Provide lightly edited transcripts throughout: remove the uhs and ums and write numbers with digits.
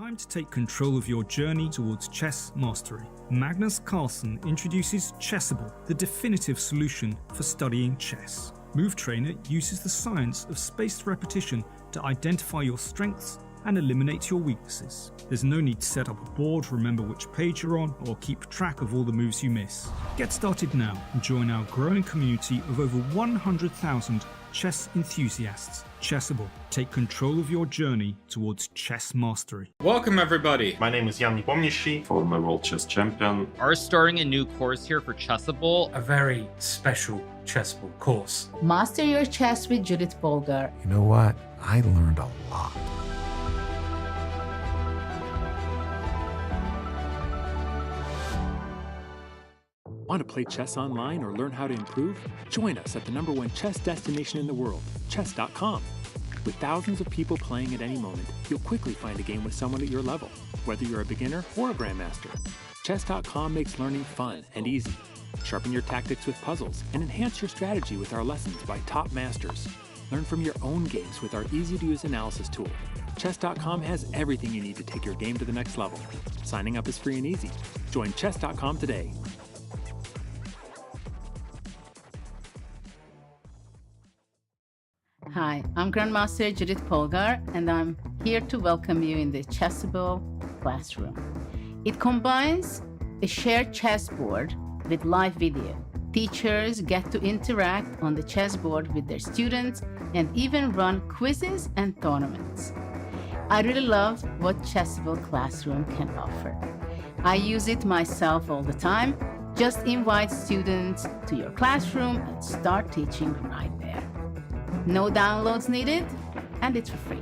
time to take control of your journey towards chess mastery. Magnus Carlsen introduces Chessable, the definitive solution for studying chess. Move Trainer uses the science of spaced repetition to identify your strengths and eliminate your weaknesses. There's no need to set up a board, remember which page you're on, or keep track of all the moves you miss. Get started now and join our growing community of over 100,000 chess enthusiasts. Chessable. Take control of your journey towards chess mastery. Welcome everybody! My name is Jan Nepomniachtchi, former world chess champion. Are starting a new course here for Chessable. A very special Chessable course. Master your chess with Judith Polgar. You know what? I learned a lot. Want to play chess online or learn how to improve? Join us at the #1 chess destination in the world, chess.com. With thousands of people playing at any moment, you'll quickly find a game with someone at your level, whether you're a beginner or a grandmaster. Chess.com makes learning fun and easy. Sharpen your tactics with puzzles and enhance your strategy with our lessons by top masters. Learn from your own games with our easy-to-use analysis tool. Chess.com has everything you need to take your game to the next level. Signing up is free and easy. Join Chess.com today. Hi, I'm Grandmaster Judith Polgar, and I'm here to welcome you in the Chessable classroom. It combines a shared chessboard with live video. Teachers get to interact on the chessboard with their students and even run quizzes and tournaments. I really love what Chessable Classroom can offer. I use it myself all the time. Just invite students to your classroom and start teaching right there. No downloads needed, and it's for free.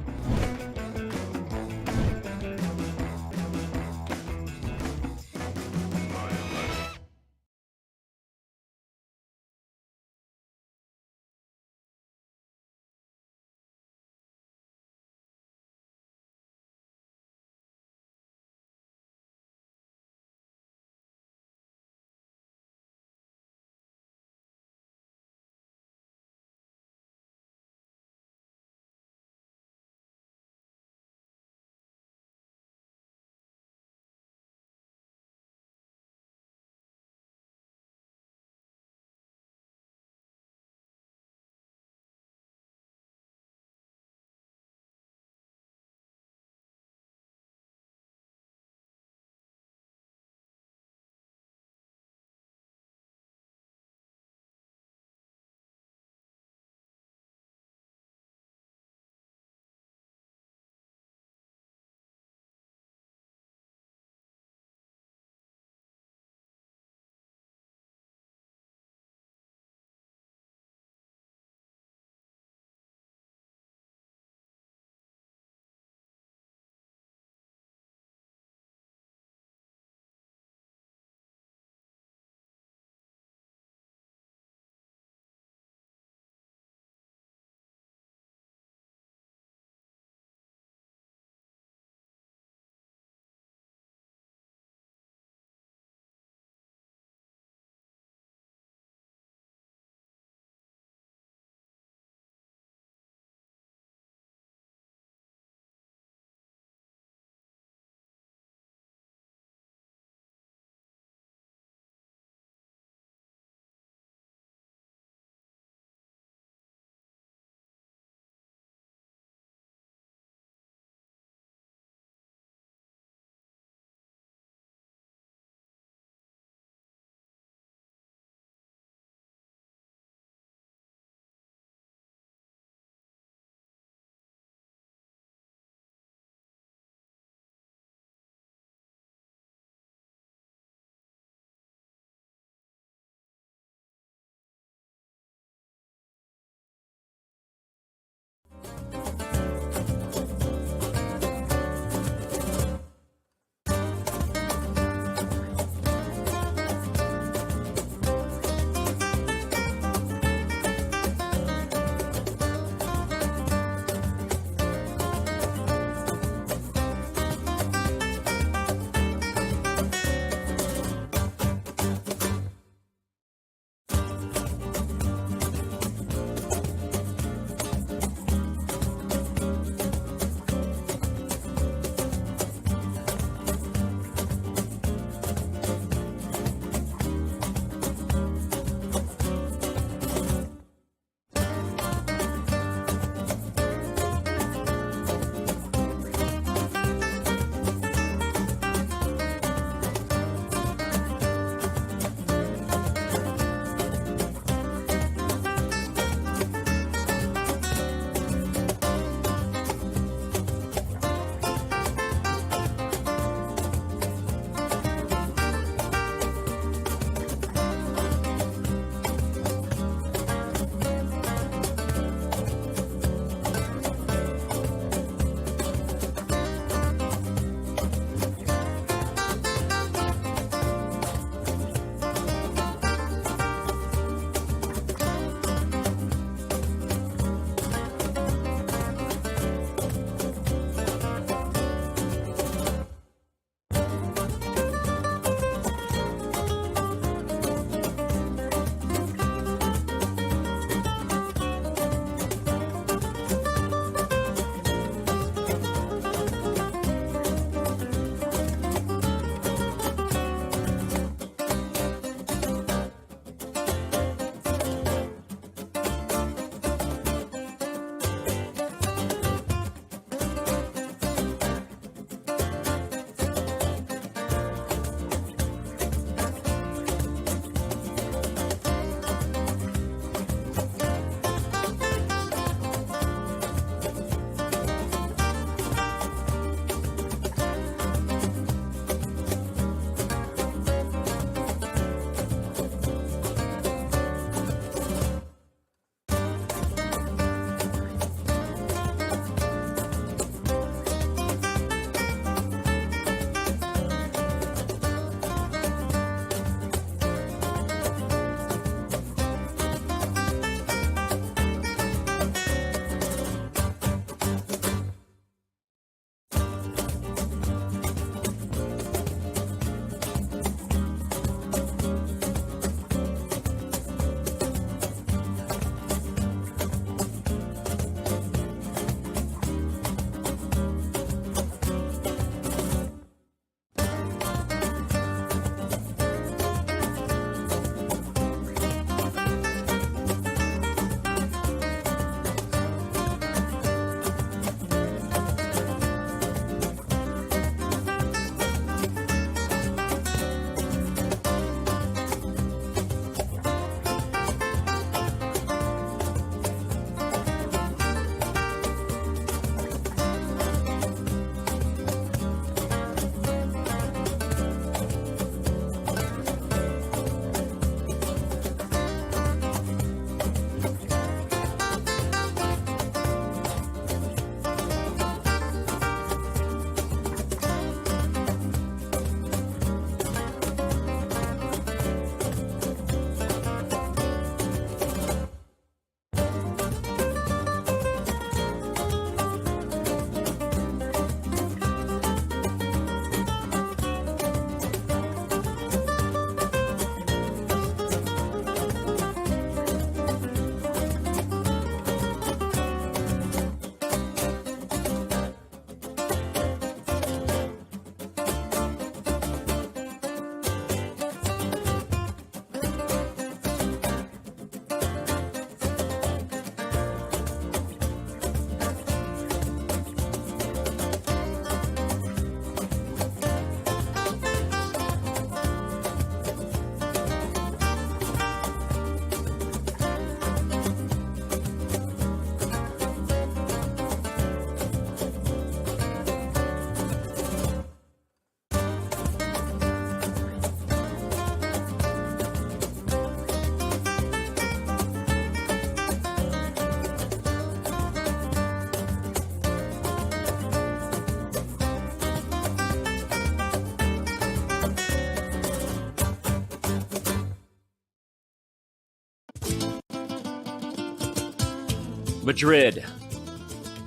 Madrid.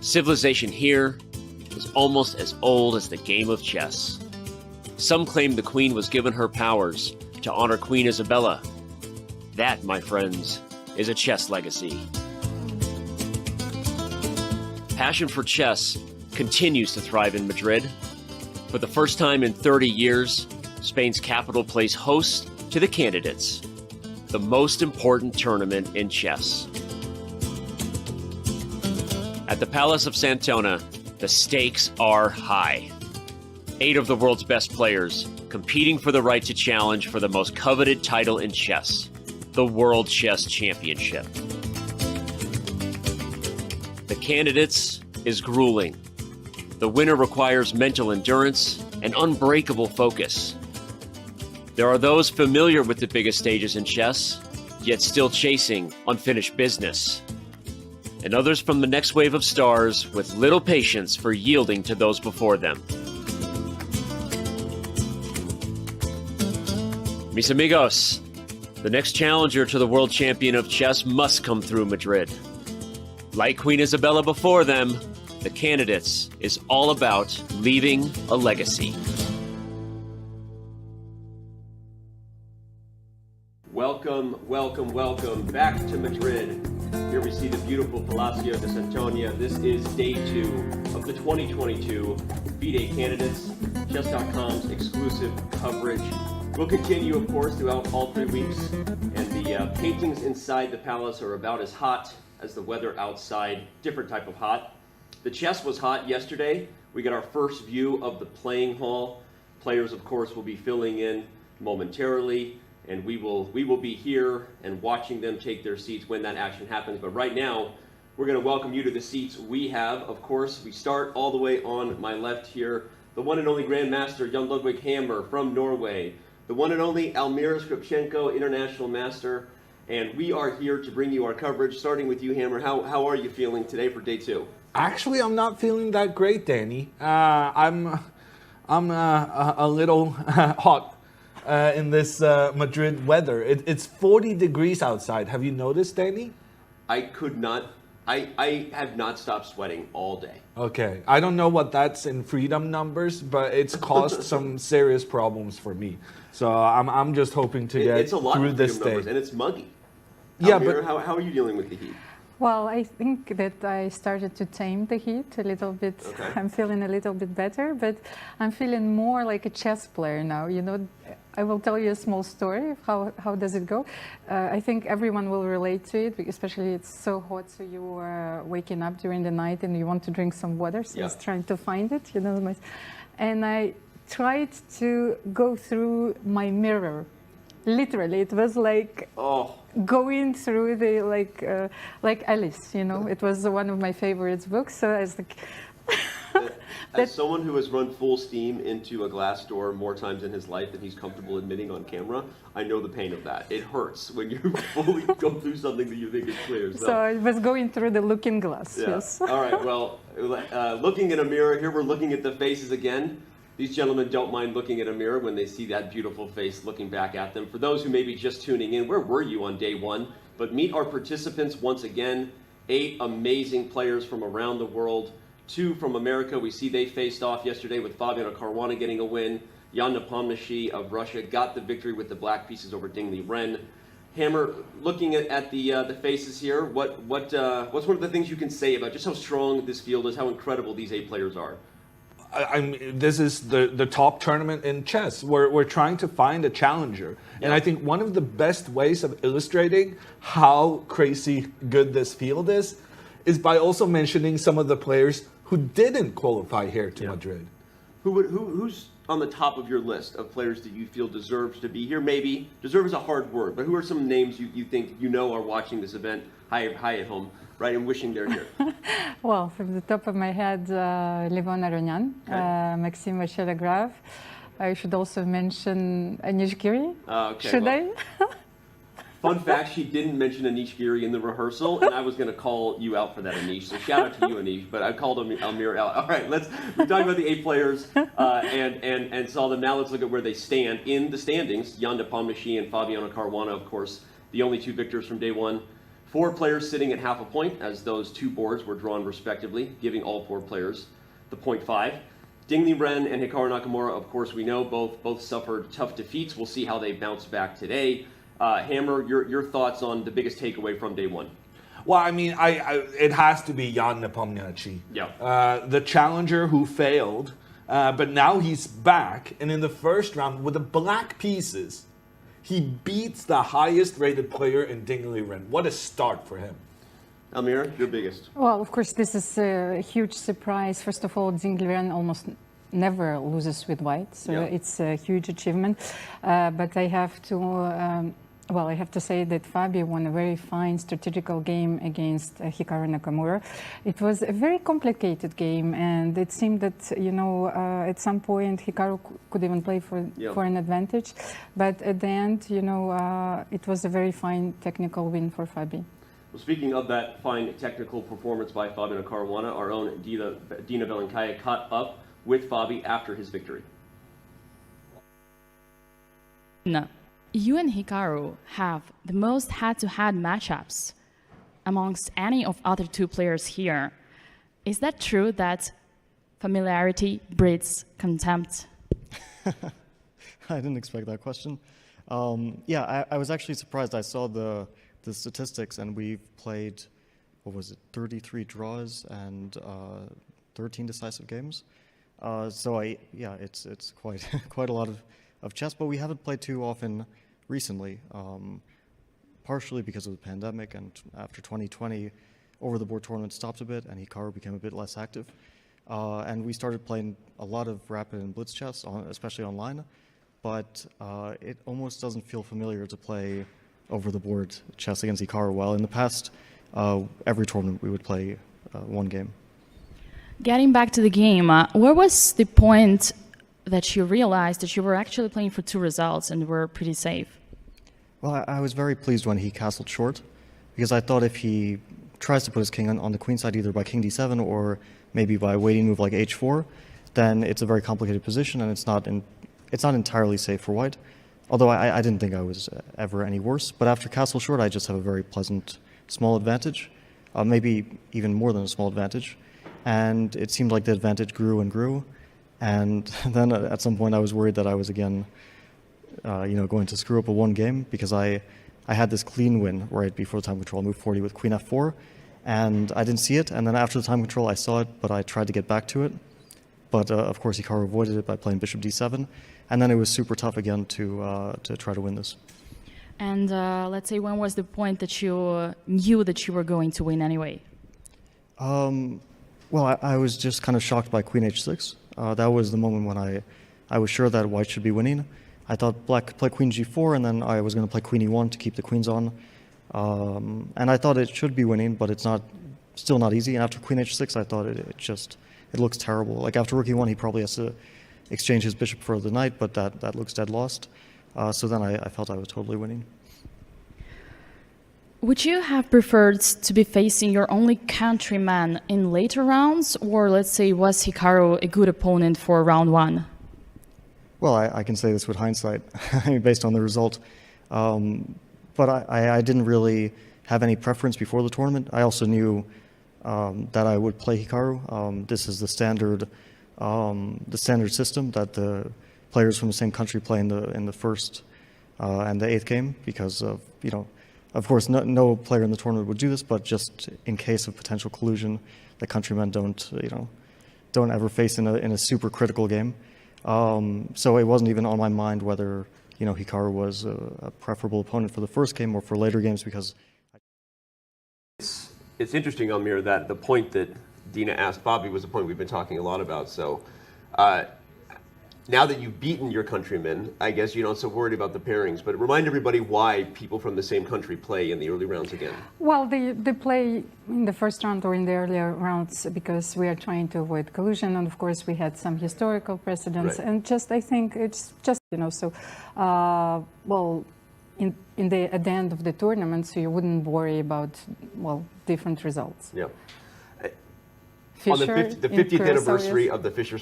Civilization here is almost as old as the game of chess. Some claim the queen was given her powers to honor Queen Isabella. That, my friends, is a chess legacy. Passion for chess continues to thrive in Madrid. For the first time in 30 years, Spain's capital plays host to the Candidates, the most important tournament in chess. At the Palace of Santona, the stakes are high. 8 of the world's best players competing for the right to challenge for the most coveted title in chess, the World Chess Championship. The Candidates is grueling. The winner requires mental endurance and unbreakable focus. There are those familiar with the biggest stages in chess, yet still chasing unfinished business. And others from the next wave of stars with little patience for yielding to those before them. Mis amigos, the next challenger to the world champion of chess must come through Madrid. Like Queen Isabella before them, the Candidates is all about leaving a legacy. Welcome, welcome, welcome back to Madrid. Here we see the beautiful Palacio de Santonia. This is day 2 of the 2022 FIDE Candidates, Chess.com's exclusive coverage. We'll continue, of course, throughout all 3 weeks, and the paintings inside the palace are about as hot as the weather outside, different type of hot. The chess was hot yesterday. We got our first view of the playing hall. Players, of course, will be filling in momentarily, and we will be here and watching them take their seats when that action happens. But right now, we're going to welcome you to the seats we have. Of course, we start all the way on my left here, the one and only Grandmaster Jan-Ludvig Hammer from Norway, the one and only Almira Skripchenko, International Master, and we are here to bring you our coverage, starting with you, Hammer. How are you feeling today for day 2? Actually, I'm not feeling that great, Danny. I'm a little hot in this Madrid weather. It's 40 degrees outside. Have you noticed, Danny? I have not stopped sweating all day. Okay. I don't know what that's in freedom numbers, but it's caused some serious problems for me. So I'm just hoping to get it's a lot through of this numbers, day. and it's muggy. Yeah, Almira, but how are you dealing with the heat? Well, I think that I started to tame the heat a little bit. Okay. I'm feeling a little bit better, but I'm feeling more like a chess player now. You know, I will tell you a small story of how does it go. I think everyone will relate to it, especially it's so hot, so you are waking up during the night and you want to drink some water, so I was trying to find it, you know. And I tried to go through my mirror. Literally, it was like going through the like Alice, you know. It was one of my favorite books. So I was like, as someone who has run full steam into a glass door more times in his life than he's comfortable admitting on camera, I know the pain of that. It hurts when you fully go through something that you think is clear. So I was going through the looking glass. Yeah. Yes. All right. Well, looking in a mirror here, we're looking at the faces again. These gentlemen don't mind looking at a mirror when they see that beautiful face looking back at them. For those who may be just tuning in, where were you on day 1? But meet our participants once again. 8 amazing players from around the world. 2 from America. We see they faced off yesterday with Fabiano Caruana getting a win. Jan Nepomniachtchi of Russia got the victory with the black pieces over Liren. Hammer, looking at the faces here, what's one of the things you can say about just how strong this field is, how incredible these 8 players are? I mean, this is the top tournament in chess. We're trying to find a challenger. And I think one of the best ways of illustrating how crazy good this field is by also mentioning some of the players who didn't qualify here to Madrid. Who's on the top of your list of players that you feel deserves to be here? Maybe deserve is a hard word, but who are some names you think are watching this event high at home, right, and wishing they're here? Well, from the top of my head, Levon Aronian, Maxime Vachier-Lagrave. I should also mention Anish Giri. Should I? Fun fact, she didn't mention Anish Giri in the rehearsal, and I was going to call you out for that, Anish. So shout out to you, Anish, but I called Almira out. All right, we're talking about the 8 players and saw them. Now let's look at where they stand in the standings. Jan Nepomniachtchi and Fabiano Caruana, of course, the only 2 victors from day 1. 4 players sitting at half a point, as those 2 boards were drawn respectively, giving all 4 players the 0.5. Liren and Hikaru Nakamura, of course, we know both suffered tough defeats. We'll see how they bounce back today. Hammer, your thoughts on the biggest takeaway from day 1? Well, I mean, it has to be Jan Nepomniachtchi. Yeah. The challenger who failed, but now he's back, and in the first round, with the black pieces, he beats the highest rated player in Liren. What a start for him. Almira, your biggest. Well, of course, this is a huge surprise. First of all, Liren almost never loses with white, so it's a huge achievement. But I have to say that Fabi won a very fine strategical game against Hikaru Nakamura. It was a very complicated game, and it seemed that, you know, at some point Hikaru could even play for an advantage. But at the end, you know, it was a very fine technical win for Fabi. Well, speaking of that fine technical performance by Fabiano Caruana, our own Dina Belenkaya caught up with Fabi after his victory. No. You and Hikaru have the most head-to-head matchups amongst any of other 2 players here. Is that true that familiarity breeds contempt? I didn't expect that question. Yeah, I was actually surprised. I saw the statistics, and we've played, what was it, 33 draws and 13 decisive games. So it's quite quite a lot of chess, but we haven't played too often recently, partially because of the pandemic, and after 2020, over-the-board tournament stopped a bit, and Hikaru became a bit less active. And we started playing a lot of rapid and blitz chess, especially online, but it almost doesn't feel familiar to play over-the-board chess against Hikaru, while in the past, every tournament we would play 1 game. Getting back to the game, where was the point that you realized that you were actually playing for 2 results and were pretty safe? Well, I was very pleased when he castled short, because I thought if he tries to put his king on the queen side, either by king d7 or maybe by a waiting move like h4, then it's a very complicated position, and it's not entirely safe for white. Although I didn't think I was ever any worse, but after castle short, I just have a very pleasant small advantage, maybe even more than a small advantage. And it seemed like the advantage grew and grew. And then at some point I was worried that I was again, going to screw up a 1 game, because I had this clean win right before the time control, move 40 with queen f4, and I didn't see it. And then after the time control, I saw it, but I tried to get back to it. But of course, Hikaru avoided it by playing bishop d7. And then it was super tough again to try to win this. And let's say, when was the point that you knew that you were going to win anyway? Well, I was just kind of shocked by queen h6. That was the moment when I was sure that white should be winning. I thought black could play queen g4, and then I was going to play queen e1 to keep the queens on. And I thought it should be winning, but it's still not easy. And after queen h6, I thought it looks terrible. Like after rook e1, he probably has to exchange his bishop for the knight, but that looks dead lost. So then I felt I was totally winning. Would you have preferred to be facing your only countryman in later rounds, or let's say, was Hikaru a good opponent for round 1? Well, I can say this with hindsight, based on the result. But I didn't really have any preference before the tournament. I also knew that I would play Hikaru. This is the standard system that the players from the same country play in the first and the 8th game, because of, of course, no player in the tournament would do this, but just in case of potential collusion, the countrymen don't ever face in a super critical game. So it wasn't even on my mind whether, Hikaru was a preferable opponent for the first game or for later games, because it's interesting, Almira, that the point that Dina asked Bobby was the point we've been talking a lot about. So now that you've beaten your countrymen, I guess you're not so worried about the pairings, but remind everybody why people from the same country play in the early rounds again. Well, they play in the first round or in the earlier rounds because we are trying to avoid collusion, and of course we had some historical precedents, right. And I think it's just, so, well, at the end of the tournament, so you wouldn't worry about, well, different results. Yeah. Fischer, on the 50th anniversary of the Fischer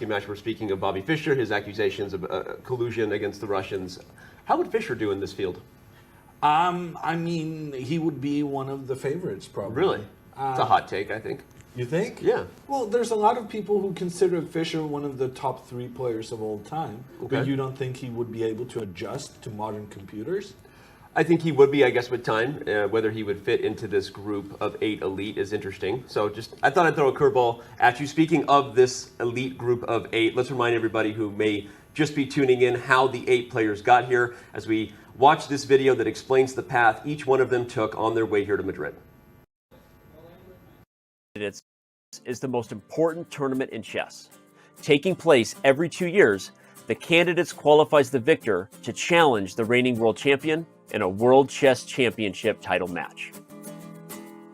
match, we're speaking of Bobby Fischer, his accusations of collusion against the Russians. How would Fischer do in this field? I mean, he would be one of the favorites, probably. Really? It's a hot take, I think. You think? Yeah. Well, there's a lot of people who consider Fischer one of the top 3 players of all time. Okay. But you don't think he would be able to adjust to modern computers? I think he would be, I guess, with time. Whether he would fit into this group of 8 elite is interesting. So I thought I'd throw a curveball at you. Speaking of this elite group of 8, let's remind everybody who may just be tuning in how the 8 players got here as we watch this video that explains the path each one of them took on their way here to Madrid. It is the most important tournament in chess. Taking place every 2 years, the candidates qualifies the victor to challenge the reigning world champion in a World Chess Championship title match.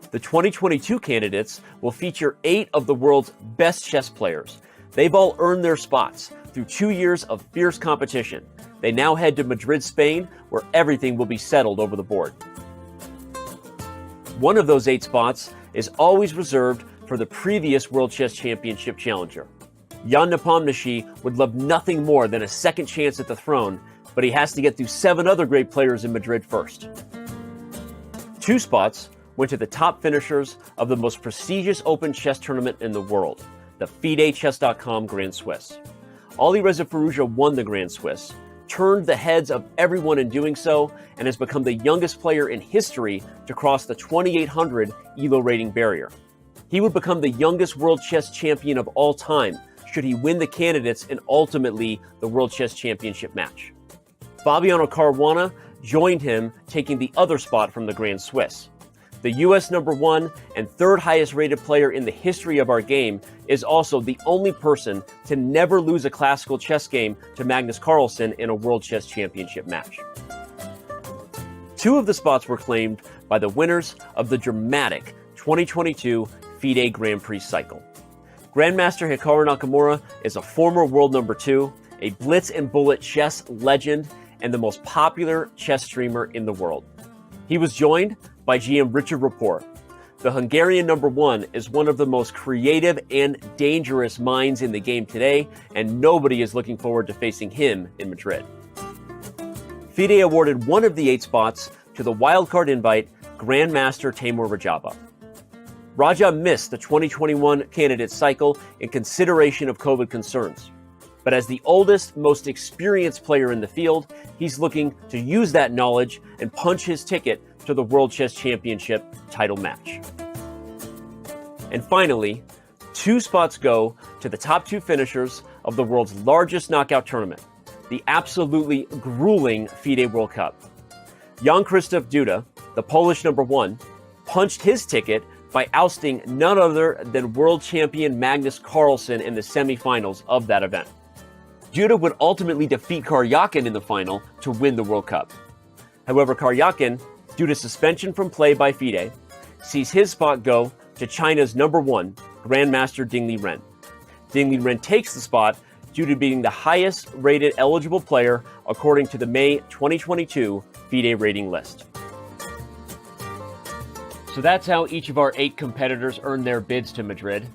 The 2022 candidates will feature 8 of the world's best chess players. They've all earned their spots through 2 years of fierce competition. They now head to Madrid, Spain, where everything will be settled over the board. One of those 8 spots is always reserved for the previous World Chess Championship challenger. Jan Nepomniachtchi would love nothing more than a second chance at the throne, but he has to get through 7 other great players in Madrid first. 2 spots went to the top finishers of the most prestigious open chess tournament in the world, the FIDE Chess.com Grand Swiss. Alireza Firouzja won the Grand Swiss, turned the heads of everyone in doing so, and has become the youngest player in history to cross the 2800 ELO rating barrier. He would become the youngest world chess champion of all time should he win the candidates and ultimately the World Chess Championship match. Fabiano Caruana joined him, taking the other spot from the Grand Swiss. The US #1 and 3rd highest rated player in the history of our game is also the only person to never lose a classical chess game to Magnus Carlsen in a World Chess Championship match. 2 of the spots were claimed by the winners of the dramatic 2022 FIDE Grand Prix cycle. Grandmaster Hikaru Nakamura is a former world #2, a blitz and bullet chess legend, and the most popular chess streamer in the world. He was joined by GM Richard Rapport. The Hungarian #1 is one of the most creative and dangerous minds in the game today, and nobody is looking forward to facing him in Madrid. FIDE awarded one of the 8 spots to the wildcard invite Grandmaster Teimour Radjabov. Raja missed the 2021 candidate cycle in consideration of COVID concerns. But as the oldest, most experienced player in the field, he's looking to use that knowledge and punch his ticket to the World Chess Championship title match. And finally, 2 spots go to the top 2 finishers of the world's largest knockout tournament, the absolutely grueling FIDE World Cup. Jan-Krzysztof Duda, the Polish #1, punched his ticket by ousting none other than World Champion Magnus Carlsen in the semifinals of that event. Duda would ultimately defeat Karyakin in the final to win the World Cup. However, Karyakin, due to suspension from play by FIDE, sees his spot go to China's #1, Grandmaster Ding Liren. Ding Liren takes the spot due to being the highest rated eligible player according to the May 2022 FIDE rating list. So that's how each of our 8 competitors earned their bids to Madrid.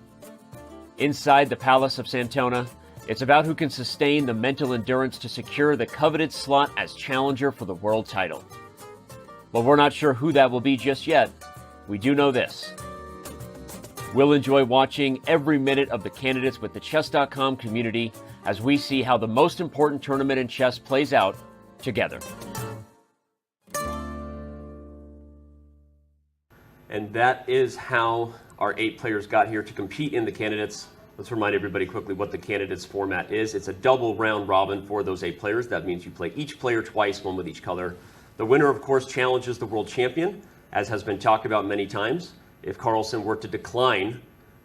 Inside the Palace of Santona, it's about who can sustain the mental endurance to secure the coveted slot as challenger for the world title. While we're not sure who that will be just yet, we do know this. We'll enjoy watching every minute of the candidates with the Chess.com community as we see how the most important tournament in chess plays out together. And that is how our 8 players got here to compete in the candidates. Let's remind everybody quickly what the candidates format is. It's a double round robin for those 8 players. That means you play each player twice, one with each color. The winner, of course, challenges the world champion, as has been talked about many times. If Carlsen were to decline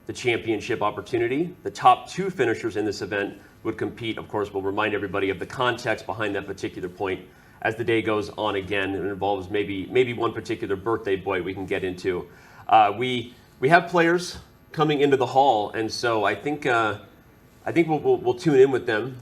the championship opportunity, the top 2 finishers in this event would compete. Of course, we'll remind everybody of the context behind that particular point as the day goes on again. It involves maybe one particular birthday boy we can get into. We have players coming into the hall, and so I think we'll tune in with them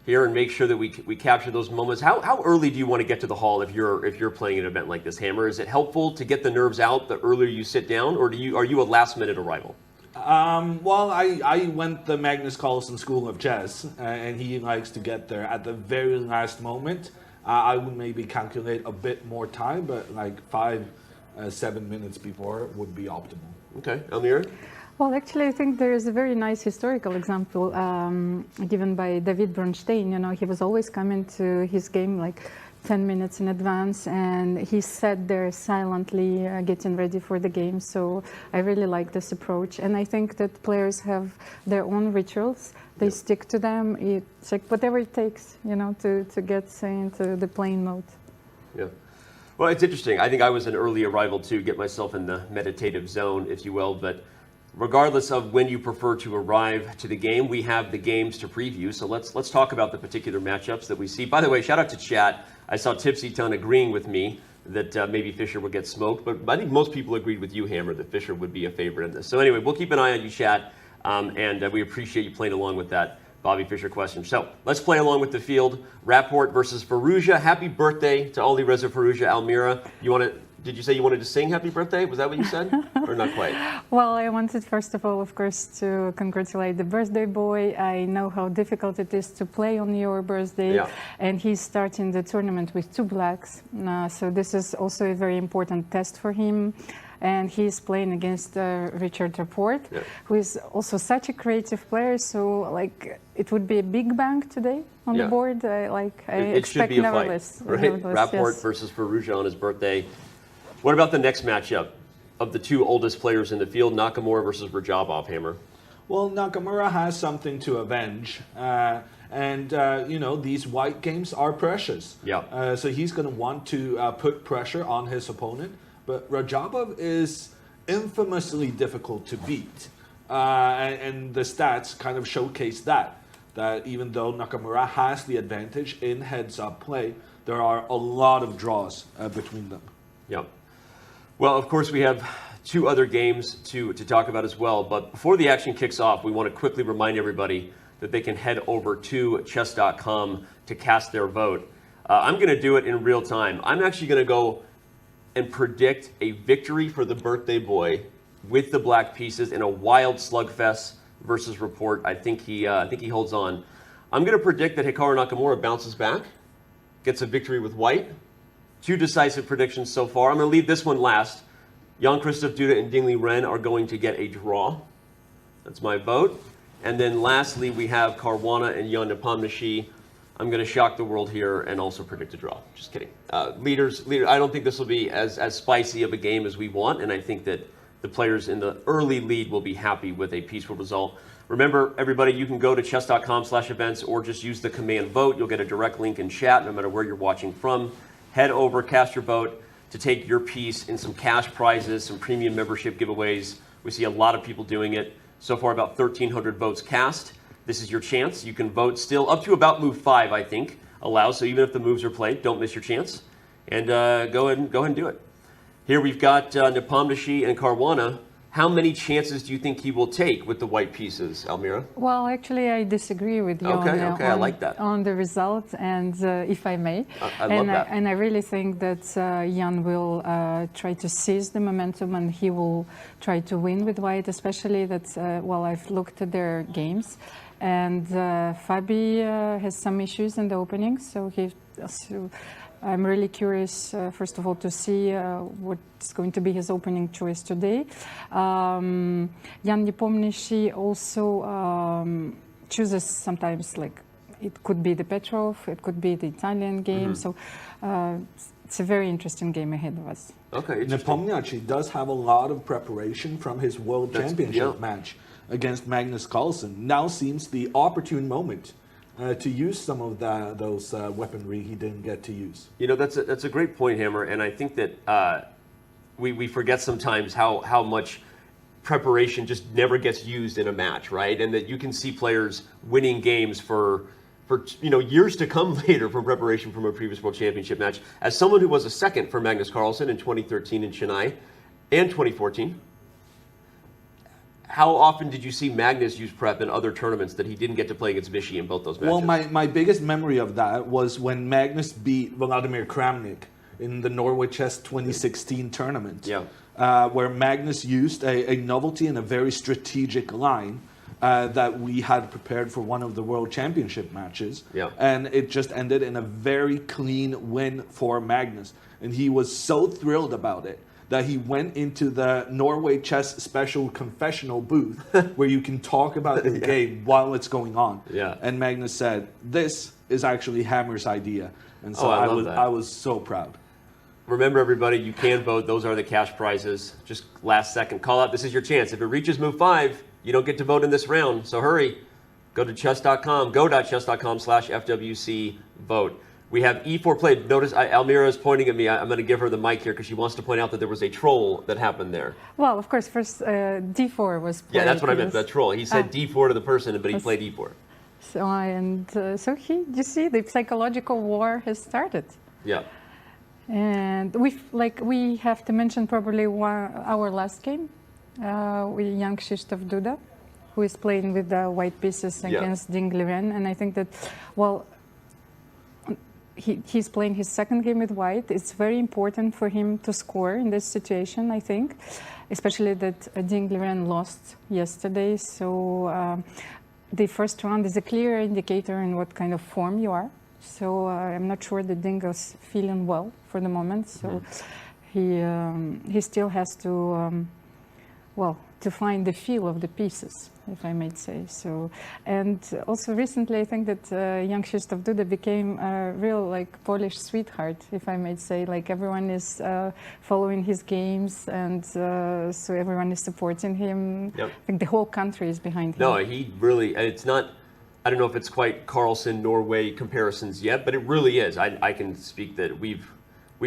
here and make sure that we capture those moments. How early do you want to get to the hall if you're playing an event like this, Hammer? Is it helpful to get the nerves out the earlier you sit down, or are you a last minute arrival? Well, I went the Magnus Carlsen School of Chess, and he likes to get there at the very last moment. I would maybe calculate a bit more time, but like 7 minutes before would be optimal. Okay, Almira? Well, actually, I think there is a very nice historical example given by David Bronstein. You know, he was always coming to his game like 10 minutes in advance, and he sat there silently getting ready for the game. So I really like this approach, and I think that players have their own rituals. They stick to them. It's like whatever it takes, you know, to get into the playing mode. Yeah. Well, it's interesting. I think I was an early arrival to get myself in the meditative zone, if you will, but regardless of when you prefer to arrive to the game, we have the games to preview. So let's talk about the particular matchups that we see. By the way, shout out to chat. I saw Tipsy Ton agreeing with me that maybe Fischer would get smoked, but I think most people agreed with you, Hammer, that Fischer would be a favorite in this. So anyway, we'll keep an eye on you, chat, and we appreciate you playing along with that Bobby Fischer question. So let's play along with the field. Rapport versus Firouzja. Happy birthday to Alireza Firouzja, Almira. Did you say you wanted to sing happy birthday? Was that what you said? Or not quite? Well, I wanted, first of all, of course, to congratulate the birthday boy. I know how difficult it is to play on your birthday. Yeah. And he's starting the tournament with 2 blacks. So this is also a very important test for him. And he's playing against Richard Rapport, who is also such a creative player. So, like, it would be a big bang today on the board. I expect nevertheless. Right? Rapport versus Firouzja on his birthday. What about the next matchup of the 2 oldest players in the field, Nakamura versus Radjabov, Hammer? Well, Nakamura has something to avenge. You know, these white games are precious. Yeah. So he's going to want to put pressure on his opponent. But Radjabov is infamously difficult to beat. And the stats kind of showcase that even though Nakamura has the advantage in heads-up play, there are a lot of draws between them. Yeah. Well, of course, we have 2 other games to talk about as well. But before the action kicks off, we want to quickly remind everybody that they can head over to chess.com to cast their vote. I'm going to do it in real time. I'm actually going to go and predict a victory for the birthday boy with the black pieces in a wild slugfest versus Rapport. I think he holds on. I'm going to predict that Hikaru Nakamura bounces back, gets a victory with white. 2 decisive predictions so far. I'm going to leave this one last. Jan-Krzysztof Duda and Liren are going to get a draw. That's my vote. And then lastly, we have Caruana and Jan Nepomniachtchi. I'm going to shock the world here and also predict a draw. Just kidding. Leaders, I don't think this will be as spicy of a game as we want, and I think that the players in the early lead will be happy with a peaceful result. Remember, everybody, you can go to chess.com/events or just use the command vote. You'll get a direct link in chat no matter where you're watching from. Head over, cast your vote to take your piece in some cash prizes, some premium membership giveaways. We see a lot of people doing it. So far, about 1,300 votes cast. This is your chance. You can vote still up to about move 5, I think, allows. So even if the moves are played, don't miss your chance. And go ahead and do it. Here we've got Nepomniachtchi and Caruana. How many chances do you think he will take with the white pieces, Almira? Well, actually, I disagree with you I like that. on the result, and if I may. I love that. And I really think that Jan will try to seize the momentum, and he will try to win with white, especially that, well, I've looked at their games, and Fabi has some issues in the opening, so I'm really curious, first of all, to see what's going to be his opening choice today. Jan Nepomniachtchi also chooses sometimes, like, it could be the Petrov, it could be the Italian game, so it's a very interesting game ahead of us. Okay, Nepomniachtchi does have a lot of preparation from his World Championship match against Magnus Carlsen. Now seems the opportune moment to use some of those weaponry he didn't get to use. You know, that's a great point, Hammer, and I think that we forget sometimes how much preparation just never gets used in a match, right? And that you can see players winning games for years to come later from preparation from a previous World Championship match. As someone who was a second for Magnus Carlsen in 2013 in Chennai and 2014, how often did you see Magnus use prep in other tournaments that he didn't get to play against Vichy in both those matches? Well, my biggest memory of that was when Magnus beat Vladimir Kramnik in the Norway Chess 2016 tournament, where Magnus used a novelty and a very strategic line that we had prepared for one of the World Championship matches. Yeah. And it just ended in a very clean win for Magnus. And he was so thrilled about it that he went into the Norway Chess Special confessional booth where you can talk about the game while it's going on. Yeah. And Magnus said, this is actually Hammer's idea. And so I was so proud. Remember, everybody, you can vote. Those are the cash prizes. Just last second call out. This is your chance. If it reaches move 5, you don't get to vote in this round. So hurry. Go to chess.com, go.chess.com/FWC vote. We have E4 played. Notice Almira is pointing at me. I'm going to give her the mic here because she wants to point out that there was a troll that happened there. Well, of course, first D4 was played. Yeah, that's what I meant, the troll. He said D4 to the person, but he played E4. So, so you see, the psychological war has started. Yeah. And we have to mention probably our last game with Jan-Krzysztof Duda, who is playing with the white pieces against Liren. And I think that, well, he's playing his second game with white. It's very important for him to score in this situation, I think, especially that Liren lost yesterday. So the first round is a clear indicator in what kind of form you are. So I'm not sure that Dingo's feeling well for the moment. So he still has to, to find the feel of the pieces, if I may say. So, and also recently, I think that Jan-Krzysztof Duda became a real Polish sweetheart, if I may say. Like everyone is following his games, and so everyone is supporting him. Yep. I think the whole country is behind him. No, he really. It's not. I don't know if it's quite Carlsen, Norway comparisons yet, but it really is. I can speak that we've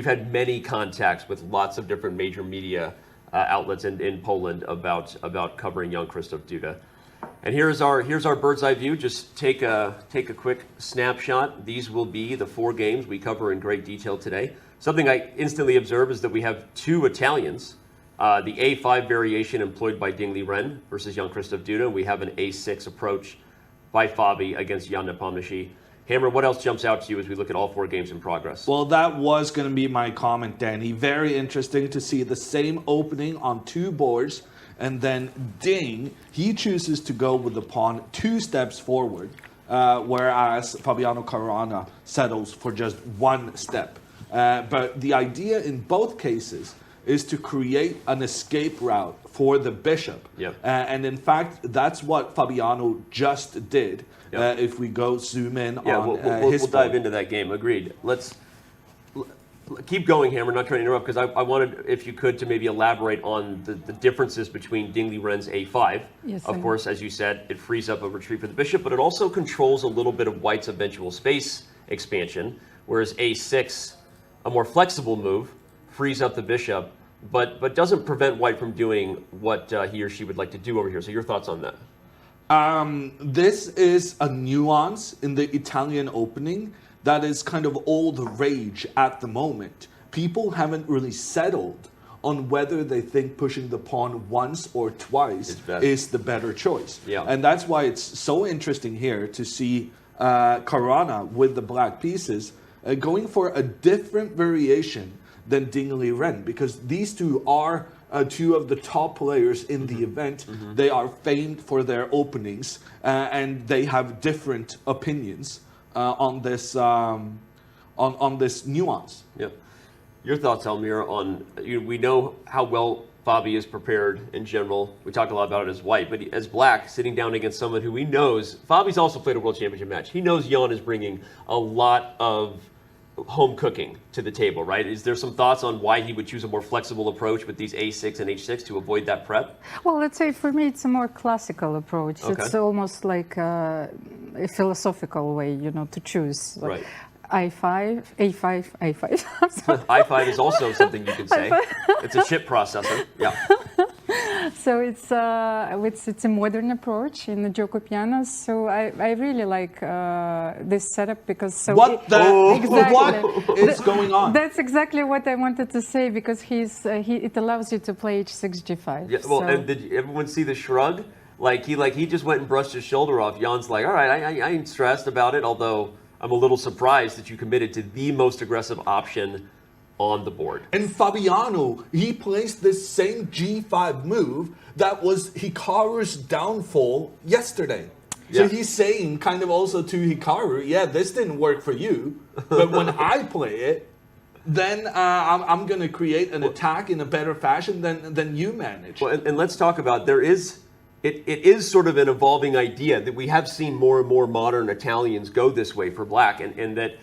had many contacts with lots of different major media outlets in Poland about covering Jan-Krzysztof Duda. And here's our bird's eye view. Just take a quick snapshot. These will be the 4 games we cover in great detail today. Something I instantly observe is that we have 2 Italians. The A5 variation employed by Liren versus Jan-Krzysztof Duda. We have an A6 approach by Fabi against Jan Nepomniachtchi. Hammer, what else jumps out to you as we look at all 4 games in progress? Well, that was going to be my comment, Danny. Very interesting to see the same opening on 2 boards, and then ding, he chooses to go with the pawn 2 steps forward, whereas Fabiano Caruana settles for just 1 step. But the idea in both cases is to create an escape route for the bishop. Yep. And in fact, that's what Fabiano just did. Yep. If we go zoom in on we'll dive into that game. Agreed. Let's keep going, Hammer. Not trying to interrupt, because I wanted, if you could, to maybe elaborate on the differences between Liren's A5. Yes, of course, as you said, it frees up a retreat for the bishop, but it also controls a little bit of White's eventual space expansion, whereas A6, a more flexible move, frees up the bishop, but doesn't prevent White from doing what he or she would like to do over here. So your thoughts on that? This is a nuance in the Italian opening that is kind of all the rage at the moment. People haven't really settled on whether they think pushing the pawn once or twice is the better choice. Yeah. And that's why it's so interesting here to see Caruana with the black pieces going for a different variation than Liren, because these 2 are 2 of the top players in the event. They are famed for their openings, and they have different opinions on this on this nuance. Yep. Your thoughts, Almira, on we know how well Fabi is prepared in general. We talk a lot about it as White, but as Black, sitting down against someone who he knows. Fabi's also played a World Championship match. He knows Jan is bringing a lot of home cooking to the table, right? Is there some thoughts on why he would choose a more flexible approach with these A6 and H6 to avoid that prep? Well, let's say for me it's a more classical approach. Okay. It's almost like a philosophical way, to choose. Like I5, A5, A5. I5 is also something you can say. It's a chip processor. Yeah. So it's a modern approach in the Gioco Piano. So I really like this setup because what is going on? That's exactly what I wanted to say, because it allows you to play H6 G5. Yeah. Well, and did everyone see the shrug? He just went and brushed his shoulder off. Jan's like, all right, I ain't stressed about it. Although I'm a little surprised that you committed to the most aggressive option on the board. And Fabiano, he placed this same G5 move that was Hikaru's downfall yesterday. So Yeah. he's saying kind of also to Hikaru, yeah, this didn't work for you, but when I play it, then I'm going to create an attack in a better fashion than you managed. Well, and let's talk about, it is sort of an evolving idea that we have seen more and more modern Italians go this way for black, and that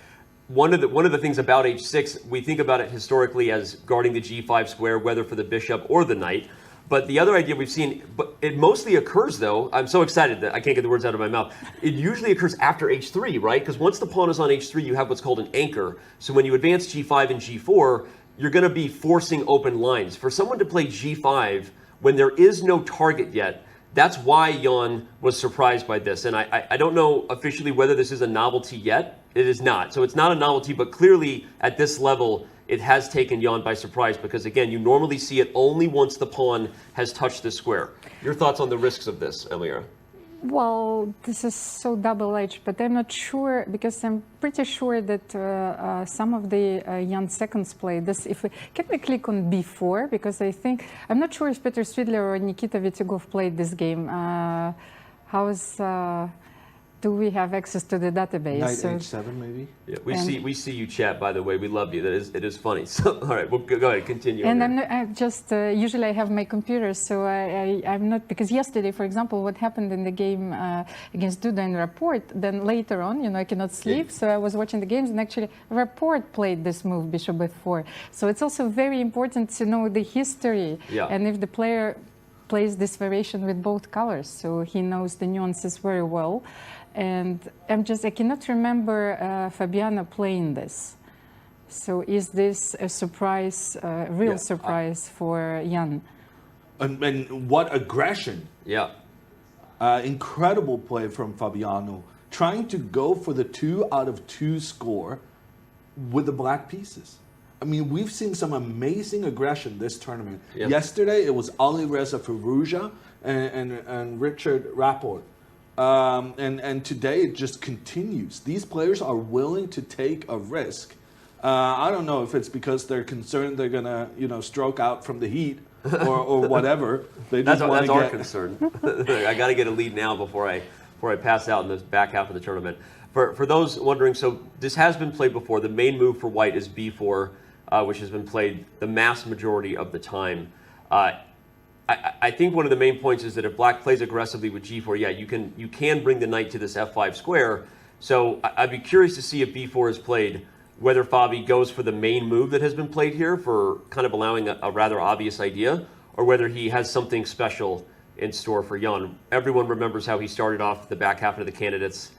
one of the things about h6, we think about it historically as guarding the g5 square, whether for the bishop or the knight. But the other idea we've seen, but it mostly occurs though, I'm so excited that I can't get the words out of my mouth. It usually occurs after h3, right? Because once the pawn is on h3, you have what's called an anchor. So when you advance g5 and g4, you're going to be forcing open lines. For someone to play g5 when there is no target yet, that's why Jan was surprised by this. And I don't know officially whether this is a novelty yet. It is not. So it's not a novelty, but clearly at this level, it has taken Jan by surprise because, again, you normally see it only once the pawn has touched the square. Your thoughts on the risks of this, Almira? Well, this is so double-edged, but I'm not sure, because I'm pretty sure that some of the Jan seconds play this. Can we click on B4? Because I'm not sure if Peter Swidler or Nikita Vitugov played this game. Do we have access to the database? Knight H7 maybe? Yeah, we see you chat, by the way. We love you. It is funny. So, all right, well, go ahead, continue. And usually I have my computer, so I'm not, because yesterday, for example, what happened in the game against Duda in Rapport, then later on, I cannot sleep, so I was watching the games, and actually Rapport played this move, bishop f4. So it's also very important to know the history, and if the player plays this variation with both colors, so he knows the nuances very well. And I cannot remember Fabiano playing this. So is this a surprise, real surprise for Jan? And what aggression. Yeah. Incredible play from Fabiano, trying to go for the 2 out of 2 score with the black pieces. I mean, we've seen some amazing aggression this tournament. Yep. Yesterday, it was Alireza Firouzja and Richard Rapport. And today it just continues. These players are willing to take a risk. I don't know if it's because they're concerned they're gonna, stroke out from the heat or whatever. They just that's our concern. I got to get a lead now before I pass out in the back half of the tournament. For those wondering, so this has been played before. The main move for white is b4, which has been played the mass majority of the time. I think one of the main points is that if black plays aggressively with g4, you can bring the knight to this f5 square. So I'd be curious to see if b4 is played, whether Fabi goes for the main move that has been played here for kind of allowing a rather obvious idea, or whether he has something special in store for Jan. Everyone remembers how he started off the back half of the candidates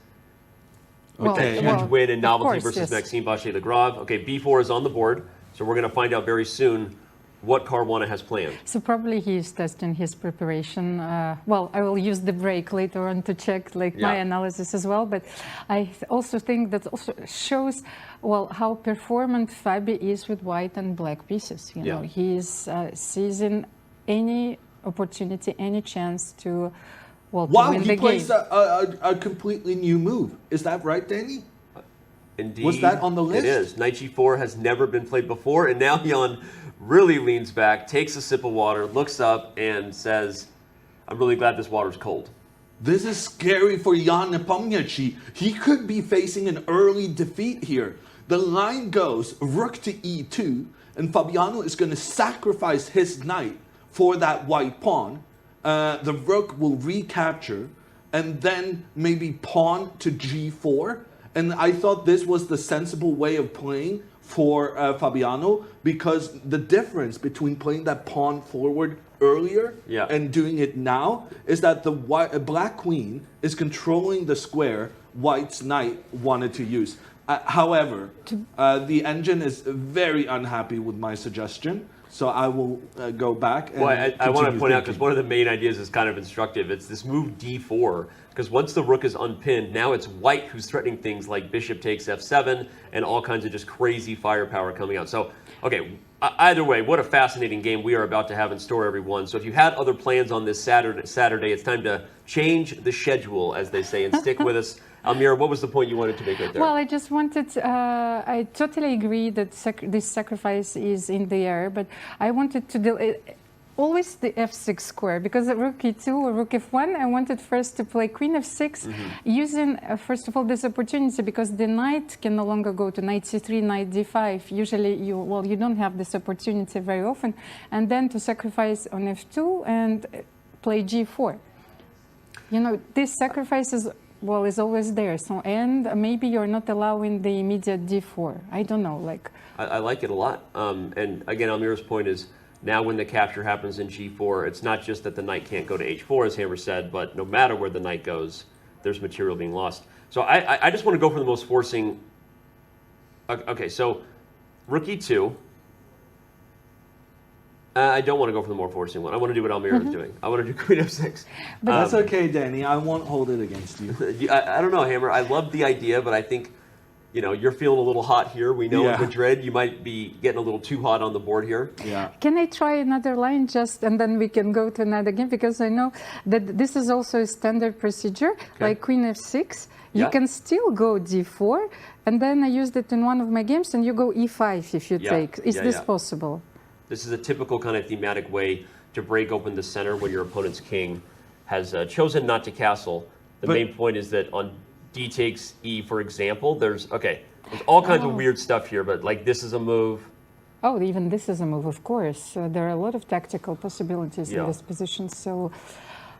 with that huge win in novelty versus Maxime Vachier-Lagrave. Okay, b4 is on the board, so we're going to find out very soon what Caruana has planned. So probably he is testing his preparation. I will use the break later on to check my analysis as well. But I also think that also shows, how performant Fabi is with white and black pieces. You know, he is seizing any opportunity, any chance to, to win the game. Wow, he plays a completely new move. Is that right, Danny? Indeed. Was that on the list? It is. Knight g4 has never been played before, and now Jan really leans back, takes a sip of water, looks up, and says, I'm really glad this water's cold. This is scary for Jan Nepomniachtchi. He could be facing an early defeat here. The line goes rook to e2, and Fabiano is going to sacrifice his knight for that white pawn. The rook will recapture, and then maybe pawn to g4. And I thought this was the sensible way of playing for Fabiano, because the difference between playing that pawn forward earlier and doing it now is that the black queen is controlling the square white's knight wanted to use. However, the engine is very unhappy with my suggestion, so I will go back and I want to point out, because one of the main ideas is kind of instructive. It's this move d4, because once the rook is unpinned, now it's white who's threatening things like bishop takes f7 and all kinds of just crazy firepower coming out. So, okay, either way, what a fascinating game we are about to have in store, everyone. So if you had other plans on this Saturday, it's time to change the schedule, as they say, and stick with us Almira, what was the point you wanted to make right there? Well, I just wanted, I totally agree that this sacrifice is in the air, but I wanted to do always the f6 square, because at rook e2 or rook f1, I wanted first to play queen f6, using, first of all, this opportunity, because the knight can no longer go to knight c3, knight d5. Usually, you don't have this opportunity very often. And then to sacrifice on f2 and play g4. You know, this sacrifice is always there. So, and maybe you're not allowing the immediate d4. I don't know, like. I like it a lot. And again, Almira's point is, now when the capture happens in g4, it's not just that the knight can't go to h4, as Hammer said, but no matter where the knight goes, there's material being lost. So I just want to go for the most forcing. Okay, so rook e2. I don't want to go for the more forcing one. I want to do what Almira is doing. I want to do queen f6. But that's okay, Danny. I won't hold it against you. I don't know, Hammer. I love the idea, but I think, you know, you're feeling a little hot here. We know in Madrid you might be getting a little too hot on the board here. Yeah. Can I try another line and then we can go to another game? Because I know that this is also a standard procedure, like queen f6. You can still go d4, and then I used it in one of my games, and you go e5 if you take. Is this possible? This is a typical kind of thematic way to break open the center when your opponent's king has chosen not to castle. The main point is that on d takes e, for example, there's all kinds of weird stuff here, but like this is a move. Oh, even this is a move, of course. There are a lot of tactical possibilities in this position, so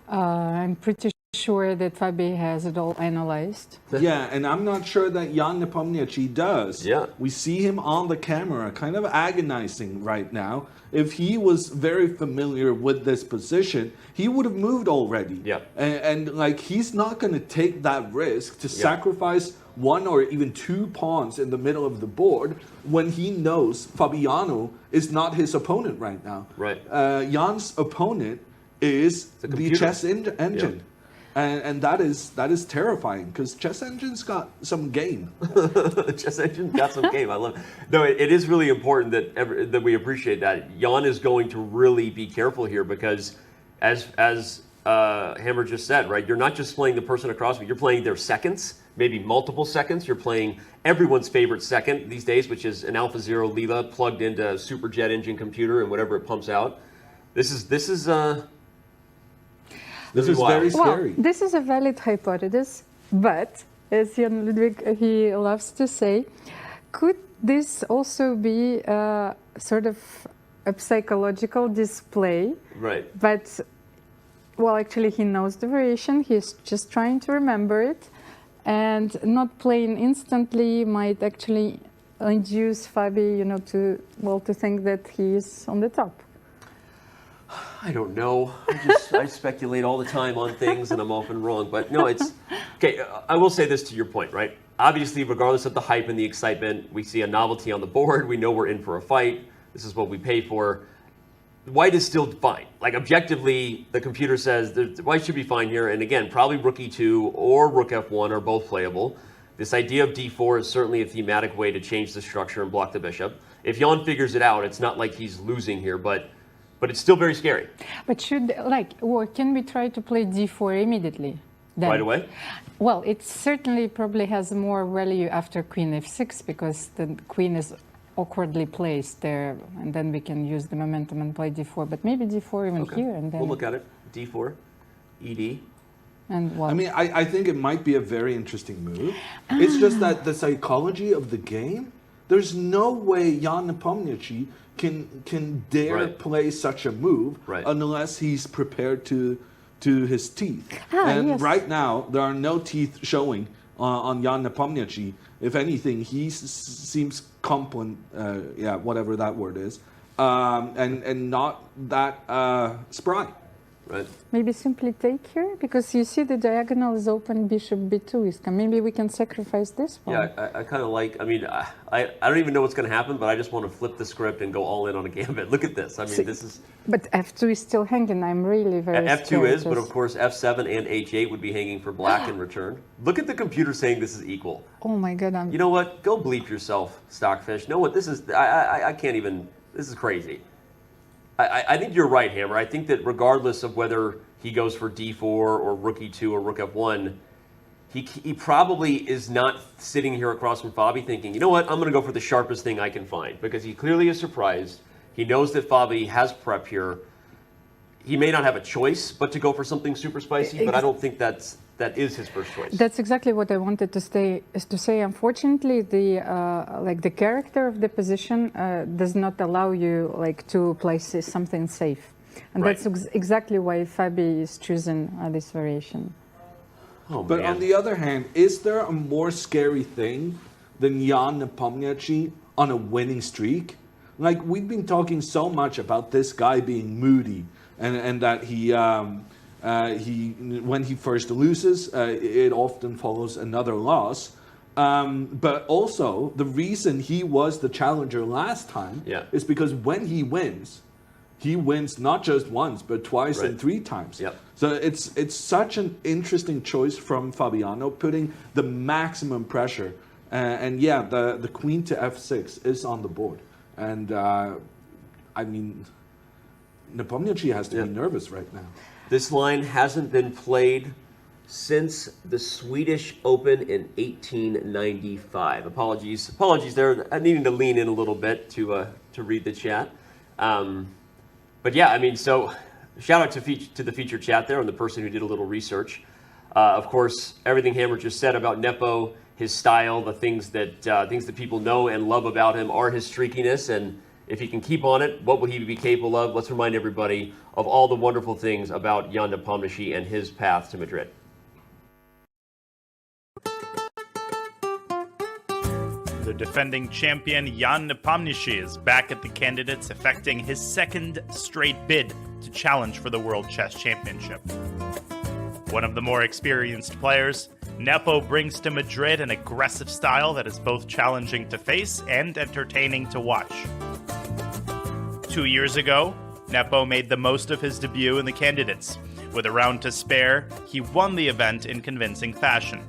I'm pretty sure that Fabi has it all analyzed. Yeah, and I'm not sure that Jan Nepomniachtchi does. Yeah. We see him on the camera kind of agonizing right now. If he was very familiar with this position, he would have moved already. Yeah. And like, he's not going to take that risk to sacrifice one or even two pawns in the middle of the board when he knows Fabiano is not his opponent right now. Right. Jan's opponent is the chess engine. Yeah. And that is terrifying, because Chess Engine's got some game. Chess Engine's got some game. I love it. No, it is really important that we appreciate that. Jan is going to really be careful here, because as Hammer just said, right, you're not just playing the person across, but you're playing their seconds, maybe multiple seconds. You're playing everyone's favorite second these days, which is an Alpha Zero Lila plugged into a super jet engine computer and whatever it pumps out. This is very scary. Well, this is a valid hypothesis, but as Jan Ludvig, he loves to say, could this also be sort of a psychological display? Right. But, well, actually he knows the variation. He's just trying to remember it, and not playing instantly might actually induce Fabi, you know, to think that he is on the top. I don't know. I speculate all the time on things, and I'm often wrong. But no, it's okay. I will say this to your point, right? Obviously, regardless of the hype and the excitement, we see a novelty on the board. We know we're in for a fight. This is what we pay for. White is still fine. Like, objectively, the computer says white should be fine here. And again, probably rook e2 or rook f1 are both playable. This idea of d4 is certainly a thematic way to change the structure and block the bishop. If Jan figures it out, it's not like he's losing here, but it's still very scary. But or can we try to play d4 immediately? Then? Right away? Well, it certainly probably has more value after queen f6, because the queen is awkwardly placed there, and then we can use the momentum and play d4. But maybe d4 even here, and then we'll look at it. d4, ed. And what? I mean, I think it might be a very interesting move. It's just that the psychology of the game, there's no way Jan Nepomniachtchi can dare play such a move unless he's prepared to his teeth. Right now, there are no teeth showing on Jan Nepomniachtchi. If anything, he seems competent, whatever that word is, and not that spry. Right. Maybe simply take here, because you see the diagonal is open, bishop b2 is come. Maybe we can sacrifice this one. Yeah, I kind of like, I mean, I don't even know what's going to happen, but I just want to flip the script and go all in on a gambit. Look at this. I mean, this is... But f2 is still hanging. I'm really very F2 scared. is, but of course f7 and h8 would be hanging for black in return. Look at the computer saying this is equal. Oh my God. You know what? Go bleep yourself, Stockfish. No, what this is, I can't even, this is crazy. I think you're right, Hammer. I think that regardless of whether he goes for d4 or rook e2 or rook f1, he probably is not sitting here across from Fabi thinking, you know what, I'm going to go for the sharpest thing I can find, because he clearly is surprised. He knows that Fabi has prep here. He may not have a choice but to go for something super spicy, but I don't think that is his first choice. That's exactly what I wanted to say. Unfortunately, the character of the position does not allow you to play something safe, and that's exactly why Fabi is choosing this variation. Oh, but on the other hand, is there a more scary thing than Jan Nepomniachtchi on a winning streak? Like, we've been talking so much about this guy being moody, and that he when he first loses, it often follows another loss. But also, the reason he was the challenger last time is because when he wins not just once, but twice and 3 times. So it's such an interesting choice from Fabiano, putting the maximum pressure. And yeah, the queen to f6 is on the board. And I mean, Nepomniachtchi has to be nervous right now. This line hasn't been played since the Swedish Open in 1895. Apologies there. I'm needing to lean in a little bit to read the chat. But yeah, I mean, so shout out to the featured chat there and the person who did a little research. Of course, everything Hammer just said about Nepo, his style, the things that people know and love about him are his streakiness, and if he can keep on it, what would he be capable of? Let's remind everybody of all the wonderful things about Jan Nepomniachtchi and his path to Madrid. The defending champion Jan Nepomniachtchi is back at the Candidates, effecting his 2nd straight bid to challenge for the World Chess Championship. One of the more experienced players, Nepo brings to Madrid an aggressive style that is both challenging to face and entertaining to watch. 2 years ago, Nepo made the most of his debut in the Candidates. With a round to spare, he won the event in convincing fashion.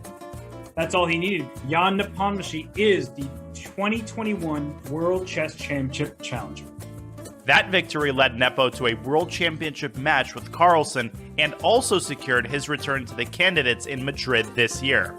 That's all he needed. Jan Nepomniachtchi is the 2021 World Chess Championship challenger. That victory led Nepo to a World Championship match with Carlsen and also secured his return to the Candidates in Madrid this year.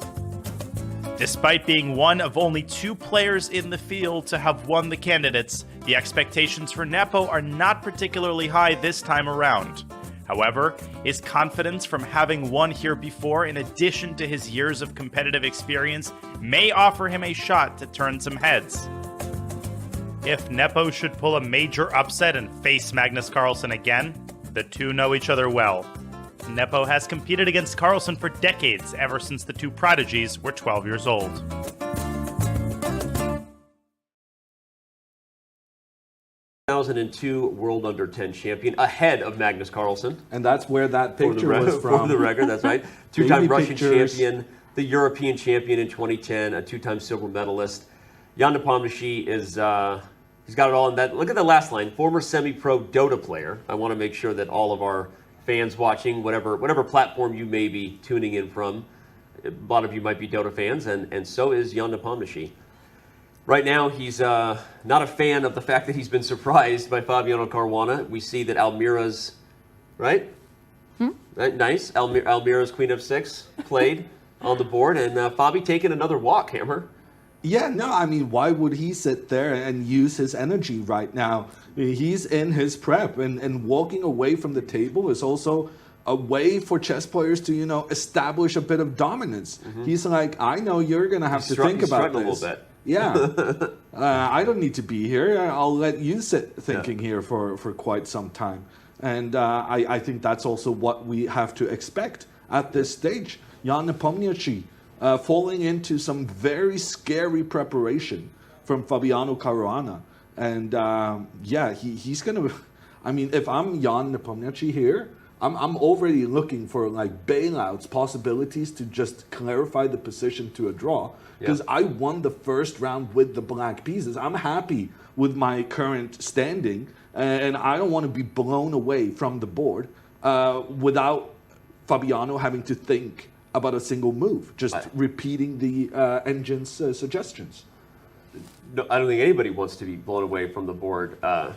Despite being one of only 2 players in the field to have won the Candidates, the expectations for Nepo are not particularly high this time around. However, his confidence from having won here before, in addition to his years of competitive experience, may offer him a shot to turn some heads. If Nepo should pull a major upset and face Magnus Carlsen again, the two know each other well. Nepo has competed against Carlsen for decades, ever since the two prodigies were 12 years old. ...2002 World Under 10 champion, ahead of Magnus Carlsen. And that's where that picture was from. For the record, that's right. 2-time Russian champion, the European champion in 2010, a 2-time silver medalist. Jan Nepomniachtchi is, he's got it all in that. Look at the last line, former semi-pro Dota player. I want to make sure that all of our fans watching, whatever platform you may be tuning in from, a lot of you might be Dota fans, and so is Jan Nepomniachtchi. Right now, he's not a fan of the fact that he's been surprised by Fabiano Caruana. We see that Almira's, right? Nice. Almira's Queen of 6 played on the board, and Fabi taking another walk, Hammer. Yeah, no, I mean, why would he sit there and use his energy right now? He's in his prep, and walking away from the table is also a way for chess players to, establish a bit of dominance. He's like, I know you're going to have to think about this. A little bit. Yeah, I don't need to be here. I'll let you sit thinking here for quite some time. And I think that's also what we have to expect at this stage. Jan Nepomniachtchi falling into some very scary preparation from Fabiano Caruana. And yeah, he's going to... I mean, if I'm Jan Nepomniachtchi here, I'm already looking for like bailouts, possibilities to just clarify the position to a draw. Because I won the first round with the black pieces. I'm happy with my current standing, and I don't want to be blown away from the board without Fabiano having to think about a single move, just repeating the engine's suggestions. No, I don't think anybody wants to be blown away from the board. I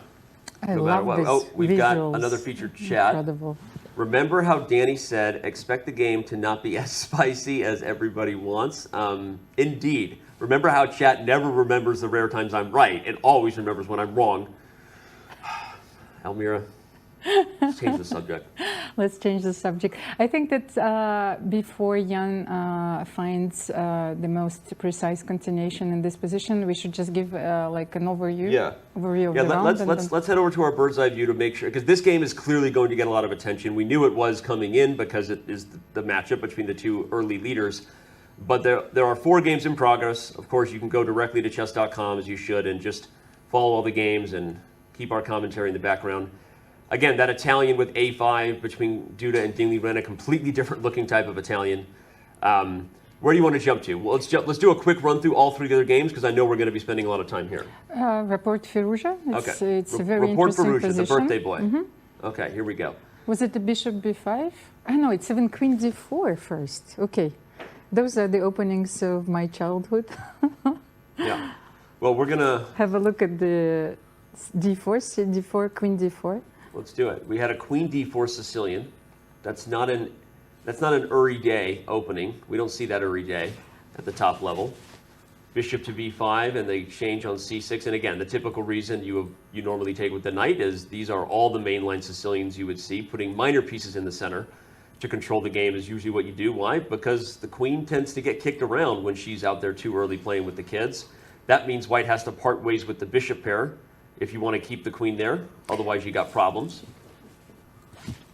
love this. Oh, we've got another featured chat. Incredible. Remember how Danny said, expect the game to not be as spicy as everybody wants? Indeed. Remember how chat never remembers the rare times I'm right and always remembers when I'm wrong. Almira, let's change the subject. Let's change the subject. I think that before Jan finds the most precise continuation in this position, we should just give like an overview. Yeah. Overview of the round. Let's head over to our bird's eye view to make sure, because this game is clearly going to get a lot of attention. We knew it was coming in because it is the matchup between the two early leaders. But there are 4 games in progress. Of course, you can go directly to chess.com, as you should, and just follow all the games and keep our commentary in the background. Again, that Italian with A5 between Duda and Liren, a completely different looking type of Italian. Where do you want to jump to? Well, let's do a quick run through all 3 other games because I know we're going to be spending a lot of time here. Rapport Firouzja. It's a very Rapport interesting Firouzja, position. the birthday boy. Okay, here we go. Was it the bishop b5? Oh no, it's even queen d4 first. Okay, those are the openings of my childhood. Yeah. Well, we're gonna have a look at the d4, c4, queen d4. Let's do it. We had a queen d4 Sicilian. That's not an Uri day opening. We don't see that Uri day at the top level. Bishop to b5 and the exchange on c6. And again, the typical reason you normally take with the knight is these are all the mainline Sicilians you would see. Putting minor pieces in the center to control the game is usually what you do. Why? Because the queen tends to get kicked around when she's out there too early playing with the kids. That means white has to part ways with the bishop pair if you want to keep the queen there. Otherwise, you got problems.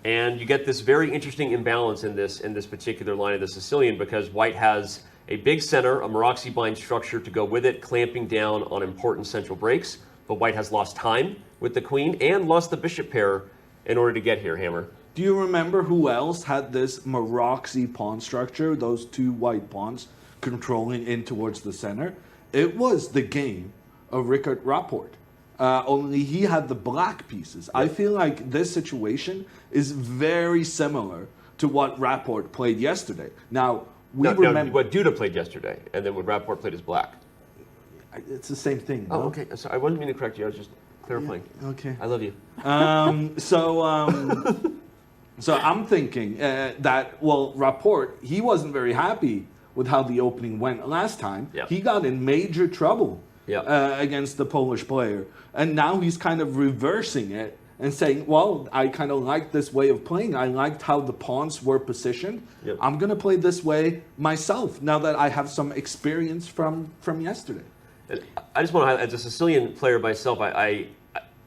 And you get this very interesting imbalance in this particular line of the Sicilian because white has a big center, a Maroczy bind structure to go with it, clamping down on important central breaks. But white has lost time with the queen and lost the bishop pair in order to get here, Hammer. Do you remember who else had this Maroczy pawn structure, those 2 white pawns controlling in towards the center? It was the game of Richard Rapport. Only he had the black pieces. I feel like this situation is very similar to what Rapport played yesterday. Now, remember what Duda played yesterday, and then what Rapport played is black. It's the same thing. Oh, no? okay. Sorry, I wasn't meaning to correct you. I was just clarifying. Yeah, okay. I love you. So I'm thinking that, well, Rapport, he wasn't very happy with how the opening went last time. Yeah. He got in major trouble against the Polish player. And now he's kind of reversing it and saying, well, I kind of liked this way of playing. I liked how the pawns were positioned. Yep. I'm going to play this way myself now that I have some experience from yesterday. And I just want to highlight, as a Sicilian player myself, I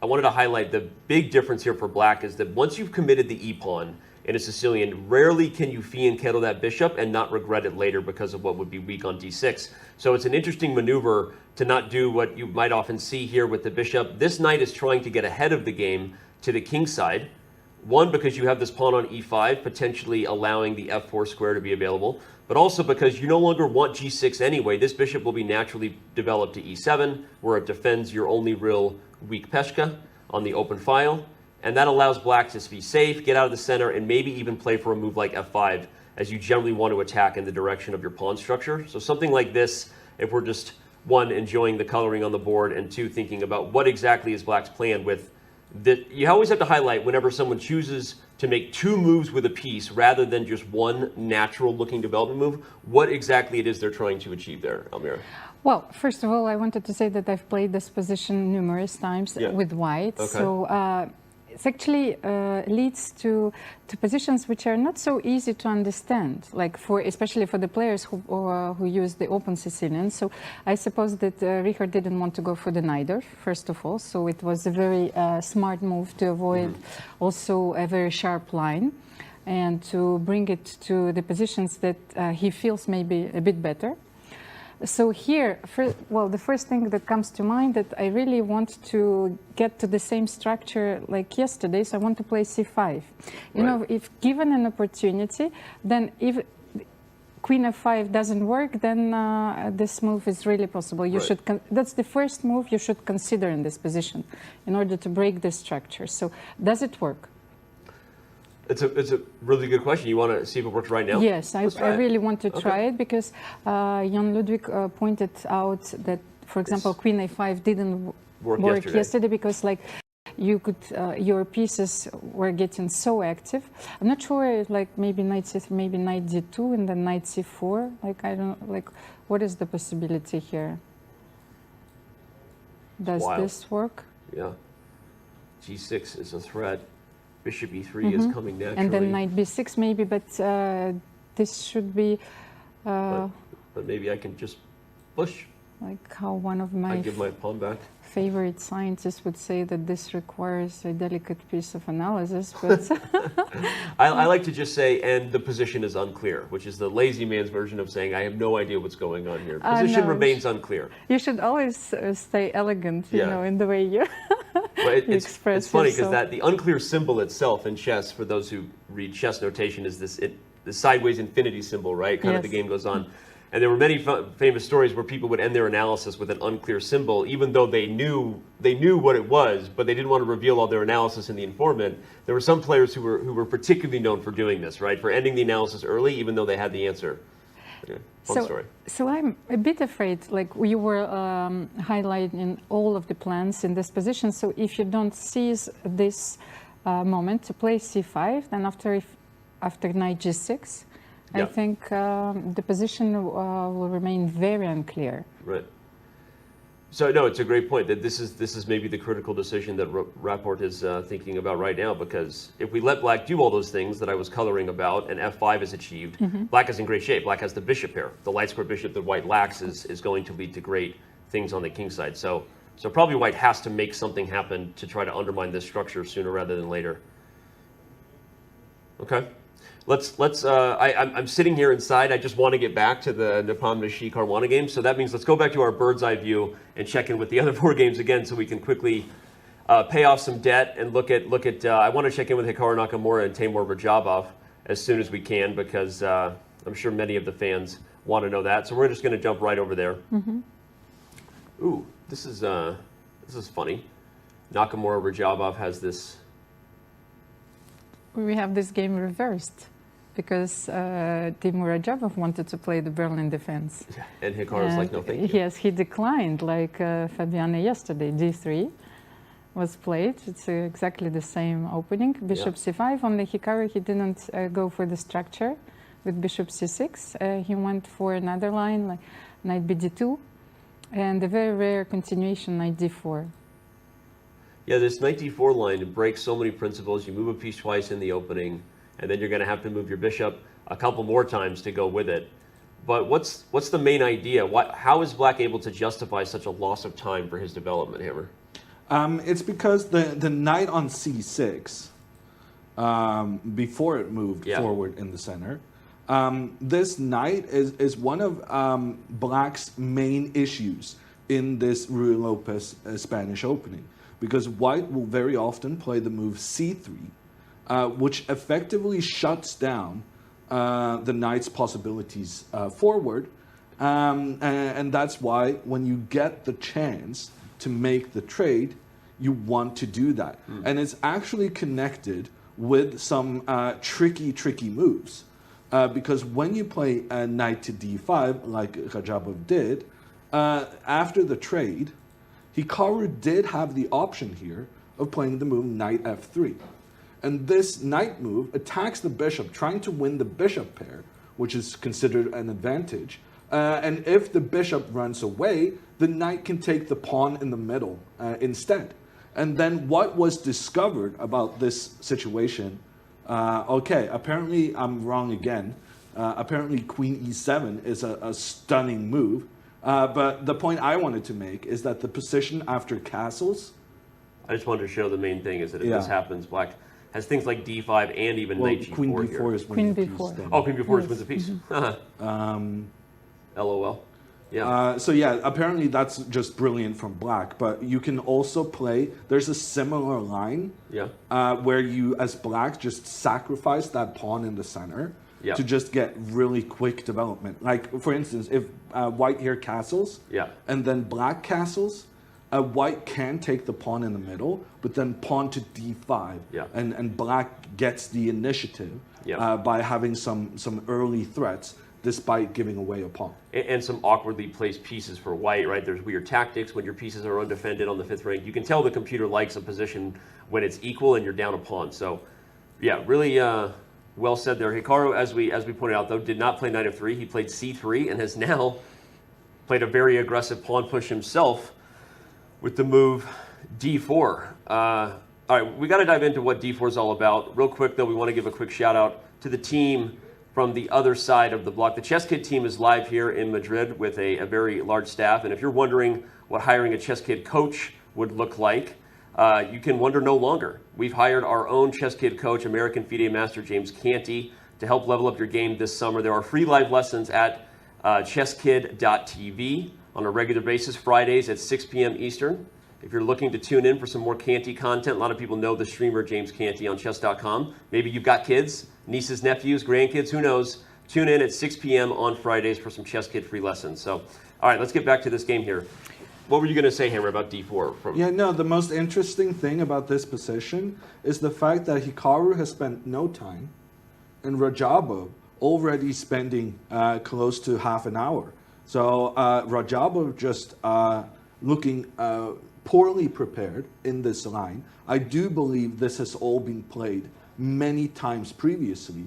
wanted to highlight the big difference here for black is that once you've committed the e-pawn in a Sicilian, rarely can you fee and kettle that bishop and not regret it later because of what would be weak on d6. So it's an interesting maneuver to not do what you might often see here with the bishop. This knight is trying to get ahead of the game to the king side. One, because you have this pawn on e5, potentially allowing the f4 square to be available, but also because you no longer want g6 anyway. This bishop will be naturally developed to e7, where it defends your only real weak peshka on the open file. And that allows black to be safe, get out of the center, and maybe even play for a move like f5, as you generally want to attack in the direction of your pawn structure. So something like this, if we're just, 1, enjoying the coloring on the board, and 2, thinking about what exactly is black's plan with that. You always have to highlight whenever someone chooses to make 2 moves with a piece rather than just 1 natural looking development move, what exactly it is they're trying to achieve there, Almira. Well, first of all, I wanted to say that I've played this position numerous times with white. Okay. So it actually leads to positions which are not so easy to understand, like especially for the players who use the open Sicilian. So I suppose that Richard didn't want to go for the neither, first of all. So it was a very smart move to avoid also a very sharp line and to bring it to the positions that he feels maybe a bit better. So here, the first thing that comes to mind that I really want to get to the same structure like yesterday, so I want to play c5. You know, if given an opportunity, then if queen f5 doesn't work, then this move is really possible. You should that's the first move you should consider in this position in order to break this structure. So does it work? It's a really good question. You want to see if it works right now? Yes, I really want to try it because Jan Ludvig pointed out that, for example, queen a5 didn't work yesterday because, like, you could, your pieces were getting so active. I'm not sure, like maybe knight c3, maybe knight d2 and then knight c4. Like I don't, like what is the possibility here? Does this work? Yeah. g6 is a threat. Bishop e3 is coming naturally. And then knight b6 maybe, but this should be... but maybe I can just push. Like how one of my... I give my pawn back. Favorite scientists would say that this requires a delicate piece of analysis, but... I like to just say, and the position is unclear, which is the lazy man's version of saying, I have no idea what's going on here. Position remains unclear. You should always stay elegant, you know, in the way you, express It's funny yourself. because the unclear symbol itself in chess, for those who read chess notation, is the sideways infinity symbol, right? Kind of the game goes on. And there were many famous stories where people would end their analysis with an unclear symbol, even though they knew what it was, but they didn't want to reveal all their analysis in the informant. There were some players who were particularly known for doing this, right? For ending the analysis early, even though they had the answer. Okay. Fun story. So I'm a bit afraid, like you were highlighting all of the plans in this position. So if you don't seize this moment to play c5, then after knight g6, I think the position will remain very unclear. Right. So no, it's a great point that this is maybe the critical decision that Rapport is thinking about right now, because if we let black do all those things that I was coloring about and f5 is achieved, black is in great shape. Black has the bishop pair. The light square bishop that white lacks is going to lead to great things on the king side. So probably white has to make something happen to try to undermine this structure sooner rather than later. Okay. I'm sitting here inside. I just want to get back to the Nepomniachtchi Caruana game. So that means let's go back to our bird's eye view and check in with the other 4 games again, so we can quickly pay off some debt and look at. I want to check in with Hikaru Nakamura and Teimour Radjabov as soon as we can, because I'm sure many of the fans want to know that. So we're just going to jump right over there. Ooh, this is funny. Nakamura Radjabov has this. We have this game reversed, because Teimour Radjabov wanted to play the Berlin defense. And Hikaru's like, no, thank you. Yes, he declined, like Fabiano yesterday. d3 was played. It's exactly the same opening. Bishop c5. Only Hikaru, he didn't go for the structure with bishop c6. He went for another line, like knight bd2, and a very rare continuation, knight d4. Yeah, this knight d4 line, it breaks so many principles. You move a piece twice in the opening, and then you're going to have to move your bishop a couple more times to go with it. But what's the main idea? How is black able to justify such a loss of time for his development, Hammer? It's because the knight on c6, before it moved forward in the center, this knight is one of black's main issues in this Ruy Lopez Spanish opening. Because white will very often play the move c3, which effectively shuts down the knight's possibilities forward. And that's why when you get the chance to make the trade, you want to do that. And it's actually connected with some tricky moves. Because when you play a knight to d5, like Radjabov did, after the trade, Hikaru did have the option here of playing the move knight f3. And this knight move attacks the bishop, trying to win the bishop pair, which is considered an advantage. And if the bishop runs away, the knight can take the pawn in the middle instead. And then what was discovered about this situation, okay, apparently I'm wrong again. Apparently queen e7 is a stunning move. But the point I wanted to make is that the position after castles... I just wanted to show the main thing is that if this happens, black has things like d5 and even knight g4 queen b4 here. is queen b4. Oh, queen b4 is wins a piece. LOL. Yeah. So yeah, apparently that's just brilliant from black. But you can also play... There's a similar line where you, as black, just sacrifice that pawn in the center to just get really quick development. Like, for instance, if white here castles and then black castles, white can take the pawn in the middle, but then pawn to d5, and black gets the initiative by having some early threats. despite giving away a pawn. And some awkwardly placed pieces for white, right? There's weird tactics when your pieces are undefended on the 5th rank. You can tell the computer likes a position when it's equal and you're down a pawn. So, yeah, really well said there. Hikaru, as we pointed out, though, did not play knight f3. He played c3 and has now played a very aggressive pawn push himself with the move d4. All right, we got to dive into what d4 is all about. Real quick, though, we want to give a quick shout out to the team from the other side of the block. The Chess Kid team is live here in Madrid with a very large staff. And if you're wondering what hiring a Chess Kid coach would look like, you can wonder no longer. We've hired our own Chess Kid coach, American FIDE Master James Canty, to help level up your game this summer. There are free live lessons at chesskid.tv on a regular basis, Fridays at 6 p.m. Eastern. If you're looking to tune in for some more Canty content, a lot of people know the streamer James Canty on chess.com. Maybe you've got kids, nieces, nephews, grandkids, who knows. Tune in at 6 p.m. on Fridays for some Chess Kid free lessons. So, all right, let's get back to this game here. What were you going to say, Hammer, about d4? Yeah, no, the most interesting thing about this position is the fact that Hikaru has spent no time and Radjabov already spending close to half an hour. So Radjabov just looking poorly prepared in this line. I do believe this has all been played many times previously,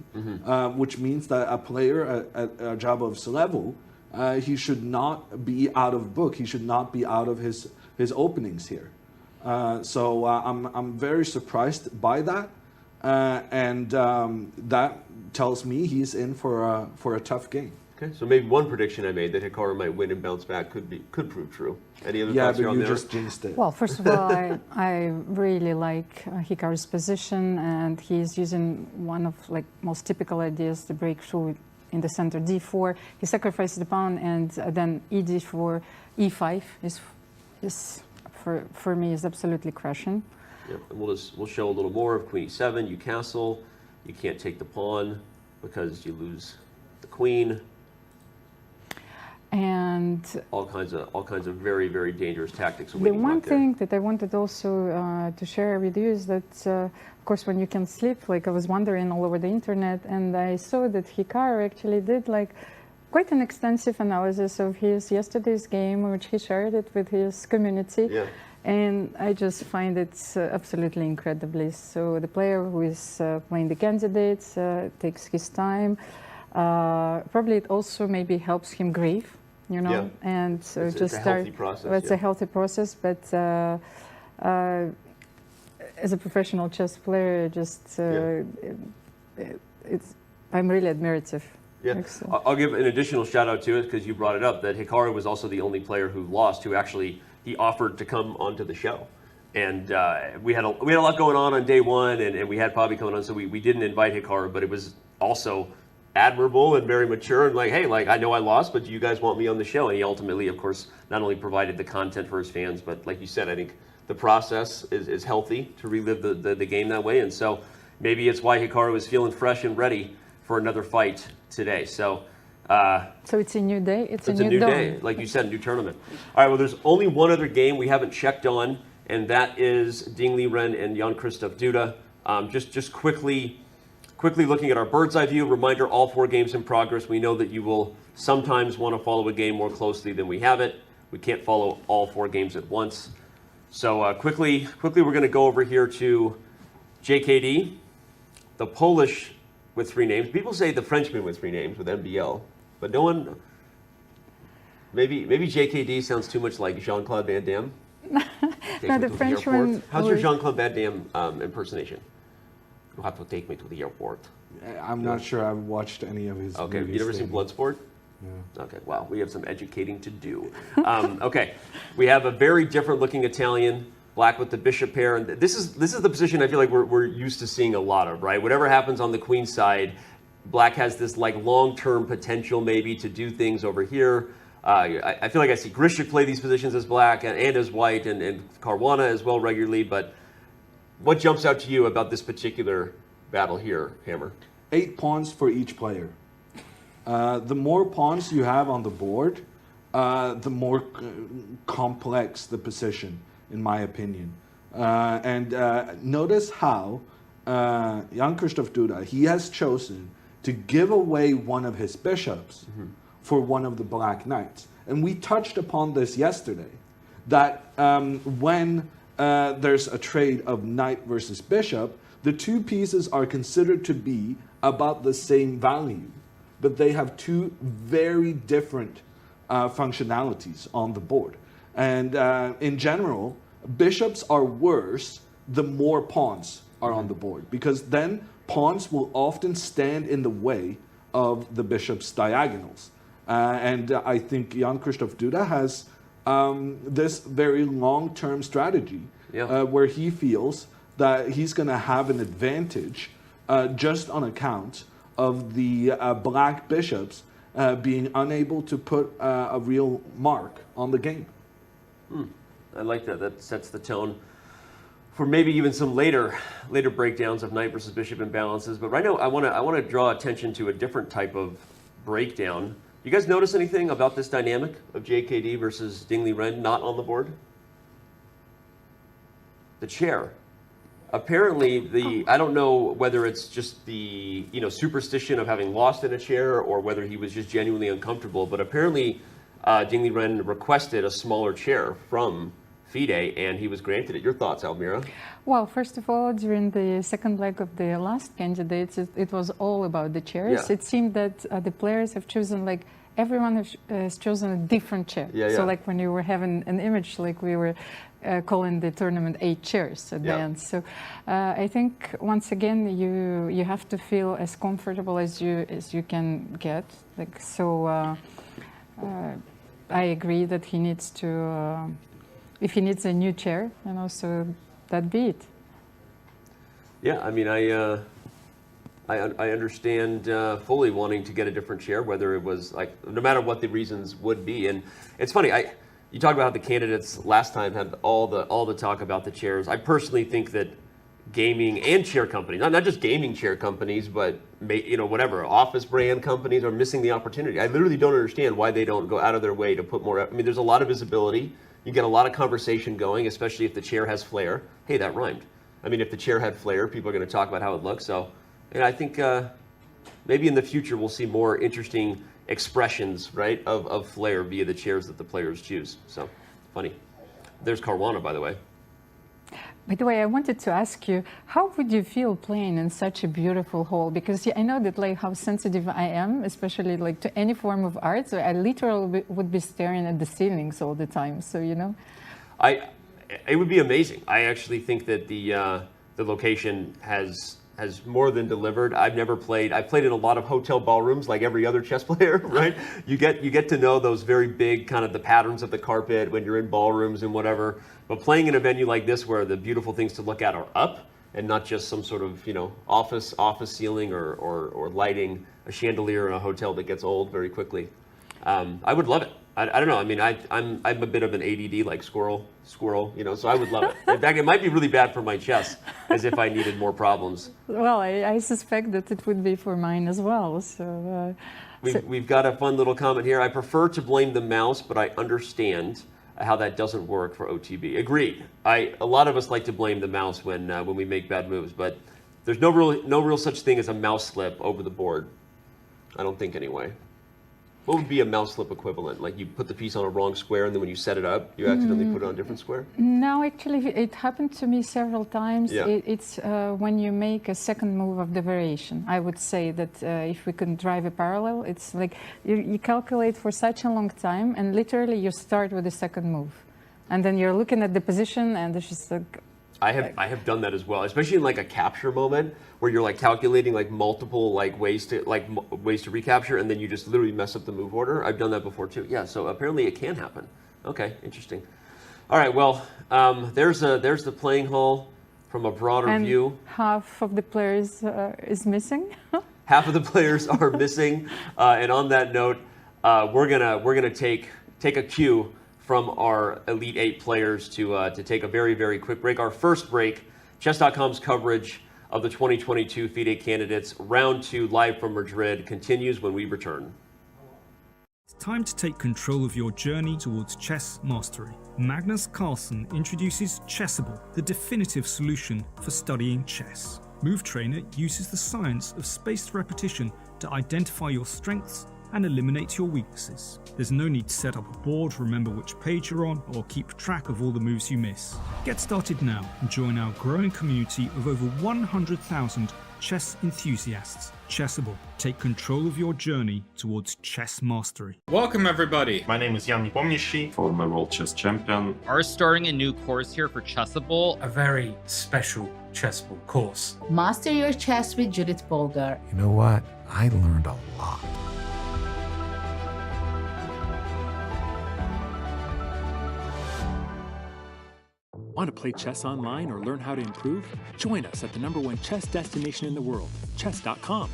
which means that a player at Radjabov's level, he should not be out of book. He should not be out of his openings here. So I'm very surprised by that, and that tells me he's in for a tough game. Okay, so maybe one prediction I made that Hikaru might win and bounce back could prove true. Any other thoughts but on you there? just jinxed it. Well, first of all, I really like Hikaru's position, and he's using one of most typical ideas to break through in the center. d4, he sacrifices the pawn, and then e4, e5 is for me is absolutely crushing. Yeah, and we'll show a little more of queen e7. You castle, you can't take the pawn because you lose the queen. And all kinds of very, very dangerous tactics. The one thing that I wanted also to share with you is that, of course, when you can sleep, I was wandering all over the internet, and I saw that Hikaru actually did quite an extensive analysis of his yesterday's game, which he shared it with his community. Yeah. And I just find it absolutely incredible. So the player who is playing the candidates takes his time. Probably it also maybe helps him grieve. And it's just a healthy process. It's a healthy process, but as a professional chess player, I'm really admirative. Yeah, I'll give an additional shout out to it because you brought it up that Hikaru was also the only player who lost who actually he offered to come onto the show, and we had a lot going on day one, and we had Fabi coming on, so we didn't invite Hikaru, but it was also admirable and very mature and hey, I know I lost, but do you guys want me on the show? And he ultimately, of course, not only provided the content for his fans, but like you said, I think the process is healthy to relive the game that way. And so maybe it's why Hikaru is feeling fresh and ready for another fight today. So it's a new day. It's a new day. Like you said, a new tournament. All right, well, there's only one other game we haven't checked on, and that is Ding Liren and Jan-Krzysztof Duda. Just quickly looking at our bird's eye view, reminder, all 4 games in progress. We know that you will sometimes want to follow a game more closely than we have it. We can't follow all 4 games at once. So quickly, we're going to go over here to JKD, the Polish with 3 names. People say the Frenchman with 3 names with MBL, but no one, maybe JKD sounds too much like Jean-Claude Van Damme. No, the Frenchman. How's your Jean-Claude Van Damme impersonation? You have to take me to the airport. I'm not sure I've watched any of his movies. You never seen Bloodsport? Yeah. Okay, wow, we have some educating to do. Okay, we have a very different looking Italian, black with the bishop pair. And this is the position I feel like we're used to seeing a lot of, right? Whatever happens on the queen side, black has this long-term potential maybe to do things over here. I feel like I see Grishik play these positions as black and as white and Caruana as well regularly, but what jumps out to you about this particular battle here, Hammer? 8 pawns for each player. The more pawns you have on the board, the more complex the position, in my opinion. And notice how Jan-Krzysztof Duda, he has chosen to give away one of his bishops for one of the black knights. And we touched upon this yesterday, that when there's a trade of knight versus bishop, the two pieces are considered to be about the same value, but they have two very different functionalities on the board. And in general, bishops are worse the more pawns are on the board, because then pawns will often stand in the way of the bishop's diagonals. And I think Jan-Krzysztof Duda has this very long-term strategy where he feels that he's going to have an advantage just on account of the black bishops being unable to put a real mark on the game. I like that. That sets the tone for maybe even some later breakdowns of knight versus bishop imbalances. But right now, I want to draw attention to a different type of breakdown. You guys notice anything about this dynamic of JKD versus Liren not on the board? The chair. Apparently, I don't know whether it's just the superstition of having lost in a chair or whether he was just genuinely uncomfortable. But apparently, Liren requested a smaller chair from FIDE, and he was granted it. Your thoughts, Almira? Well, first of all, during the second leg of the last candidates, it was all about the chairs. Yeah. It seemed that the players have chosen, like, everyone has chosen a different chair. So, like, when you were having an image, like we were calling the tournament 8 chairs at the end. So, I think once again you have to feel as comfortable as you can get. Like, so, I agree that he needs to. If he needs a new chair, so that be it. Yeah, I mean, I understand fully wanting to get a different chair, whether it was like, no matter what the reasons would be. And it's funny, you talked about how the candidates last time had all the talk about the chairs. I personally think that gaming and chair companies, not just gaming chair companies, but whatever office brand companies are missing the opportunity. I literally don't understand why they don't go out of their way to put more. I mean, there's a lot of visibility. You get a lot of conversation going, especially if the chair has flair. Hey, that rhymed. I mean, if the chair had flair, people are going to talk about how it looks. So, I think maybe in the future we'll see more interesting expressions, right, of flair via the chairs that the players choose. So, funny. There's Caruana, by the way. By the way, I wanted to ask you, how would you feel playing in such a beautiful hall? Because I know that, like, how sensitive I am, especially like to any form of art. So I literally would be staring at the ceilings all the time. So it would be amazing. I actually think that the location has more than delivered. I've played in a lot of hotel ballrooms like every other chess player, right? You get to know those very big kind of the patterns of the carpet when you're in ballrooms and whatever. But playing in a venue like this where the beautiful things to look at are up and not just some sort of office ceiling or lighting, a chandelier in a hotel that gets old very quickly. I would love it. I don't know. I mean, I'm a bit of an ADD like squirrel, so I would love it. In fact, it might be really bad for my chess, as if I needed more problems. Well, I suspect that it would be for mine as well. So we've got a fun little comment here. I prefer to blame the mouse, but I understand how that doesn't work for OTB. Agreed. A lot of us like to blame the mouse when we make bad moves, but there's no real such thing as a mouse slip over the board. I don't think anyway. What would be a mouse slip equivalent? Like you put the piece on a wrong square and then when you set it up, you accidentally put it on a different square? No, actually, it happened to me several times. Yeah. It's when you make a second move of the variation. I would say that if we can drive a parallel, it's like you calculate for such a long time and literally you start with the second move. And then you're looking at the position and it's just like... I have done that as well, especially in like a capture moment where you're like calculating like multiple ways to recapture, and then you just literally mess up the move order. I've done that before too. Yeah, so apparently it can happen. Okay, interesting. All right, well, there's the playing hall from a broader view. Half of the players is missing. Half of the players are missing, and on that note, we're gonna take a cue from our Elite 8 players to take a very, very quick break. Our first break, Chess.com's coverage of the 2022 FIDE Candidates Round 2 live from Madrid continues when we return. It's time to take control of your journey towards chess mastery. Magnus Carlsen introduces Chessable, the definitive solution for studying chess. Move Trainer uses the science of spaced repetition to identify your strengths and eliminate your weaknesses. There's no need to set up a board, remember which page you're on, or keep track of all the moves you miss. Get started now and join our growing community of over 100,000 chess enthusiasts. Chessable. Take control of your journey towards chess mastery. Welcome everybody! My name is Jan Nepomniachtchi, former World Chess Champion. Are starting a new course here for Chessable. A very special Chessable course. Master your chess with Judith Polgar. You know what? I learned a lot. Want to play chess online or learn how to improve? Join us at the #1 chess destination in the world, chess.com.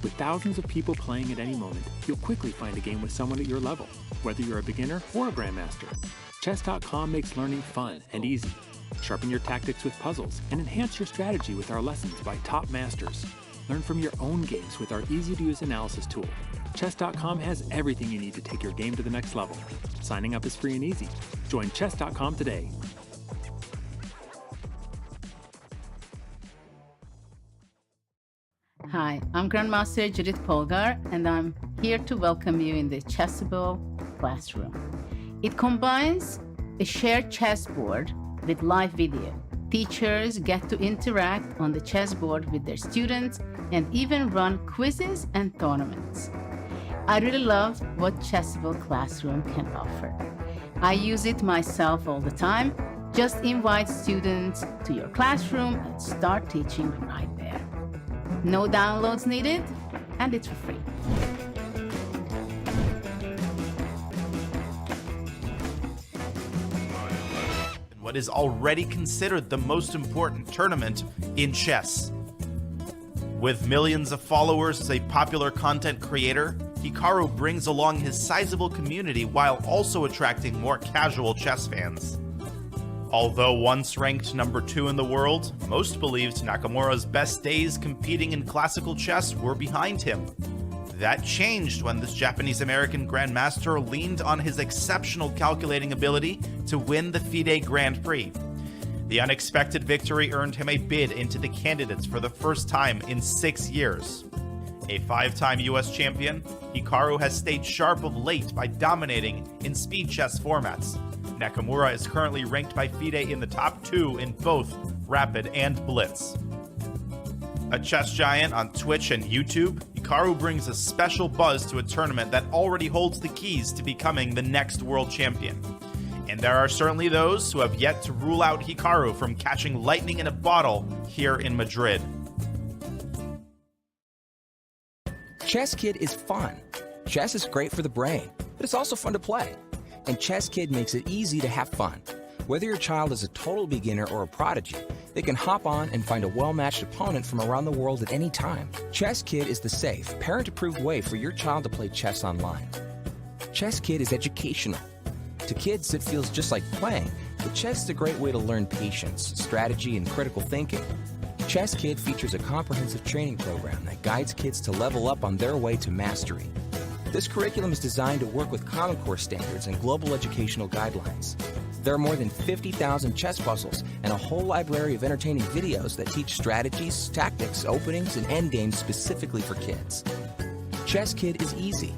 With thousands of people playing at any moment, you'll quickly find a game with someone at your level, whether you're a beginner or a grandmaster. Chess.com makes learning fun and easy. Sharpen your tactics with puzzles and enhance your strategy with our lessons by top masters. Learn from your own games with our easy-to-use analysis tool. Chess.com has everything you need to take your game to the next level. Signing up is free and easy. Join Chess.com today. Hi, I'm Grandmaster Judith Polgar, and I'm here to welcome you in the Chessable classroom. It combines a shared chessboard with live video. Teachers get to interact on the chessboard with their students and even run quizzes and tournaments. I really love what Chessable Classroom can offer. I use it myself all the time. Just invite students to your classroom and start teaching right there. No downloads needed, and it's for free. What is already considered the most important tournament in chess. With millions of followers as a popular content creator, Hikaru brings along his sizable community while also attracting more casual chess fans. Although once ranked #2 in the world, most believed Nakamura's best days competing in classical chess were behind him. That changed when this Japanese-American grandmaster leaned on his exceptional calculating ability to win the FIDE Grand Prix. The unexpected victory earned him a bid into the candidates for the first time in 6 years. A 5-time US champion, Hikaru has stayed sharp of late by dominating in speed chess formats. Nakamura is currently ranked by FIDE in the top 2 in both Rapid and Blitz. A chess giant on Twitch and YouTube, Hikaru brings a special buzz to a tournament that already holds the keys to becoming the next world champion. And there are certainly those who have yet to rule out Hikaru from catching lightning in a bottle here in Madrid. Chess Kid is fun. Chess is great for the brain, but it's also fun to play. And Chess Kid makes it easy to have fun. Whether your child is a total beginner or a prodigy, they can hop on and find a well-matched opponent from around the world at any time. Chess Kid is the safe, parent-approved way for your child to play chess online. Chess Kid is educational. To kids, it feels just like playing, but chess is a great way to learn patience, strategy, and critical thinking. Chess Kid features a comprehensive training program that guides kids to level up on their way to mastery. This curriculum is designed to work with Common Core standards and global educational guidelines. There are more than 50,000 chess puzzles and a whole library of entertaining videos that teach strategies, tactics, openings, and endgames specifically for kids. Chess Kid is easy.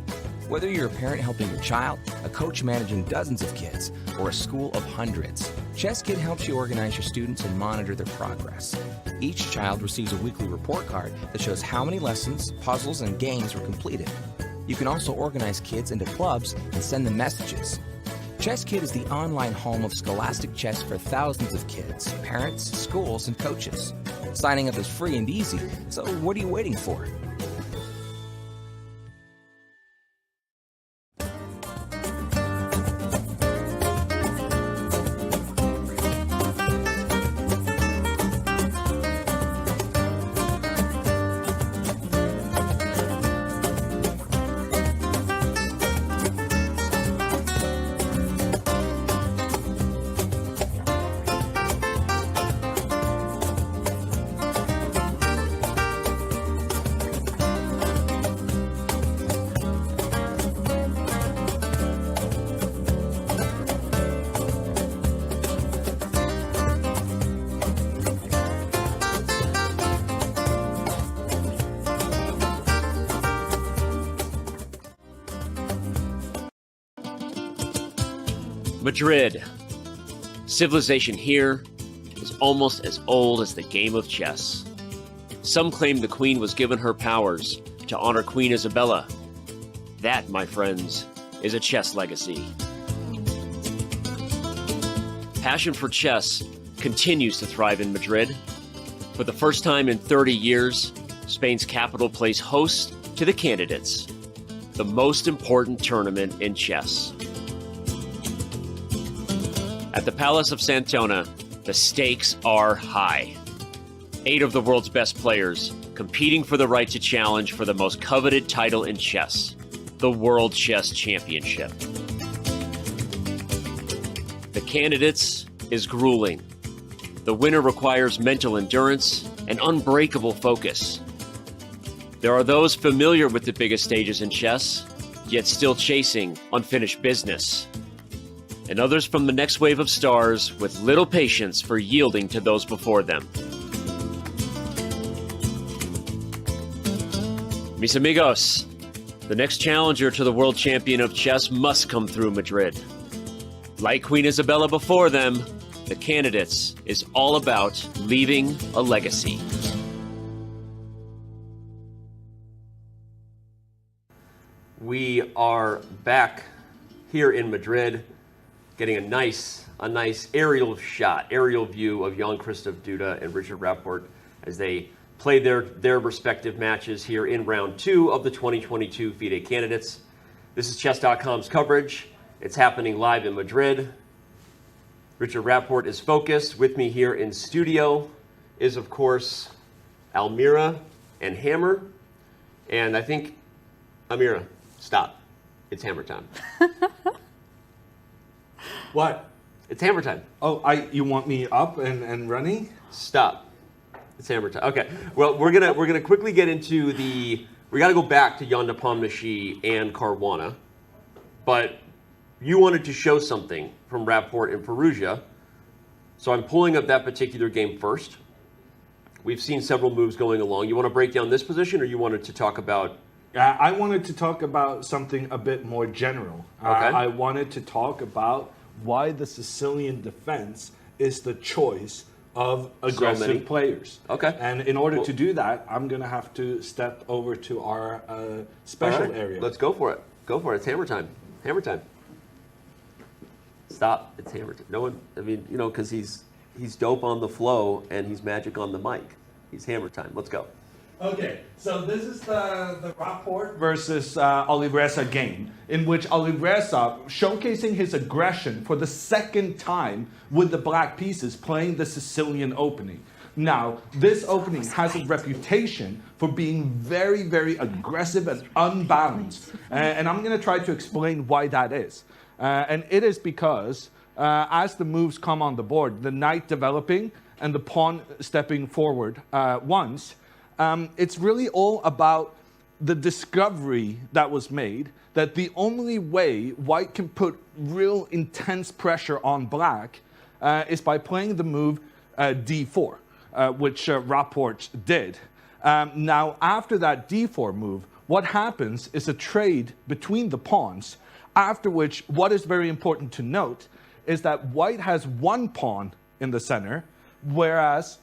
Whether you're a parent helping your child, a coach managing dozens of kids, or a school of hundreds, Chess Kid helps you organize your students and monitor their progress. Each child receives a weekly report card that shows how many lessons, puzzles, and games were completed. You can also organize kids into clubs and send them messages. Chess Kid is the online home of scholastic chess for thousands of kids, parents, schools, and coaches. Signing up is free and easy, so what are you waiting for? Madrid. Civilization here is almost as old as the game of chess. Some claim the queen was given her powers to honor Queen Isabella. That, my friends, is a chess legacy. Passion for chess continues to thrive in Madrid. For the first time in 30 years, Spain's capital plays host to the Candidates, the most important tournament in chess. At the Palace of Santona, the stakes are high. 8 of the world's best players competing for the right to challenge for the most coveted title in chess, the World Chess Championship. The Candidates is grueling. The winner requires mental endurance and unbreakable focus. There are those familiar with the biggest stages in chess, yet still chasing unfinished business. And others from the next wave of stars with little patience for yielding to those before them. Mis amigos, the next challenger to the world champion of chess must come through Madrid. Like Queen Isabella before them, the Candidates is all about leaving a legacy. We are back here in Madrid, getting a nice aerial view of Jan-Krzysztof Duda and Richard Rapport as they play their respective matches here in round 2 of the 2022 FIDE Candidates. This is Chess.com's coverage. It's happening live in Madrid. Richard Rapport is focused. With me here in studio is, of course, Almira and Hammer. And I think, Almira, stop. It's hammer time. What? It's hammer time. Oh, you want me up and running? Stop. It's hammer time. Okay. Well, we're gonna quickly get into we got to go back to Jan Nepomniachtchi and Caruana, but you wanted to show something from Rapport and Firouzja, so I'm pulling up that particular game first. We've seen several moves going along. You want to break down this position, or you wanted to talk about? I wanted to talk about something a bit more general. Okay. I wanted to talk about why the Sicilian Defense is the choice of aggressive players. Okay. And in order to do that, I'm going to have to step over to our special area. Let's go for it. Go for it. It's hammer time. Hammer time. Stop. It's hammer time. No one, I mean, you know, because he's dope on the flow and he's magic on the mic. He's hammer time. Let's go. Okay, so this is the Rapport versus Alireza game, in which Alireza, showcasing his aggression for the second time with the black pieces, playing the Sicilian opening. Now, this opening has a reputation for being very, very aggressive and unbalanced, and I'm going to try to explain why that is. And it is because as the moves come on the board, the knight developing and the pawn stepping forward once, it's really all about the discovery that was made that the only way white can put real intense pressure on black is by playing the move d4, which Rapport did. Now, after that d4 move, what happens is a trade between the pawns, after which what is very important to note is that white has one pawn in the center, whereas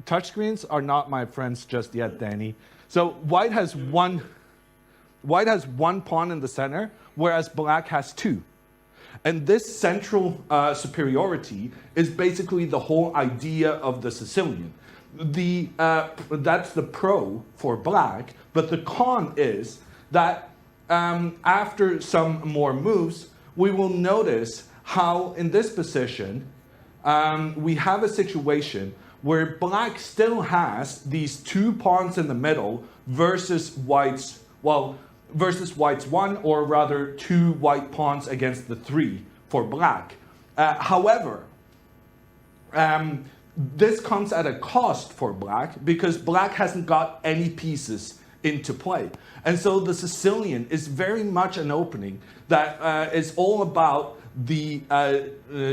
touchscreens are not my friends just yet, Danny. So white has one pawn in the center, whereas black has 2. And this central superiority is basically the whole idea of the Sicilian. That's the pro for black, but the con is that after some more moves, we will notice how in this position, we have a situation where black still has these 2 pawns in the middle versus white's 1, or rather 2 white pawns against the 3 for black. However, this comes at a cost for black because black hasn't got any pieces into play. And so the Sicilian is very much an opening that is all about the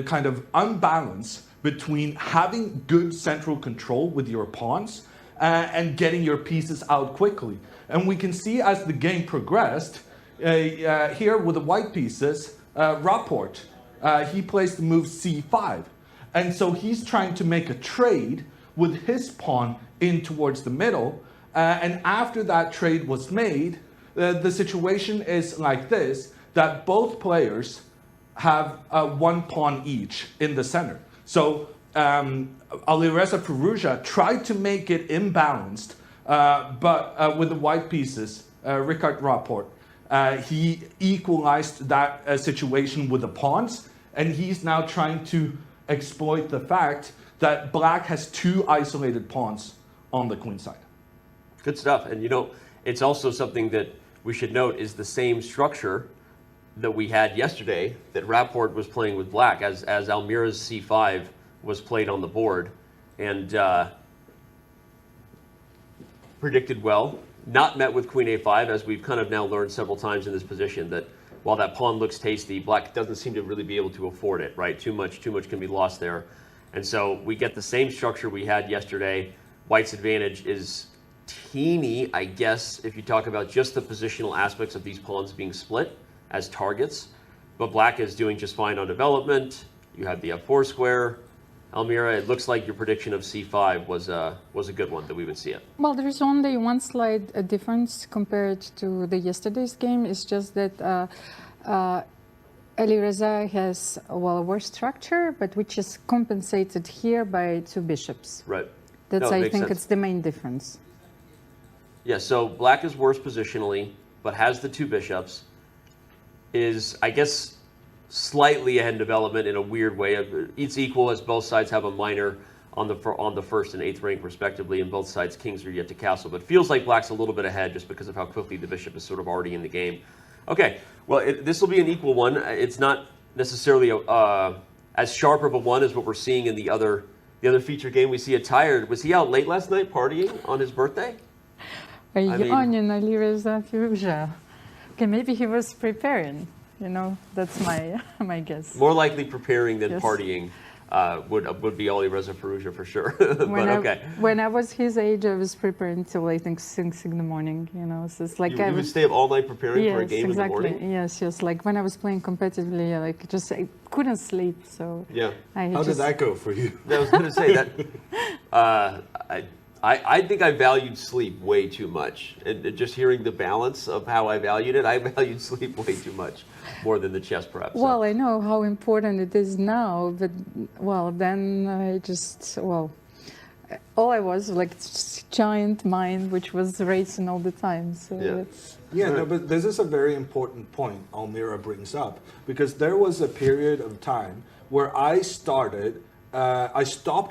kind of unbalance between having good central control with your pawns and getting your pieces out quickly. And we can see as the game progressed, here with the white pieces, Rapport, he plays the move c5. And so he's trying to make a trade with his pawn in towards the middle. And after that trade was made, the situation is like this, that both players have one pawn each in the center. So Alireza Firouzja tried to make it imbalanced, but with the white pieces, Ricard Rapport, he equalized that situation with the pawns, and he's now trying to exploit the fact that black has two isolated pawns on the queen side. Good stuff. And you know, it's also something that we should note is the same structure that we had yesterday that Rapport was playing with black as Almira's c5 was played on the board, and predicted well, not met with queen a5, as we've kind of now learned several times in this position that while that pawn looks tasty, black doesn't seem to really be able to afford it, right? Too much can be lost there. And so we get the same structure we had yesterday. White's advantage is teeny, I guess, if you talk about just the positional aspects of these pawns being split as targets. But black is doing just fine on development. You have the f4 square. Almira, it looks like your prediction of c5 was a good one, that we would see it. Well, there's only one slight difference compared to the yesterday's game. It's just that Alireza has, well, a worse structure, but which is compensated here by two bishops. Right. That's, No, I makes think, sense. it's the main difference. Yeah, so black is worse positionally, but has the two bishops, is, I guess, slightly ahead in development in a weird way. It's equal as both sides have a minor on the first and eighth rank respectively, and both sides kings are yet to castle. But feels like black's a little bit ahead just because of how quickly the bishop is sort of already in the game. Okay, well, this will be an equal one. It's not necessarily as sharp of a one as what we're seeing in the other feature game. We see a tired. Was he out late last night partying on his birthday? Alireza Firouzja. Okay, maybe he was preparing. You know, that's my guess. More likely preparing than Yes. partying would be Alireza Firouzja for sure. But okay. When I was his age, I was preparing till I think 6 in the morning. You know, so it's like You would stay up all night preparing for a Yes, game exactly. in the morning? Yes, yes. Like when I was playing competitively, like just I couldn't sleep. So Yeah. How did that go for you? I was going to say that. I think I valued sleep way too much, and just hearing the balance of how I valued it, I valued sleep way too much, more than the chess prep. So. Well, I know how important it is now, but well, then I just all I was like this giant mind which was racing all the time. So it's No, but this is a very important point Almira brings up, because there was a period of time where I stopped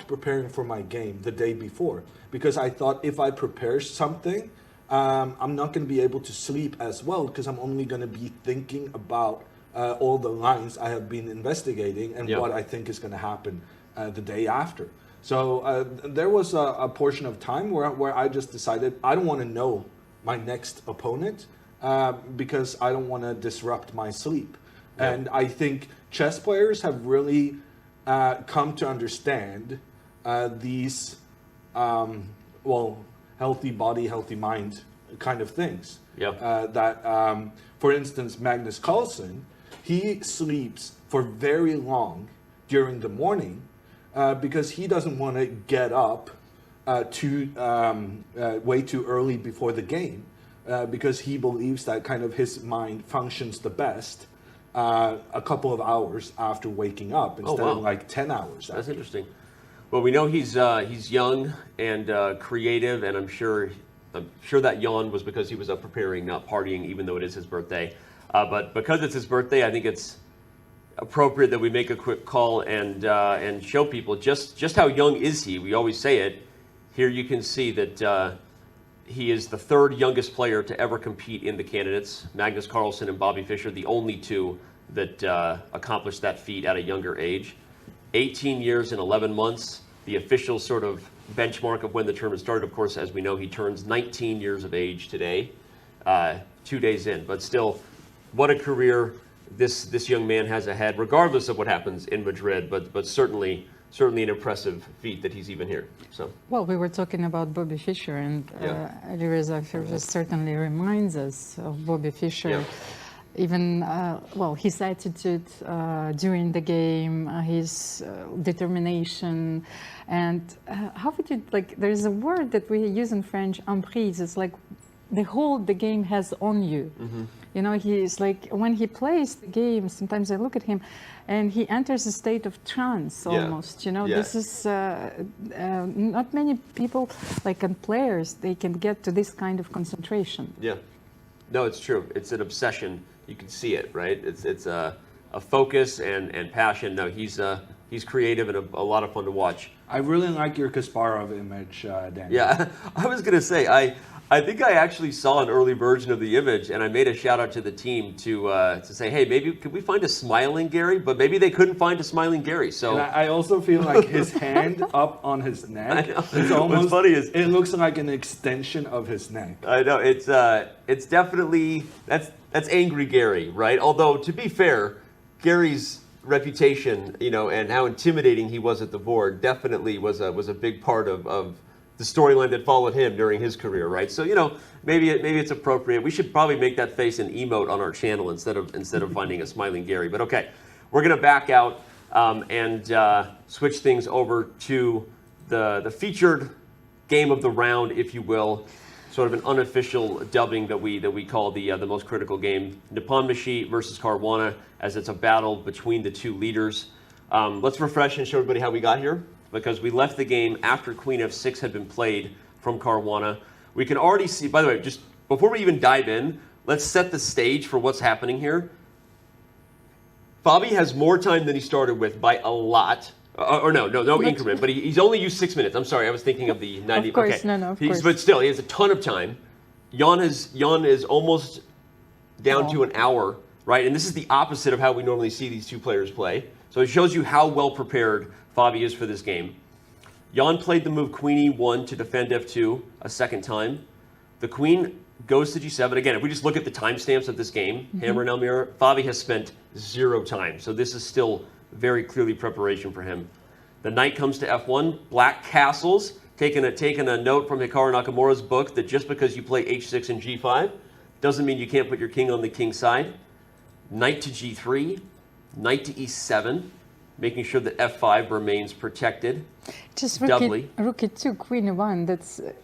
preparing for my game the day before, because I thought if I prepare something, I'm not going to be able to sleep as well, because I'm only going to be thinking about all the lines I have been investigating and what I think is going to happen the day after. So there was a portion of time where I just decided I don't want to know my next opponent because I don't want to disrupt my sleep. Yeah. And I think chess players have really come to understand these healthy body, healthy mind kind of things. That, for instance, Magnus Carlsen, he sleeps for very long during the morning because he doesn't want to get up way too early before the game because he believes that kind of his mind functions the best a couple of hours after waking up instead of like 10 hours. That's interesting. Well, we know he's young and creative, and I'm sure that yawn was because he was up preparing, not partying, even though it is his birthday. But because it's his birthday, I think it's appropriate that we make a quick call and show people just how young is he. We always say it. Here you can see that he is the third youngest player to ever compete in the candidates. Magnus Carlsen and Bobby Fischer, the only two that accomplished that feat at a younger age. 18 years and 11 months, the official sort of benchmark of when the tournament started. Of course, as we know, he turns 19 years of age today, 2 days in. But still, what a career this young man has ahead, regardless of what happens in Madrid. But certainly an impressive feat that he's even here. So. Well, we were talking about Bobby Fischer, and Alireza Firouzja certainly reminds us of Bobby Fischer. even well, his attitude during the game, his determination, and how would you like? There's a word that we use in French, emprise. It's like the hold the game has on you. You know, he's like when he plays the game. Sometimes I look at him, and he enters a state of trance almost. You know, this is not many people like and players. They can get to this kind of concentration. Yeah, no, it's true. It's an obsession. You can see it, right? It's a focus and passion. No, he's creative and a lot of fun to watch. I really like your Kasparov image, Daniel. Yeah, I was gonna say I think I actually saw an early version of the image, and I made a shout out to the team to say, hey, maybe could we find a smiling Gary? But maybe they couldn't find a smiling Gary. So and I also feel like his hand up on his neck. It's almost what's funny is it looks like an extension of his neck. I know it's definitely that's angry Gary, right? Although to be fair, Gary's reputation, you know, and how intimidating he was at the board definitely was a big part of the storyline that followed him during his career, right? So, you know, maybe it's appropriate. We should probably make that face an emote on our channel instead of finding a smiling Gary. But okay, we're gonna back out and switch things over to the featured game of the round, if you will, sort of an unofficial dubbing that we call the most critical game, Nepomniachtchi versus Caruana, as it's a battle between the two leaders. Let's refresh and show everybody how we got here, because we left the game after Queen F6 had been played from Caruana. We can already see, by the way, just before we even dive in, let's set the stage for what's happening here. Fabi has more time than he started with by a lot. Or no increment, but he's only used 6 minutes. I'm sorry, I was thinking of the 90. Of course, okay. no, of course. But still, he has a ton of time. Jan is almost down to an hour, right? And this is the opposite of how we normally see these two players play. So it shows you how well prepared Fabi is for this game. Jan played the move Queen E1 to defend F2 a second time. The Queen goes to G7. Again, if we just look at the timestamps of this game, Hammer and Almira, Fabi has spent 0 time. So this is still very clearly preparation for him. The knight comes to F1. Black castles, taking a note from Hikaru Nakamura's book that just because you play H6 and G5 doesn't mean you can't put your king on the king side. Knight to G3, knight to E7, making sure that F5 remains protected. Just doubly. Rook E2, Queen E1.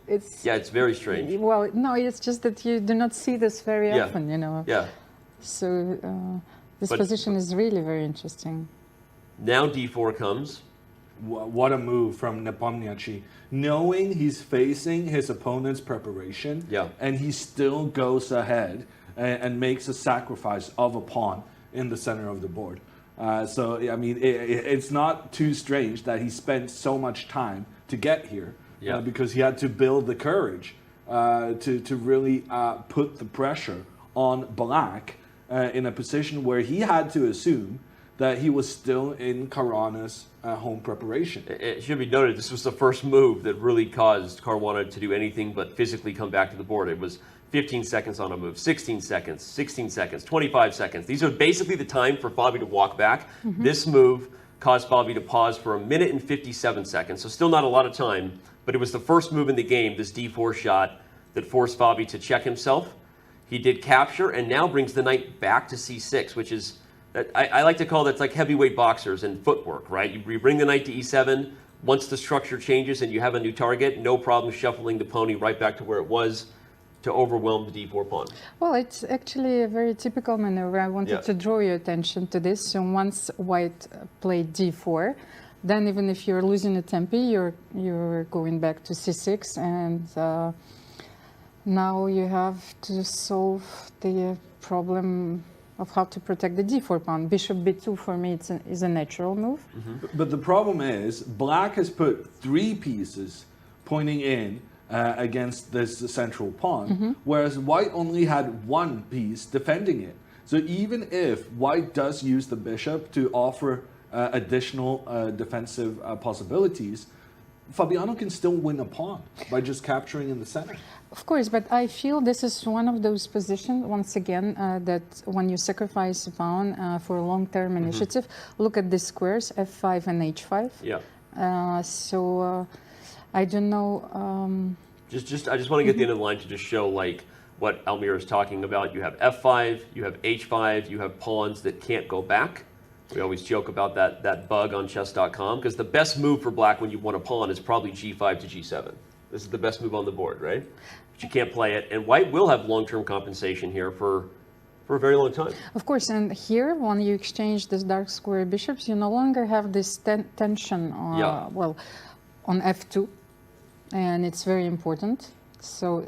It's very strange. Well, no, it's just that you do not see this very often, you know. Yeah. So this position is really very interesting. Now D4 comes. What a move from Nepomniachtchi. Knowing he's facing his opponent's preparation, and he still goes ahead and makes a sacrifice of a pawn in the center of the board. So, I mean, it's not too strange that he spent so much time to get here, because he had to build the courage to really put the pressure on Black in a position where he had to assume that he was still in Caruana's home preparation. It should be noted, this was the first move that really caused Caruana to do anything but physically come back to the board. It was 15 seconds on a move, 16 seconds, 16 seconds, 25 seconds. These are basically the time for Fabi to walk back. This move caused Fabi to pause for 1 minute and 57 seconds, so still not a lot of time, but it was the first move in the game, this D4 shot, that forced Fabi to check himself. He did capture and now brings the knight back to C6, which is, I like to call that like heavyweight boxers and footwork, right? You bring the knight to E7, once the structure changes and you have a new target, no problem shuffling the pony right back to where it was to overwhelm the D4 pawn. Well, it's actually a very typical maneuver. I wanted to draw your attention to this. So once white played D4, then even if you're losing a tempo, you're going back to C6, and now you have to solve the problem of how to protect the D4 pawn. Bishop B2 for me is a natural move. But the problem is, Black has put 3 pieces pointing in against this central pawn, whereas White only had 1 piece defending it. So even if White does use the bishop to offer additional defensive possibilities, Fabiano can still win a pawn by just capturing in the center. Of course, but I feel this is one of those positions, once again, that when you sacrifice a pawn for a long-term initiative, look at the squares, F5 and H5. Yeah. So I don't know. I just want to get the end of the line to just show, like, what Almira is talking about. You have f5, you have h5, you have pawns that can't go back. We always joke about that bug on chess.com, because the best move for black when you want a pawn is probably g5 to g7. This is the best move on the board, right? But you can't play it, and white will have long-term compensation here for a very long time. Of course, and here, when you exchange these dark square bishops, you no longer have this tension on, on f2, and it's very important. So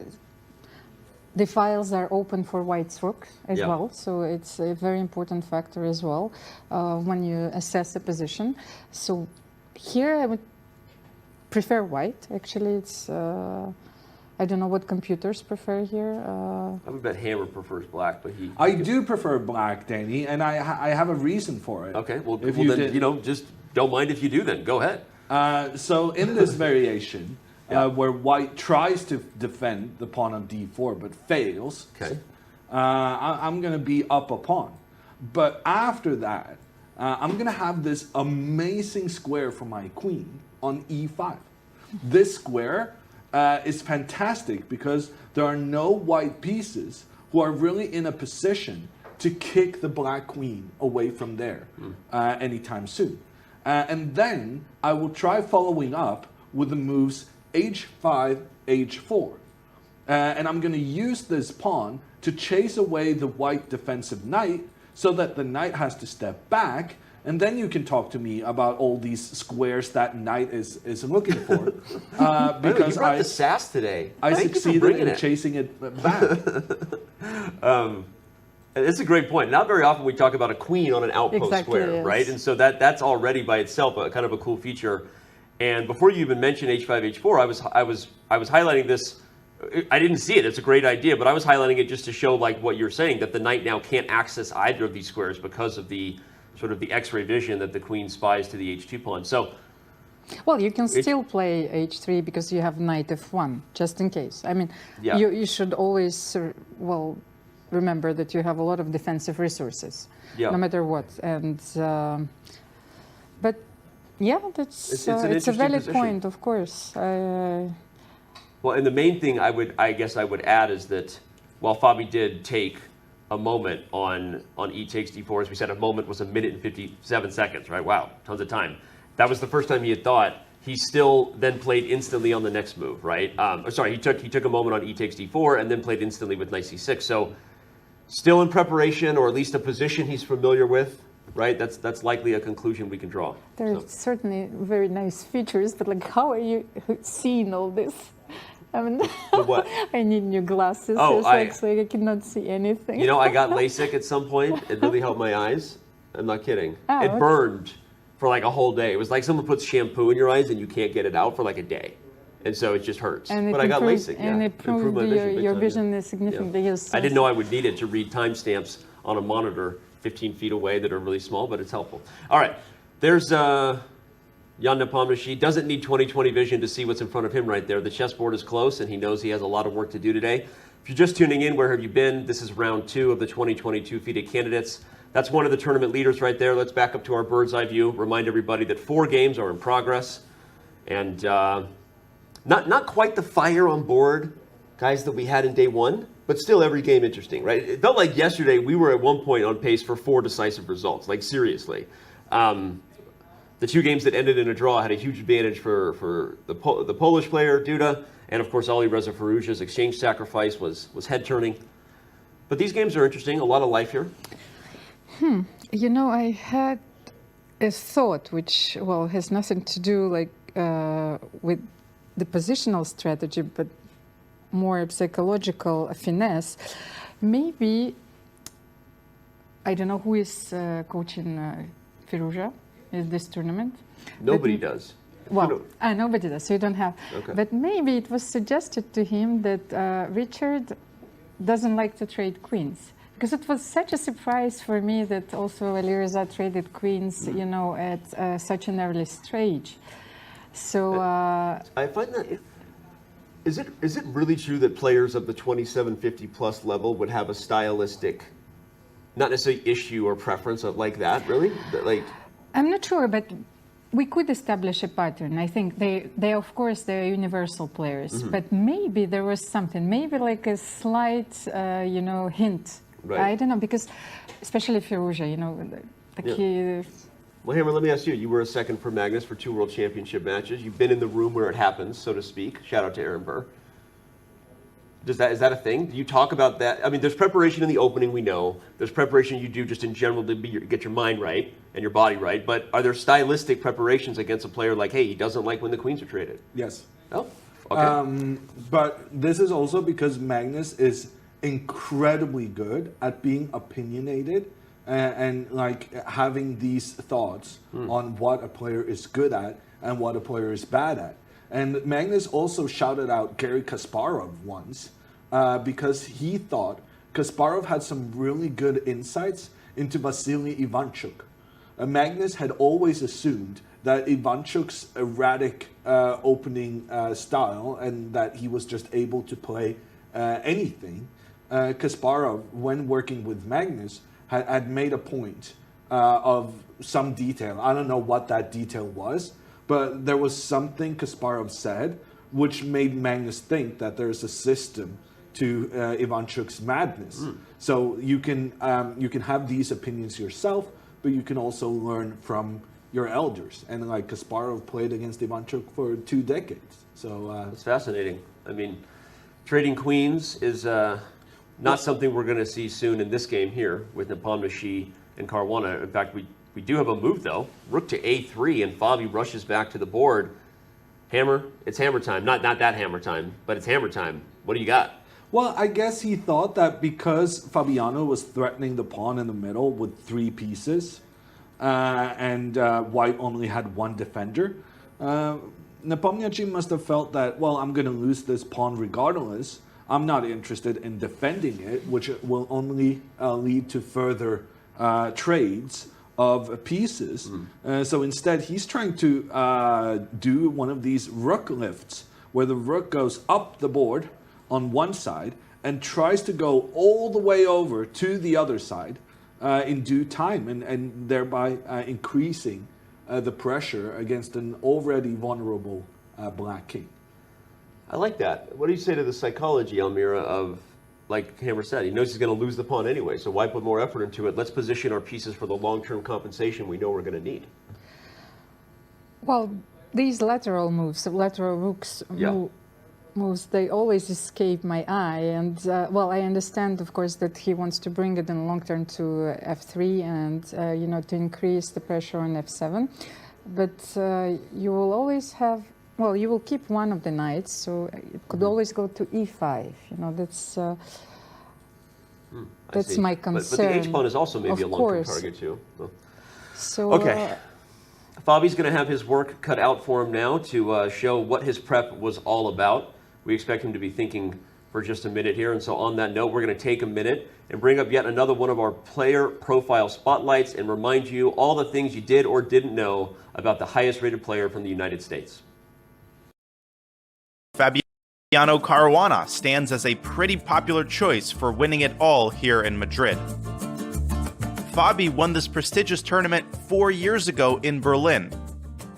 the files are open for white's rook as well, so it's a very important factor as well when you assess a position. So here I would prefer white. Actually, it's I don't know what computers prefer here. I would bet Hammer prefers black, but he... I do prefer black, Danny, and I have a reason for it. Okay, well then, you know, just don't mind if you do then. Go ahead. So in this variation, where white tries to defend the pawn on d4 but fails, I'm going to be up a pawn. But after that, I'm going to have this amazing square for my queen on e5. This square is fantastic because there are no white pieces who are really in a position to kick the black queen away from there anytime soon. And then I will try following up with the moves h5, h4. And I'm going to use this pawn to chase away the white defensive knight so that the knight has to step back. And then you can talk to me about all these squares that knight is looking for. Because you brought the sass today. I succeeded in chasing it back. It's a great point. Not very often we talk about a queen on an outpost square, right? And so that's already by itself a kind of a cool feature. And before you even mentioned h5, h4, I was highlighting this. I didn't see it. It's a great idea, but I was highlighting it just to show like what you're saying, that the knight now can't access either of these squares because of the sort of the X-ray vision that the queen spies to the h2 pawn. So, well, you can still play h3 because you have knight f1, just in case. I mean, you should always, well, remember that you have a lot of defensive resources, no matter what. And but yeah, that's it's a valid point, of course. Well, and the main thing I guess I would add is that while Fabi did take a moment on e takes d4, as we said, a moment was 1 minute and 57 seconds, right? Wow, tons of time. That was the first time he had thought. He still then played instantly on the next move, right? Sorry, he took a moment on e takes d4 and then played instantly with knight c6. So still in preparation, or at least a position he's familiar with, right? That's likely a conclusion we can draw. There are certainly very nice features, but like, how are you seeing all this? I mean, what? I need new glasses. Oh, so I cannot see anything. You know, I got LASIK at some point. It really helped my eyes. I'm not kidding. Oh, it burned for like a whole day. It was like someone puts shampoo in your eyes and you can't get it out for like a day. And so it just hurts. And I got LASIK. And it improved your vision is significantly. Yes. I didn't know I would need it to read timestamps on a monitor 15 feet away that are really small, but it's helpful. All right. There's Jan Nepomniachtchi. Doesn't need 20/20 vision to see what's in front of him right there. The chessboard is close, and he knows he has a lot of work to do today. If you're just tuning in, where have you been? This is round 2 of the 2022 FIDE Candidates. That's one of the tournament leaders right there. Let's back up to our bird's eye view. Remind everybody that 4 games are in progress. And not quite the fire on board, guys, that we had in day 1, but still every game interesting, right? It felt like yesterday we were at one point on pace for 4 decisive results, like seriously. The 2 games that ended in a draw had a huge advantage for the Polish player, Duda, and of course Alireza Firouzja's exchange sacrifice was head-turning. But these games are interesting, a lot of life here. You know, I had a thought which, well, has nothing to do like with the positional strategy, but more psychological finesse. Maybe, I don't know who is coaching Firouzja in this tournament. Nobody does. Well, nobody does, so you don't have. Okay. But maybe it was suggested to him that Richard doesn't like to trade queens. Because it was such a surprise for me that also Alireza traded queens, you know, at such an early stage. So I find that is it really true that players of the 2750 plus level would have a stylistic, not necessarily issue or preference of like that? Really, like. I'm not sure, but we could establish a pattern. I think they of course, they're universal players, but maybe there was something, maybe like a slight, hint. Right. I don't know, because especially Firouzja, the key. Well, Hammer, let me ask you. You were a second for Magnus for 2 World Championship matches. You've been in the room where it happens, so to speak. Shout out to Aaron Burr. Is that a thing? Do you talk about that? I mean, there's preparation in the opening, we know. There's preparation you do just in general to get your mind right and your body right. But are there stylistic preparations against a player like, hey, he doesn't like when the queens are traded? Yes. Oh, okay. But this is also because Magnus is incredibly good at being opinionated and like having these thoughts on what a player is good at and what a player is bad at. And Magnus also shouted out Garry Kasparov once because he thought Kasparov had some really good insights into Vasily Ivanchuk. Magnus had always assumed that Ivanchuk's erratic opening style and that he was just able to play anything. Kasparov, when working with Magnus, had made a point of some detail. I don't know what that detail was, but there was something Kasparov said which made Magnus think that there's a system to Ivanchuk's madness. So you can have these opinions yourself, but you can also learn from your elders. And like Kasparov played against Ivanchuk for 2 decades. So that's fascinating. I mean, trading queens is not something we're going to see soon in this game here with Nepomniachtchi and Caruana. In fact, we do have a move, though. Rook to a3, and Fabi rushes back to the board. Hammer, it's hammer time. Not that hammer time, but it's hammer time. What do you got? Well, I guess he thought that because Fabiano was threatening the pawn in the middle with 3 pieces, and White only had 1 defender, Nepomniachtchi must have felt that, well, I'm going to lose this pawn regardless. I'm not interested in defending it, which will only lead to further trades of pieces. So instead, he's trying to do one of these rook lifts, where the rook goes up the board on one side and tries to go all the way over to the other side in due time, and thereby increasing the pressure against an already vulnerable black king. I like that. What do you say to the psychology, Almira, of, like Hammer said, he knows he's going to lose the pawn anyway, so why put more effort into it? Let's position our pieces for the long-term compensation we know we're going to need. Well, these lateral moves, lateral rooks moves, they always escape my eye. And, well, I understand, of course, that he wants to bring it in the long term to f3 and, to increase the pressure on f7. But you will always have, well, you will keep one of the knights, so it could always go to e5. That's my concern. But the h-pawn is also maybe a long-term target, too. So, okay. Fabi's going to have his work cut out for him now to show what his prep was all about. We expect him to be thinking for just a minute here. And so on that note, we're going to take a minute and bring up yet another one of our player profile spotlights and remind you all the things you did or didn't know about the highest rated player from the United States. Fabiano Caruana stands as a pretty popular choice for winning it all here in Madrid. Fabi won this prestigious tournament 4 years ago in Berlin.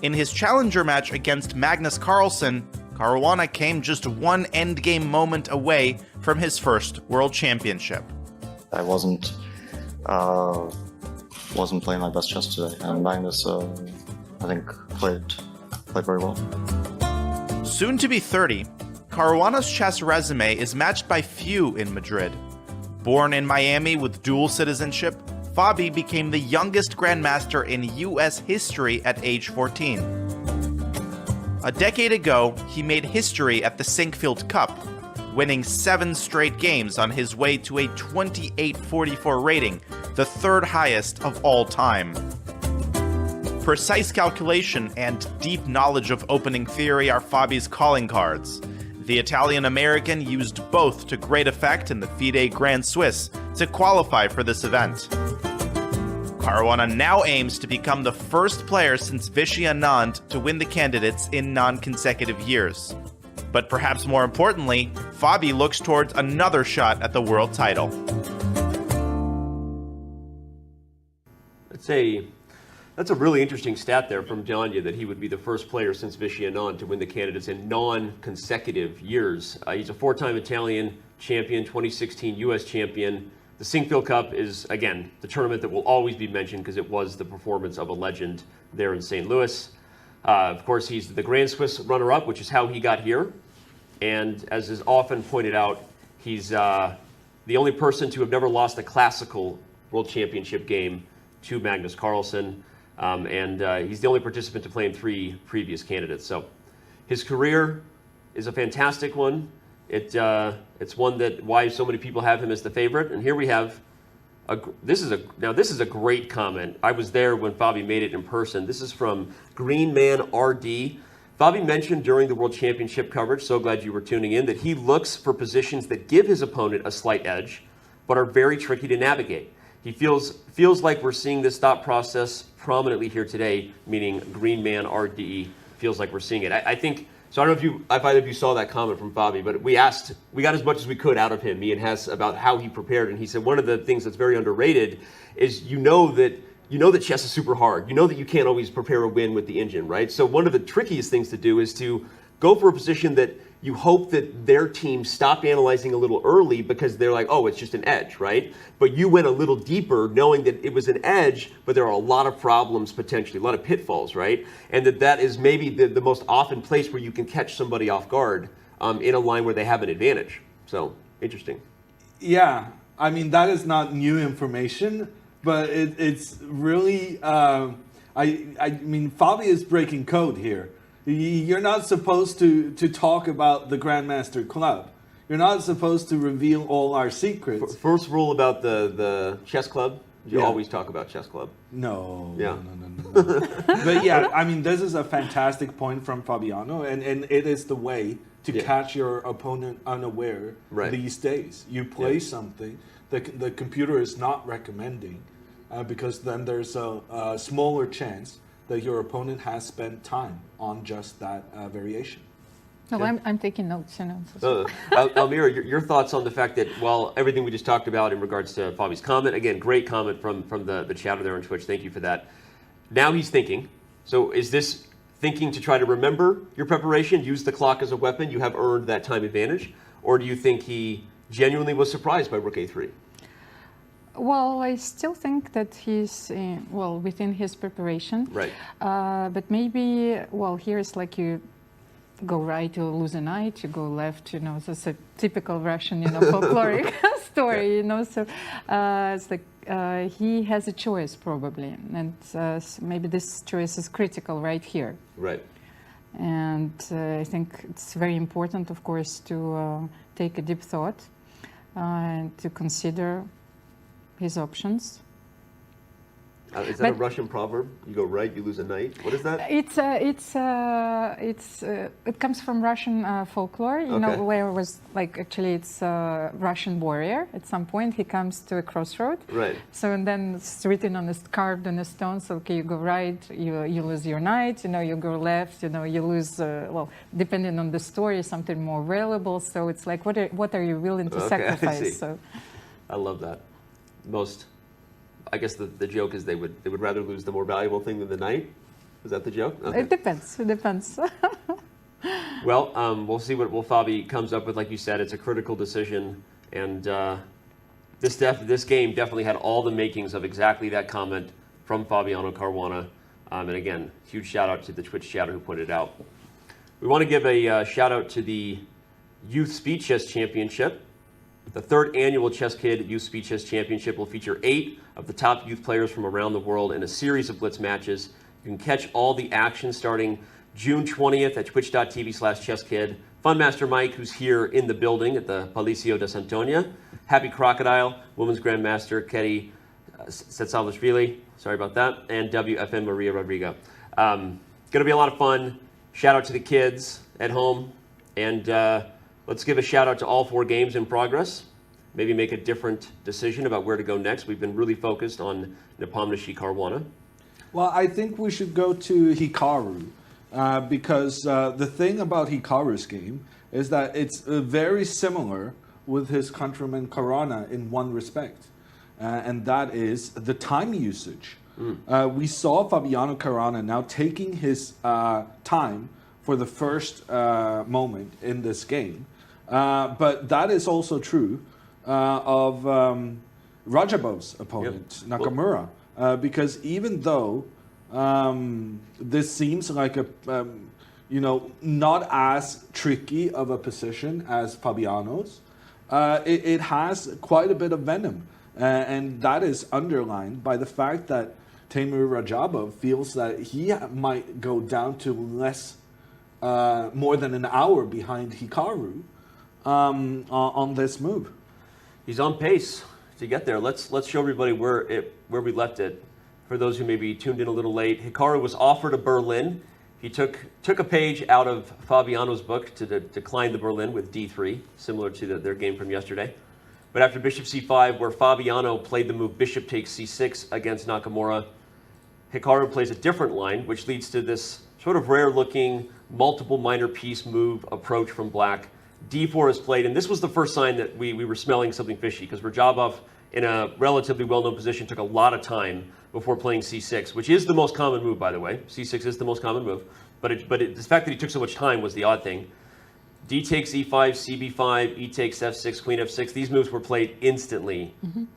In his challenger match against Magnus Carlsen, Caruana came just one endgame moment away from his first World Championship. I wasn't playing my best chess today, and Magnus, I think, played very well. Soon to be 30, Caruana's chess resume is matched by few in Madrid. Born in Miami with dual citizenship, Fabi became the youngest grandmaster in U.S. history at age 14. A decade ago, he made history at the Sinkfield Cup, winning 7 straight games on his way to a 2844 rating, the 3rd highest of all time. Precise calculation and deep knowledge of opening theory are Fabi's calling cards. The Italian-American used both to great effect in the FIDE Grand Swiss to qualify for this event. Caruana now aims to become the first player since Vichy Anand to win the candidates in non-consecutive years. But perhaps more importantly, Fabi looks towards another shot at the world title. It's a That's a really interesting stat there from Dina, that he would be the first player since Vichy Anand to win the candidates in non-consecutive years. He's a 4-time Italian champion, 2016 U.S. champion. The Sinquefield Cup is, again, the tournament that will always be mentioned because it was the performance of a legend there in St. Louis. Of course, he's the Grand Swiss runner-up, which is how he got here. And as is often pointed out, he's the only person to have never lost a classical World Championship game to Magnus Carlsen. And he's the only participant to play in 3 previous candidates. So his career is a fantastic one. It's one that why so many people have him as the favorite. And here we have this is a great comment. I was there when Fabi made it in person. This is from Green Man RD. Fabi mentioned during the World Championship coverage, so glad you were tuning in, that he looks for positions that give his opponent a slight edge, but are very tricky to navigate. He feels like we're seeing this thought process prominently here today, meaning Green Man RDE feels like we're seeing it. I think, so I don't know if either of you saw that comment from Fabi, but we got as much as we could out of him, me and Hess, about how he prepared. And he said one of the things that's very underrated is you know that chess is super hard. You know that you can't always prepare a win with the engine, right? So one of the trickiest things to do is to go for a position that you hope that their team stopped analyzing a little early because they're like, oh, it's just an edge, right? But you went a little deeper knowing that it was an edge, but there are a lot of problems potentially, a lot of pitfalls, right? And that is maybe the most often place where you can catch somebody off guard in a line where they have an advantage. So, interesting. Yeah, I mean, that is not new information, but it's really, I mean, Fabi is breaking code here. You're not supposed to talk about the Grandmaster Club. You're not supposed to reveal all our secrets. First rule about the chess club, you always talk about chess club. No. Yeah. No. But yeah, I mean, this is a fantastic point from Fabiano, and it is the way to catch your opponent unaware these days. You play something that the computer is not recommending, because then there's a smaller chance that your opponent has spent time on just that variation. Well, I'm taking notes, you know. Almira, your thoughts on the fact that, well, everything we just talked about in regards to Fabi's comment, again, great comment from the chatter there on Twitch. Thank you for that. Now he's thinking. So is this thinking to try to remember your preparation, use the clock as a weapon, you have earned that time advantage? Or do you think he genuinely was surprised by Rook A3? Well, I still think that he's, within his preparation. Right. But maybe, here it's like you go right, you lose a knight, you go left, you know, so it's a typical Russian, you know, folkloric story, you know, so it's like he has a choice probably, and maybe this choice is critical right here. Right. And I think it's very important, of course, to take a deep thought and to consider his options. Is that a Russian proverb? You go right, you lose a knight. What is that? It comes from Russian folklore. You know, where it was like actually it's a Russian warrior. At some point, he comes to a crossroad. Right. So and then it's written on carved on a stone. So okay, you go right, you lose your knight. You know, you go left. You know, you lose. Depending on the story, something more valuable. So it's like what are you willing to sacrifice? So I love that. I guess the joke is they would rather lose the more valuable thing than the knight. Is that the joke? Okay. It depends. It depends. Well, we'll see what Fabi comes up with. Like you said, it's a critical decision, and this game definitely had all the makings of exactly that comment from Fabiano Caruana. And again, huge shout out to the Twitch chatter who pointed it out. We want to give a shout out to the Youth Speed Chess Championship. The third annual Chess Kid Youth Speed Chess Championship will feature 8 of the top youth players from around the world in a series of blitz matches. You can catch all the action starting June 20th at twitch.tv/chesskid. Funmaster Mike, who's here in the building at the Palacio de Santonia. Happy Crocodile, Women's Grandmaster Keti Setsalvashvili, sorry about that, and WFM Maria Rodrigo. Going to be a lot of fun. Shout out to the kids at home, and let's give a shout out to all 4 games in progress. Maybe make a different decision about where to go next. We've been really focused on Nepomniachtchi Caruana. Well, I think we should go to Hikaru because the thing about Hikaru's game is that it's very similar with his countryman Caruana in one respect, and that is the time usage We saw Fabiano Caruana now taking his time for the first moment in this game. But that is also true of Radjabov's opponent, Nakamura. Because even though this seems like a not as tricky of a position as Fabiano's, it has quite a bit of venom. And that is underlined by the fact that Teimour Radjabov feels that he might go down to less, more than an hour behind Hikaru on this move. He's on pace to get there. Let's show everybody where we left it. For those who maybe tuned in a little late, Hikaru was offered a Berlin. He took a page out of Fabiano's book to decline the Berlin with d3, similar to their game from yesterday. But after bishop c5, where Fabiano played the move bishop takes c6 against Nakamura, Hikaru plays a different line, which leads to this sort of rare-looking multiple minor piece move approach from black. d4 is played, and this was the first sign that we were smelling something fishy, because Radjabov, in a relatively well-known position, took a lot of time before playing c6, which is the most common move, by the way. c6 is the most common move, but the fact that he took so much time was the odd thing. D takes e5, cb5, e takes f6, queen f6. These moves were played instantly,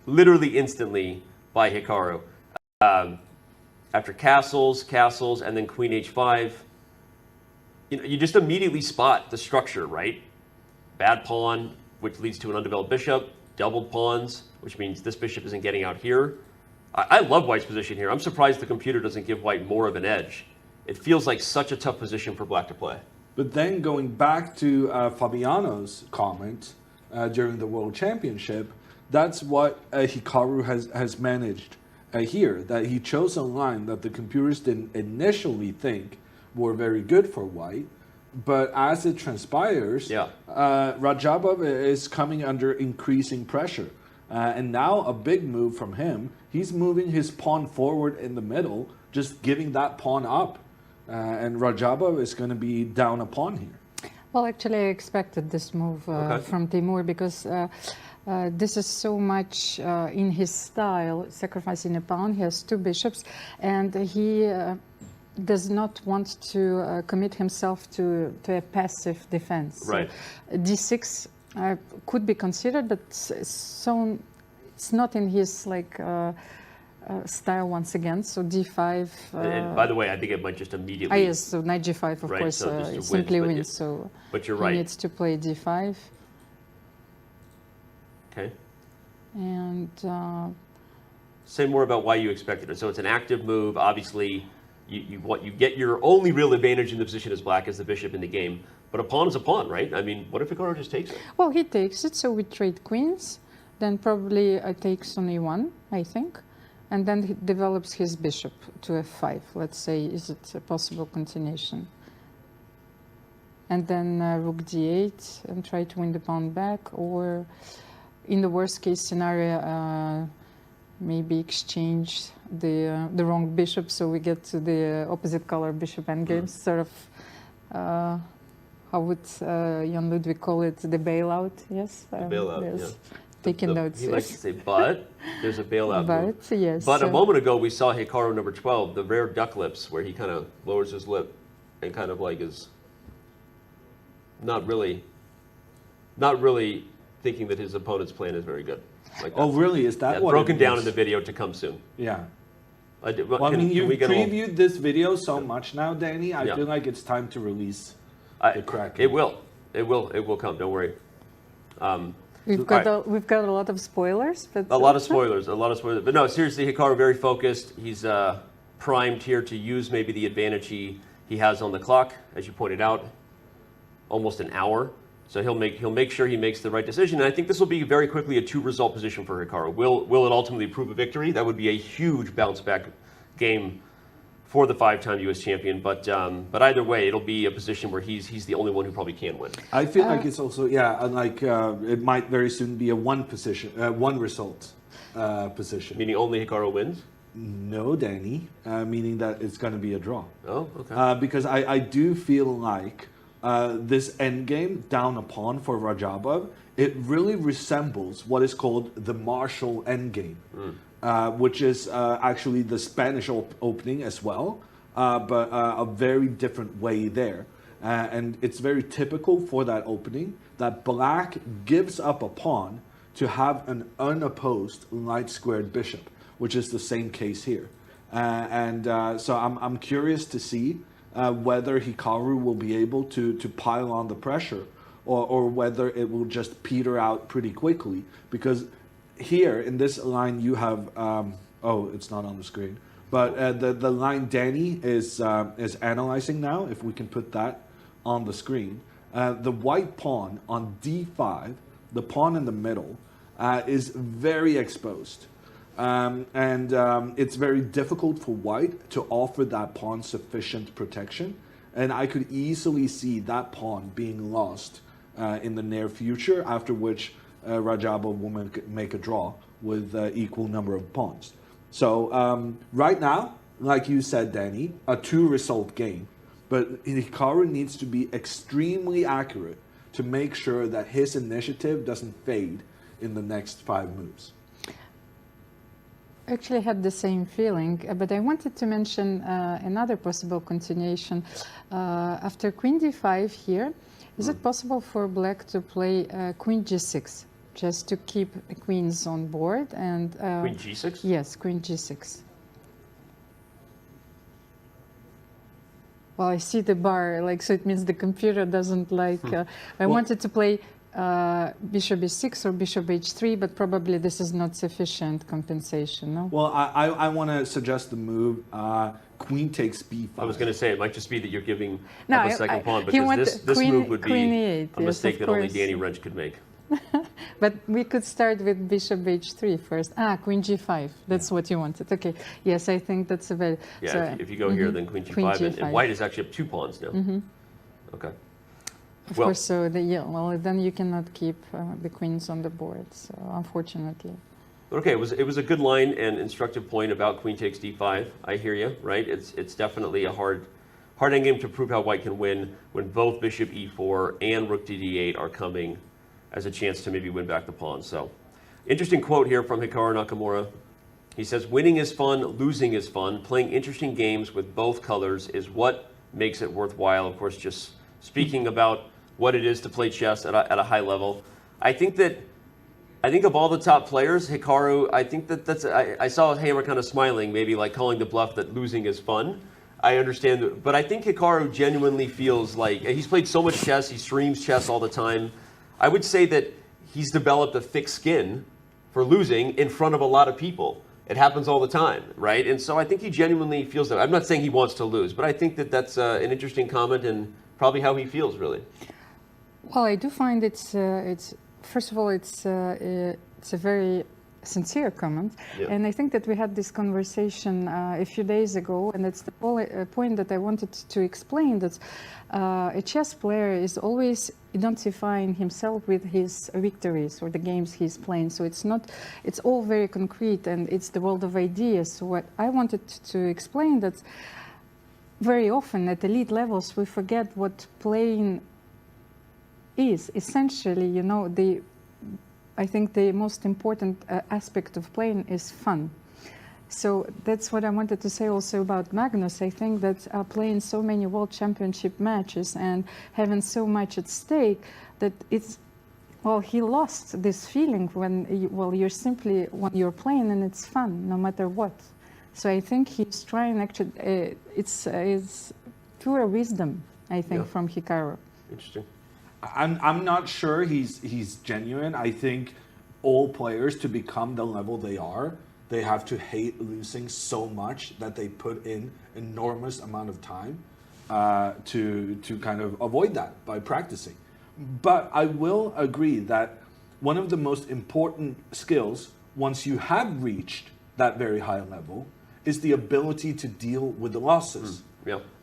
literally instantly, by Hikaru. After castles, and then queen h5, you just immediately spot the structure, right? Bad pawn, which leads to an undeveloped bishop, doubled pawns, which means this bishop isn't getting out here. I love White's position here. I'm surprised the computer doesn't give White more of an edge. It feels like such a tough position for Black to play. But then going back to Fabiano's comment during the World Championship, that's what Hikaru has managed here, that he chose a line that the computers didn't initially think were very good for White, but as it transpires, Radjabov is coming under increasing pressure. And now a big move from him, he's moving his pawn forward in the middle, just giving that pawn up. And Radjabov is going to be down a pawn here. Well, actually, I expected this move from Teimour, because this is so much in his style, sacrificing a pawn. He has two bishops, and he does not want to commit himself to a passive defense. Right. So, d6 could be considered, but so it's not in his style once again. So d5. And by the way, I think it might just immediately. Yes, so knight g5, of course, so simply wins. So but you're right. He needs to play d5. Okay. And say more about why you expected it. So it's an active move. Obviously, you get your only real advantage in the position as Black as the bishop in the game. But a pawn is a pawn, right? I mean, what if Hikaru just takes it? Well, he takes it, so we trade queens. Then probably takes on e1, I think. And then he develops his bishop to f5. Let's say, is it a possible continuation? And then rook d8 and try to win the pawn back. Or in the worst case scenario, maybe exchange the wrong bishop, so we get to the opposite color bishop endgame, sort of, how would Jan Ludvig call it, the bailout, yes? The bailout, yes. yeah. Taking notes. He likes to say, but there's a bailout move. Yes. But a moment ago, we saw Hikaru number 12, the rare duck lips, where he kind of lowers his lip and kind of like is not really thinking that his opponent's plan is very good. Like oh, really? Is that what broken down in the video to come soon? Yeah. Well, I mean, you've previewed this video so much now, Danny. I feel like it's time to release the crack. It will come. Don't worry. We've got a lot of spoilers, but a lot of spoilers. But no, seriously, Hikaru very focused. He's primed here to use maybe the advantage he has on the clock, as you pointed out, almost an hour. So he'll make sure he makes the right decision. And I think this will be very quickly a 2-result position for Hikaru. Will it ultimately prove a victory? That would be a huge bounce back game for the 5-time U.S. champion. But either way, it'll be a position where he's the only one who probably can win. I feel like it's also it might very soon be a one result position. Meaning only Hikaru wins? No, Danny. Meaning that it's going to be a draw. Oh, okay. Because I do feel like this endgame down a pawn for Radjabov, it really resembles what is called the Marshall endgame. which is actually the Spanish opening as well, but a very different way there. And it's very typical for that opening that black gives up a pawn to have an unopposed light squared bishop, which is the same case here. So I'm curious to see whether Hikaru will be able to pile on the pressure, or whether it will just peter out pretty quickly. Because here in this line you have, oh, it's not on the screen, but the line Danny is analyzing now, if we can put that on the screen. The white pawn on d5, the pawn in the middle, is very exposed. It's very difficult for white to offer that pawn sufficient protection. And I could easily see that pawn being lost in the near future, after which Radjabov will make a draw with equal number of pawns. So right now, like you said, Danny, a 2-result game. But Hikaru needs to be extremely accurate to make sure that his initiative doesn't fade in the next 5 moves. I actually had the same feeling, but I wanted to mention another possible continuation. After queen d5 here, is it possible for black to play queen g6, just to keep queens on board? And queen g6? Yes, queen g6. Well, I see the bar, like, so it means the computer doesn't like... I wanted to play bishop b6 or bishop h3, but probably this is not sufficient compensation, no? Well, I want to suggest the move queen takes b5. I was going to say, it might just be that you're giving up a second pawn, because this move would be e8, a mistake that only Danny Rensch could make. But we could start with bishop h3 first. Queen g5. That's what you wanted. Okay. Yes, I think that's a very... Yeah, so, if you go here, then queen g5. And white is actually up 2 pawns now. Okay. Of course, so then you cannot keep the queens on the board, so unfortunately. Okay, it was a good line and instructive point about queen takes d5. I hear you, right? It's definitely a hard endgame to prove how white can win when both bishop e4 and rook to d8 are coming as a chance to maybe win back the pawn. So, interesting quote here from Hikaru Nakamura. He says, "Winning is fun, losing is fun. Playing interesting games with both colors is what makes it worthwhile." Of course, just speaking about what it is to play chess at a high level. I think of all the top players, Hikaru, I think that's I saw Hammer kind of smiling, maybe like calling the bluff that losing is fun. I understand, but I think Hikaru genuinely feels like he's played so much chess, he streams chess all the time. I would say that he's developed a thick skin for losing in front of a lot of people. It happens all the time, right? And so I think he genuinely feels that. I'm not saying he wants to lose, but I think that that's an interesting comment and probably how he feels, really. Well, I do find it's first of all, it's a very sincere comment, and I think that we had this conversation a few days ago, and it's the point that I wanted to explain, that a chess player is always identifying himself with his victories or the games he's playing. So it's all very concrete, and it's the world of ideas. So what I wanted to explain, that very often at elite levels we forget what playing is. Essentially, you know, I think the most important aspect of playing is fun. So that's what I wanted to say also about Magnus. I think that playing so many World Championship matches and having so much at stake, that it's, well, he lost this feeling when you're playing and it's fun, no matter what. So I think he's trying, actually, it's pure wisdom, I think, from Hikaru. Interesting. I'm not sure he's genuine. I think all players, to become the level they are, they have to hate losing so much that they put in enormous amount of time to kind of avoid that by practicing. But I will agree that one of the most important skills, once you have reached that very high level, is the ability to deal with the losses.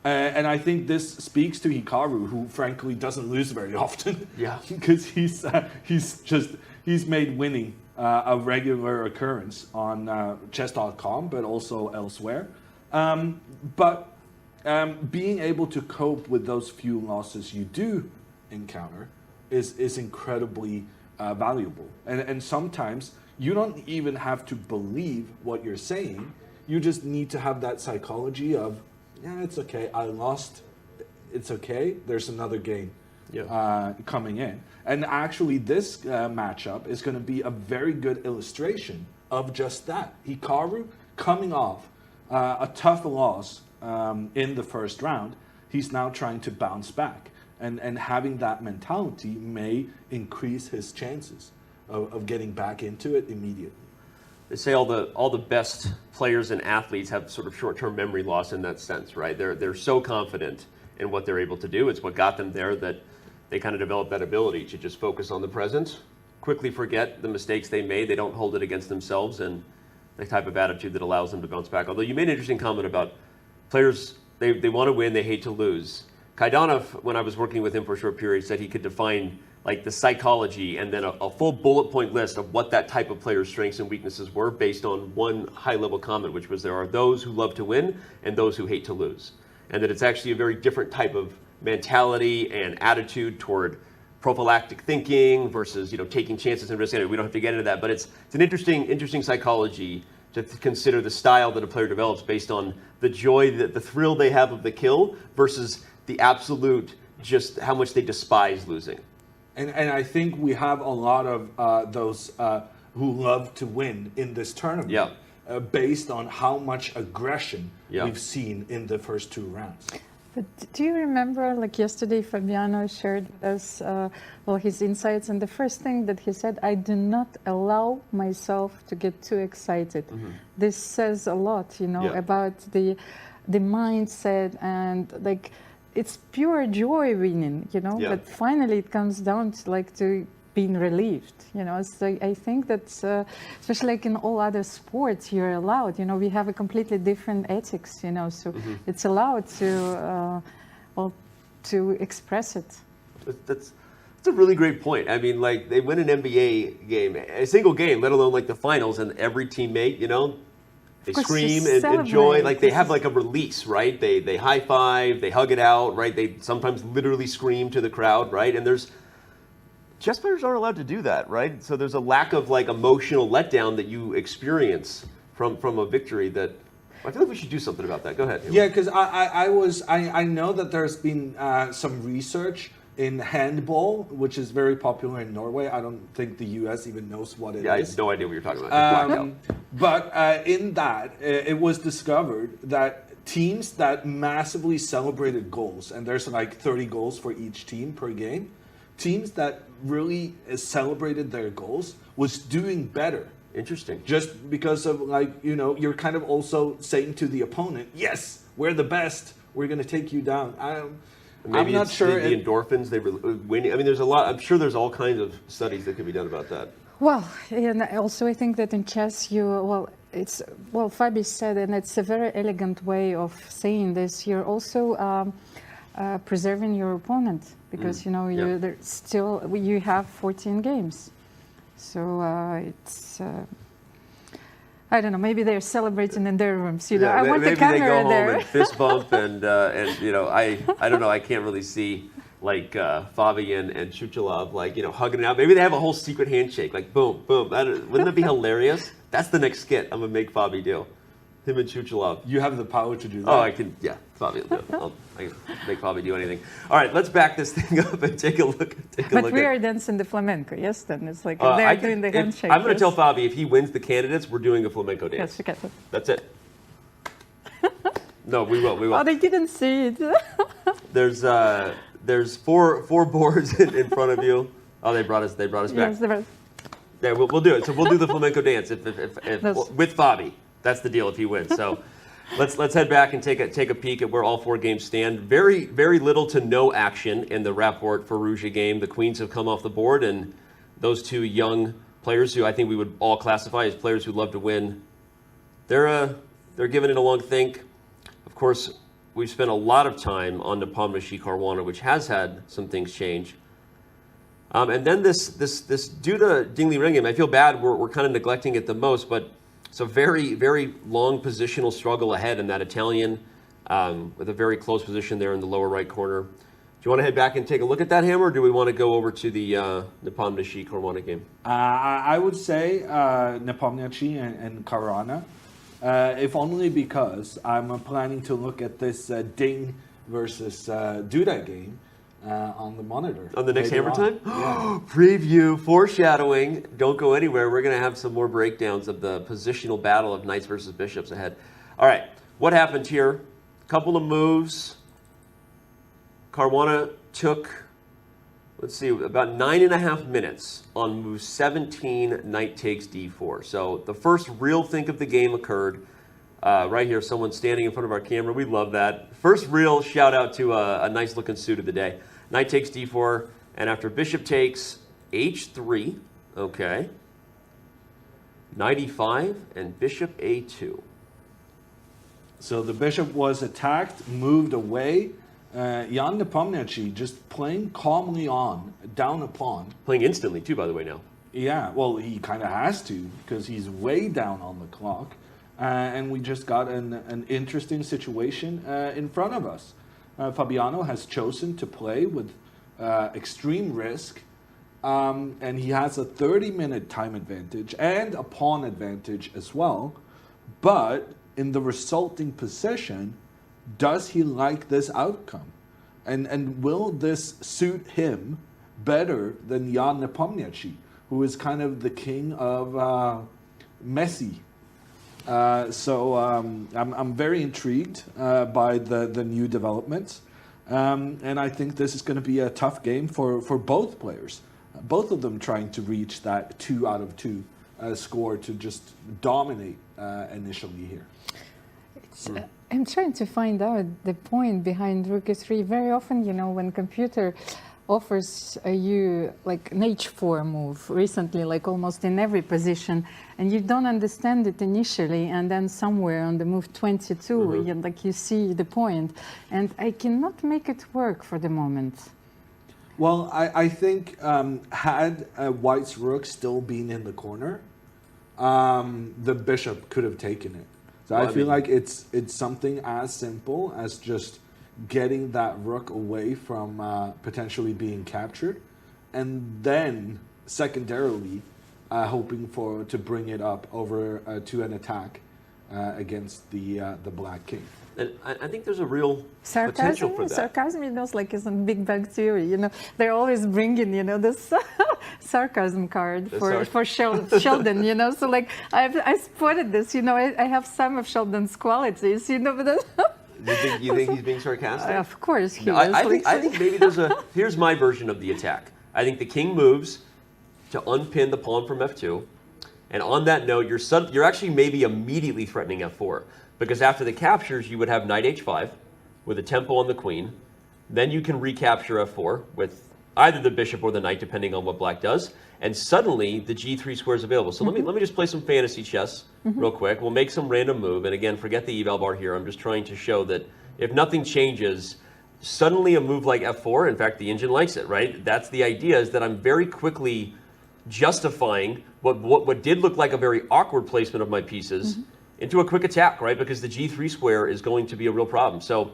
And I think this speaks to Hikaru, who frankly doesn't lose very often. Because he's made winning a regular occurrence on chess.com, but also elsewhere. But being able to cope with those few losses you do encounter is incredibly valuable. And sometimes you don't even have to believe what you're saying. You just need to have that psychology of, yeah, it's okay, I lost, it's okay, there's another game coming in. And actually this matchup is going to be a very good illustration of just that. Hikaru coming off a tough loss in the first round, he's now trying to bounce back. And having that mentality may increase his chances of getting back into it immediately. They say all the best players and athletes have sort of short-term memory loss in that sense, right? They're so confident in what they're able to do. It's what got them there that they kind of develop that ability to just focus on the present, quickly forget the mistakes they made. They don't hold it against themselves, and the type of attitude that allows them to bounce back. Although you made an interesting comment about players, they want to win, they hate to lose. Kaidanov, when I was working with him for a short period, said he could define like the psychology and then a full bullet point list of what that type of player's strengths and weaknesses were based on one high-level comment, which was there are those who love to win and those who hate to lose. And that it's actually a very different type of mentality and attitude toward prophylactic thinking versus taking chances and risks. Anyway, we don't have to get into that, but it's an interesting psychology to consider the style that a player develops based on the joy, the thrill they have of the kill versus the absolute just how much they despise losing. And I think we have a lot of those who love to win in this tournament based on how much aggression we've seen in the first two rounds. But do you remember, like yesterday, Fabiano shared with us his insights, and the first thing that he said, I do not allow myself to get too excited. This says a lot, about the mindset and like, it's pure joy winning, but finally it comes down to being relieved, So I think that, especially like in all other sports, you're allowed, we have a completely different ethics, so it's allowed to express it. That's a really great point. I mean, like they win an NBA game, a single game, let alone like the finals, and every teammate, they scream and enjoy, like they have like a release, right? They high five, they hug it out, right? They sometimes literally scream to the crowd, right? And chess players aren't allowed to do that, right? So there's a lack of like emotional letdown that you experience from a victory that I feel like we should do something about that. Go ahead. Yeah, because I know that there's been some research in handball, which is very popular in Norway. I don't think the US even knows what it is. Yeah, I have no idea what you're talking about. But in that, it was discovered that teams that massively celebrated goals, and there's like 30 goals for each team per game, teams that really celebrated their goals was doing better. Interesting. Just because of you're kind of also saying to the opponent, yes, we're the best, we're going to take you down. Maybe I'm not sure the endorphins they were winning. I mean, there's a lot. I'm sure there's all kinds of studies that could be done about that. Well, and also I think that in chess, Fabi said, and it's a very elegant way of saying this. You're also preserving your opponent because you have 14 games, so it's. I don't know. Maybe they're celebrating in their rooms. I want the camera there. Maybe they go home and fist bump, and I don't know. I can't really see like Fabi and Shuchalov hugging it out. Maybe they have a whole secret handshake, like boom, boom. Wouldn't that be hilarious? That's the next skit I'm gonna make Fabi do. Him and Shuchalov. You have the power to do that. Oh, I can. Yeah, Fabi will do it. I can make Fabi do anything. All right, let's back this thing up and take a look. But we are dancing the flamenco, yes? Then it's like they're doing the handshake. I'm going to tell Fabi if he wins the candidates, we're doing a flamenco dance. Yes, okay. That's it. No, we will. Oh, they didn't see it. There's four boards in front of you. Oh, they brought us back. Yes, yeah, we'll do it. So we'll do the flamenco dance if with Fabi. That's the deal if he wins. So let's head back and take a peek at where all four games stand. Very, very little to no action in the Rapport Firouzja game. The queens have come off the board, and those two young players who I think we would all classify as players who love to win, they're giving it a long think. Of course, we've spent a lot of time on Nepomniachtchi Caruana, which has had some things change. And then this Duda Liren game, I feel bad we're kind of neglecting it the most, but it's a very, very long positional struggle ahead in that Italian with a very close position there in the lower right corner. you want to head back and take a look at that hammer, or do we want to go over to the Nepomniachtchi Caruana game? I would say Nepomniachtchi and Caruana, if only because I'm planning to look at this Ding versus Duda game on the monitor. On the next hammer time? Yeah. Preview, foreshadowing. Don't go anywhere. We're going to have some more breakdowns of the positional battle of knights versus bishops ahead. All right, what happened here? Couple of moves. Caruana took, let's see, about 9.5 minutes on move 17, knight takes d4. So the first real think of the game occurred. Right here, someone standing in front of our camera. We love that. First real shout out to a nice looking suit of the day. Knight takes d4, and after bishop takes h3, okay. Knight e5 and bishop a2. So the bishop was attacked, moved away. Jan Nepomniachtchi just playing calmly on, down a pawn. Playing instantly too, by the way, now. Yeah, well, he kind of has to, because he's way down on the clock. And we just got an interesting situation in front of us. Fabiano has chosen to play with extreme risk, and he has a 30-minute time advantage and a pawn advantage as well. But in the resulting position, does he like this outcome? And will this suit him better than Jan Nepomniachtchi, who is kind of the king of messy? So I'm very intrigued by the new developments. And I think this is going to be a tough game for both players. Both of them trying to reach that 2 out of 2 score to just dominate initially here. I'm trying to find out the point behind Rook e3. Very often, you know, when computer offers you like an h4 move recently, like almost in every position, and you don't understand it initially, and then somewhere on the move 22, you see the point, and I cannot make it work for the moment. Well, I think had White's rook still been in the corner, the bishop could have taken it. So I feel like it's something as simple as just getting that rook away from potentially being captured, and then secondarily hoping to bring it up over to an attack against the black king. And I think there's a real potential for that. Sarcasm, you know, is like it's a Big Bang Theory. You know, they're always bringing, you know, this sarcasm card for Sheldon. You know, so like I spotted this. You know, I have some of Sheldon's qualities. You know, but. You think he's being sarcastic? Of course he is. I think maybe there's here's my version of the attack. I think the king moves to unpin the pawn from f2. And on that note, you're actually maybe immediately threatening f4. Because after the captures, you would have knight h5 with a tempo on the queen. Then you can recapture f4 with either the bishop or the knight, depending on what black does. And suddenly, the g3 square is available. So let me just play some fantasy chess real quick. We'll make some random move. And again, forget the eval bar here. I'm just trying to show that if nothing changes, suddenly a move like f4, in fact, the engine likes it, right? That's the idea, is that I'm very quickly justifying what did look like a very awkward placement of my pieces into a quick attack, right? Because the g3 square is going to be a real problem. So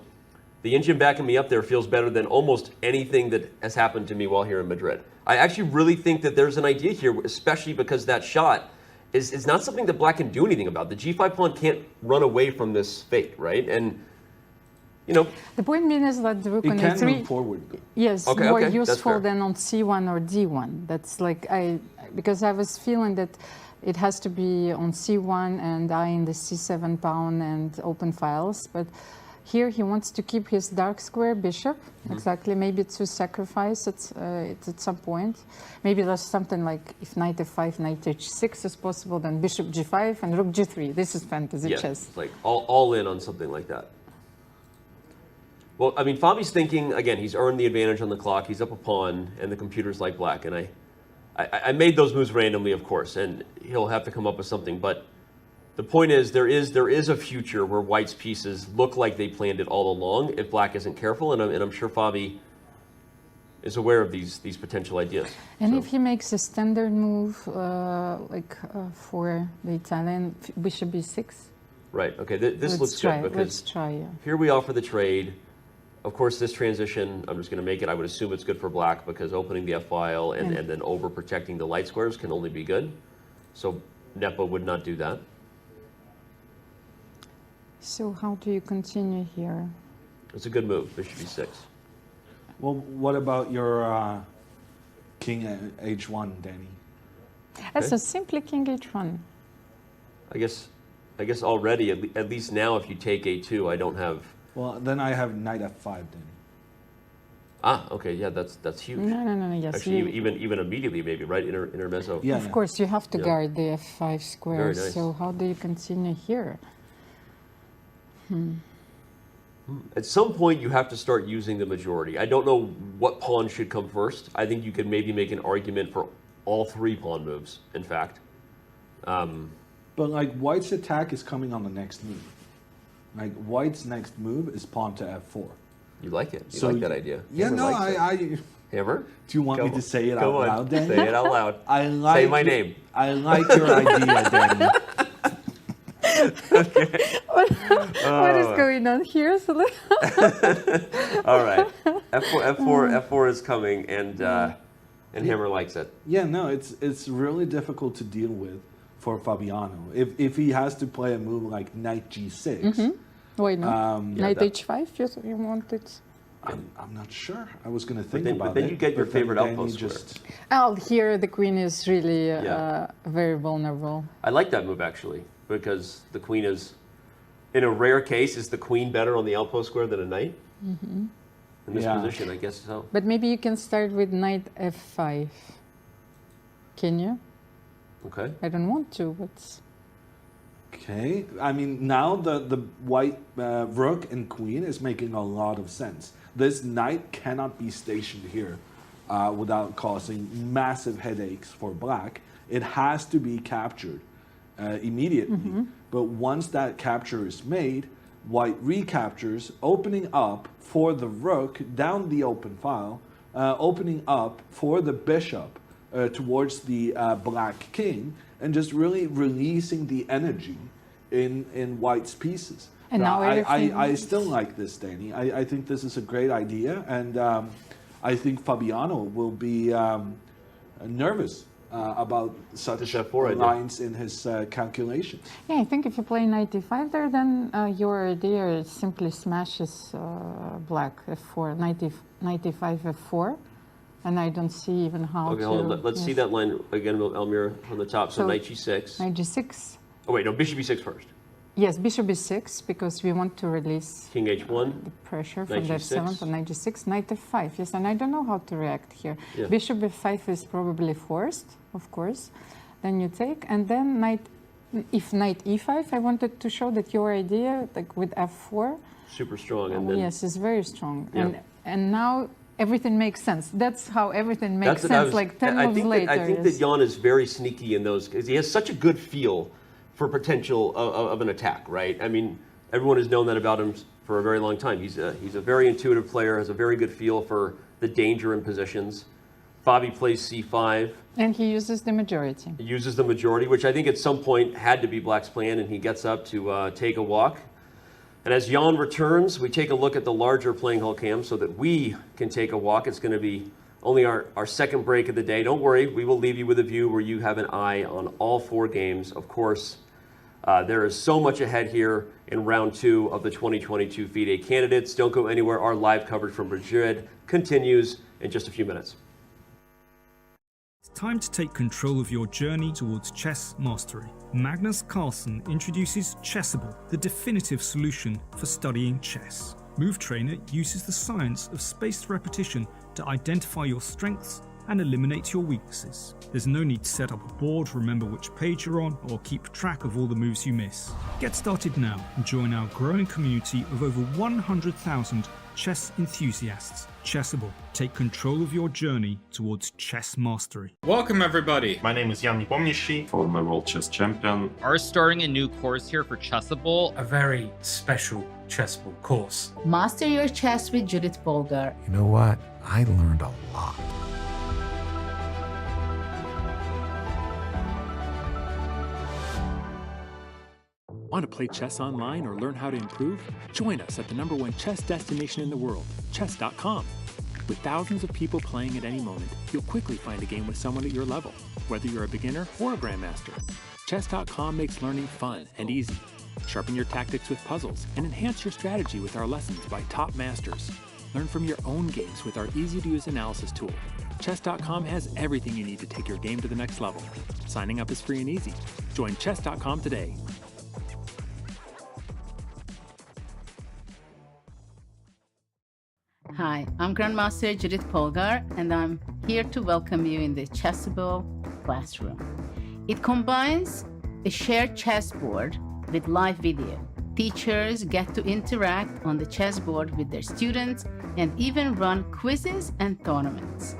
the engine backing me up there feels better than almost anything that has happened to me while here in Madrid. I actually really think that there's an idea here, especially because that shot is not something that black can do anything about. The g5 pawn can't run away from this fate, right? And, you know... The point being is that the rook on e3... move forward. Yes, more useful than on c1 or d1. That's like, because I was feeling that it has to be on c1 and I in the c7 pawn and open files, but here he wants to keep his dark square bishop, exactly, maybe to sacrifice it at some point. Maybe there's something like if knight f5, knight h6 is possible, then bishop g5 and rook g3. This is fantasy chess. Like all in on something like that. Well, I mean, Fabi's thinking, again, he's earned the advantage on the clock, he's up a pawn, and the computer's like black, and I made those moves randomly, of course, and he'll have to come up with something. But the point is, there is a future where White's pieces look like they planned it all along if Black isn't careful, and I'm sure Fabi is aware of these potential ideas. And if he makes a standard move, for the Italian, bishop b6. Right. Okay. This looks good because let's try. Yeah. Here we offer the trade. Of course, this transition, I'm just going to make it, I would assume it's good for black because opening the F-file and then over-protecting the light squares can only be good. So Nepo would not do that. So how do you continue here? It's a good move, bishop e6. Well, what about your king h1, Danny? So simply king h1. I guess already, at least now, if you take a2, I don't have. Well, then I have knight f5, Danny. Ah, okay, yeah, that's huge. No, yes. Actually, even immediately, maybe, right? Intermezzo. Yeah, of course, you have to guard the f5 square. Very nice. So how do you continue here? At some point, you have to start using the majority. I don't know what pawn should come first. I think you could maybe make an argument for all 3 pawn moves, in fact. But like White's attack is coming on the next move. Like White's next move is pawn to f4. You like it? You like that idea? Yeah, Hammer no, I Hammer? Do you want me to say it out loud, Danny? Say it out loud. I like say my name. I like your idea, Danny. What is going on here? All right, F4 is coming, and Hammer likes it. Yeah, no, it's really difficult to deal with for Fabiano. If he has to play a move like knight g6. Why not? Knight h5, you want it? I'm not sure. I was going to think about it. But then you get your favorite outpost square. Oh, here the queen is really very vulnerable. I like that move, actually, because the queen is, in a rare case, is the queen better on the outpost square than a knight? In this position, I guess so. But maybe you can start with knight f5. Can you? Okay. I don't want to, but... Okay. I mean, now the white rook and queen is making a lot of sense. This knight cannot be stationed here without causing massive headaches for black. It has to be captured immediately. But once that capture is made, white recaptures, opening up for the rook down the open file, opening up for the bishop towards the black king, and just really releasing the energy in white's pieces. And now I still like this, Danny. I think this is a great idea, and I think Fabiano will be nervous about such lines in his calculations. Yeah, I think if you play knight e5 there, then your idea simply smashes black f4, knight e5 f4. And I don't see even how to... Okay, hold on. Let's see that line again, Almira, on the top. So knight g6. Knight g6. Oh, wait, no, bishop e6 first. Yes, bishop e6, because we want to release... King h1. The pressure from the f7 to knight g6. Knight f5, yes, and I don't know how to react here. Yeah. Bishop f5 is probably forced, of course. Then you take, and then if knight e5, I wanted to show that your idea, like with f4... Super strong. And then, yes, it's very strong. Yeah. And now... everything makes sense. That's how everything makes sense. Like 10 moves later. I think that Jan is very sneaky in those because he has such a good feel for potential of an attack, right? I mean, everyone has known that about him for a very long time. He's a very intuitive player, has a very good feel for the danger in positions. Fabi plays c5. And he uses the majority. He uses the majority, which I think at some point had to be black's plan, and he gets up to take a walk. And as Jan returns, we take a look at the larger playing hall cam so that we can take a walk. It's going to be only our second break of the day. Don't worry, we will leave you with a view where you have an eye on all 4 games. Of course, there is so much ahead here in round 2 of the 2022 FIDE Candidates. Don't go anywhere. Our live coverage from Madrid continues in just a few minutes. It's time to take control of your journey towards chess mastery. Magnus Carlsen introduces Chessable, the definitive solution for studying chess. Move Trainer uses the science of spaced repetition to identify your strengths and eliminate your weaknesses. There's no need to set up a board, remember which page you're on, or keep track of all the moves you miss. Get started now and join our growing community of over 100,000 chess enthusiasts. Chessable. Take control of your journey towards chess mastery. Welcome everybody. My name is Jan Nepomniachtchi, former World Chess Champion. Are starting a new course here for Chessable. A very special Chessable course. Master your chess with Judith Polgar. You know what? I learned a lot. Want to play chess online or learn how to improve? Join us at the #1 chess destination in the world, chess.com. With thousands of people playing at any moment, you'll quickly find a game with someone at your level, whether you're a beginner or a grandmaster. Chess.com makes learning fun and easy. Sharpen your tactics with puzzles and enhance your strategy with our lessons by top masters. Learn from your own games with our easy-to-use analysis tool. Chess.com has everything you need to take your game to the next level. Signing up is free and easy. Join Chess.com today. Hi, I'm Grandmaster Judith Polgar, and I'm here to welcome you in the Chessable classroom. It combines a shared chessboard with live video. Teachers get to interact on the chessboard with their students and even run quizzes and tournaments.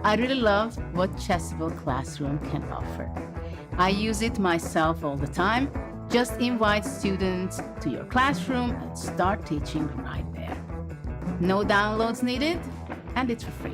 I really love what Chessable Classroom can offer. I use it myself all the time. Just invite students to your classroom and start teaching right there. No downloads needed, and it's for free.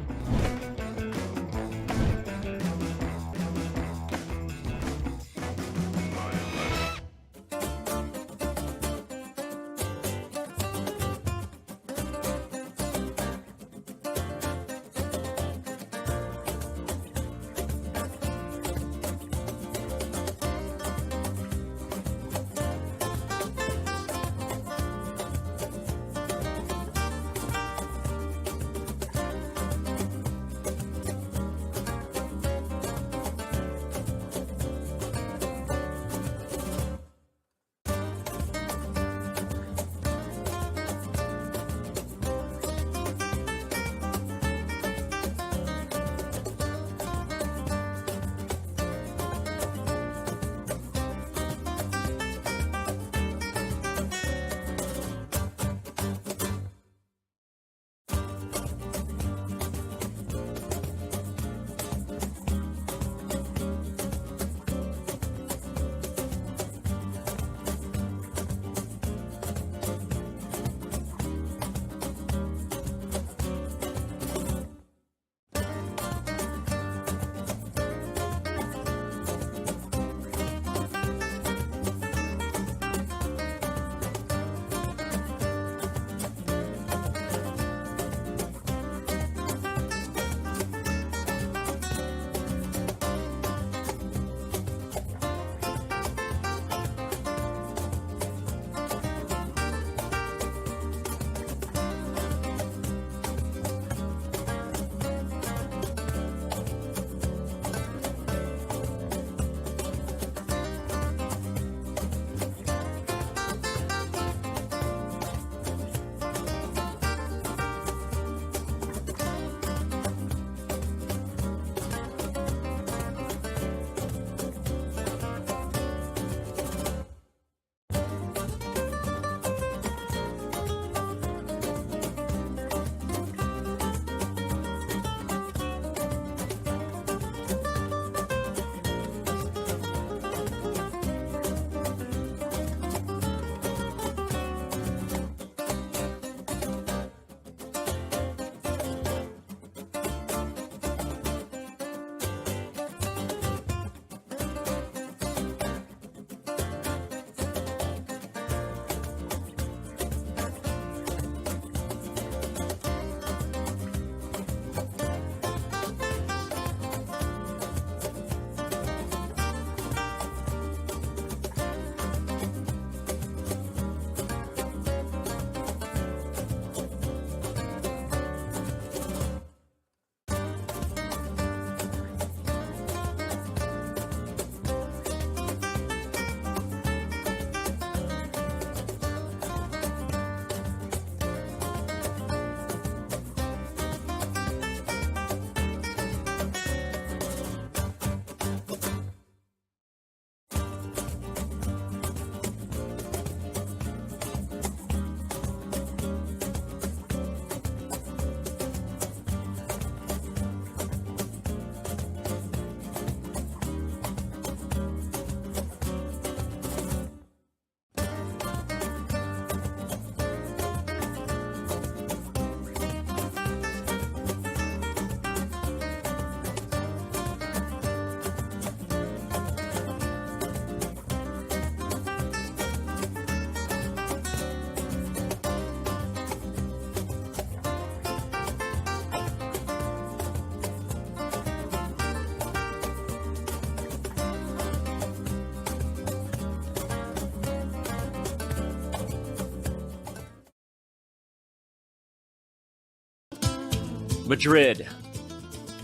Madrid.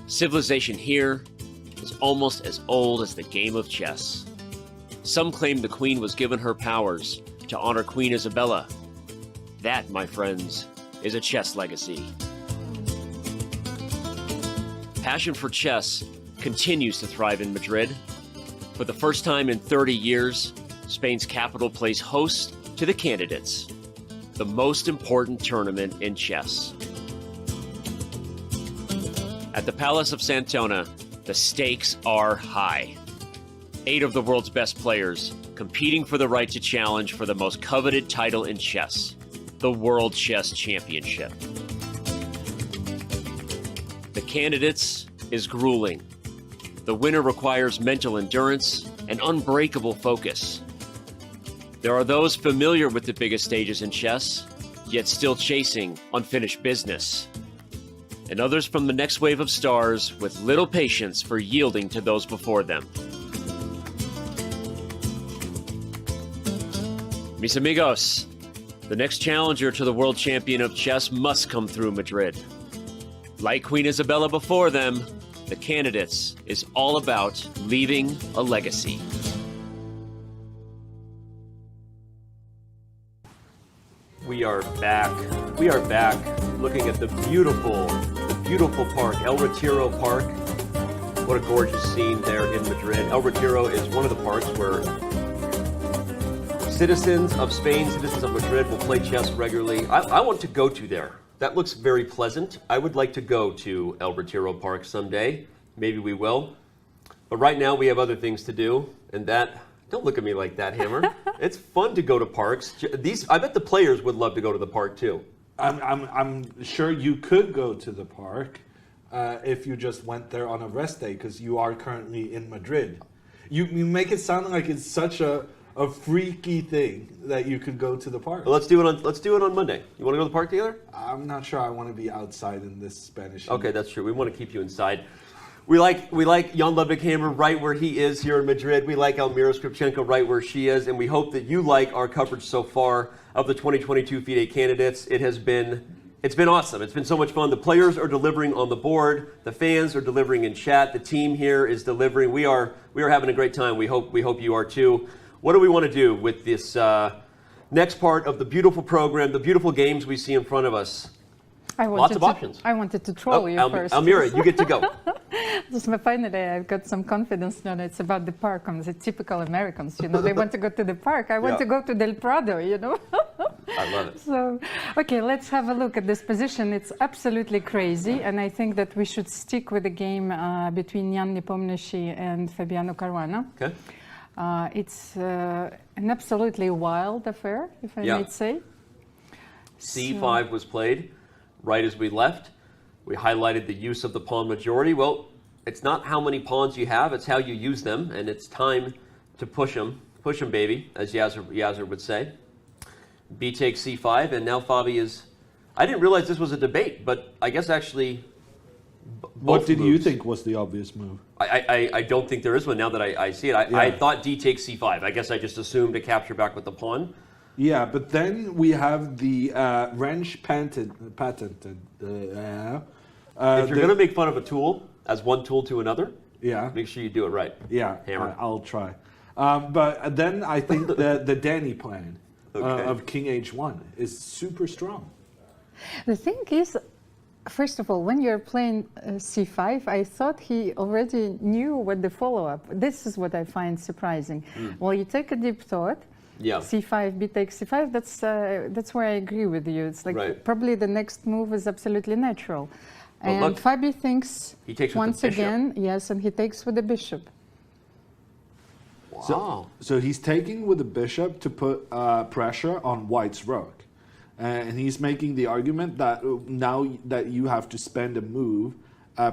Civilization here is almost as old as the game of chess. Some claim the queen was given her powers to honor Queen Isabella. That, my friends, is a chess legacy. Passion for chess continues to thrive in Madrid. For the first time in 30 years, Spain's capital plays host to the Candidates, the most important tournament in chess. At the Palace of Santona, the stakes are high. 8 of the world's best players competing for the right to challenge for the most coveted title in chess, the World Chess Championship. The Candidates is grueling. The winner requires mental endurance and unbreakable focus. There are those familiar with the biggest stages in chess, yet still chasing unfinished business. And others from the next wave of stars with little patience for yielding to those before them. Mis amigos, the next challenger to the world champion of chess must come through Madrid. Like Queen Isabella before them, the Candidates is all about leaving a legacy. We are back. We are back looking at the beautiful park, El Retiro Park. What a gorgeous scene there in Madrid. El Retiro is one of the parks where citizens of Spain, citizens of Madrid will play chess regularly. I want to go to there. That looks very pleasant. I would like to go to El Retiro Park someday. Maybe we will. But right now we have other things to do, and that, don't look at me like that, Hammer. It's fun to go to parks. I bet the players would love to go to the park too. I'm sure you could go to the park if you just went there on a rest day, because you are currently in Madrid. You make it sound like it's such a freaky thing that you could go to the park. Well, let's do it on Monday. You want to go to the park together? I'm not sure I want to be outside in this Spanish heat. Okay, that's true. We want to keep you inside. We like Jan Ludvig Hammer right where he is here in Madrid. We like Almira Skripchenko right where she is, and we hope that you like our coverage so far of the 2022 FIDE Candidates. It's been awesome. It's been so much fun. The players are delivering on the board. The fans are delivering in chat. The team here is delivering. We are having a great time. We hope you are too. What do we want to do with this next part of the beautiful program, the beautiful games we see in front of us? Lots of options. I wanted to troll you first. Almira, you get to go. Finally, I've got some confidence now. It's about the park. The typical Americans, they want to go to the park. I want to go to Del Prado, I love it. So, okay, let's have a look at this position. It's absolutely crazy, and I think that we should stick with the game between Jan Nepomniachtchi and Fabiano Caruana. Okay. It's an absolutely wild affair, if I may say. C5 was played right as we left. We highlighted the use of the pawn majority. Well, it's not how many pawns you have, it's how you use them, and it's time to push them, baby, as Yazzer would say. B takes C5, and now Fabi is... I didn't realize this was a debate, but I guess actually... What did you think was the obvious move? I don't think there is one now that I see it. I thought D takes C5. I guess I just assumed a capture back with the pawn. Yeah, but then we have the Rensch patented. If you're going to make fun of a tool as one tool to another, make sure you do it right. Yeah, Hammer. I'll try. But then I think the Danny plan of King H1 is super strong. The thing is, first of all, when you're playing C5, I thought he already knew what the follow-up. This is what I find surprising. Well, you take a deep thought. Yeah. C5, B takes C5. That's where I agree with you. It's like probably the next move is absolutely natural. And look, Fabi thinks he takes once again, yes, and he takes with the bishop. Wow. So he's taking with the bishop to put pressure on White's rook. And he's making the argument that now that you have to spend a move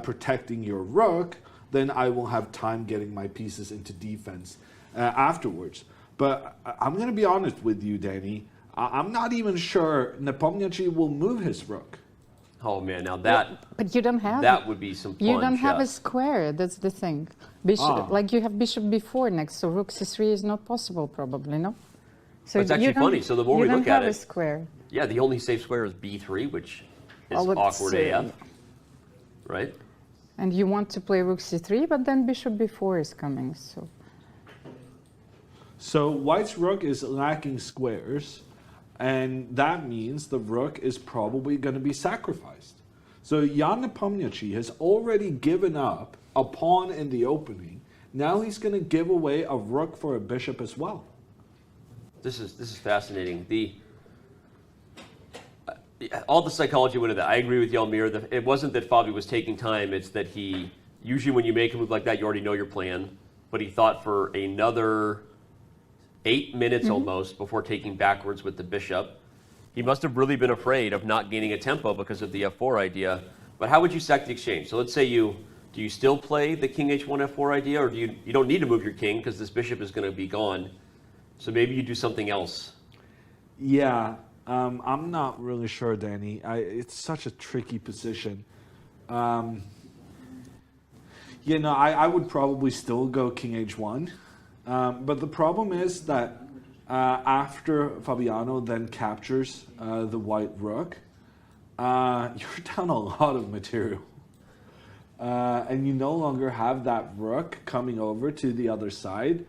protecting your rook, then I will have time getting my pieces into defense afterwards. But I'm going to be honest with you, Danny. I'm not even sure Nepomniachtchi will move his rook. Oh man, now that but you don't have that would be some fun. You don't have a square. That's the thing. Bishop, like you have bishop b4 next, so rook c3 is not possible, probably, no. So it's actually funny. So the more we look at it, you don't have a square. Yeah, the only safe square is b3, which is awkward AF. Right. And you want to play rook c3, but then bishop b4 is coming. So white's rook is lacking squares, and that means the rook is probably going to be sacrificed. So Jan Nepomniachtchi has already given up a pawn in the opening. Now he's going to give away a rook for a bishop as well. This is fascinating. All the psychology went into that. I agree with you, Almira. It wasn't that Fabi was taking time. It's that he, usually when you make a move like that, you already know your plan. But he thought for another 8 minutes almost before taking backwards with the bishop. He must have really been afraid of not gaining a tempo because of the f4 idea. But how would you sack the exchange? So let's say do you still play the king h1 f4 idea, or you don't need to move your king because this bishop is going to be gone. So maybe you do something else. Yeah. I'm not really sure, Danny. It's such a tricky position. I would probably still go king h1. But the problem is that after Fabiano then captures the white rook, you're down a lot of material. And you no longer have that rook coming over to the other side,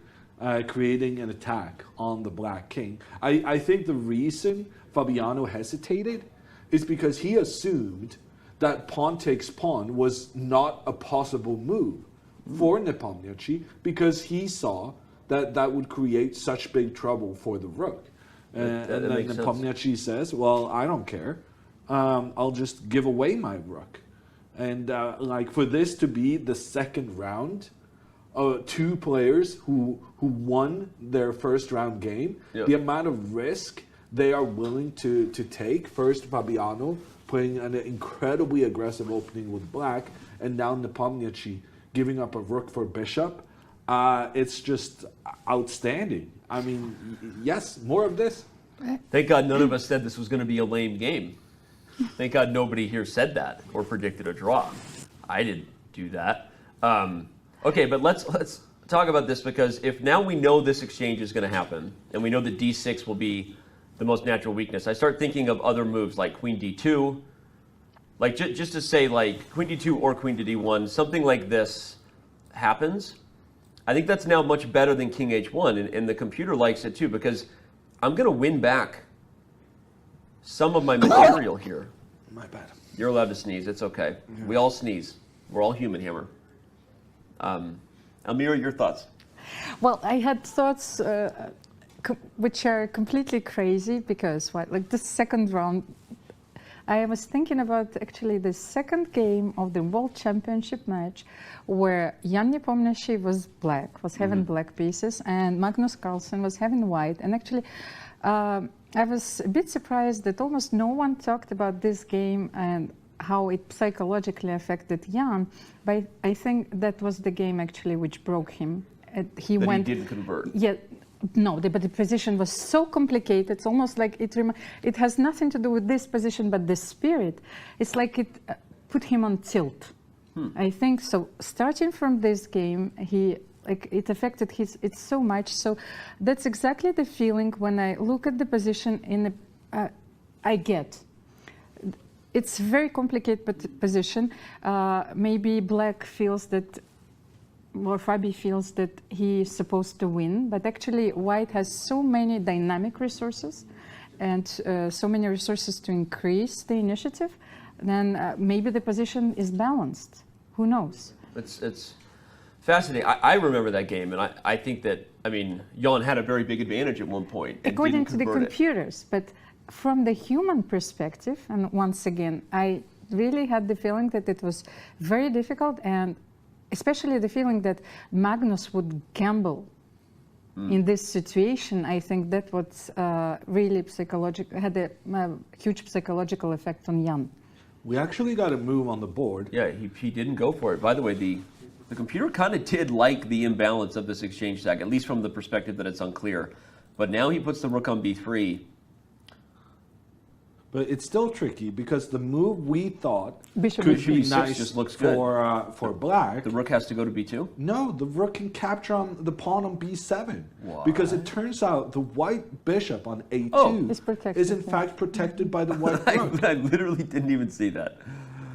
creating an attack on the black king. I think the reason Fabiano hesitated is because he assumed that pawn takes pawn was not a possible move for Nepomniachtchi, because he saw that would create such big trouble for the rook. And then Nepomniachtchi says, well, I don't care. I'll just give away my rook. And for this to be the second round, two players who won their first round game, the amount of risk they are willing to take. First, Fabiano playing an incredibly aggressive opening with black, and now Nepomniachtchi giving up a rook for bishop. It's just outstanding. I mean, yes, more of this. Thank God none of us said this was going to be a lame game. Thank God nobody here said that or predicted a draw. I didn't do that. Okay, but let's talk about this, because if now we know this exchange is going to happen, and we know that d6 will be the most natural weakness, I start thinking of other moves like queen d2, like just to say like queen d2 or queen to d1, something like this happens. I think that's now much better than king h1, and the computer likes it too, because I'm going to win back some of my material here. My bad. You're allowed to sneeze. It's okay. Yeah. We all sneeze. We're all human, Hammer. Almira, your thoughts? Well, I had thoughts which are completely crazy, because like the second round, I was thinking about actually the second game of the World Championship match, where Jan Nepomniachtchi was black, was having black pieces, and Magnus Carlsen was having white. And actually, I was a bit surprised that almost no one talked about this game and how it psychologically affected Jan. But I think that was the game actually which broke him. He didn't convert. Yeah. No, but the position was so complicated. It's almost like it has nothing to do with this position, but the spirit. It's like it put him on tilt. I think so. Starting from this game, it affected it so much. So that's exactly the feeling when I look at the position I get. It's a very complicated position. Maybe black feels that, or Fabi feels that he's supposed to win, but actually white has so many dynamic resources and so many resources to increase the initiative, then maybe the position is balanced. Who knows? It's fascinating. I remember that game, and I think that, Jan had a very big advantage at one point. According to the computers, but from the human perspective, and once again, I really had the feeling that it was very difficult, and especially the feeling that Magnus would gamble in this situation. I think that was really had a huge psychological effect on Jan. We actually got a move on the board. Yeah, he didn't go for it. By the way, the computer kind of did like the imbalance of this exchange stack, at least from the perspective that it's unclear. But now he puts the rook on b3. But it's still tricky, because the move we thought Bishop could be nice just looks for black. The rook has to go to b2? No, the rook can capture the pawn on b7. Why? Because it turns out the white bishop on a2 is in fact protected by the white rook. I literally didn't even see that.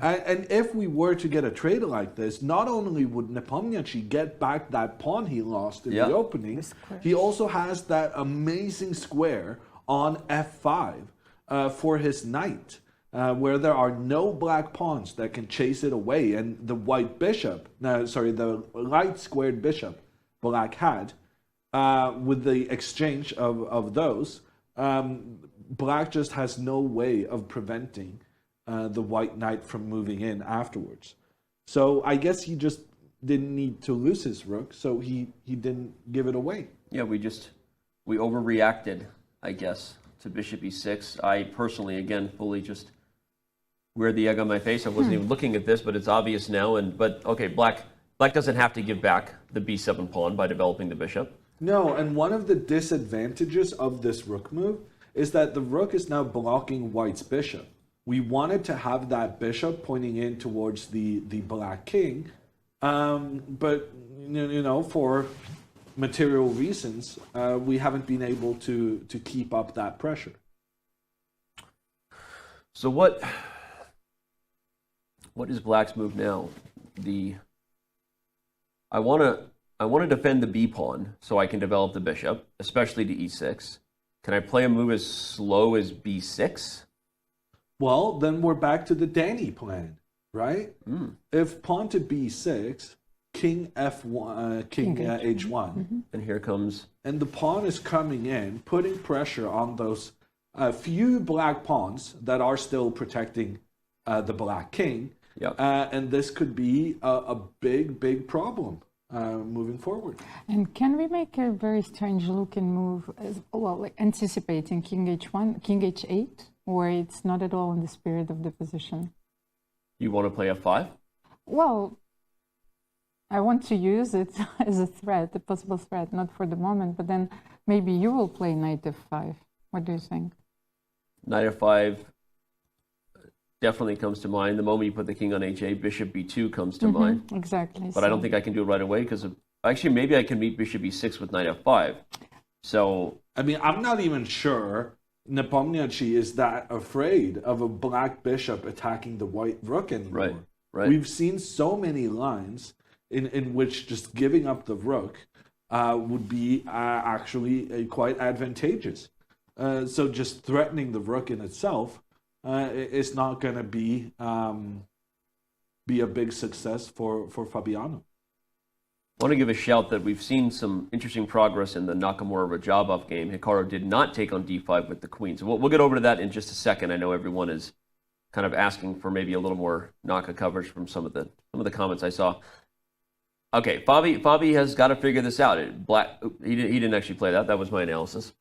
And if we were to get a trade like this, not only would Nepomniachtchi get back that pawn he lost in the opening, he also has that amazing square on f5 for his knight, where there are no black pawns that can chase it away. And the white bishop, the light squared bishop black had, with the exchange of those, black just has no way of preventing the white knight from moving in afterwards. So I guess he just didn't need to lose his rook, so he didn't give it away. Yeah, we overreacted, I guess, to bishop e6. I personally, again, fully just wear the egg on my face. I wasn't even looking at this, but it's obvious now. But okay, black doesn't have to give back the b7 pawn by developing the bishop. No, and one of the disadvantages of this rook move is that the rook is now blocking white's bishop. We wanted to have that bishop pointing in towards the black king, but for material reasons, we haven't been able to keep up that pressure. So what is black's move now? I want to defend the b pawn so I can develop the bishop, especially to e6. Can I play a move as slow as b6? Well, then we're back to the Danny plan, right? If pawn to b6, king f1, king h1, and here comes, and the pawn is coming in, putting pressure on those few black pawns that are still protecting the black king. And this could be a big problem moving forward. And can we make a very strange looking move as well, like anticipating king h1, king h8, where it's not at all in the spirit of the position? You want to play f5? Well, I want to use it as a threat, a possible threat, not for the moment, but then maybe you will play knight f5. What do you think? Knight f5 definitely comes to mind. The moment you put the king on h8, bishop b2 comes to mind. Exactly. But I don't think I can do it right away because actually maybe I can meet bishop e6 with knight f5. So I mean, I'm not even sure Nepomniachtchi is that afraid of a black bishop attacking the white rook anymore. Right. We've seen so many lines in which just giving up the rook would be actually quite advantageous. So just threatening the rook in itself is not going to be a big success for Fabiano. I want to give a shout that we've seen some interesting progress in the Nakamura Radjabov game. Hikaru did not take on d5 with the queen. So we'll get over to that in just a second. I know everyone is kind of asking for maybe a little more Naka coverage from some of the comments I saw. Okay, Fabi has got to figure this out. He didn't actually play that. That was my analysis.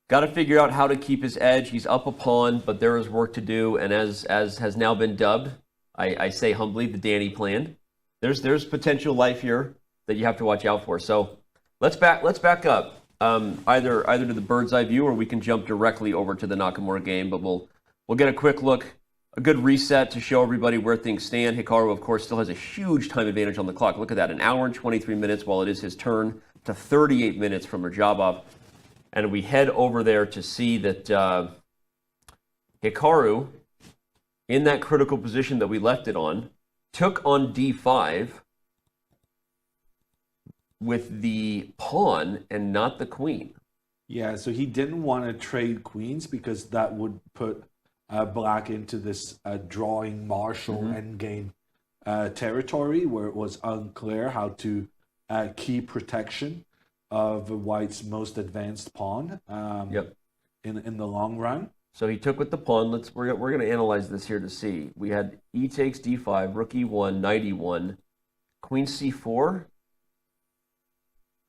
Got to figure out how to keep his edge. He's up a pawn, but there is work to do. And as has now been dubbed, I say humbly, the Danny plan. There's potential life here that you have to watch out for. So let's back up either to the bird's eye view, or we can jump directly over to the Nakamura game. But we'll get a quick look, a good reset to show everybody where things stand. Hikaru, of course, still has a huge time advantage on the clock. Look at that, 1 hour and 23 minutes while it is his turn to 38 minutes from Radjabov. And we head over there to see that Hikaru, in that critical position that we left it on, took on d5 with the pawn and not the queen. Yeah, so he didn't want to trade queens because that would put black into this drawing marshal endgame territory where it was unclear how to keep protection of white's most advanced pawn in the long run. So he took with the pawn. We're going to analyze this here to see. We had e takes d5, rook e1, knight e1, queen c4,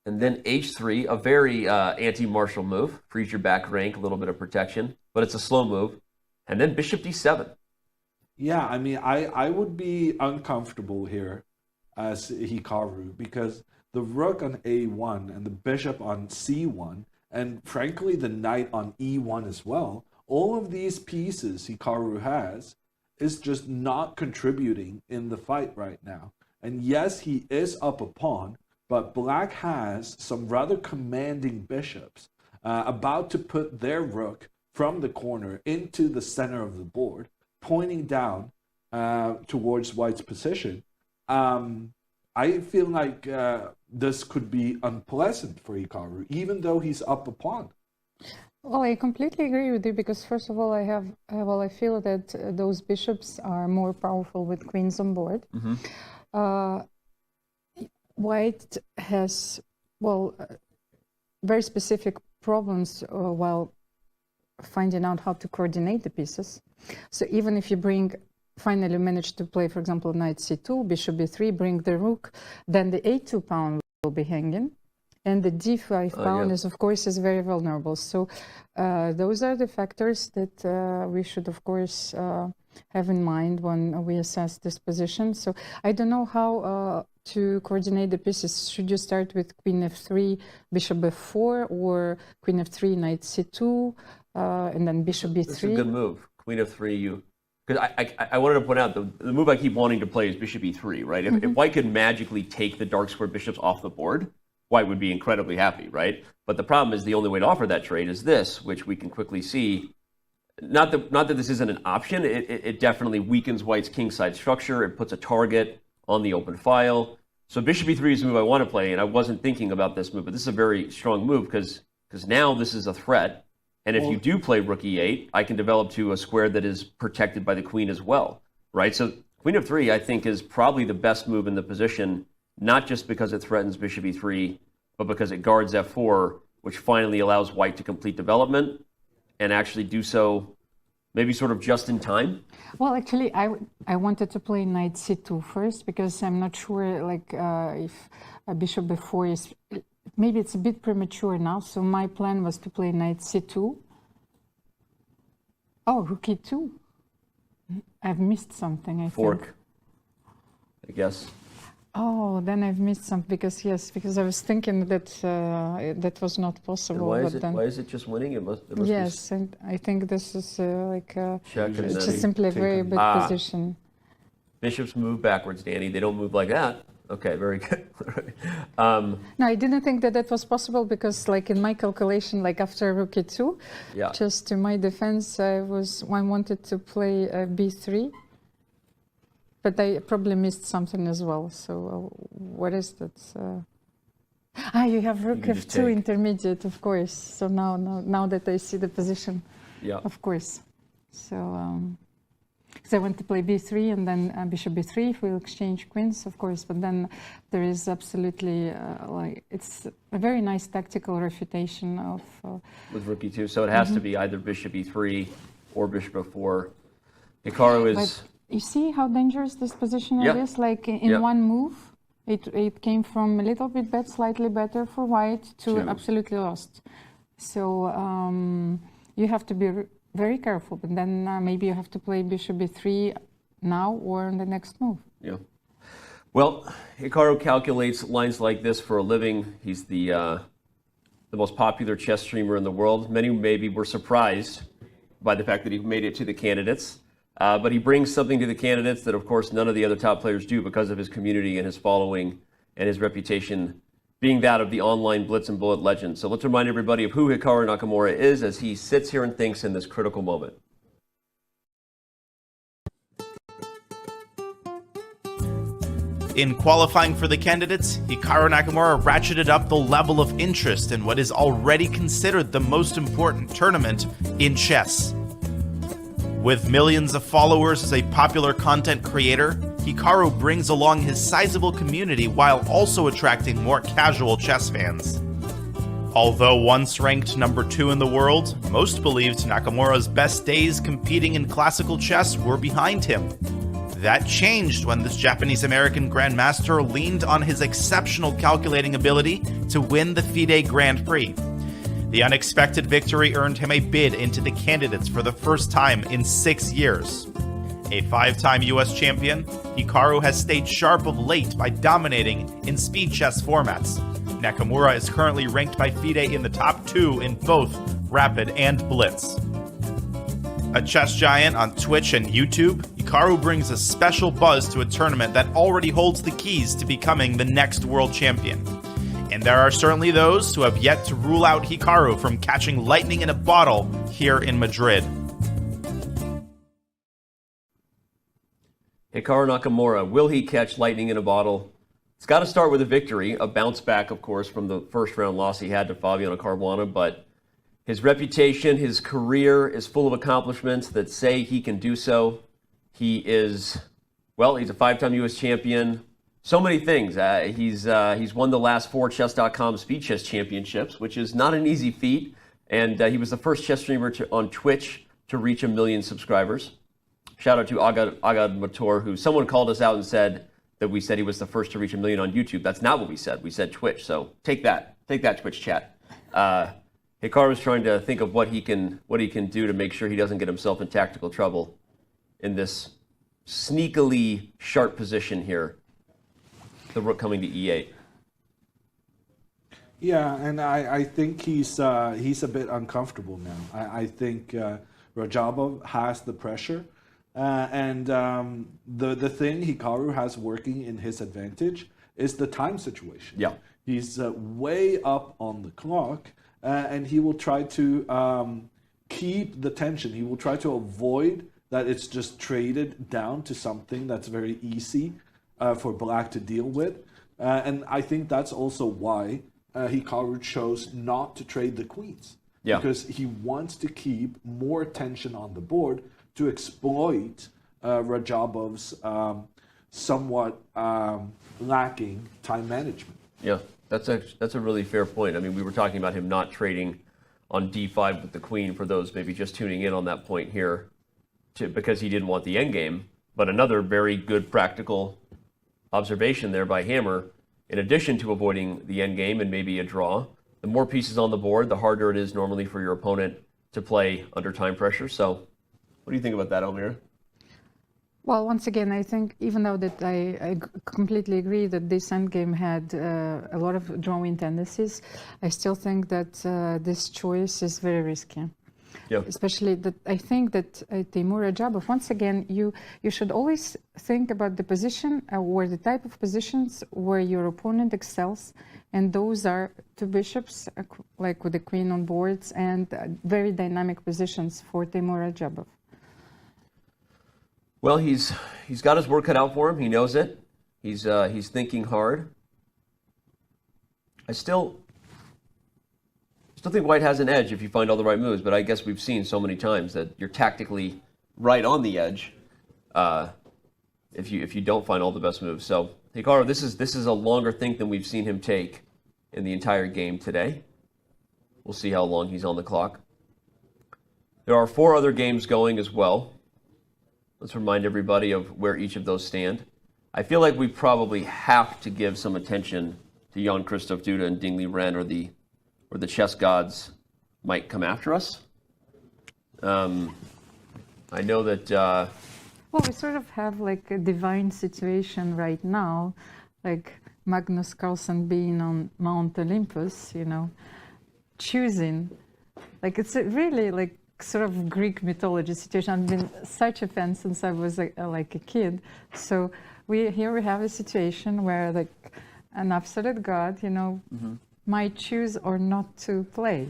and then h3, a very anti-martial move. Frees your back rank, a little bit of protection, but it's a slow move. And then bishop d7. Yeah, I mean, I would be uncomfortable here as Hikaru because the rook on a1 and the bishop on c1, and frankly the knight on e1 as well, all of these pieces Hikaru has is just not contributing in the fight right now. And yes, he is up a pawn, but black has some rather commanding bishops about to put their rook from the corner into the center of the board, pointing down towards white's position, I feel like this could be unpleasant for Hikaru, even though he's up a pawn. Well, I completely agree with you because first of all, I feel that those bishops are more powerful with queens on board. White has, very specific problems while finding out how to coordinate the pieces. So even if you finally manage to play, for example, knight c2, bishop b3, bring the rook, then the a2 pawn will be hanging. And the d5 pawn is, of course, is very vulnerable. So those are the factors that we should, of course, have in mind when we assess this position. So I don't know how to coordinate the pieces. Should you start with queen f3, bishop f4, or queen f3, knight c2, and then bishop b3? That's a good move. Queen f3, because I wanted to point out, the move I keep wanting to play is bishop e3, right? If white could magically take the dark square bishops off the board, white would be incredibly happy, right? But the problem is the only way to offer that trade is this, which we can quickly see. Not that this isn't an option, it definitely weakens white's kingside structure. It puts a target on the open file. So bishop e3 is the move I want to play, and I wasn't thinking about this move, but this is a very strong move because now this is a threat. And if you do play rook e8, I can develop to a square that is protected by the queen as well, right? So queen f3, I think, is probably the best move in the position, not just because it threatens bishop e3, but because it guards f4, which finally allows white to complete development and actually do so maybe sort of just in time. Well, actually, I wanted to play knight c2 first because I'm not sure if bishop b4 is... Maybe it's a bit premature now, so my plan was to play knight c2. Oh, rook e2. I've missed something, I think. I guess. Oh, then I've missed something because I was thinking that that was not possible. And why is it just winning? There must yes, and I think this is it's just simply a very big position. Bishops move backwards, Danny. They don't move like that. Okay, very good. No, I didn't think that was possible because, in my calculation, after rook e2, just to my defense, I wanted to play b3, but I probably missed something as well. So, what is that? You have rook f2 intermediate, of course. So now that I see the position, of course. So. Because I want to play b3 and then bishop b3 if we'll exchange queens, of course. But then there is absolutely it's a very nice tactical refutation of with rook e2. So it has to be either bishop e3 or bishop f4. Hikaru is. But you see how dangerous this position is. In one move, it came from a little bit slightly better for white to absolutely lost. So you have to be very careful, but then maybe you have to play bishop b3 now or in the next move. Yeah. Well, Hikaru calculates lines like this for a living. He's the most popular chess streamer in the world. Many maybe were surprised by the fact that he made it to the candidates, but he brings something to the candidates that, of course, none of the other top players do because of his community and his following and his reputation being that of the online blitz and bullet legend. So let's remind everybody of who Hikaru Nakamura is as he sits here and thinks in this critical moment. In qualifying for the candidates, Hikaru Nakamura ratcheted up the level of interest in what is already considered the most important tournament in chess. With millions of followers as a popular content creator, Hikaru brings along his sizable community while also attracting more casual chess fans. Although once ranked number 2 in the world, most believed Nakamura's best days competing in classical chess were behind him. That changed when this Japanese-American grandmaster leaned on his exceptional calculating ability to win the FIDE Grand Prix. The unexpected victory earned him a bid into the candidates for the first time in 6 years. A 5-time US champion, Hikaru has stayed sharp of late by dominating in speed chess formats. Nakamura is currently ranked by FIDE in the top 2 in both Rapid and Blitz. A chess giant on Twitch and YouTube, Hikaru brings a special buzz to a tournament that already holds the keys to becoming the next world champion. And there are certainly those who have yet to rule out Hikaru from catching lightning in a bottle here in Madrid. Hikaru Nakamura, will he catch lightning in a bottle? It's got to start with a victory, a bounce back, of course, from the first round loss he had to Fabiano Caruana, but his reputation, his career is full of accomplishments that say he can do so. He is, well, he's a 5-time U.S. champion. So many things. He's won the last 4 Chess.com Speed Chess Championships, which is not an easy feat. And he was the first chess streamer on Twitch to reach 1 million subscribers. Shout out to Agad Mator, who someone called us out and said that we said he was the first to reach 1 million on YouTube. That's not what we said. We said Twitch. So take that Twitch chat. Hikaru is trying to think of what he can do to make sure he doesn't get himself in tactical trouble in this sneakily sharp position here. The rook coming to E8. Yeah, and I think he's a bit uncomfortable now. I think Radjabov has the pressure, and the thing Hikaru has working in his advantage is the time situation. Yeah, he's way up on the clock, and he will try to keep the tension. He will try to avoid that it's just traded down to something that's very easy for Black to deal with, and I think that's also why Hikaru chose not to trade the queens. Yeah. Because he wants to keep more tension on the board to exploit Radjabov's somewhat lacking time management. Yeah, that's a really fair point. I mean, we were talking about him not trading on D5 with the queen for those maybe just tuning in on that point here because he didn't want the endgame. But another very good practical observation there by Hammer, in addition to avoiding the endgame and maybe a draw, the more pieces on the board, the harder it is normally for your opponent to play under time pressure. So what do you think about that, Almira? Well, once again, I think even though that I completely agree that this endgame had a lot of drawing tendencies, I still think that this choice is very risky. Yeah. Especially that I think that Teimour Radjabov, once again, you should always think about the position or the type of positions where your opponent excels, and those are 2 bishops, like with the queen on boards, and very dynamic positions for Teimour Radjabov. Well, he's got his work cut out for him. He knows it. He's thinking hard. I still think White has an edge if you find all the right moves, but I guess we've seen so many times that you're tactically right on the edge if you don't find all the best moves. So Hikaru, this is a longer think than we've seen him take in the entire game today. We'll see how long he's on the clock. There are 4 other games going as well. Let's remind everybody of where each of those stand. I feel like we probably have to give some attention to Jan-Krzysztof Duda and Liren, or the chess gods might come after us. I know that... Well, we sort of have like a divine situation right now, like Magnus Carlsen being on Mount Olympus, you know, choosing. Like it's a really like sort of Greek mythology situation. I've been such a fan since I was like a kid. So here we have a situation where like an absolute god, you know, might choose or not to play.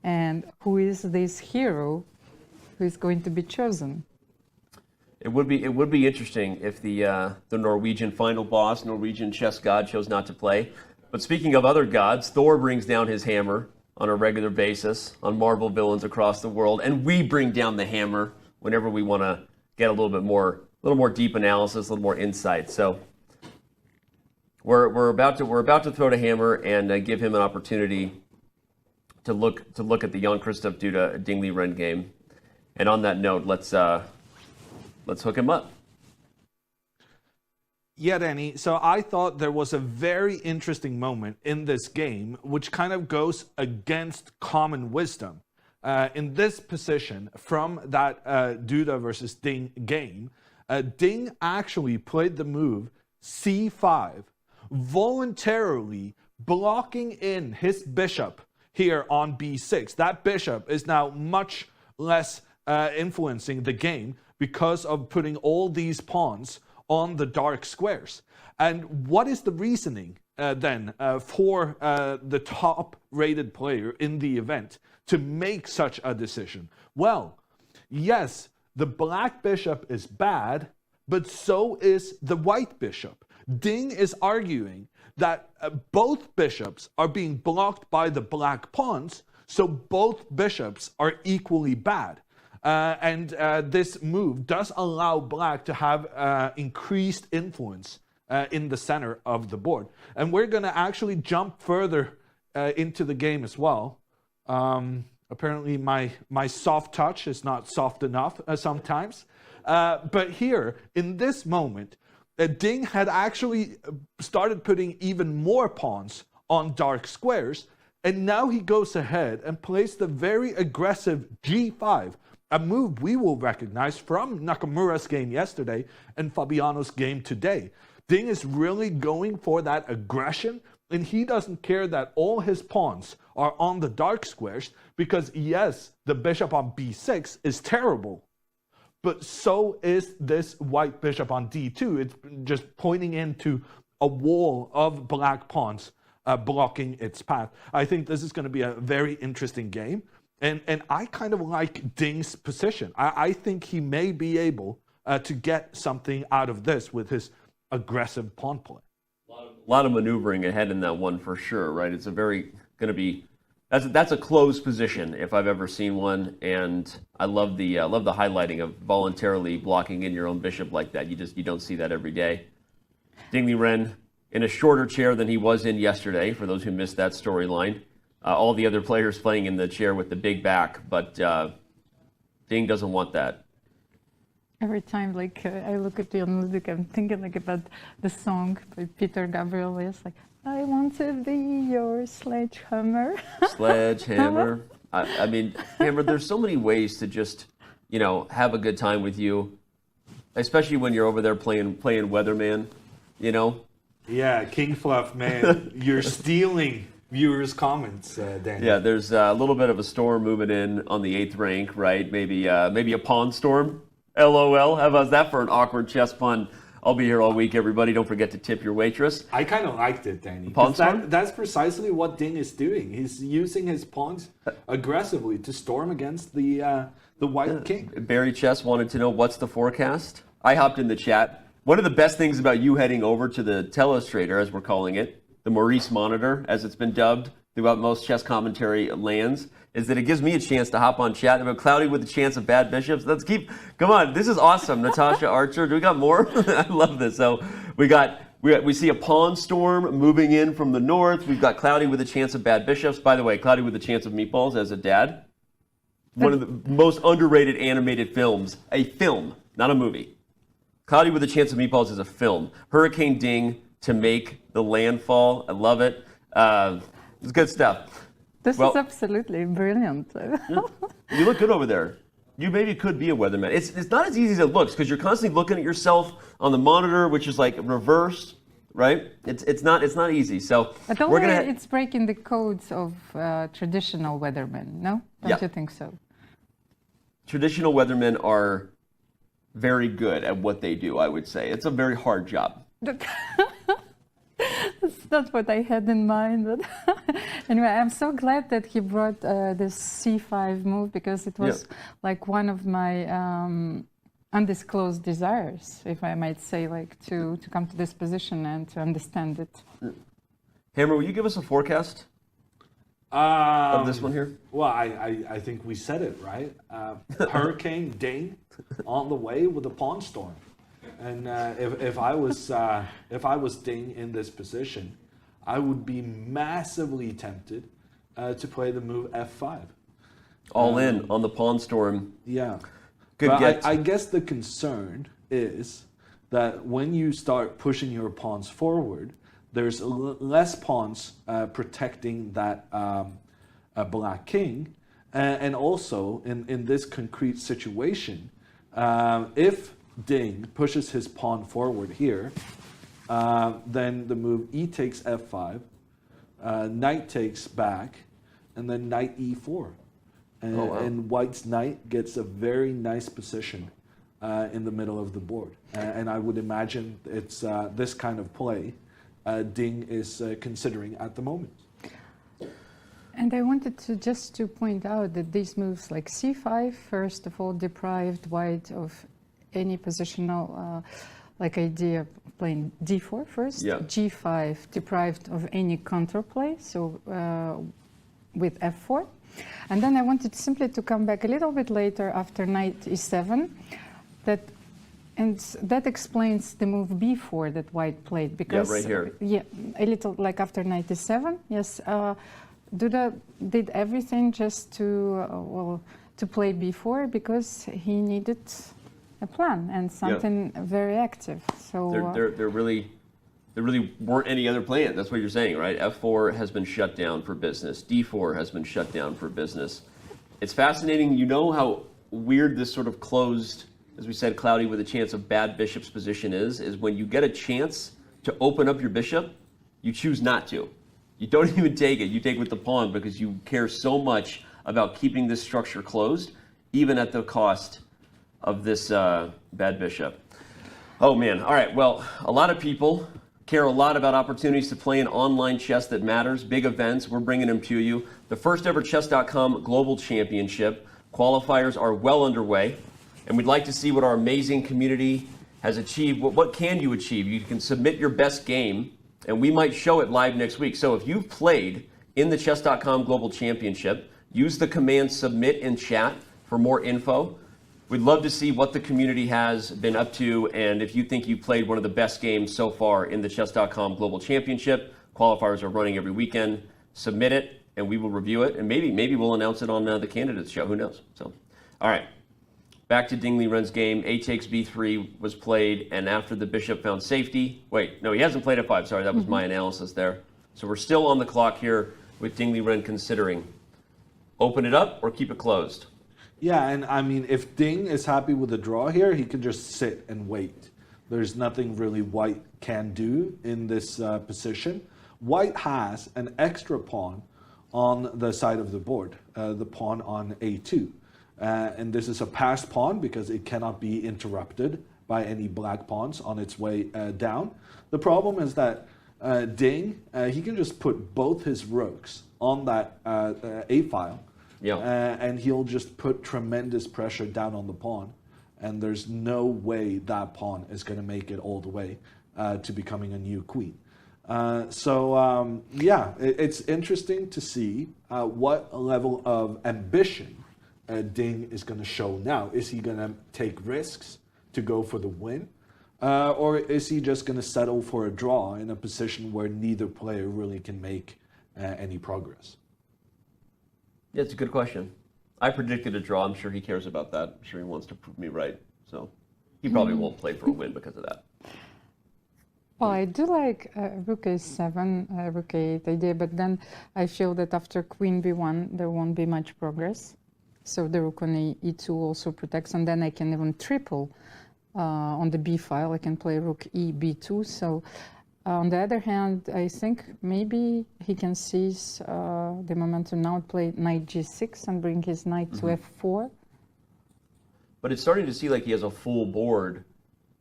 And who is this hero who is going to be chosen? It would be interesting if the Norwegian final boss, Norwegian chess god, chose not to play. But speaking of other gods, Thor brings down his hammer on a regular basis on Marvel villains across the world, and we bring down the hammer whenever we want to get a little more deep analysis, a little more insight. So we're about to throw the hammer and give him an opportunity to look at the Jan-Krzysztof Duda Liren game. And on that note, let's hook him up. Yeah, Danny. So I thought there was a very interesting moment in this game, which kind of goes against common wisdom. In this position, from that Duda versus Ding game, Ding actually played the move C5, voluntarily blocking in his bishop here on B6. That bishop is now much less influencing the game because of putting all these pawns on the dark squares. And what is the reasoning then for the top-rated player in the event to make such a decision? Well, yes, the black bishop is bad, but so is the white bishop. Ding is arguing that both bishops are being blocked by the black pawns, so both bishops are equally bad. This move does allow black to have increased influence in the center of the board. And we're going to actually jump further into the game as well. Apparently my soft touch is not soft enough sometimes. But here, in this moment, Ding had actually started putting even more pawns on dark squares, and now he goes ahead and plays the very aggressive g5, a move we will recognize from Nakamura's game yesterday and Fabiano's game today. Ding is really going for that aggression, and he doesn't care that all his pawns are on the dark squares, because yes, the bishop on b6 is terrible, but so is this white bishop on d2. It's just pointing into a wall of black pawns blocking its path. I think this is going to be a very interesting game. And I kind of like Ding's position. I think he may be able to get something out of this with his aggressive pawn play. A lot of maneuvering ahead in that one for sure, right? It's a very going to be that's a closed position if I've ever seen one, and I love the highlighting of voluntarily blocking in your own bishop like that. You don't see that every day. Ding Liren in a shorter chair than he was in yesterday. For those who missed that storyline, all the other players playing in the chair with the big back, but Ding doesn't want that. Every time, I look at you and Ludvig, I'm thinking about the song by Peter Gabriel. It's like, I want to be your sledgehammer. Sledgehammer. I mean, Hammer, there's so many ways to just, have a good time with you, especially when you're over there playing Weatherman, Yeah, King Fluff, man, you're stealing viewers' comments, Danny. Yeah, there's a little bit of a storm moving in on the 8th rank, right? Maybe a pawn storm. LOL. How about that for an awkward chess pun? I'll be here all week, everybody. Don't forget to tip your waitress. I kind of liked it, Danny. That's precisely what Ding is doing. He's using his pawns aggressively to storm against the white king. Barry Chess wanted to know what's the forecast. I hopped in the chat. One of the best things about you heading over to the telestrator, as we're calling it, the Maurice monitor, as it's been dubbed throughout most chess commentary lands, is that it gives me a chance to hop on chat about cloudy with a chance of bad bishops. Come on, this is awesome. Natasha Archer, do we got more? I love this. So we see a pawn storm moving in from the north. We've got cloudy with a chance of bad bishops. By the way, cloudy with a chance of meatballs as a dad. One of the most underrated animated films. A film, not a movie. Cloudy with a Chance of Meatballs is a film. Hurricane Ding to make the landfall. I love it. It's good stuff. This is absolutely brilliant. You look good over there. You maybe could be a weatherman. It's not as easy as it looks because you're constantly looking at yourself on the monitor, which is like reversed, right? It's not easy. So but it's breaking the codes of traditional weathermen. No, don't you think so? Traditional weathermen are very good at what they do, I would say. It's a very hard job. That's what I had in mind. But anyway, I'm so glad that he brought this c5 move because it was like one of my undisclosed desires, if I might say, to come to this position and to understand it. Hammer, will you give us a forecast of this one here? Well, I think we said it, right? Hurricane Ding on the way with a pawn storm. And if I was Ding in this position, I would be massively tempted to play the move f5. All in on the pawn storm. Yeah. Good get. I guess the concern is that when you start pushing your pawns forward, there's less pawns protecting that black king. And also, in this concrete situation, if Ding pushes his pawn forward here, then the move e takes f5, knight takes back, and then knight e4. And white's knight gets a very nice position in the middle of the board. And I would imagine it's this kind of play Ding is considering at the moment. And I wanted to point out that these moves like c5, first of all, deprived white of any positional like idea of playing d4 first, g5 deprived of any counterplay, so with f4. And then I wanted simply to come back a little bit later after knight e7, and that explains the move b4 that white played, because right here. Yeah, a little like after knight e7. Yes, Duda did everything just to to play b4 because he needed a plan and something very active. So there really weren't any other plan. That's what you're saying, right? F4 has been shut down for business. D4 has been shut down for business. It's fascinating. You know how weird this sort of closed, as we said, cloudy with a chance of bad bishop's position is when you get a chance to open up your bishop, you choose not to. You don't even take it. You take with the pawn because you care so much about keeping this structure closed, even at the cost of this bad bishop. Oh man, all right, well, a lot of people care a lot about opportunities to play an online chess that matters, big events, we're bringing them to you. The first ever Chess.com Global Championship. Qualifiers are well underway, and we'd like to see what our amazing community has achieved. What can you achieve? You can submit your best game, and we might show it live next week. So if you've played in the Chess.com Global Championship, use the command submit in chat for more info. We'd love to see what the community has been up to, and if you think you've played one of the best games so far in the Chess.com Global Championship. Qualifiers are running every weekend. Submit it, and we will review it, and maybe we'll announce it on the Candidates show. Who knows? So, all right. Back to Ding Liren's game. A takes b3 was played, and after the bishop found safety. Wait, no, he hasn't played f5. Sorry, that was my analysis there. So we're still on the clock here with Ding Liren considering open it up or keep it closed. Yeah, and I mean, if Ding is happy with the draw here, he can just sit and wait. There's nothing really white can do in this position. White has an extra pawn on the side of the board, the pawn on a2. And this is a passed pawn because it cannot be interrupted by any black pawns on its way down. The problem is that Ding, he can just put both his rooks on that A file. Yeah. And he'll just put tremendous pressure down on the pawn. And there's no way that pawn is going to make it all the way to becoming a new queen. Yeah, it's interesting to see what level of ambition Ding is going to show now. Is he going to take risks to go for the win? Or is he just going to settle for a draw in a position where neither player really can make any progress? Yeah, it's a good question. I predicted a draw. I'm sure he cares about that. I'm sure he wants to prove me right. So he probably won't play for a win because of that. Well, I do like rook a7, rook a8 idea, but then I feel that after queen b1, there won't be much progress. So the rook on e2 also protects, and then I can even triple on the b file. I can play rook e b2. So on the other hand, I think maybe he can seize the momentum now, play knight g6 and bring his knight to f4. But it's starting to see like he has a full board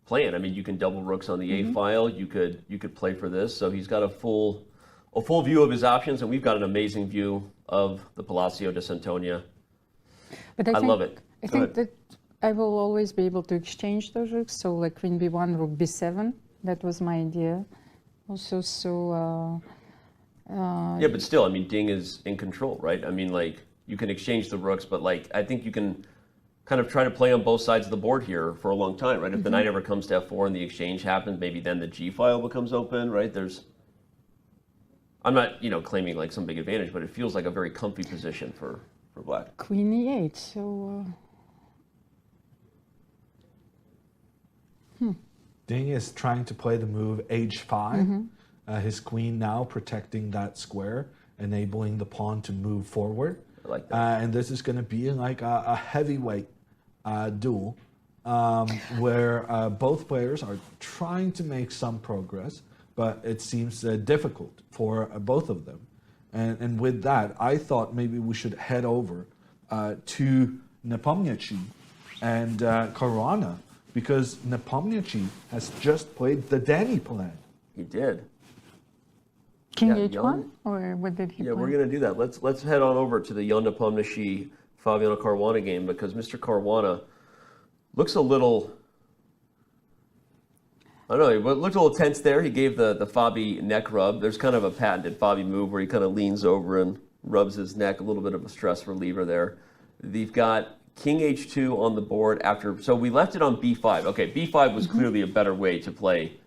plan. I mean, you can double rooks on the a file. You could play for this. So he's got a full view of his options, and we've got an amazing view of the Palacio de Santonia. But I love it. I think that I will always be able to exchange those rooks. So like queen b1, rook b7. That was my idea. Also, so yeah, but still, I mean, Ding is in control, right? I mean, like you can exchange the rooks, but like I think you can kind of try to play on both sides of the board here for a long time, right? If the knight ever comes to f4 and the exchange happens, maybe then the g file becomes open, right? I'm not, claiming like some big advantage, but it feels like a very comfy position for black. Queen e8, so. Ding is trying to play the move h5. His queen now protecting that square, enabling the pawn to move forward. I like that. And this is going to be like a heavyweight duel where both players are trying to make some progress, but it seems difficult for both of them. And with that, I thought maybe we should head over to Nepomniachtchi and Caruana, because Nepomniachtchi has just played the Danny plan. He did. King h1, or what did he play? Yeah, we're going to do that. Let's head on over to the Jan Nepomniachtchi Fabiano Caruana game, because Mr. Caruana looks a little I don't know, it looked a little tense there. He gave the Fabi neck rub. There's kind of a patented Fabi move where he kind of leans over and rubs his neck, a little bit of a stress reliever there. You've got King H2 on the board after, so we left it on B5. Okay, B5 was clearly a better way to play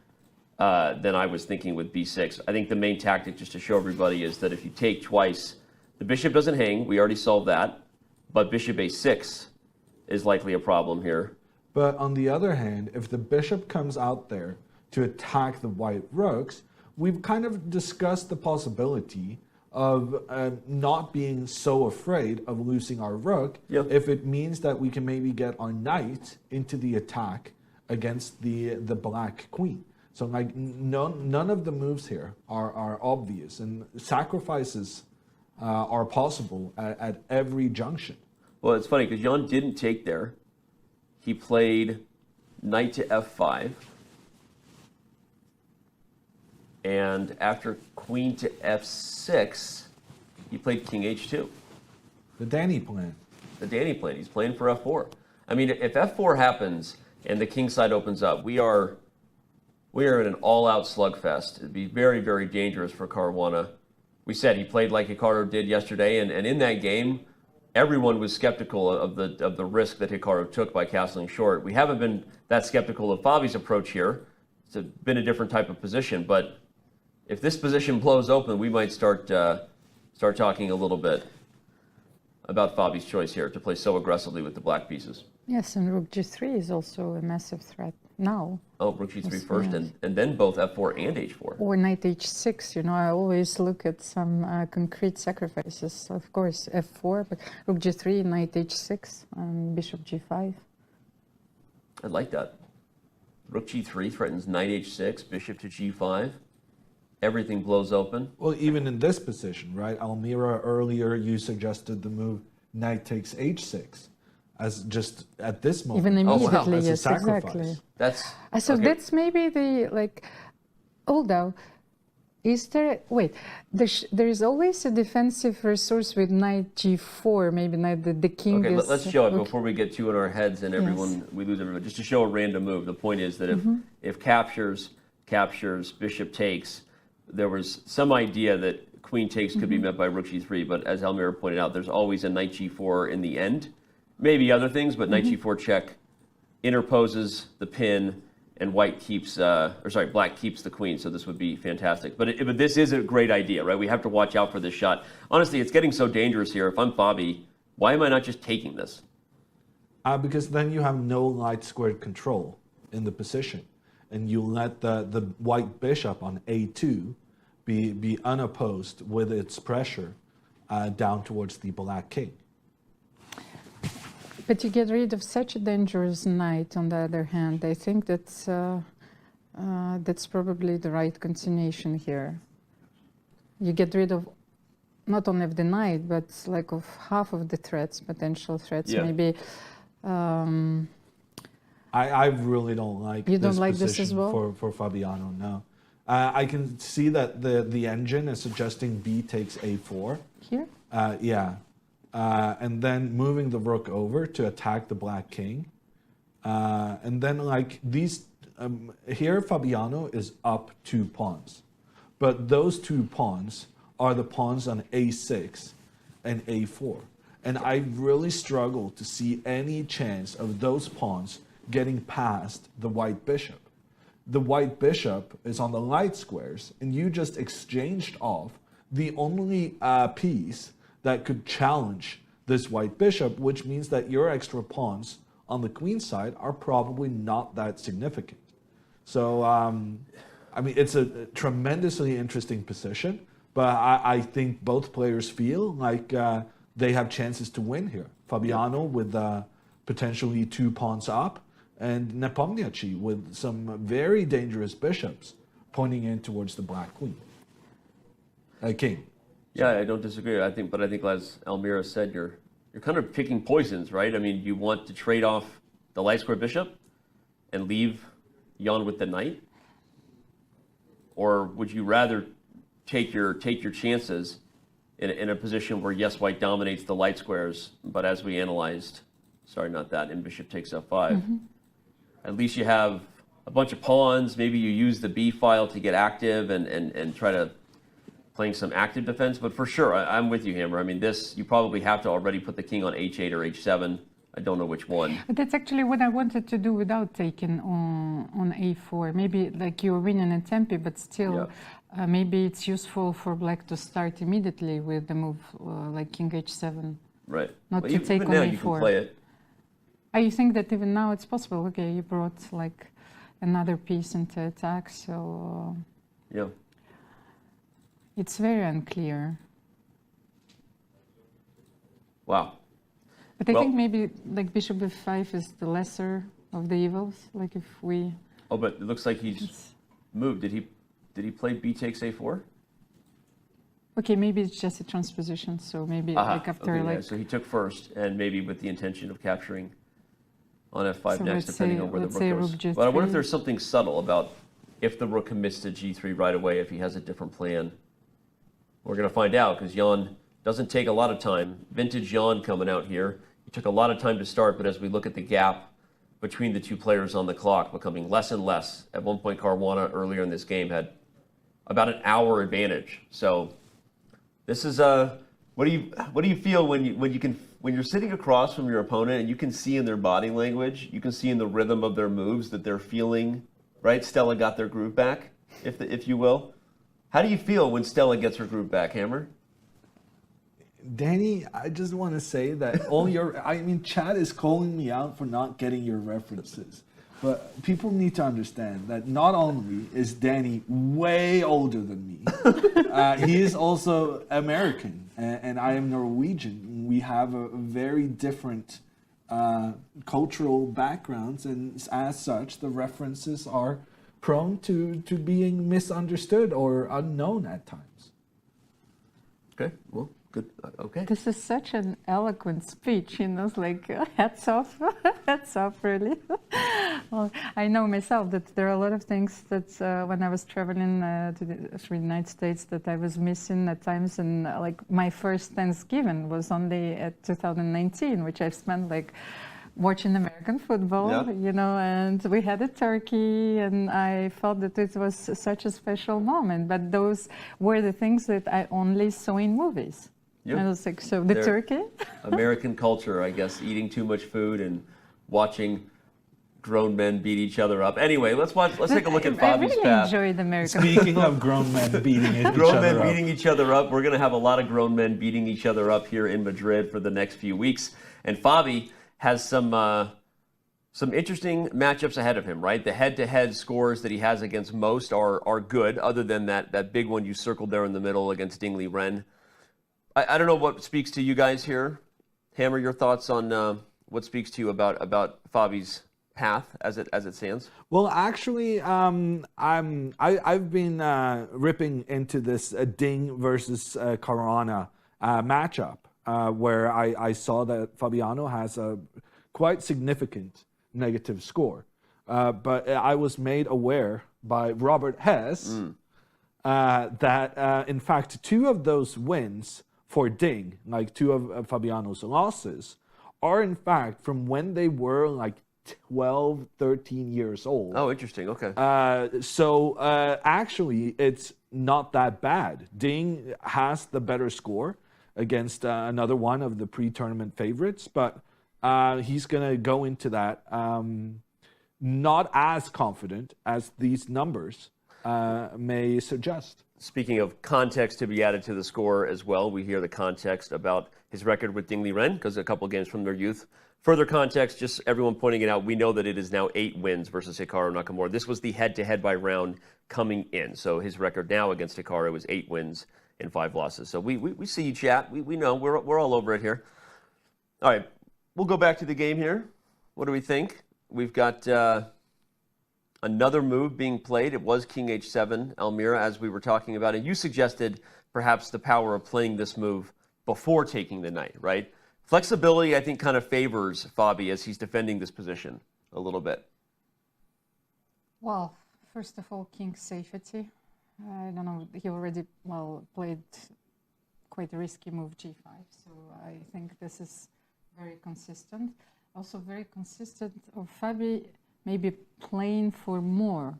than I was thinking with B6. I think the main tactic, just to show everybody, is that if you take twice, the bishop doesn't hang. We already solved that. But bishop A6 is likely a problem here. But on the other hand, if the bishop comes out there to attack the white rooks, we've kind of discussed the possibility of not being so afraid of losing our rook if it means that we can maybe get our knight into the attack against the black queen. So like none of the moves here are obvious, and sacrifices are possible at every junction. Well, it's funny because Jan didn't take there. He played knight to F5. And after queen to F6, he played king H2. The Danny plan. The Danny plan. He's playing for F4. I mean, if F4 happens and the king side opens up, we are in an all-out slugfest. It'd be very, very dangerous for Caruana. We said he played like Hikaru did yesterday, and in that game, everyone was skeptical of the risk that Hikaru took by castling short. We haven't been that skeptical of Fabi's approach here. It's been a different type of position, but if this position blows open, we might start talking a little bit about Fabi's choice here to play so aggressively with the black pieces. Yes, and rook g3 is also a massive threat now. Oh, rook g3 first, yes. and then both f4 and h4. Or knight h6, you know, I always look at some concrete sacrifices. Of course, f4, but rook g3, knight h6, and bishop g5. I like that. Rook g3 threatens knight h6, bishop to g5. Everything blows open. Well, even in this position, right? Almira, earlier you suggested the move knight takes h6 as just at this moment. Even immediately, as a yes, sacrifice. exactly. That's so okay. That's maybe the, like, although, is there, wait, there is always a defensive resource with knight g4, maybe knight the king okay, is... let's show it before we get too in our heads and everyone, we lose everyone. Just to show a random move, the point is that if captures, bishop takes, there was some idea that queen takes could be met by rook g3, but as Almira pointed out, there's always a knight g4 in the end. Maybe other things, but knight g4 check interposes the pin, and white keeps, black keeps the queen, so this would be fantastic. But this is a great idea, right? We have to watch out for this shot. Honestly, it's getting so dangerous here. If I'm Fabi, why am I not just taking this? Because then you have no light squared control in the position, and you let the white bishop on a2 be unopposed with its pressure down towards the black king. But you get rid of such a dangerous knight, on the other hand. I think that's probably the right continuation here. You get rid of not only of the knight, but like of half of the threats, potential threats. Yeah. Maybe. I really don't like you this don't like position this as well? for Fabiano, no. I can see that the engine is suggesting b takes a4. Here? Yeah. And then moving the rook over to attack the black king. And then like these, here Fabiano is up 2 pawns. But those 2 pawns are the pawns on a6 and a4. And I really struggle to see any chance of those pawns getting past the white bishop. The white bishop is on the light squares, and you just exchanged off the only piece that could challenge this white bishop, which means that your extra pawns on the queen side are probably not that significant. So, I mean, it's a tremendously interesting position, but I think both players feel like they have chances to win here. Fabiano with potentially 2 pawns up, and Nepomniachtchi with some very dangerous bishops pointing in towards the black queen. King. Yeah, I don't disagree. I think as Almira said, you're kind of picking poisons, right? I mean, you want to trade off the light square bishop and leave Jan with the knight, or would you rather take your chances in a position where yes, white dominates the light squares, but as we analyzed, sorry, not that, and bishop takes f5. At least you have a bunch of pawns. Maybe you use the B file to get active and try to playing some active defense. But for sure, I'm with you, Hammer. I mean, this, you probably have to already put the king on H8 or H7. I don't know which one. But that's actually what I wanted to do without taking on A4. Maybe like you're winning in tempi, but still maybe it's useful for black to start immediately with the move like king H7. Right. Not well, to take even on now A4. you can play it. You think that even now it's possible? Okay, you brought like another piece into attack, so yeah, it's very unclear. Wow. But I think maybe like bishop f5 is the lesser of the evils. Like if we. Oh, but it looks like he's moved. Did he play b takes a4? Okay, maybe it's just a transposition. So maybe like after okay, like. Yeah. So he took first, and maybe with the intention of capturing on f5 So next, let's depending say- on where the let's say rook goes. rook G3. But I wonder if there's something subtle about if the rook commits to g3 right away, if he has a different plan. We're going to find out, because Jan doesn't take a lot of time. Vintage Jan coming out here. He took a lot of time to start, but as we look at the gap between the two players on the clock becoming less and less. At one point, Caruana earlier in this game had about an hour advantage. So this is what do you feel when you're sitting across from your opponent and you can see in their body language, you can see in the rhythm of their moves that they're feeling, right? Stella got their groove back, if you will. How do you feel when Stella gets her groove back, Hammer? Danny, I just want to say that Chad is calling me out for not getting your references. But people need to understand that not only is Danny way older than me, he is also American, and I am Norwegian. We have a very different cultural backgrounds, and as such, the references are prone to being misunderstood or unknown at times. Okay, well, good. Okay. This is such an eloquent speech, it's like hats off, hats off, really. Well, I know myself that there are a lot of things that when I was traveling to the United States that I was missing at times, and like my first Thanksgiving was only at 2019, which I spent like watching American football, and we had a turkey, and I felt that it was such a special moment. But those were the things that I only saw in movies. Yep. I was like, so the turkey? American culture, I guess, eating too much food and watching grown men beat each other up. Anyway, let's take a look at Fabi's I really path. enjoyed American Speaking of grown men beating each other up. Grown men beating each other up. We're going to have a lot of grown men beating each other up here in Madrid for the next few weeks. And Fabi has some interesting matchups ahead of him, right? The head-to-head scores that he has against most are good, other than that big one you circled there in the middle against Liren. I don't know what speaks to you guys here. Hammer, your thoughts on what speaks to you about Fabi's path as it stands? Well, actually, I've been ripping into this Ding versus Caruana matchup, where I saw that Fabiano has a quite significant negative score. But I was made aware by Robert Hess that, in fact, two of those wins for Ding, like two of Fabiano's losses, are in fact from when they were like 12, 13 years old. Oh, interesting. Okay. So actually, it's not that bad. Ding has the better score against another one of the pre-tournament favorites, but he's going to go into that not as confident as these numbers may suggest. Speaking of context to be added to the score as well, we hear the context about his record with Ding Liren, because a couple games from their youth. Further context, just everyone pointing it out, we know that it is now 8 wins versus Hikaru Nakamura. This was the head-to-head by round coming in. So his record now against Hikaru is 8 wins and 5 losses. So we see you, chat. We know. We're all over it here. All right, we'll go back to the game here. What do we think? We've got another move being played. It was King H7, Almira, as we were talking about. And you suggested perhaps the power of playing this move before taking the knight, right? Flexibility, I think, kind of favors Fabi as he's defending this position a little bit. Well, first of all, king safety. I don't know, he already, played quite a risky move g5, so I think this is very consistent. Also very consistent of Fabi maybe playing for more.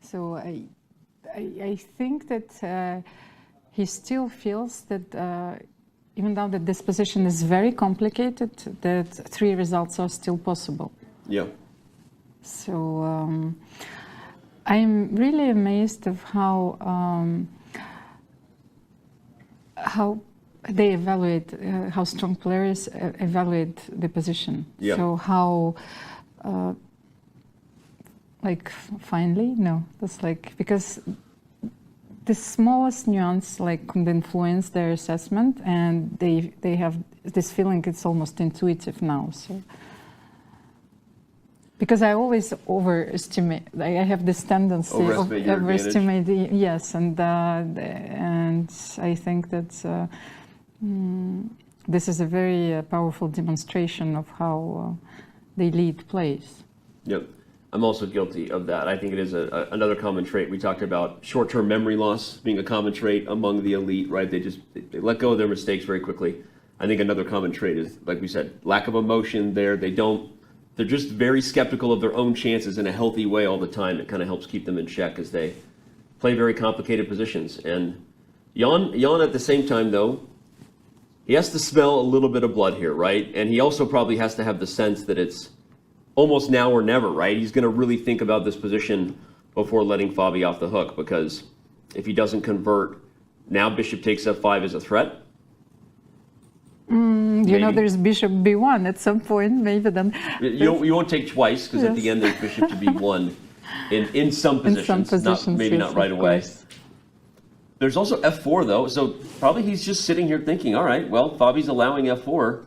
So I think that he still feels that even though that this position is very complicated, that 3 results are still possible. Yeah. So I'm really amazed of how they evaluate, how strong players evaluate the position. Yeah. So how, like, finally, no, that's like, because the smallest nuance like could influence their assessment, and they have this feeling it's almost intuitive now. So. Because I always overestimate, I have this tendency of overestimating, yes, and I think that this is a very powerful demonstration of how they lead plays. Yep, I'm also guilty of that. I think it is another common trait. We talked about short-term memory loss being a common trait among the elite, right? They let go of their mistakes very quickly. I think another common trait is, like we said, lack of emotion there. They're just very skeptical of their own chances in a healthy way all the time. It kind of helps keep them in check as they play very complicated positions. And Jan at the same time, though, he has to smell a little bit of blood here, right? And he also probably has to have the sense that it's almost now or never, right? He's going to really think about this position before letting Fabi off the hook, because if he doesn't convert, now bishop takes f5 is a threat. You know, there's bishop b1 at some point, maybe then. You won't take twice, because at the end there's bishop to b1 in some positions, maybe not right away. There's also f4 though, so probably he's just sitting here thinking, all right, well, Fabi's allowing f4.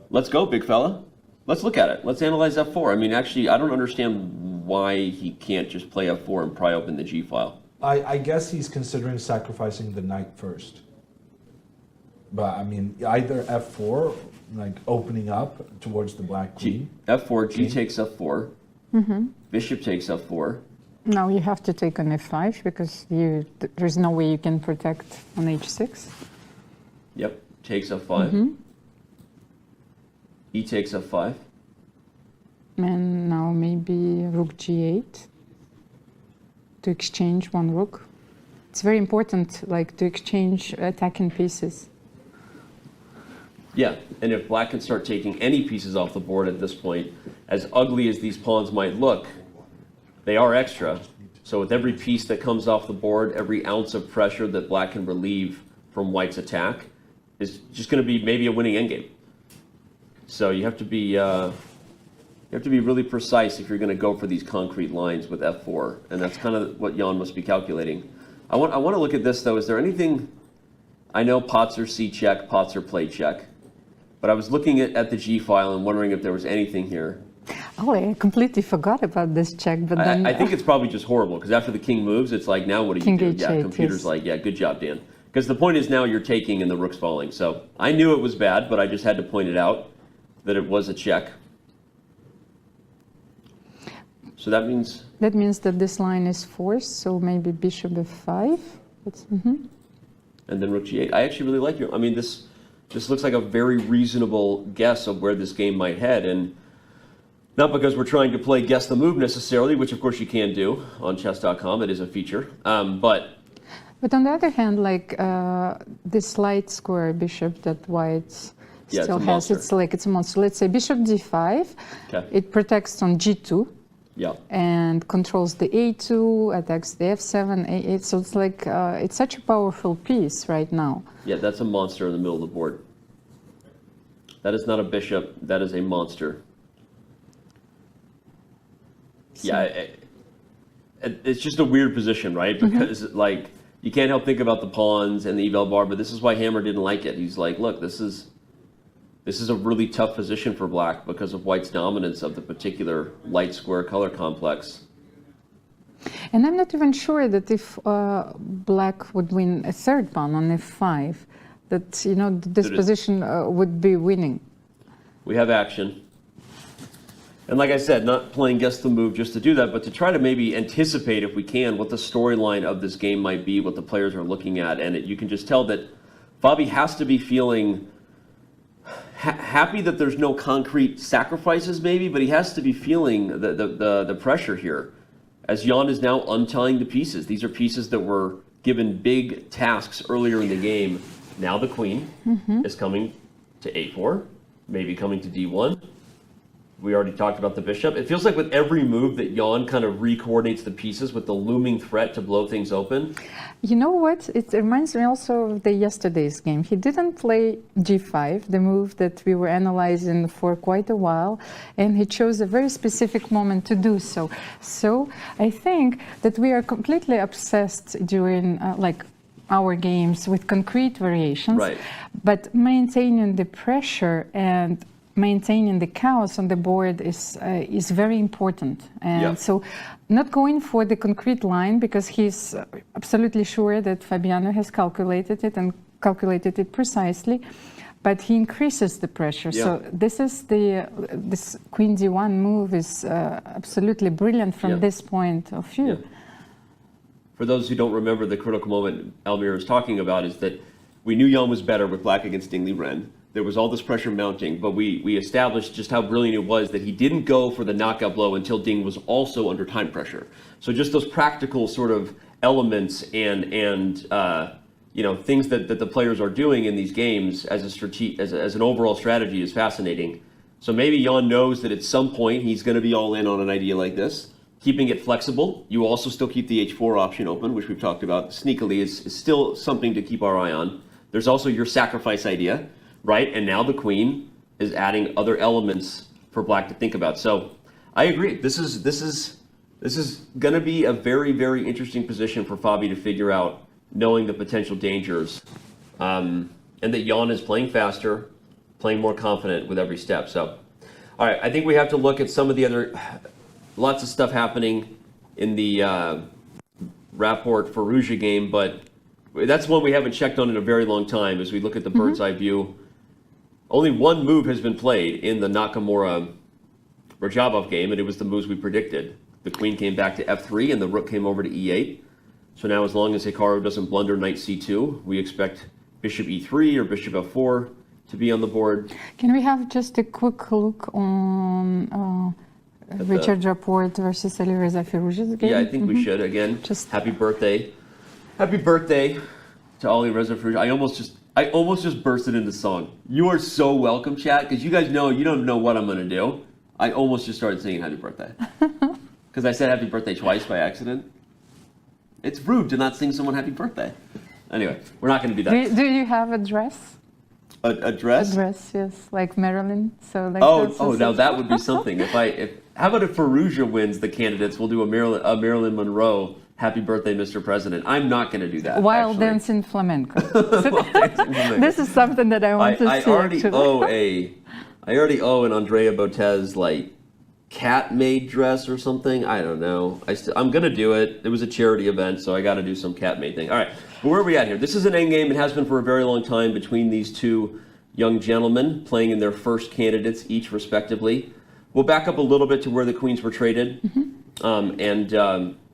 Let's go, big fella. Let's look at it. Let's analyze f4. I mean, actually, I don't understand why he can't just play f4 and pry open the g file. I guess he's considering sacrificing the knight first. But I mean, either f4, like opening up towards the black queen. f4, g takes f4. Bishop takes f4. Now you have to take on f5 because there's no way you can protect on h6. Yep, takes f5. E takes f5. And now maybe rook g8 to exchange one rook. It's very important, like, to exchange attacking pieces. Yeah, and if black can start taking any pieces off the board at this point, as ugly as these pawns might look, they are extra. So with every piece that comes off the board, every ounce of pressure that black can relieve from white's attack is just going to be maybe a winning endgame. So you have to be really precise if you're going to go for these concrete lines with f4, and that's kind of what Jan must be calculating. I want to look at this though. Is there anything? I know pots are c check, pots are play check. But I was looking at the G file and wondering if there was anything here. Oh, I completely forgot about this check. But then I think it's probably just horrible, because after the king moves, it's like, now what do you do? Yeah, computer's like, yeah, good job, Dan. Because the point is now you're taking and the rook's falling. So I knew it was bad, but I just had to point it out that it was a check. So that means? That means that this line is forced, so maybe bishop f5. And then rook g8. I actually really like your, I mean, this looks like a very reasonable guess of where this game might head, and not because we're trying to play guess the move necessarily, which of course you can do on chess.com. It is a feature, but on the other hand, like this light square bishop that white still has, it's a monster. Let's say bishop d5. Okay. It protects on g2. Yeah. And controls the a2, attacks the f7, a8. So it's like, it's such a powerful piece right now. Yeah, that's a monster in the middle of the board. That is not a bishop, that is a monster. So, yeah, it's just a weird position, right? Because like, you can't help think about the pawns and the eval bar, but this is why Hammer didn't like it. He's like, look, this is a really tough position for black because of white's dominance of the particular light square color complex. And I'm not even sure that if black would win a third pawn on f5, that, you know, this position would be winning. We have action. And like I said, not playing guess the move just to do that, but to try to maybe anticipate, if we can, what the storyline of this game might be, what the players are looking at. And you can just tell that Fabi has to be feeling happy that there's no concrete sacrifices maybe, but he has to be feeling the pressure here, as Jan is now untying the pieces. These are pieces that were given big tasks earlier in the game. Now the queen is coming to a4, maybe coming to d1. We already talked about the bishop. It feels like with every move that Jan kind of re-coordinates the pieces with the looming threat to blow things open. You know what? It reminds me also of the yesterday's game. He didn't play g5, the move that we were analyzing for quite a while, and he chose a very specific moment to do so. So I think that we are completely obsessed during our games with concrete variations, right. But maintaining the pressure and maintaining the chaos on the board is very important. And so not going for the concrete line, because he's absolutely sure that Fabiano has calculated it and calculated it precisely, but he increases the pressure. So this is this queen d1 move is absolutely brilliant from this point of view. For those who don't remember, the critical moment Almira is talking about is that we knew Jan was better with black against Ding Liren. There was all this pressure mounting, but we established just how brilliant it was that he didn't go for the knockout blow until Ding was also under time pressure. So just those practical sort of elements and you know, things that the players are doing in these games as an overall strategy is fascinating. So maybe Jan knows that at some point he's going to be all in on an idea like this. Keeping it flexible, you also still keep the h4 option open, which we've talked about sneakily is still something to keep our eye on. There's also your sacrifice idea. Right, and now the queen is adding other elements for black to think about. So I agree. This is going to be a very, very interesting position for Fabi to figure out, knowing the potential dangers, and that Jan is playing faster, playing more confident with every step. So, all right, I think we have to look at some of the other, lots of stuff happening in the Rapport Firouzja game, but that's one we haven't checked on in a very long time as we look at the bird's eye view. Only one move has been played in the Nakamura Radjabov game, and it was the moves we predicted. The queen came back to f3, and the rook came over to e8. So now as long as Hikaru doesn't blunder knight c2, we expect bishop e3 or bishop f4 to be on the board. Can we have just a quick look on Richard Rapport versus Alireza Firouzja's game? Yeah, I think we should. Again, just happy birthday. Happy birthday to Alireza Firouzja. I almost just bursted into song. You are so welcome, chat, because you guys know you don't know what I'm going to do. I almost just started singing happy birthday. Because I said happy birthday twice by accident. It's rude to not sing someone happy birthday. Anyway, we're not going to do that. Do you have a dress? A dress? A dress, yes, like Marilyn. So like now that would be something. How about if Firouzja wins the candidates, we'll do a Marilyn Monroe happy birthday, Mr. President. I'm not going to do that. While dancing flamenco. This is something that I want to see. I already owe an Andrea Bottez cat-made dress or something. I don't know. I'm going to do it. It was a charity event, so I got to do some cat-made thing. All right, but where are we at here? This is an endgame. It has been for a very long time between these two young gentlemen playing in their first candidates each respectively. We'll back up a little bit to where the queens were traded.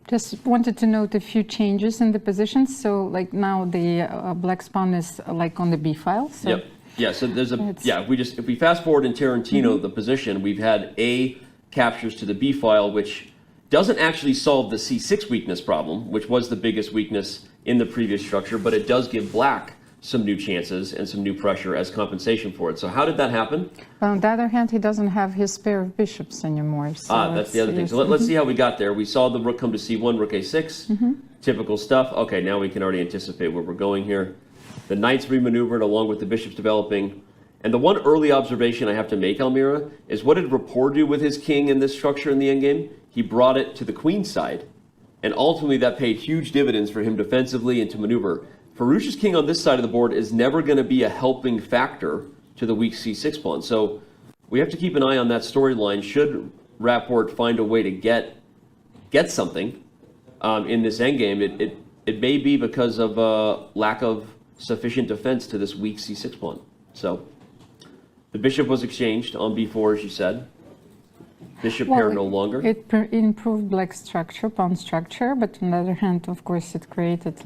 Just wanted to note a few changes in the positions. So like now the black pawn is like on the b file. So yep. Yeah, so there's if we fast forward in Tarantino the position, we've had A captures to the b file, which doesn't actually solve the c6 weakness problem, which was the biggest weakness in the previous structure, but it does give black some new chances and some new pressure as compensation for it. So how did that happen? Well, on the other hand, he doesn't have his pair of bishops anymore. So that's the other thing. So let's see how we got there. We saw the rook come to c1, rook a6. Typical stuff. Okay, now we can already anticipate where we're going here. The knight's remaneuvered along with the bishops developing. And the one early observation I have to make, Almira, is what did Rapport do with his king in this structure in the endgame? He brought it to the queen's side. And ultimately that paid huge dividends for him defensively and to maneuver. Firouzja's king on this side of the board is never going to be a helping factor to the weak c6 pawn. So we have to keep an eye on that storyline. Should Rapport find a way to get something in this endgame, it may be because of lack of sufficient defense to this weak c6 pawn. So the bishop was exchanged on b4, as you said. Bishop pair no longer. It improved black structure, pawn structure, but on the other hand, of course, it created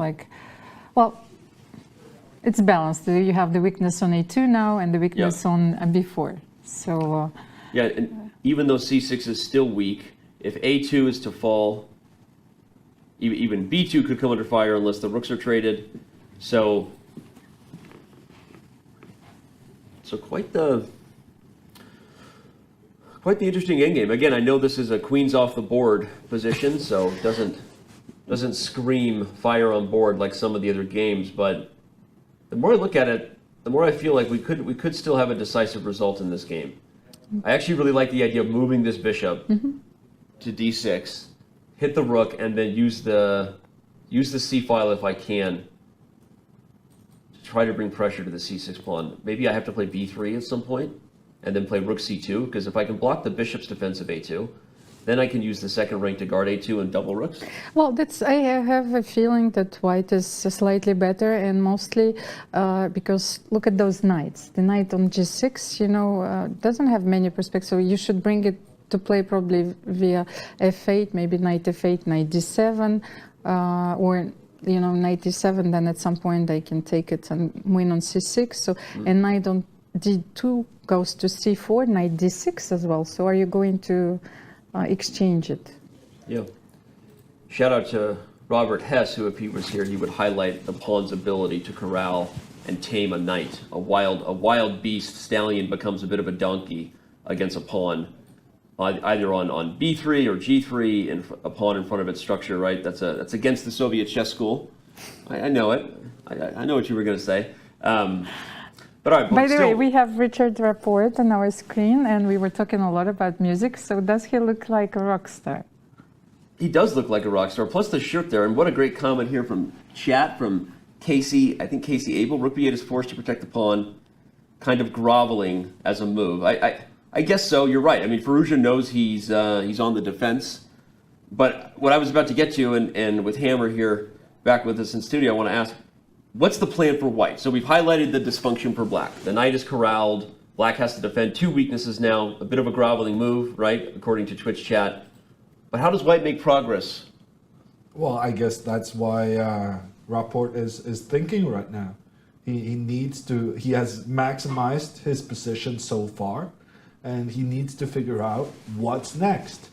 It's balanced. You have the weakness on a2 now and the weakness on b4. So yeah, and even though c6 is still weak, if a2 is to fall, even b2 could come under fire unless the rooks are traded. So quite the interesting endgame. Again, I know this is a queens off the board position, so it doesn't scream fire on board like some of the other games, but the more I look at it, the more I feel like we could still have a decisive result in this game. I actually really like the idea of moving this bishop to d6, hit the rook, and then use the c file if I can to try to bring pressure to the c6 pawn. Maybe I have to play b3 at some point, and then play rook c2, because if I can block the bishop's defense of a2, then I can use the second rank to guard a2 and double rooks. Well, I have a feeling that white is slightly better, and mostly because look at those knights. The knight on g6, you know, doesn't have many perspectives, so you should bring it to play probably via f8, maybe knight f8, knight d7, or you know, knight e7. Then at some point I can take it and win on c6. So and knight on d2 goes to c4, knight d6 as well. So are you going to exchange it? Yeah. Shout out to Robert Hess, who if he was here, he would highlight the pawn's ability to corral and tame a knight. A wild beast stallion becomes a bit of a donkey against a pawn, either on b3 or g3, and a pawn in front of its structure. Right? That's against the Soviet chess school. I know it. I know what you were going to say. But all right, by the way, we have Richard Rapport on our screen, and we were talking a lot about music. So does he look like a rock star? He does look like a rock star, plus the shirt there. And what a great comment here from chat, from Casey. I think Casey Abel. Rook b8 is forced to protect the pawn, kind of groveling as a move. I guess so. You're right. I mean, Firouzja knows he's on the defense. But what I was about to get to, and with Hammer here back with us in studio, I want to ask, what's the plan for white? So we've highlighted the dysfunction for black. The knight is corralled. Black has to defend two weaknesses now. A bit of a groveling move, right, according to Twitch chat. But how does white make progress? Well, I guess that's why Rapport is thinking right now. He has maximized his position so far, and he needs to figure out what's next.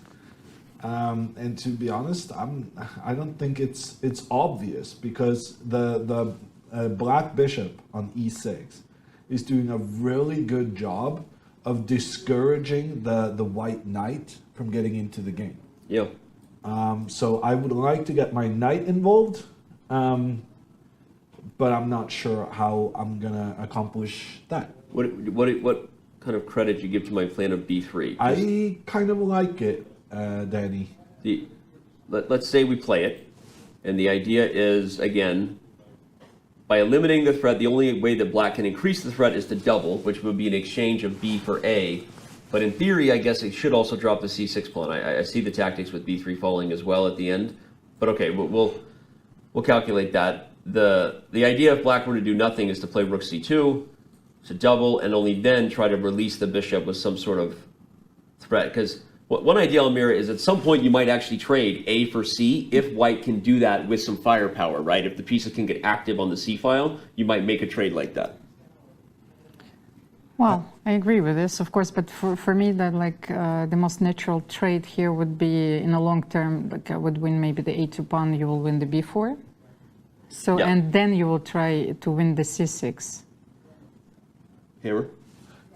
And to be honest, I don't think it's obvious, because the black bishop on e6 is doing a really good job of discouraging the white knight from getting into the game. Yeah. So I would like to get my knight involved, but I'm not sure how I'm gonna accomplish that. What kind of credit do you give to my plan of b3? I kind of like it, Danny. Let's say we play it, and the idea is, again, by eliminating the threat, the only way that black can increase the threat is to double, which would be an exchange of b for a. But in theory, I guess it should also drop the c6 pawn. I see the tactics with b3 falling as well at the end. But okay, we'll calculate that. The idea if black were to do nothing is to play rook c2, to double, and only then try to release the bishop with some sort of threat. Because one idea, Almira, is at some point you might actually trade a for c if white can do that with some firepower, right? If the pieces can get active on the c file, you might make a trade like that. Well, I agree with this, of course, but for me, the most natural trade here would be, in a long term, I would win maybe the a2 pawn, you will win the b4. So, and then you will try to win the c6. Hammer?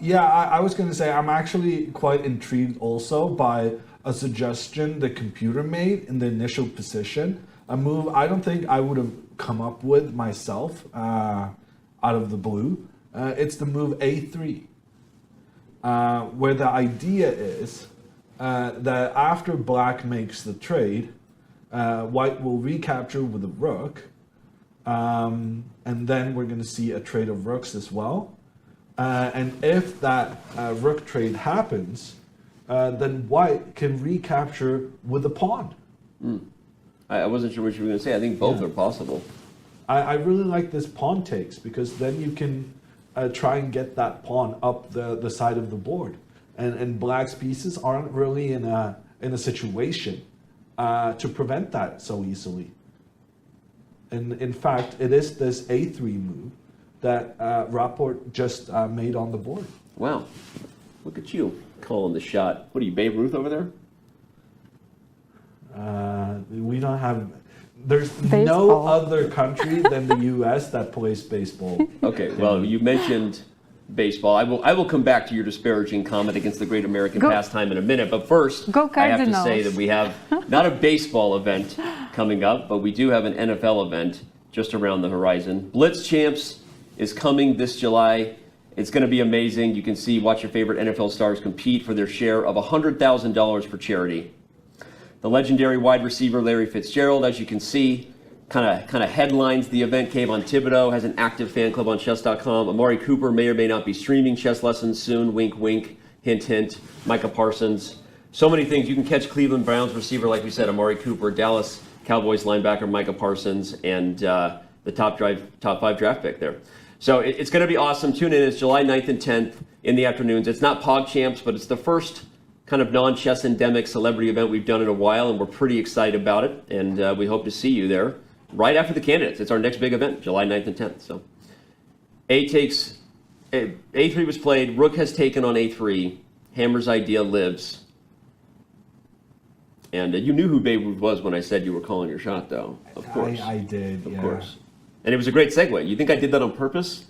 Yeah, I was going to say, I'm actually quite intrigued also by a suggestion the computer made in the initial position, a move I don't think I would have come up with myself out of the blue. It's the move a3, where the idea is that after black makes the trade, white will recapture with a rook, and then we're going to see a trade of rooks as well. And if that rook trade happens, then white can recapture with a pawn. I wasn't sure what you were going to say. I think both are possible. I really like this pawn takes, because then you can try and get that pawn up the side of the board. And black's pieces aren't really in a situation to prevent that so easily. And in fact, it is this a3 move that Rapport just made on the board. Wow. Look at you calling the shot. What are you, Babe Ruth over there? We don't have... There's Baseball. no other country than the U.S. that plays baseball. Okay, well, you mentioned baseball. I will come back to your disparaging comment against the great American pastime in a minute, but first, I have to say that we have not a baseball event coming up, but we do have an NFL event just around the horizon. Blitz Champs is coming this July. It's going to be amazing. You can watch your favorite NFL stars compete for their share of $100,000 for charity. The legendary wide receiver Larry Fitzgerald, as you can see, kind of headlines the event. Kayvon Thibodeau has an active fan club on chess.com. Amari Cooper may or may not be streaming chess lessons soon. Wink, wink, hint, hint. Micah Parsons. So many things. You can catch Cleveland Browns receiver, like we said, Amari Cooper, Dallas Cowboys linebacker Micah Parsons, and the top 5 draft pick there. So it's going to be awesome. Tune in. It's July 9th and 10th in the afternoons. It's not Pog Champs, but it's the first kind of non-chess endemic celebrity event we've done in a while, and we're pretty excited about it. And we hope to see you there right after the candidates. It's our next big event, July 9th and 10th. So A3 was played. Rook has taken on A3. Hammer's idea lives. And you knew who Babe Ruth was when I said you were calling your shot, though. Of course. I did, Of course. And it was a great segue. You think I did that on purpose?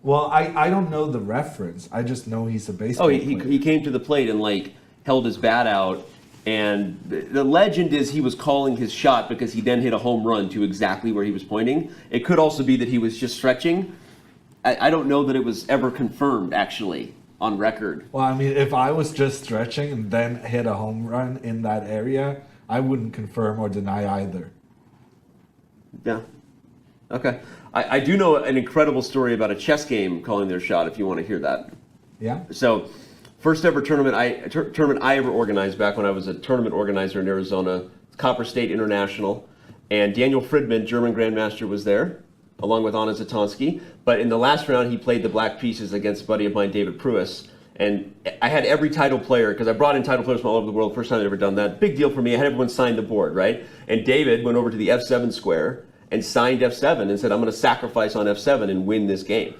Well, I don't know the reference. I just know he's a baseball player. He came to the plate and held his bat out. And the legend is he was calling his shot because he then hit a home run to exactly where he was pointing. It could also be that he was just stretching. I don't know that it was ever confirmed, actually, on record. Well, I mean, if I was just stretching and then hit a home run in that area, I wouldn't confirm or deny either. Yeah. Okay. I do know an incredible story about a chess game calling their shot, if you want to hear that. Yeah. So, first ever tournament I ever organized back when I was a tournament organizer in Arizona, Copper State International, and Daniel Fridman, German grandmaster, was there, along with Anna Zatonsky. But in the last round, he played the black pieces against a buddy of mine, David Pruis. And I had every title player, because I brought in title players from all over the world, first time I'd ever done that. Big deal for me. I had everyone sign the board, right? And David went over to the F7 square and signed F7 and said, I'm going to sacrifice on F7 and win this game.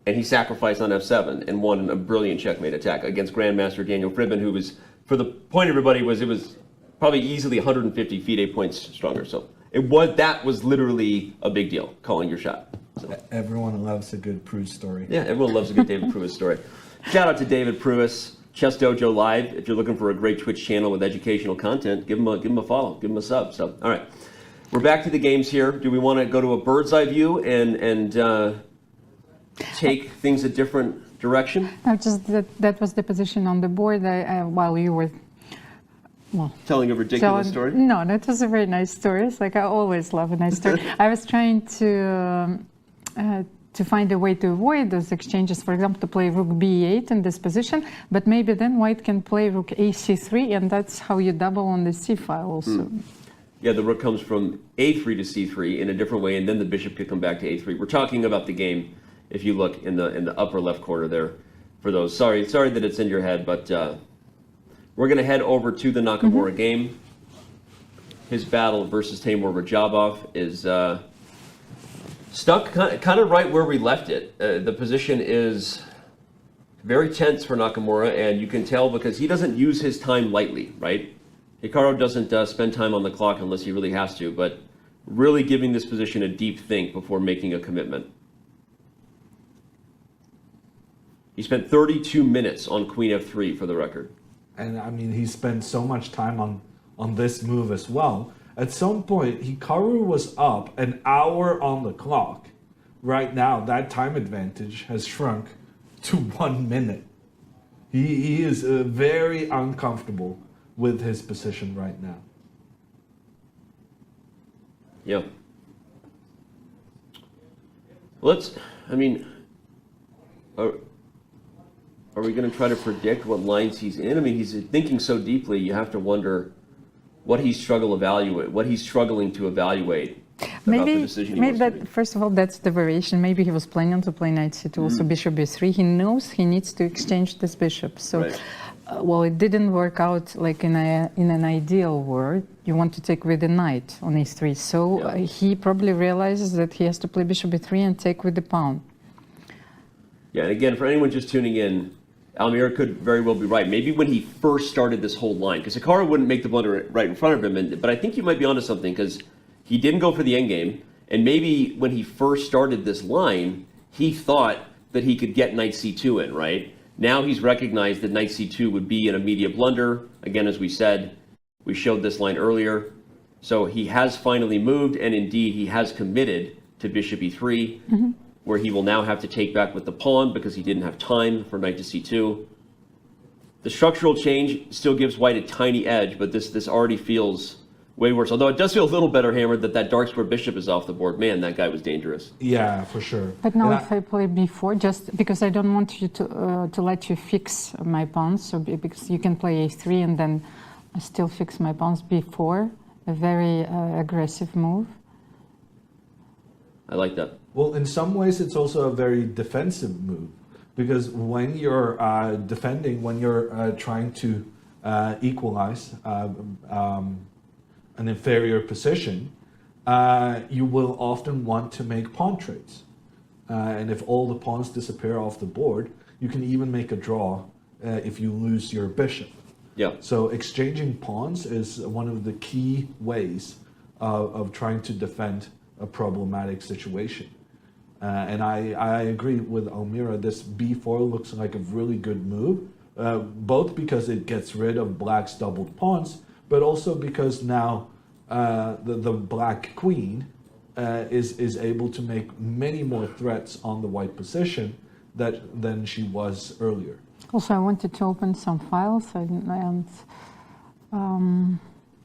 And he sacrificed on F7 and won a brilliant checkmate attack against Grandmaster Daniel Fridman, who was, for the point everybody, it was probably easily 150 FIDE points stronger. So that was literally a big deal, calling your shot. So. Everyone loves a good Pruis story. Yeah, everyone loves a good David Pruis story. Shout out to David Pruis, Chess Dojo Live. If you're looking for a great Twitch channel with educational content, give him a follow, give him a sub. So, all right. We're back to the games here. Do we want to go to a bird's eye view and take things a different direction? No, just that was the position on the board while you were telling a ridiculous story? No, that was a very nice story. It's like I always love a nice story. I was trying to find a way to avoid those exchanges, for example, to play rook b8 in this position, but maybe then white can play rook ac3, and that's how you double on the c file also. Yeah, the rook comes from a3 to c3 in a different way, and then the bishop could come back to a3. We're talking about the game, if you look in the upper left corner there. For those, sorry that it's in your head, but we're going to head over to the Nakamura game. His battle versus Teimour Radjabov is stuck kind of right where we left it. The position is very tense for Nakamura, and you can tell because he doesn't use his time lightly, right? Hikaru doesn't spend time on the clock unless he really has to, but really giving this position a deep think before making a commitment. He spent 32 minutes on Queen F3 for the record. And I mean, he spent so much time on this move as well. At some point, Hikaru was up an hour on the clock. Right now, that time advantage has shrunk to 1 minute. He is very uncomfortable with his position right now. Yeah. Are we going to try to predict what lines he's in? I mean, he's thinking so deeply, you have to wonder what he's struggling to evaluate about the decision he wants to make. First of all, that's the variation. Maybe he was planning to play knight c2, also bishop b3. He knows he needs to exchange this bishop. So. Right. well, it didn't work out like in an ideal world. You want to take with the knight on e3. So he probably realizes that he has to play bishop e3 and take with the pawn. Yeah, and again, for anyone just tuning in, Almira could very well be right. Maybe when he first started this whole line, because Hikaru wouldn't make the blunder right in front of him, but I think you might be onto something, because he didn't go for the endgame, and maybe when he first started this line, he thought that he could get knight c2 in, right? Now he's recognized that knight c2 would be an immediate blunder. Again, as we said, we showed this line earlier. So he has finally moved, and indeed he has committed to bishop e3, where he will now have to take back with the pawn because he didn't have time for knight to c2. The structural change still gives white a tiny edge, but this already feels way worse. Although it does feel a little better, Hammer, that dark square bishop is off the board. Man, that guy was dangerous. Yeah, for sure. But now if I play b4, just because I don't want you to let you fix my pawns, so because you can play a3 and then still fix my pawns, b4, a very aggressive move. I like that. Well, in some ways, it's also a very defensive move, because when you're defending, when you're trying to equalize an inferior position, you will often want to make pawn trades. And if all the pawns disappear off the board, you can even make a draw if you lose your bishop. Yeah. So exchanging pawns is one of the key ways of trying to defend a problematic situation. And I agree with Almira, this b4 looks like a really good move, both because it gets rid of black's doubled pawns, but also because now the black queen is able to make many more threats on the white position than she was earlier. Also, I wanted to open some files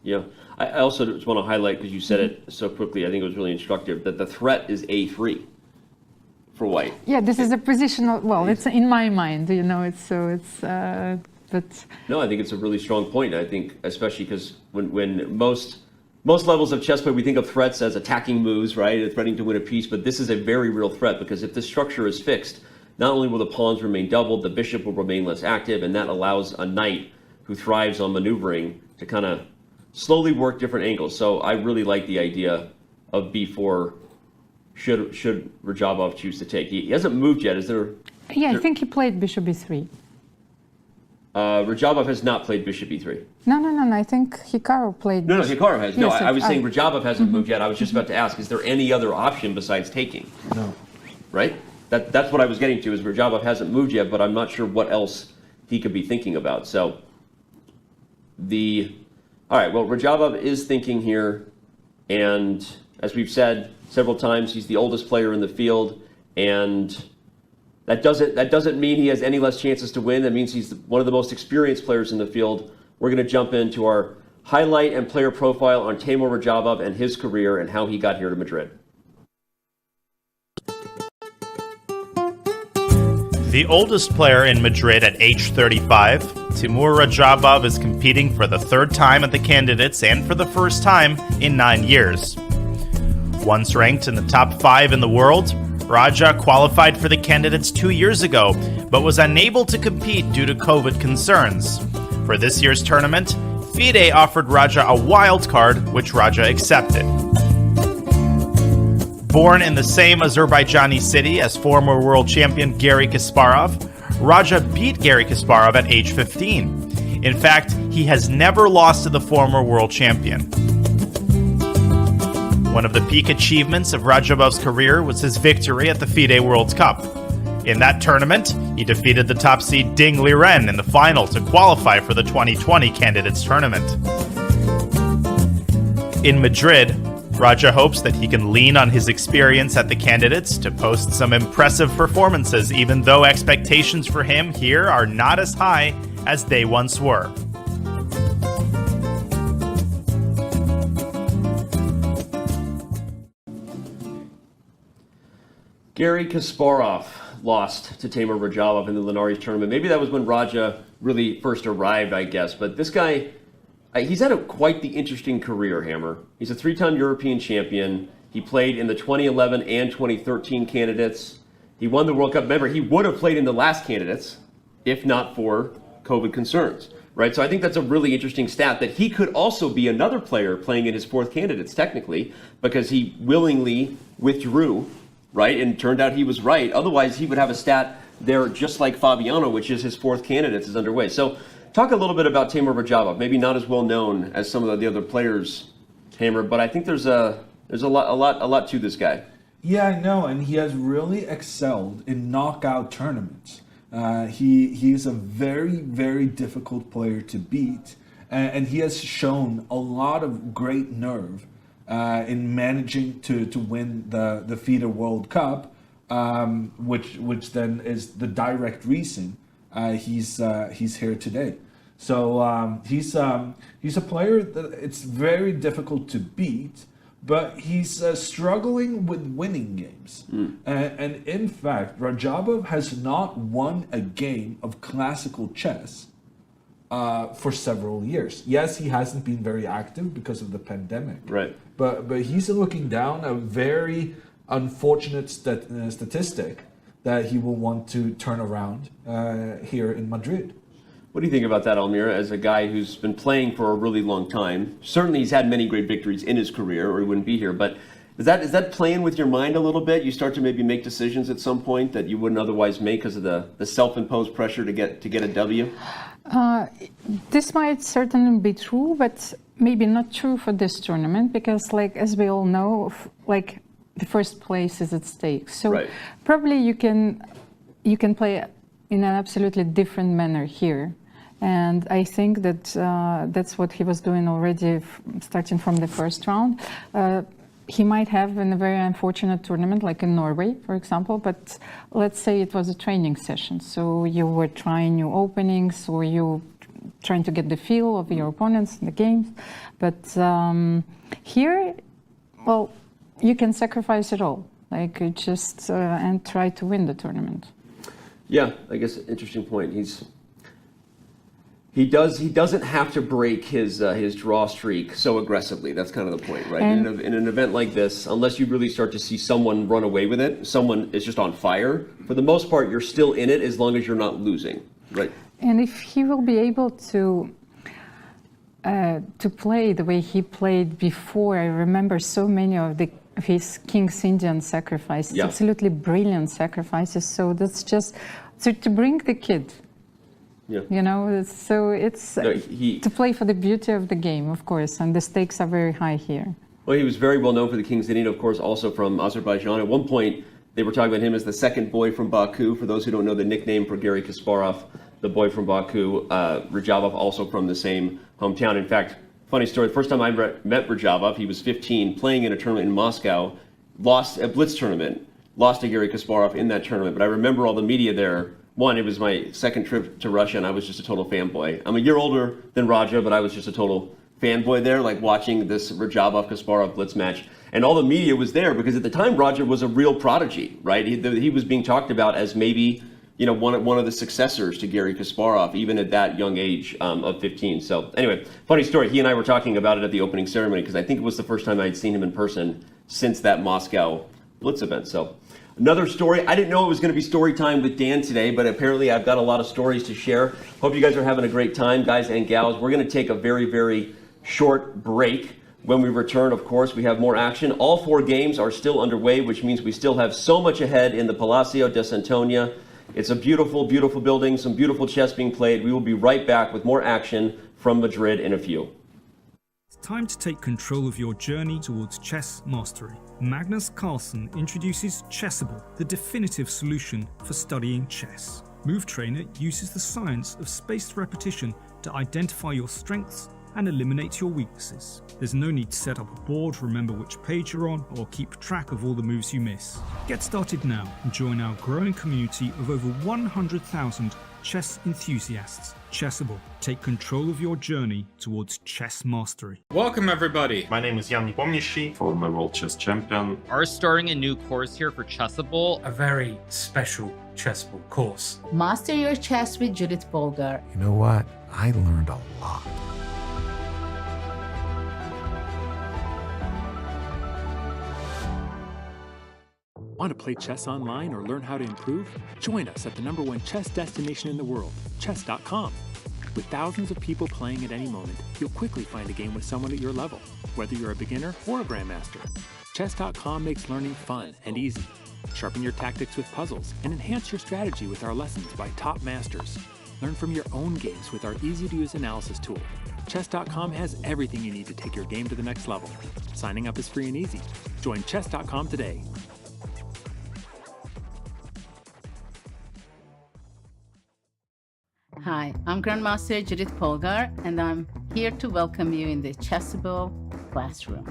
Yeah, I also just want to highlight, because you said it so quickly, I think it was really instructive, that the threat is a3 for white. Yeah, this is a positional, well, it's in my mind, you know, but... No, I think it's a really strong point. I think, especially because when most levels of chess play, we think of threats as attacking moves, right? Threatening to win a piece, but this is a very real threat, because if this structure is fixed, not only will the pawns remain doubled, the bishop will remain less active, and that allows a knight who thrives on maneuvering to kind of slowly work different angles. So I really like the idea of b4 should Radjabov choose to take. He hasn't moved yet. Is there? Yeah, I think he played bishop e3. Radjabov has not played bishop e3. No. I think Hikaru played. No, Hikaru has. No, Yes, I was saying Radjabov hasn't moved yet. I was just about to ask, is there any other option besides taking? No. Right? That's what I was getting to, is Radjabov hasn't moved yet, but I'm not sure what else he could be thinking about. So all right, well, Radjabov is thinking here, and as we've said several times, he's the oldest player in the field, and that doesn't mean he has any less chances to win. That means he's one of the most experienced players in the field. We're going to jump into our highlight and player profile on Teimour Radjabov and his career and how he got here to Madrid. The oldest player in Madrid at age 35, Teimour Radjabov is competing for the third time at the Candidates and for the first time in 9 years. Once ranked in the top 5 in the world, Radja qualified for the Candidates 2 years ago, but was unable to compete due to COVID concerns. For this year's tournament, FIDE offered Radja a wild card, which Radja accepted. Born in the same Azerbaijani city as former world champion Garry Kasparov, Radja beat Garry Kasparov at age 15. In fact, he has never lost to the former world champion. One of the peak achievements of Radjabov's career was his victory at the FIDE World Cup. In that tournament, he defeated the top seed Ding Liren in the final to qualify for the 2020 Candidates Tournament. In Madrid, Radja hopes that he can lean on his experience at the Candidates to post some impressive performances, even though expectations for him here are not as high as they once were. Garry Kasparov lost to Teimour Radjabov in the Linares tournament. Maybe that was when Radja really first arrived, I guess. But this guy, he's had quite the interesting career, Hammer. He's a 3-time European champion. He played in the 2011 and 2013 Candidates. He won the World Cup. Remember, he would have played in the last Candidates if not for COVID concerns, right? So I think that's a really interesting stat that he could also be another player playing in his fourth candidates technically, because he willingly withdrew, right? And turned out he was right. Otherwise, he would have a stat there just like Fabiano, which is his fourth candidates is underway. So talk a little bit about Teimour Radjabov. Maybe not as well known as some of the other players, Teimour, but I think there's a lot to this guy. Yeah, I know, and he has really excelled in knockout tournaments. He's a very, very difficult player to beat, and he has shown a lot of great nerve in managing to win the FIDE World Cup, which then is the direct reason he's here today. So he's a player that it's very difficult to beat, but he's struggling with winning games. And in fact, Radjabov has not won a game of classical chess for several years. Yes, he hasn't been very active because of the pandemic. Right. But he's looking down a very unfortunate statistic that he will want to turn around here in Madrid. What do you think about that, Almira, as a guy who's been playing for a really long time? Certainly he's had many great victories in his career, or he wouldn't be here, but is that playing with your mind a little bit? You start to maybe make decisions at some point that you wouldn't otherwise make because of the self-imposed pressure to get a W? This might certainly be true, but maybe not true for this tournament, because as we all know, the first place is at stake. So probably you can play in an absolutely different manner here. And I think that that's what he was doing already, starting from the first round. He might have in a very unfortunate tournament, like in Norway, for example, but let's say it was a training session. So you were trying new openings, or you trying to get the feel of your opponents in the games. But here, well, you can sacrifice it all, just and try to win the tournament. Yeah, I guess interesting point. He doesn't have to break his draw streak so aggressively. That's kind of the point, right? In an event like this, unless you really start to see someone run away with it, someone is just on fire. For the most part, you're still in it as long as you're not losing, right? And if he will be able to play the way he played before, I remember so many of his King's Indian sacrifices, absolutely brilliant sacrifices. So that's just to bring the kid. Yeah. So it's to play for the beauty of the game, of course, and the stakes are very high here. Well, he was very well known for the King's Indian, of course, also from Azerbaijan. At one point, they were talking about him as the second boy from Baku. For those who don't know, the nickname for Garry Kasparov, the boy from Baku, Radjabov also from the same hometown. In fact, funny story, the first time I met Radjabov, he was 15, playing in a tournament in Moscow, lost a blitz tournament, lost to Garry Kasparov in that tournament. But I remember all the media there. One, it was my second trip to Russia, and I was just a total fanboy. I'm a year older than Raja, but I was just a total fanboy there, watching this Radjabov-Kasparov blitz match. And all the media was there because at the time, Raja was a real prodigy, right? He was being talked about as maybe one of the successors to Garry Kasparov, even at that young age of 15. So anyway, funny story. He and I were talking about it at the opening ceremony because I think it was the first time I'd seen him in person since that Moscow blitz event. So another story. I didn't know it was going to be story time with Dan today, but apparently I've got a lot of stories to share. Hope you guys are having a great time, guys and gals. We're going to take a very, very short break. When we return, of course, we have more action. All 4 games are still underway, which means we still have so much ahead in the Palacio de Santonia. It's a beautiful, beautiful building, some beautiful chess being played. We will be right back with more action from Madrid in a few. It's time to take control of your journey towards chess mastery. Magnus Carlsen introduces Chessable, the definitive solution for studying chess. Move Trainer uses the science of spaced repetition to identify your strengths and eliminate your weaknesses. There's no need to set up a board, remember which page you're on, or keep track of all the moves you miss. Get started now and join our growing community of over 100,000 chess enthusiasts. Chessable, take control of your journey towards chess mastery. Welcome everybody. My name is Jan Nepomniachtchi, former World Chess Champion. Are starting a new course here for Chessable. A very special Chessable course. Master your chess with Judith Polgar. You know what? I learned a lot. Want to play chess online or learn how to improve? Join us at the #1 chess destination in the world, chess.com. With thousands of people playing at any moment, you'll quickly find a game with someone at your level, whether you're a beginner or a grandmaster. Chess.com makes learning fun and easy. Sharpen your tactics with puzzles and enhance your strategy with our lessons by top masters. Learn from your own games with our easy-to-use analysis tool. Chess.com has everything you need to take your game to the next level. Signing up is free and easy. Join Chess.com today. Hi, I'm Grandmaster Judith Polgar, and I'm here to welcome you in the Chessable classroom.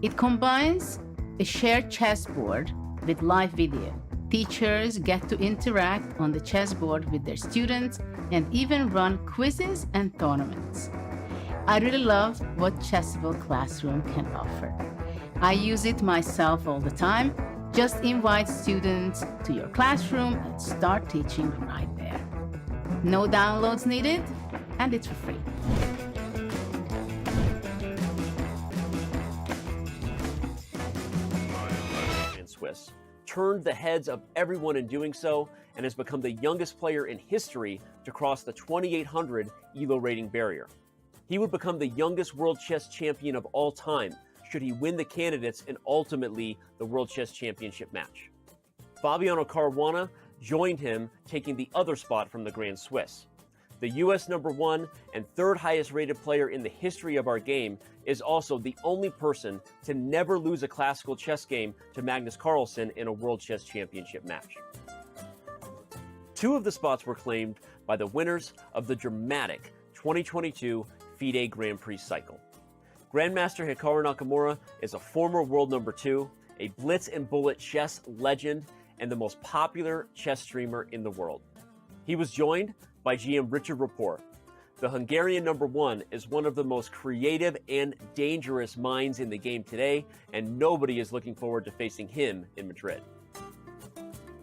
It combines a shared chessboard with live video. Teachers get to interact on the chessboard with their students and even run quizzes and tournaments. I really love what Chessable Classroom can offer. I use it myself all the time. Just invite students to your classroom and start teaching right there. No downloads needed, and it's for free. Swiss turned the heads of everyone in doing so and has become the youngest player in history to cross the 2,800 ELO rating barrier. He would become the youngest world chess champion of all time should he win the candidates and ultimately the World Chess Championship match. Fabiano Caruana joined him, taking the other spot from the Grand Swiss. The US #1 and third highest rated player in the history of our game is also the only person to never lose a classical chess game to Magnus Carlsen in a World Chess Championship match. Two of the spots were claimed by the winners of the dramatic 2022 FIDE Grand Prix cycle. Grandmaster Hikaru Nakamura is a former world #2, a blitz and bullet chess legend, and the most popular chess streamer in the world. He was joined by GM Richard Rapport. The Hungarian #1 is one of the most creative and dangerous minds in the game today, and nobody is looking forward to facing him in Madrid.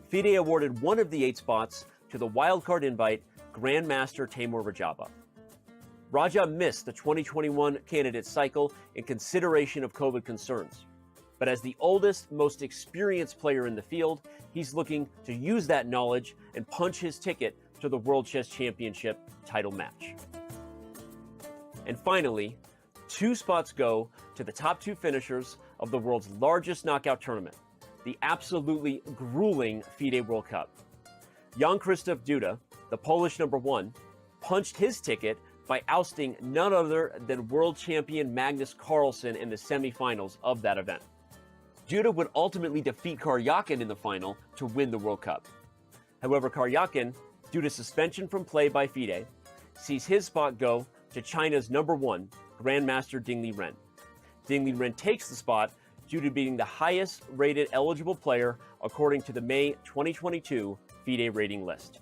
FIDE awarded one of the 8 spots to the wildcard invite Grandmaster Teimour Radjabov. Raja missed the 2021 candidate cycle in consideration of COVID concerns. But as the oldest, most experienced player in the field, he's looking to use that knowledge and punch his ticket to the World Chess Championship title match. And finally, 2 spots go to the top 2 finishers of the world's largest knockout tournament, the absolutely grueling FIDE World Cup. Jan-Krzysztof Duda, the Polish #1, punched his ticket by ousting none other than World Champion Magnus Carlsen in the semifinals of that event. Duda would ultimately defeat Karyakin in the final to win the World Cup. However, Karyakin, due to suspension from play by FIDE, sees his spot go to China's #1, Grandmaster Ding Liren. Ding Liren takes the spot due to being the highest rated eligible player according to the May 2022 FIDE rating list.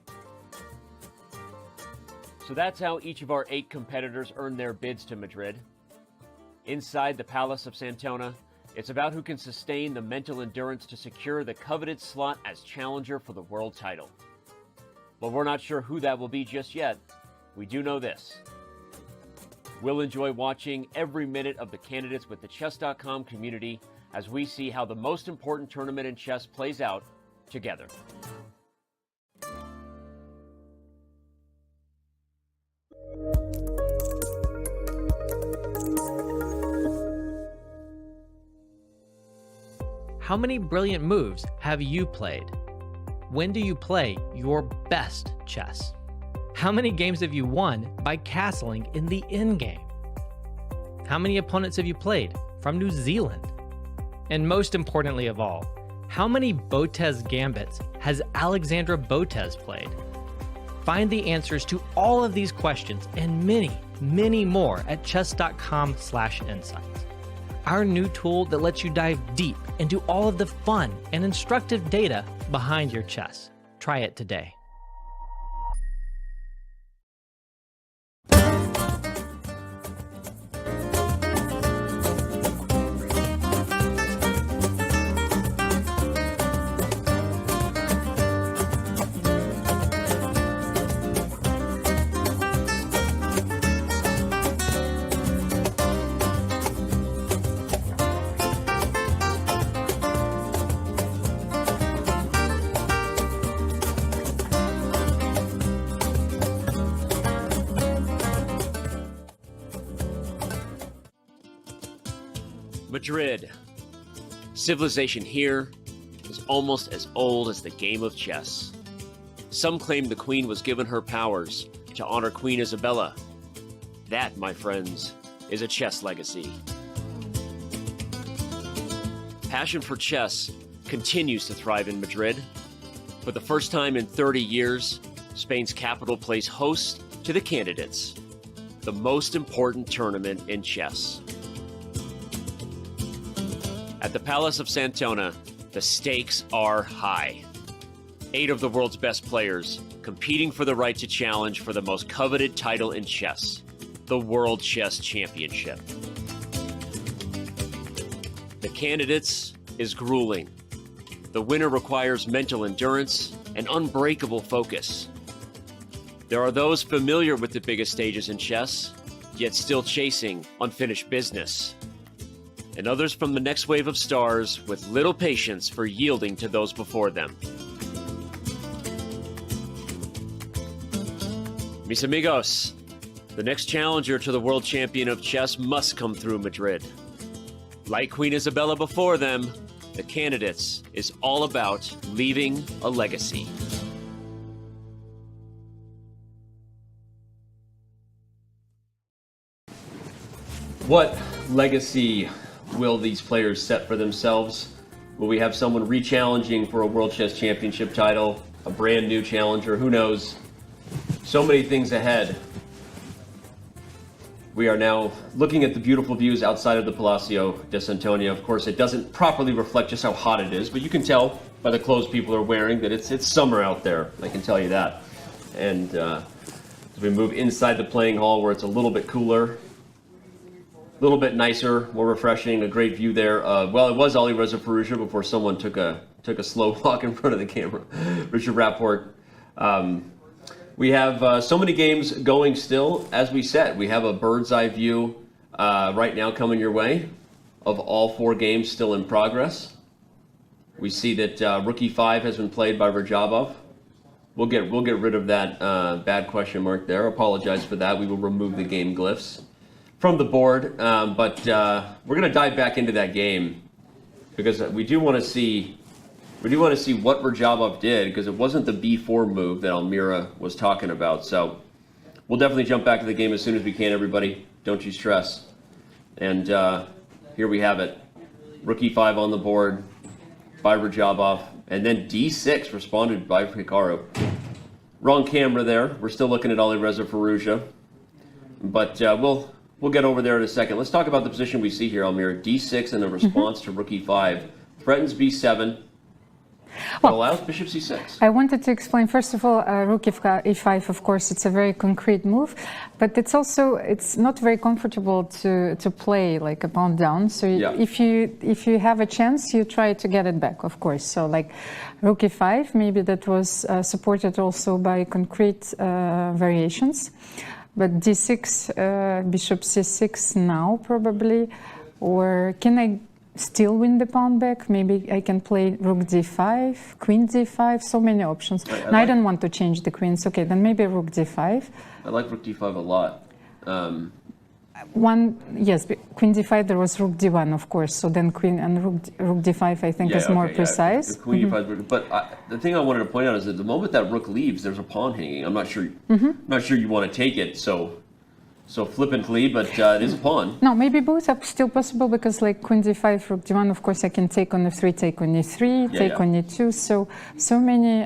So that's how each of our 8 competitors earned their bids to Madrid. Inside the Palace of Santona, it's about who can sustain the mental endurance to secure the coveted slot as challenger for the world title. But we're not sure who that will be just yet. We do know this. We'll enjoy watching every minute of the Candidates with the Chess.com community as we see how the most important tournament in chess plays out together. How many brilliant moves have you played? When do you play your best chess? How many games have you won by castling in the endgame? How many opponents have you played from New Zealand? And most importantly of all, how many Botez gambits has Alexandra Botez played? Find the answers to all of these questions and many, many more at chess.com/insights. Our new tool that lets you dive deep into all of the fun and instructive data behind your chess. Try it today. Madrid. Civilization here is almost as old as the game of chess. Some claim the queen was given her powers to honor Queen Isabella. That, my friends, is a chess legacy. Passion for chess continues to thrive in Madrid. For the first time in 30 years, Spain's capital plays host to the Candidates, the most important tournament in chess. At the Palace of Santona, the stakes are high. 8 of the world's best players competing for the right to challenge for the most coveted title in chess, the World Chess Championship. The Candidates is grueling. The winner requires mental endurance and unbreakable focus. There are those familiar with the biggest stages in chess, yet still chasing unfinished business. And others from the next wave of stars with little patience for yielding to those before them. Mis amigos, the next challenger to the world champion of chess must come through Madrid. Like Queen Isabella before them, the Candidates is all about leaving a legacy. What legacy will these players set for themselves? Will we have someone re-challenging for a World Chess Championship title? A brand new challenger? Who knows? So many things ahead. We are now looking at the beautiful views outside of the Palacio de Santonia. Of course, it doesn't properly reflect just how hot it is, but you can tell by the clothes people are wearing that it's summer out there. I can tell you that. And as we move inside the playing hall where it's a little bit cooler, a little bit nicer, more refreshing, a great view there. Well, it was Alireza Firouzja before someone took a slow walk in front of the camera. Richard Rapport. We have so many games going still. As we said, we have a bird's eye view right now coming your way of all 4 games still in progress. We see that Rook E5 has been played by Radjabov. We'll get rid of that bad question mark there. Apologize for that. We will remove the game glyphs from the board, but we're going to dive back into that game because we do want to see what Radjabov did, because it wasn't the B4 move that Almira was talking about. So we'll definitely jump back to the game as soon as we can, everybody. Don't you stress. And here we have it. Rook E5 on the board by Radjabov, and then D6 responded by Hikaru. Wrong camera there. We're still looking at Alireza Firouzja, but we'll get over there in a second. Let's talk about the position we see here, Almira. D6 and a response to Rook E5. Threatens B7. Well, allows Bishop C6. I wanted to explain, first of all, Rook E5, of course, it's a very concrete move, but it's not very comfortable to play like a pawn down. So yeah. if you have a chance, you try to get it back, of course. So like Rook E5, maybe that was supported also by concrete variations. But D6, Bishop C6 now probably, or can I still win the pawn back? Maybe I can play Rook D5, Queen D5, so many options. I don't want to change the queens. Okay, then maybe Rook D5. I like Rook D5 a lot. Yes, Queen D5, there was Rook D1, of course. So then Queen and Rook D5, I think, is more precise. Yeah, Queen D5, but the thing I wanted to point out is that the moment that Rook leaves, there's a pawn hanging. I'm not sure. Not sure you want to take it so flippantly, but it is a pawn. No, maybe both are still possible, because like Queen D5, Rook D1, of course, I can take on F3, take on E3, take on E2. So many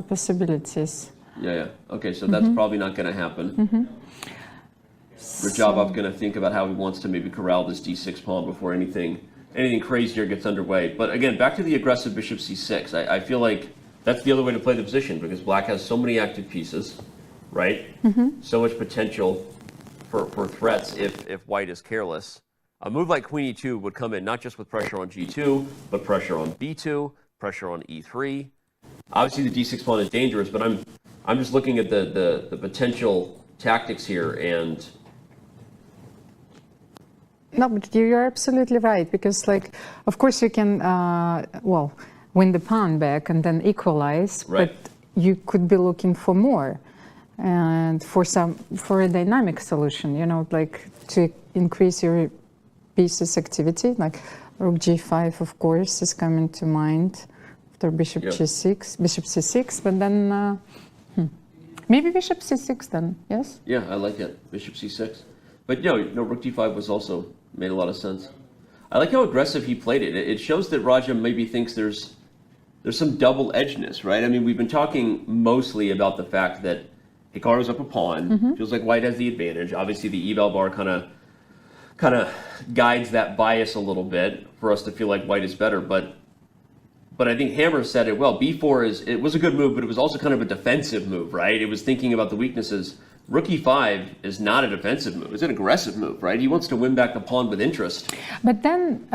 possibilities. Yeah. Okay, so that's probably not going to happen. Radjabov going to think about how he wants to maybe corral this D6 pawn before anything crazier gets underway. But again, back to the aggressive Bishop C6. I feel like that's the other way to play the position, because Black has so many active pieces, right? So much potential for threats if White is careless. A move like Queen E2 would come in not just with pressure on G2, but pressure on B2, pressure on E3. Obviously, the D6 pawn is dangerous, but I'm just looking at the potential tactics here, and no, but you're absolutely right, because like, of course, you can win the pawn back and then equalize, but you could be looking for more. And for a dynamic solution, like to increase your pieces activity, like rook g5, of course, is coming to mind after bishop g6, bishop c6, but then maybe bishop c6 then, yes? Yeah, I like it, bishop c6. But no, rook d5 was also made a lot of sense. I like how aggressive he played it. It shows that Radja maybe thinks there's some double-edgedness, right? I mean, we've been talking mostly about the fact that Hikaru's up a pawn. Feels like white has the advantage. Obviously, the eval bar kind of guides that bias a little bit for us to feel like white is better. But I think Hammer said it well. B4 it was a good move, but it was also kind of a defensive move, right? It was thinking about the weaknesses. Rook e5 is not a defensive move. It's an aggressive move, right? He wants to win back the pawn with interest. But then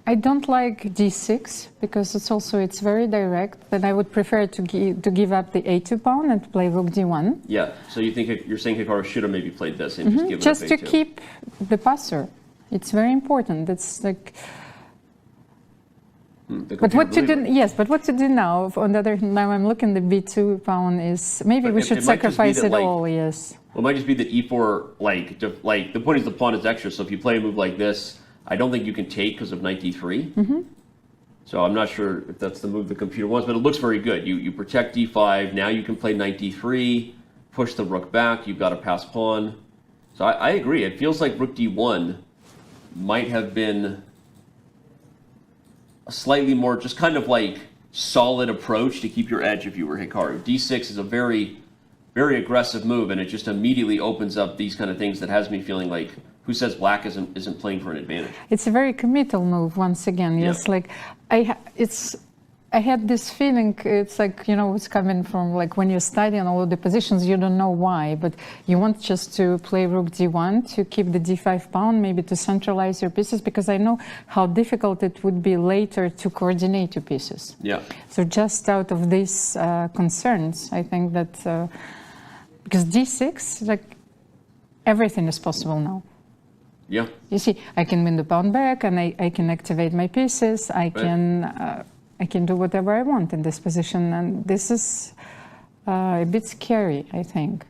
I don't like d6 because it's very direct. Then I would prefer to give up the a2 pawn and play rook d1. Yeah. So you're saying Hikaru should have maybe played this and just given just up to a2. keep the passer. It's very important. It's like. But what to do? Yes, but what to do now? On the other hand, now I'm looking. The b2 pawn is maybe we should sacrifice it all. Yes. Well, it might just be that e4 like the point is the pawn is extra. So if you play a move like this, I don't think you can take because of knight d3. So I'm not sure if that's the move the computer wants, but it looks very good. You protect d5. Now you can play knight d3, push the rook back. You've got a pass pawn. So I agree. It feels like rook d1 might have been a slightly more just kind of like solid approach to keep your edge if you were Hikaru. d6 is a very, very aggressive move, and it just immediately opens up these kind of things that has me feeling like, who says black isn't playing for an advantage? It's a very committal move once again. Yes, like I had this feeling. It's like it's coming from like when you're studying all of the positions, you don't know why, but you want just to play rook d1 to keep the d5 pawn, maybe to centralize your pieces, because I know how difficult it would be later to coordinate your pieces. Yeah. So just out of these concerns, I think that because d6, like everything is possible now. Yeah. You see, I can win the pawn back, and I can activate my pieces. I can do whatever I want in this position, and this is a bit scary, I think.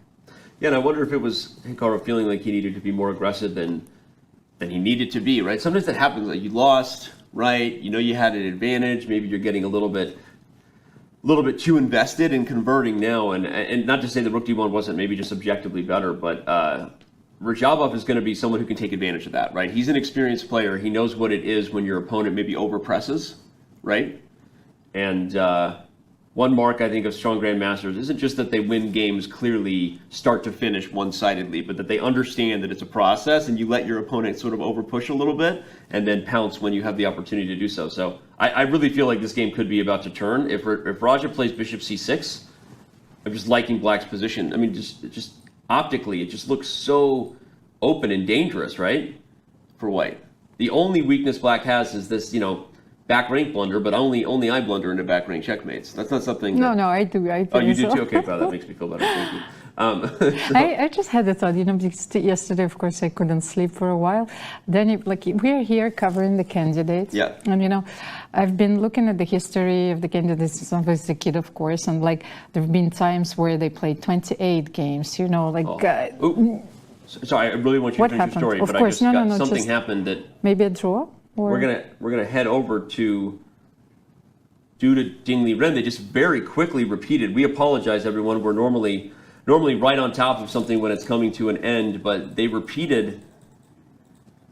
Yeah, and I wonder if it was Hikaru feeling like he needed to be more aggressive than he needed to be, right? Sometimes that happens, like you lost, right? You had an advantage. Maybe you're getting a little bit too invested in converting now, and not to say that rook d1 wasn't maybe just objectively better, but Radjabov is going to be someone who can take advantage of that, right? He's an experienced player. He knows what it is when your opponent maybe overpresses, right? And one mark, I think, of strong grandmasters isn't just that they win games clearly start to finish one-sidedly, but that they understand that it's a process and you let your opponent sort of overpush a little bit and then pounce when you have the opportunity to do so. So I really feel like this game could be about to turn. If Radja plays bishop c6, I'm just liking black's position. I mean, just optically, it just looks so open and dangerous, right, for white. The only weakness black has is this, back rank blunder, but only I blunder into back rank checkmates. That's not something. No, I do. Oh, you do too. Okay, well, that makes me feel better. Thank you. I just had a thought, because yesterday, of course, I couldn't sleep for a while. Then, we're here covering the candidates. Yeah. And, I've been looking at the history of the candidates since I was a kid, of course, and, there have been times where they played 28 games, Sorry, I really want you to finish your story, of but course. I just got something happened that... Maybe a draw? Or? We're gonna head over to Duda Liren. They just very quickly repeated. We apologize, everyone. We're normally right on top of something when it's coming to an end, but they repeated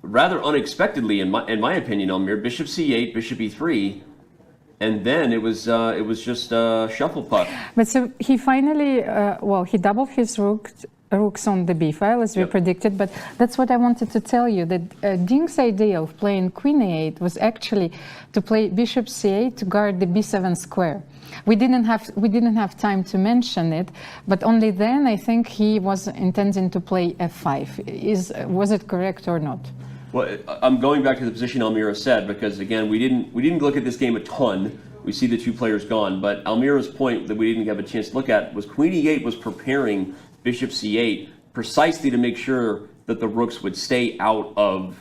rather unexpectedly, in my opinion, Almira, bishop c8, bishop e3, and then it was just shuffle puck. But so he finally, he doubled his rooks on the b file as we predicted, but that's what I wanted to tell you, that Ding's idea of playing queen a8 was actually to play bishop c8 to guard the b7 square. We didn't have time to mention it, but only then I think he was intending to play f5. Was it correct or not? Well, I'm going back to the position Almira said, because again, we didn't look at this game a ton. We see the two players gone, but Almira's point that we didn't have a chance to look at was queen e8 was preparing bishop c8 precisely to make sure that the rooks would stay out of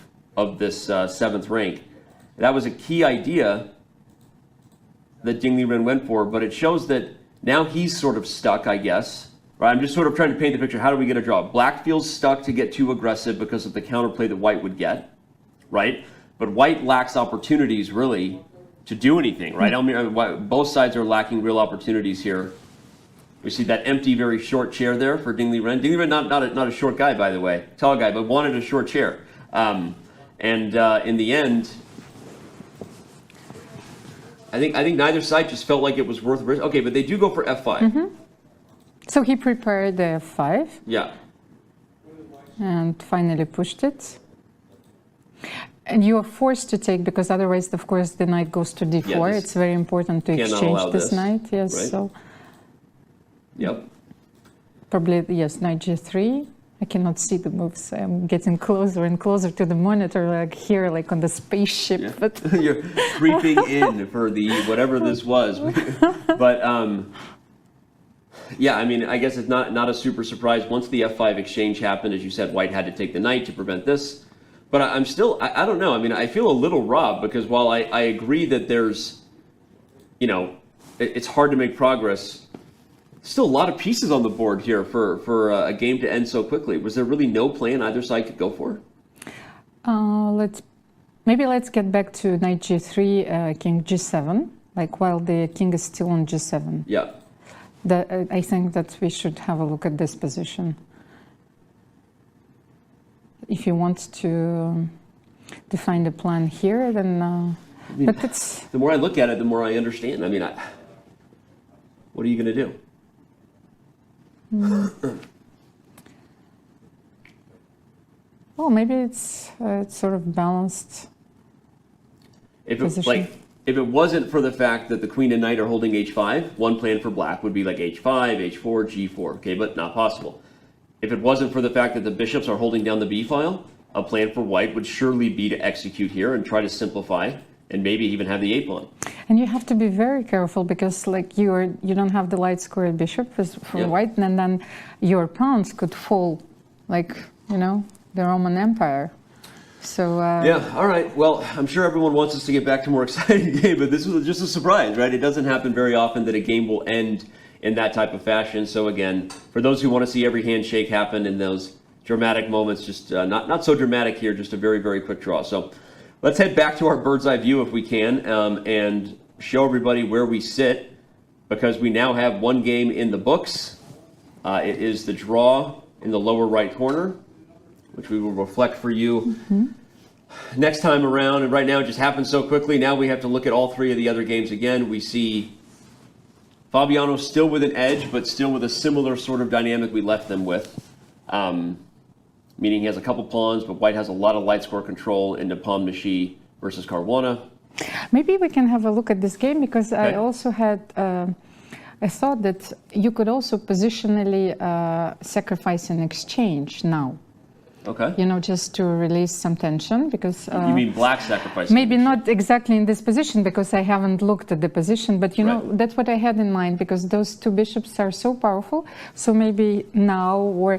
this seventh rank. That was a key idea that Liren went for, but it shows that now he's sort of stuck, I guess. Right? I'm just sort of trying to paint the picture. How do we get a draw? Black feels stuck to get too aggressive because of the counterplay that white would get, right? But white lacks opportunities, really, to do anything, right? Almira, both sides are lacking real opportunities here. We see that empty, very short chair there for Liren. Liren, not a short guy, by the way, tall guy, but wanted a short chair. In the end, I think neither side just felt like it was worth risk. Okay, but they do go for f5. So he prepared the f5. Yeah. And finally pushed it. And you are forced to take, because otherwise, of course, the knight goes to d4. Yeah, it's very important to exchange this knight. Yes. Right? So. Yep. Probably, yes, knight g3. I cannot see the moves. I'm getting closer and closer to the monitor, like here, like on the spaceship. Yeah. But You're creeping in for the whatever this was. But yeah, I mean, I guess it's not a super surprise. Once the f5 exchange happened, as you said, white had to take the knight to prevent this. But I'm still, I don't know. I mean, I feel a little robbed because while I agree that there's, you know, it's hard to make progress, still a lot of pieces on the board here for a game to end so quickly. Was there really no plan either side could go for? Let's get back to knight g3, king g7, like while the king is still on g7. Yeah. I think that we should have a look at this position. If you want to define the plan here, then. I mean, but it's the more I look at it, the more I understand. I mean, what are you going to do? Well, maybe it's sort of balanced. If it wasn't for the fact that the queen and knight are holding h5, one plan for black would be like h5, h4, g4. Okay, but not possible. If it wasn't for the fact that the bishops are holding down the b file, a plan for white would surely be to execute here and try to simplify and maybe even have the a pawn. And you have to be very careful because, like, you don't have the light squared bishop for white, and then your pawns could fall, like, you know, the Roman Empire. So yeah, all right. Well, I'm sure everyone wants us to get back to a more exciting game, but this was just a surprise, right? It doesn't happen very often that a game will end in that type of fashion. So again, for those who want to see every handshake happen in those dramatic moments, just not so dramatic here, just a very, very quick draw. So let's head back to our bird's eye view if we can, and show everybody where we sit, because we now have one game in the books. It is the draw in the lower right corner, which we will reflect for you next time around. And right now it just happened so quickly. Now we have to look at all three of the other games again. We see Fabiano still with an edge, but still with a similar sort of dynamic we left them with. Meaning he has a couple pawns, but white has a lot of light score control in Nepomniachtchi versus Caruana. Maybe we can have a look at this game, because I also had I thought that you could also positionally sacrifice an exchange now. Okay. You know, just to release some tension, because you mean black sacrifice? Maybe not exactly in this position, because I haven't looked at the position, but you know, that's what I had in mind, because those two bishops are so powerful. So maybe now, or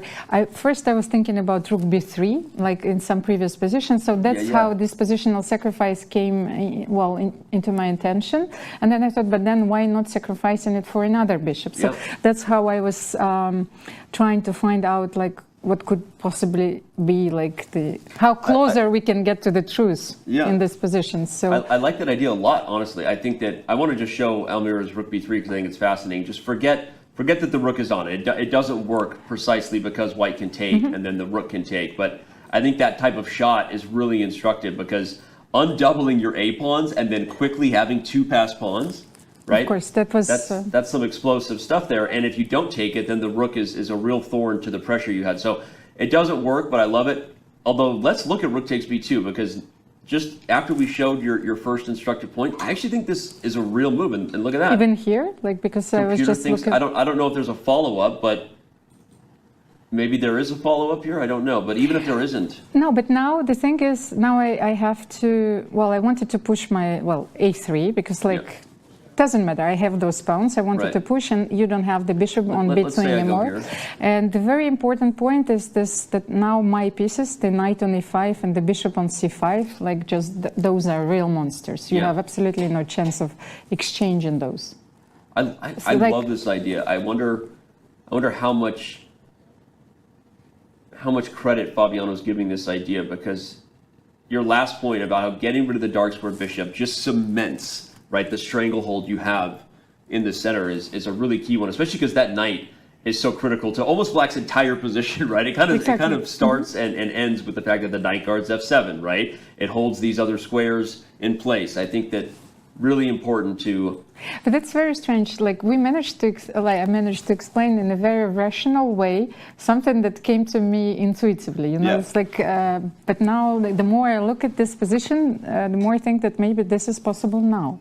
first I was thinking about rook b3, like in some previous positions. So that's how this positional sacrifice came into my intention. And then I thought, but then why not sacrificing it for another bishop? So that's how I was trying to find out, like, what could possibly be like how closer we can get to the truth in this position. So I like that idea a lot, honestly. I think that I want to just show Almira's rook b3 because I think it's fascinating. Just forget that the rook is on it. It doesn't work precisely because white can take and then the rook can take. But I think that type of shot is really instructive, because undoubling your a pawns and then quickly having two passed pawns, right? Of course, that's some explosive stuff there. And if you don't take it, then the rook is a real thorn to the pressure you had. So it doesn't work, but I love it. Although let's look at rook takes b2, because just after we showed your first instructive point, I actually think this is a real move. And look at that. Even here, like, because I was just looking. I don't know if there's a follow up, but maybe there is a follow up here. I don't know. But even if there isn't. No, but now the thing is, now I have to. Well, I wanted to push my a3, because like. Doesn't matter, I have those pawns I wanted to push, and you don't have the bishop on b2 anymore. And the very important point is this, that now my pieces, the knight on e5 and the bishop on c5, like just those are real monsters. You have absolutely no chance of exchanging those. I love this idea. I wonder how much credit Fabiano's giving this idea, because your last point about how getting rid of the dark square bishop just cements, right, the stranglehold you have in the center is a really key one, especially because that knight is so critical to almost black's entire position, right? It kind of starts and ends with the fact that the knight guards f7, right? It holds these other squares in place. I think that really important to... But that's very strange. Like I managed to explain in a very rational way something that came to me intuitively. You know, it's like. But now, the more I look at this position, the more I think that maybe this is possible now.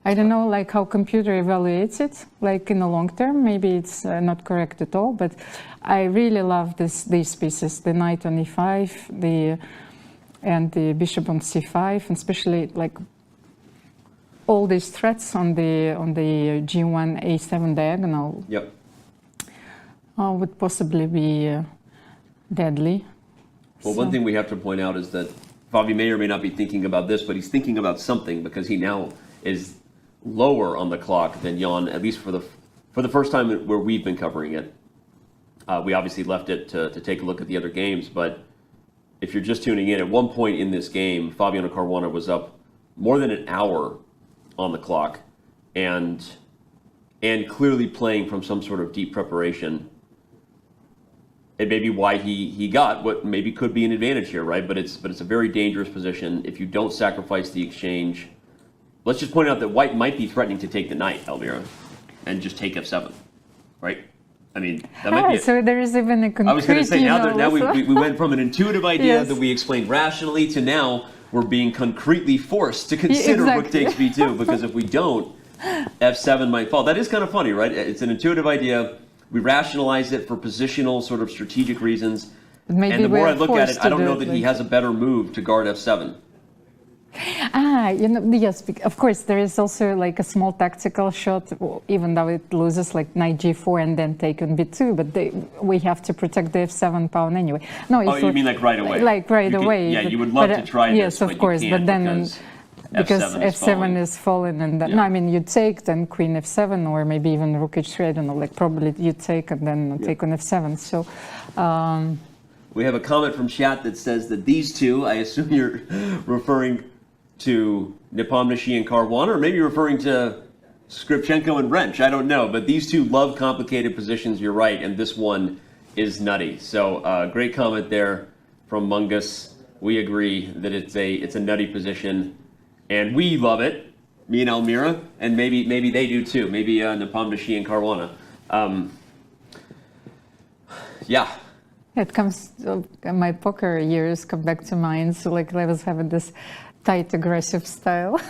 I don't know, like how computer evaluates it. Like in the long term, maybe it's not correct at all. But I really love these pieces: the knight on e5, and the bishop on c5, and especially like. All these threats on the G1 A7 diagonal would possibly be deadly. Well, one thing we have to point out is that Fabi may or may not be thinking about this, but he's thinking about something because he now is lower on the clock than Jan, at least for the first time where we've been covering it. We obviously left it to take a look at the other games, but if you're just tuning in, at one point in this game, Fabiano Caruana was up more than an hour on the clock, and clearly playing from some sort of deep preparation. It may be why he got what maybe could be an advantage here, right? But it's a very dangerous position if you don't sacrifice the exchange. Let's just point out that white might be threatening to take the knight, Almira, and just take f7, right? I mean, that might be so there is even a concrete... I was going to say, now we went from an intuitive idea that we explained rationally to now we're being concretely forced to consider rook takes b2, because if we don't, f7 might fall. That is kind of funny, right? It's an intuitive idea. We rationalize it for positional sort of strategic reasons. And the more I look at it, I don't know that he has a better move to guard f7. You know, yes, of course, there is also like a small tactical shot, even though it loses like knight g4 and then take on b2, but we have to protect the f7 pawn anyway. No, you mean like right away? Like right away. Yeah, you would love to try this, yes, of course, but then because f7 is fallen, and then, no, I mean, you take, then queen f7, or maybe even rook h3, I don't know, like probably you take and then take on f7, so... We have a comment from chat that says that these two, I assume you're referring to Nepomniachtchi and Caruana, or maybe referring to Skripchenko and Rensch, I don't know, but these two love complicated positions, you're right, and this one is nutty. So great comment there from Mungus. We agree that it's a nutty position, and we love it, me and Almira, and maybe they do too, maybe Nepomniachtchi and Caruana. Yeah. It comes, my poker years come back to mind, so like I was having this tight, aggressive style.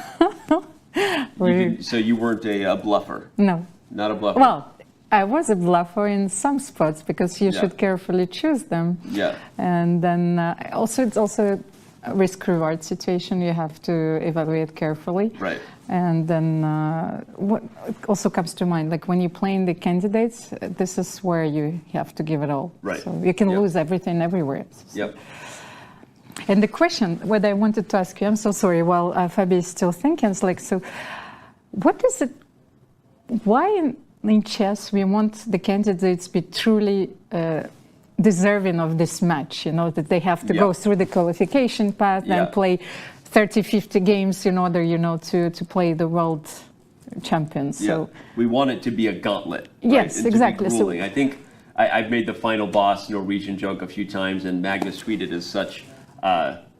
So you weren't a bluffer? No. Not a bluffer? Well, I was a bluffer in some spots because you should carefully choose them. Yeah. And then it's also a risk-reward situation you have to evaluate carefully. Right. And then what also comes to mind, like when you're playing the candidates, this is where you have to give it all. Right. So you can lose everything everywhere. Yep. And the question, what I wanted to ask you, I'm so sorry, while Fabi is still thinking, it's like, so what is it, why in chess we want the candidates to be truly deserving of this match, you know, that they have to go through the qualification path and play 30, 50 games in order, you know, to play the world champions. So we want it to be a gauntlet. Yes, right? exactly. So I think I've made the final boss Norwegian joke a few times, and Magnus tweeted as such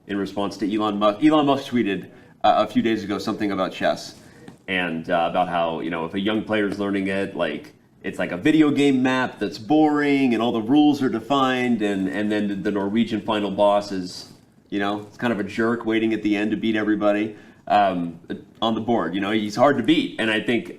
in response to Elon Musk. Elon Musk tweeted a few days ago something about chess and about how, you know, if a young player is learning it, like it's like a video game map that's boring and all the rules are defined, and then the Norwegian final boss is, you know, it's kind of a jerk waiting at the end to beat everybody on the board. You know, he's hard to beat, and I think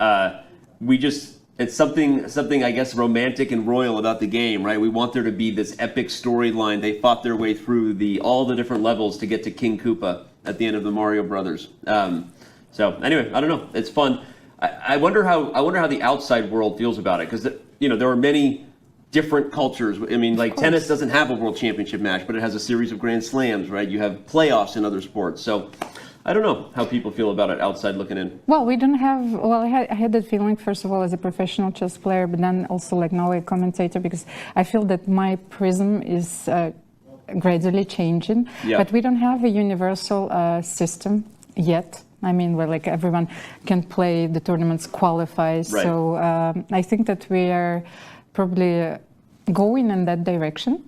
it's something I guess romantic and royal about the game, right? We want there to be this epic storyline. They fought their way through all the different levels to get to King Koopa at the end of the Mario Brothers. So anyway, I don't know. It's fun. I wonder how the outside world feels about it, because you know there are many different cultures. I mean, like tennis doesn't have a world championship match, but it has a series of Grand Slams, right? You have playoffs in other sports. So I don't know how people feel about it outside looking in. Well, we don't have, well, I had that feeling, first of all, as a professional chess player, but then also like now a commentator, because I feel that my prism is gradually changing, Yeah. but we don't have a universal system yet. I mean, where like everyone can play the tournaments, qualify. Right. So I think that we are probably going in that direction.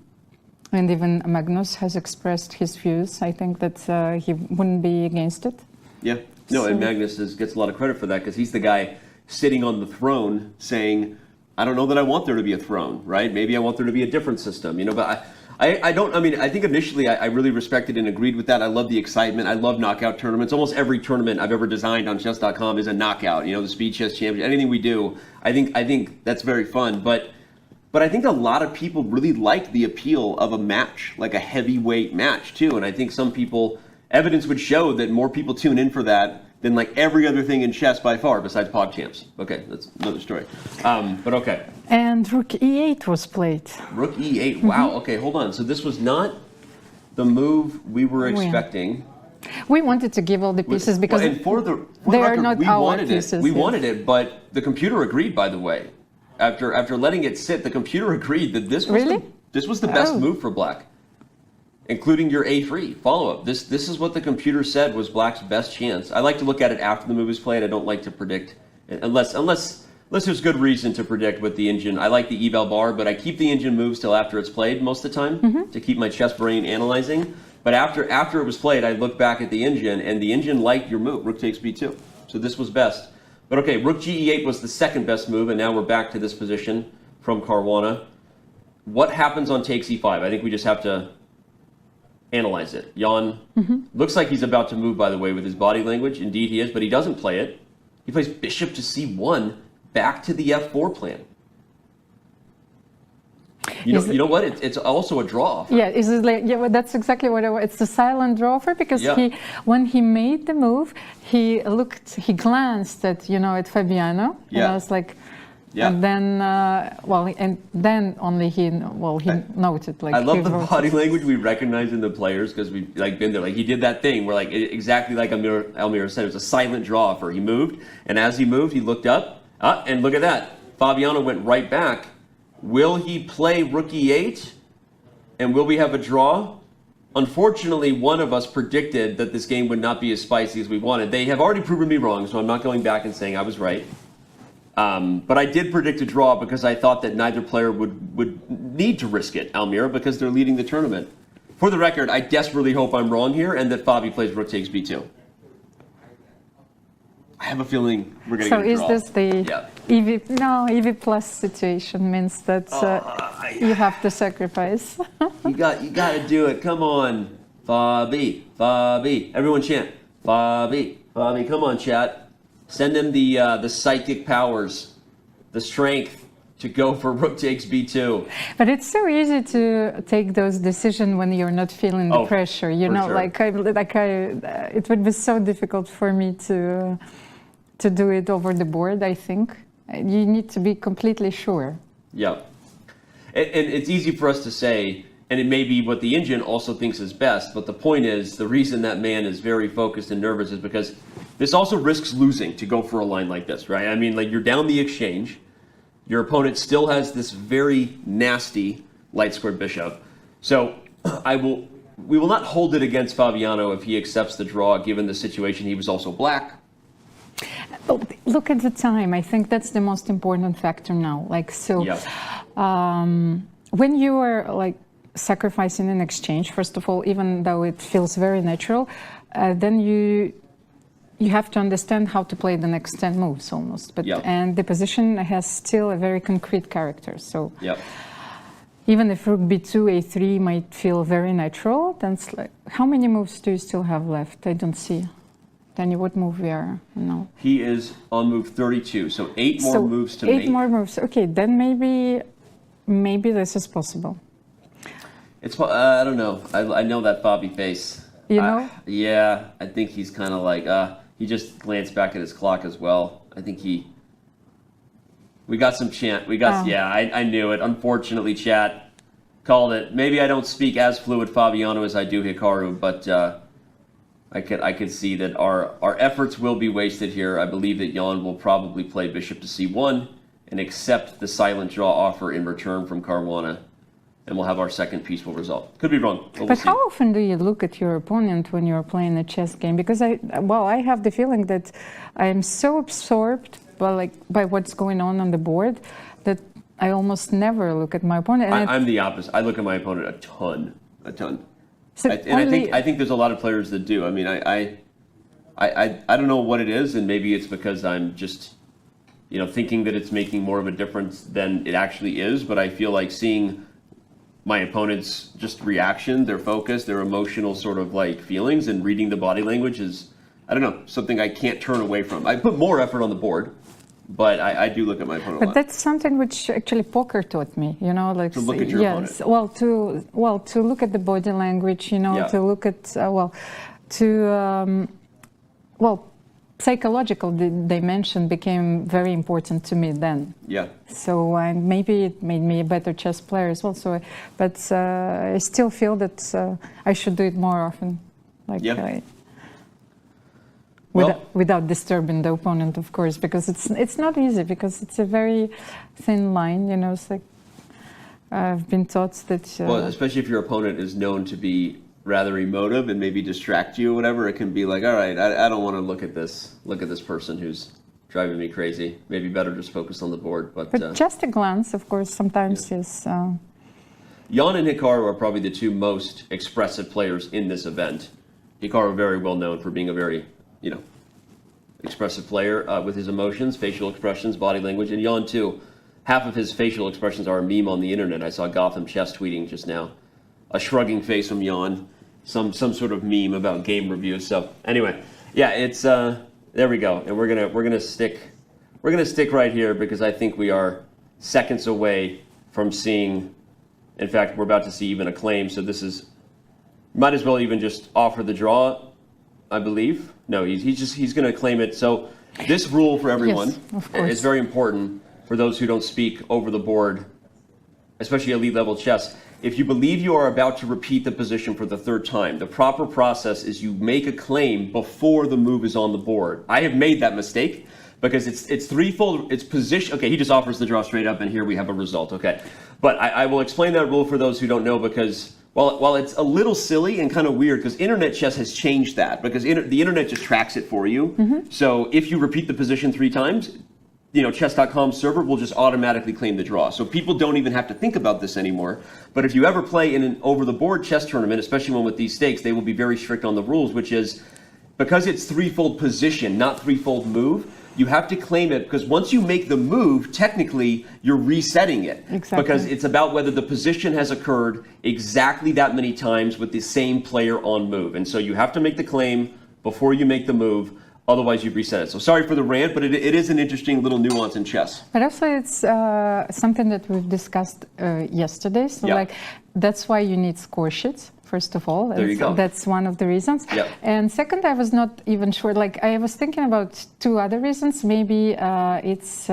And even Magnus has expressed his views. I think that he wouldn't be against it. Yeah. No, and Magnus gets a lot of credit for that because he's the guy sitting on the throne saying, I don't know that I want there to be a throne, right? Maybe I want there to be a different system, you know, but I don't, I mean, I think initially I really respected and agreed with that. I love the excitement. I love knockout tournaments. Almost every tournament I've ever designed on chess.com is a knockout, you know, the Speed Chess Championship, anything we do, I think that's very fun. But I think a lot of people really like the appeal of a match, like a heavyweight match too. And I think some people, evidence would show that more people tune in for that than like every other thing in chess by far, besides PogChamps. Okay, that's another story. But okay. And Rook E8 was played. Rook E8, wow, okay, hold on. So this was not the move we were expecting. We wanted to give all the pieces because and for the they record, are not we our wanted pieces. it. We yes. wanted it, but the computer agreed, by the way. After letting it sit, the computer agreed that this was the best move for Black, including your A3 follow-up. This is what the computer said was Black's best chance. I like to look at it after the move is played. I don't like to predict unless there's good reason to predict with the engine. I like the eval bar, but I keep the engine moves till after it's played most of the time to keep my chess brain analyzing. But after it was played, I look back at the engine, and the engine liked your move, Rook takes B2. So this was best. But okay, Rook Ge8 was the second best move, and now we're back to this position from Caruana. What happens on takes E5? I think we just have to analyze it. Jan looks like he's about to move, by the way, with his body language. Indeed he is, but he doesn't play it. He plays bishop to C1, back to the F4 plan. You know what? It's also a draw. Yeah, is it like, yeah, well, that's exactly what it's the silent draw for because when he made the move, he glanced at at Fabiano, and I was like, and then then only he noted like. I love the body language we recognize in the players because we've been there. Like he did that thing where exactly like Almira said, it was a silent draw for he moved, and as he moved, he looked up, and look at that, Fabiano went right back. Will he play Rook E8? And will we have a draw? Unfortunately, one of us predicted that this game would not be as spicy as we wanted. They have already proven me wrong, so I'm not going back and saying I was right. But I did predict a draw because I thought that neither player would need to risk it, Almira, because they're leading the tournament. For the record, I desperately hope I'm wrong here and that Fabi plays Rook takes B2. I have a feeling we're going to get a draw. So is this the EV plus situation means that you have to sacrifice? you got to do it. Come on, Fabi. Everyone chant, Fabi. Come on, chat. Send them the psychic powers, the strength to go for Rook takes B2. But it's so easy to take those decisions when you're not feeling the pressure. You know, sure. It would be so difficult for me to do it over the board. I think you need to be completely sure. Yeah, and it's easy for us to say, and it may be what the engine also thinks is best. But the point is, the reason that man is very focused and nervous is because this also risks losing to go for a line like this, right? I mean, like you're down the exchange. Your opponent still has this very nasty light squared bishop. So we will not hold it against Fabiano if he accepts the draw, given the situation. He was also black. Oh, look at the time. I think that's the most important factor now. Like, so when you are like sacrificing an exchange, first of all, even though it feels very natural, then you have to understand how to play the next 10 moves almost. But and the position has still a very concrete character. So even if Rook B2, A3 might feel very natural, then it's like, how many moves do you still have left? I don't see. Then what move we are now? He is on move 32, so 8 more moves to make. 8 more moves. Okay, then maybe this is possible. It's I don't know. I know that Fabi face. You know? Yeah, I think he's kind of like he just glanced back at his clock as well. I think we got some chant. We got I knew it. Unfortunately, chat called it. Maybe I don't speak as fluid Fabiano as I do Hikaru, but I could see that our efforts will be wasted here. I believe that Jan will probably play bishop to C1 and accept the silent draw offer in return from Caruana. and we'll have our second peaceful result. Could be wrong, but we'll But see. how often do you look at your opponent when you're playing a chess game? Because I have the feeling that I am so absorbed by what's going on the board that I almost never look at my opponent. And I'm the opposite. I look at my opponent a ton. So I think there's a lot of players that do. I mean, I don't know what it is, and maybe it's because I'm just, thinking that it's making more of a difference than it actually is. But I feel like seeing my opponent's just reaction, their focus, their emotional sort of like feelings, and reading the body language is, I don't know, something I can't turn away from. I put more effort on the board, but I do look at my opponent a lot. But that's something which actually poker taught me, like to look at your opponent. To look at the body language, to look at psychological dimension became very important to me then. Yeah. So maybe it made me a better chess player as well. But I still feel that I should do it more often. Without disturbing the opponent, of course, because it's not easy, because it's a very thin line. It's like I've been taught that. Well, especially if your opponent is known to be rather emotive and maybe distract you or whatever, it can be like, all right, I don't want to look at this person who's driving me crazy. Maybe better just focus on the board. But just a glance, of course, sometimes is. Jan and Hikaru are probably the two most expressive players in this event. Hikaru very well known for being a very, expressive player with his emotions, facial expressions, body language, and Jan too. Half of his facial expressions are a meme on the internet. I saw Gotham Chess tweeting just now. A shrugging face from Jan, some sort of meme about game reviews. So anyway, yeah, it's there we go, and we're gonna stick right here, because I think we are seconds away from seeing. In fact, we're about to see even a claim. So this is, might as well even just offer the draw, I believe. No, he's going to claim it. So this rule for everyone is very important for those who don't speak over the board, especially elite level chess. If you believe you are about to repeat the position for the third time, the proper process is you make a claim before the move is on the board. I have made that mistake because it's threefold. It's position. Okay, he just offers the draw straight up, and here we have a result. Okay, but I will explain that rule for those who don't know, because while it's a little silly and kind of weird, because internet chess has changed that, because the internet just tracks it for you. Mm-hmm. So if you repeat the position 3 times, chess.com server will just automatically claim the draw. So people don't even have to think about this anymore. But if you ever play in an over-the-board chess tournament, especially one with these stakes, they will be very strict on the rules, which is, because it's threefold position, not threefold move, you have to claim it, because once you make the move, technically, you're resetting it. Exactly. Because it's about whether the position has occurred exactly that many times with the same player on move. And so you have to make the claim before you make the move, otherwise you reset it. So sorry for the rant, but it is an interesting little nuance in chess. But also it's something that we've discussed yesterday. So that's why you need score sheets. First of all, there you go. That's one of the reasons. Yep. And second, I was not even sure. I was thinking about 2 other reasons. Maybe it's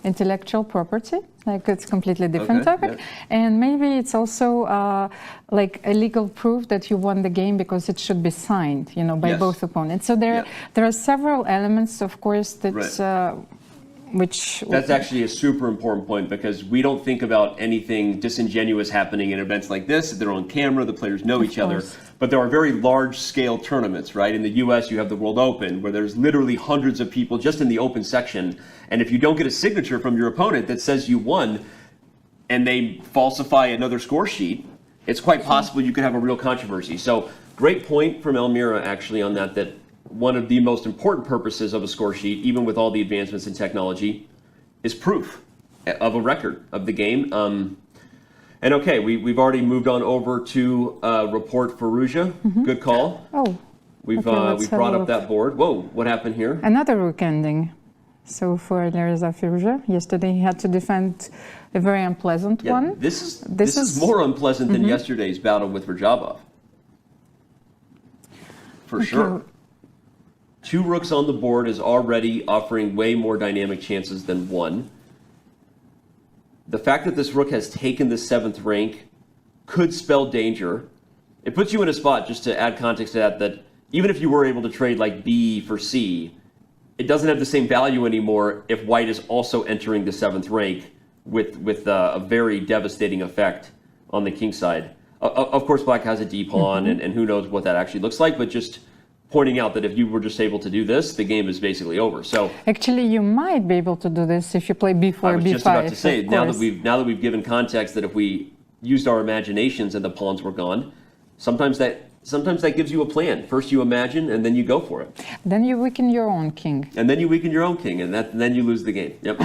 intellectual property. It's a completely different topic. Yeah. And maybe it's also a legal proof that you won the game, because it should be signed, by both opponents. So there are several elements, of course, that. Right. That's actually a super important point, because we don't think about anything disingenuous happening in events like this. They're on camera, the players know each other, but there are very large scale tournaments, right? In the US, you have the World Open, where there's literally hundreds of people just in the open section. And if you don't get a signature from your opponent that says you won, and they falsify another score sheet, it's quite possible you could have a real controversy. So great point from Almira actually on that one of the most important purposes of a score sheet, even with all the advancements in technology, is proof of a record of the game. And okay, we've already moved on over to Rapport Firouzja. Mm-hmm. Good call. Oh, we've brought up that board. Whoa, what happened here? Another rook ending. So for Alireza Firouzja, yesterday he had to defend a very unpleasant one. This is more unpleasant than yesterday's battle with Radjabov. For sure. 2 rooks on the board is already offering way more dynamic chances than 1. The fact that this rook has taken the 7th rank could spell danger. It puts you in a spot, just to add context to that even if you were able to trade like B for C, it doesn't have the same value anymore if white is also entering the 7th rank with a very devastating effect on the king side. Of course, black has a d pawn, and who knows what that actually looks like, but just pointing out that if you were just able to do this, the game is basically over. So actually, you might be able to do this if you play b4, b5. I was just about to say, now that we've given context that if we used our imaginations and the pawns were gone, sometimes that gives you a plan. First you imagine, and then you go for it. Then you weaken your own king. And then you weaken your own king, and then you lose the game. Yep.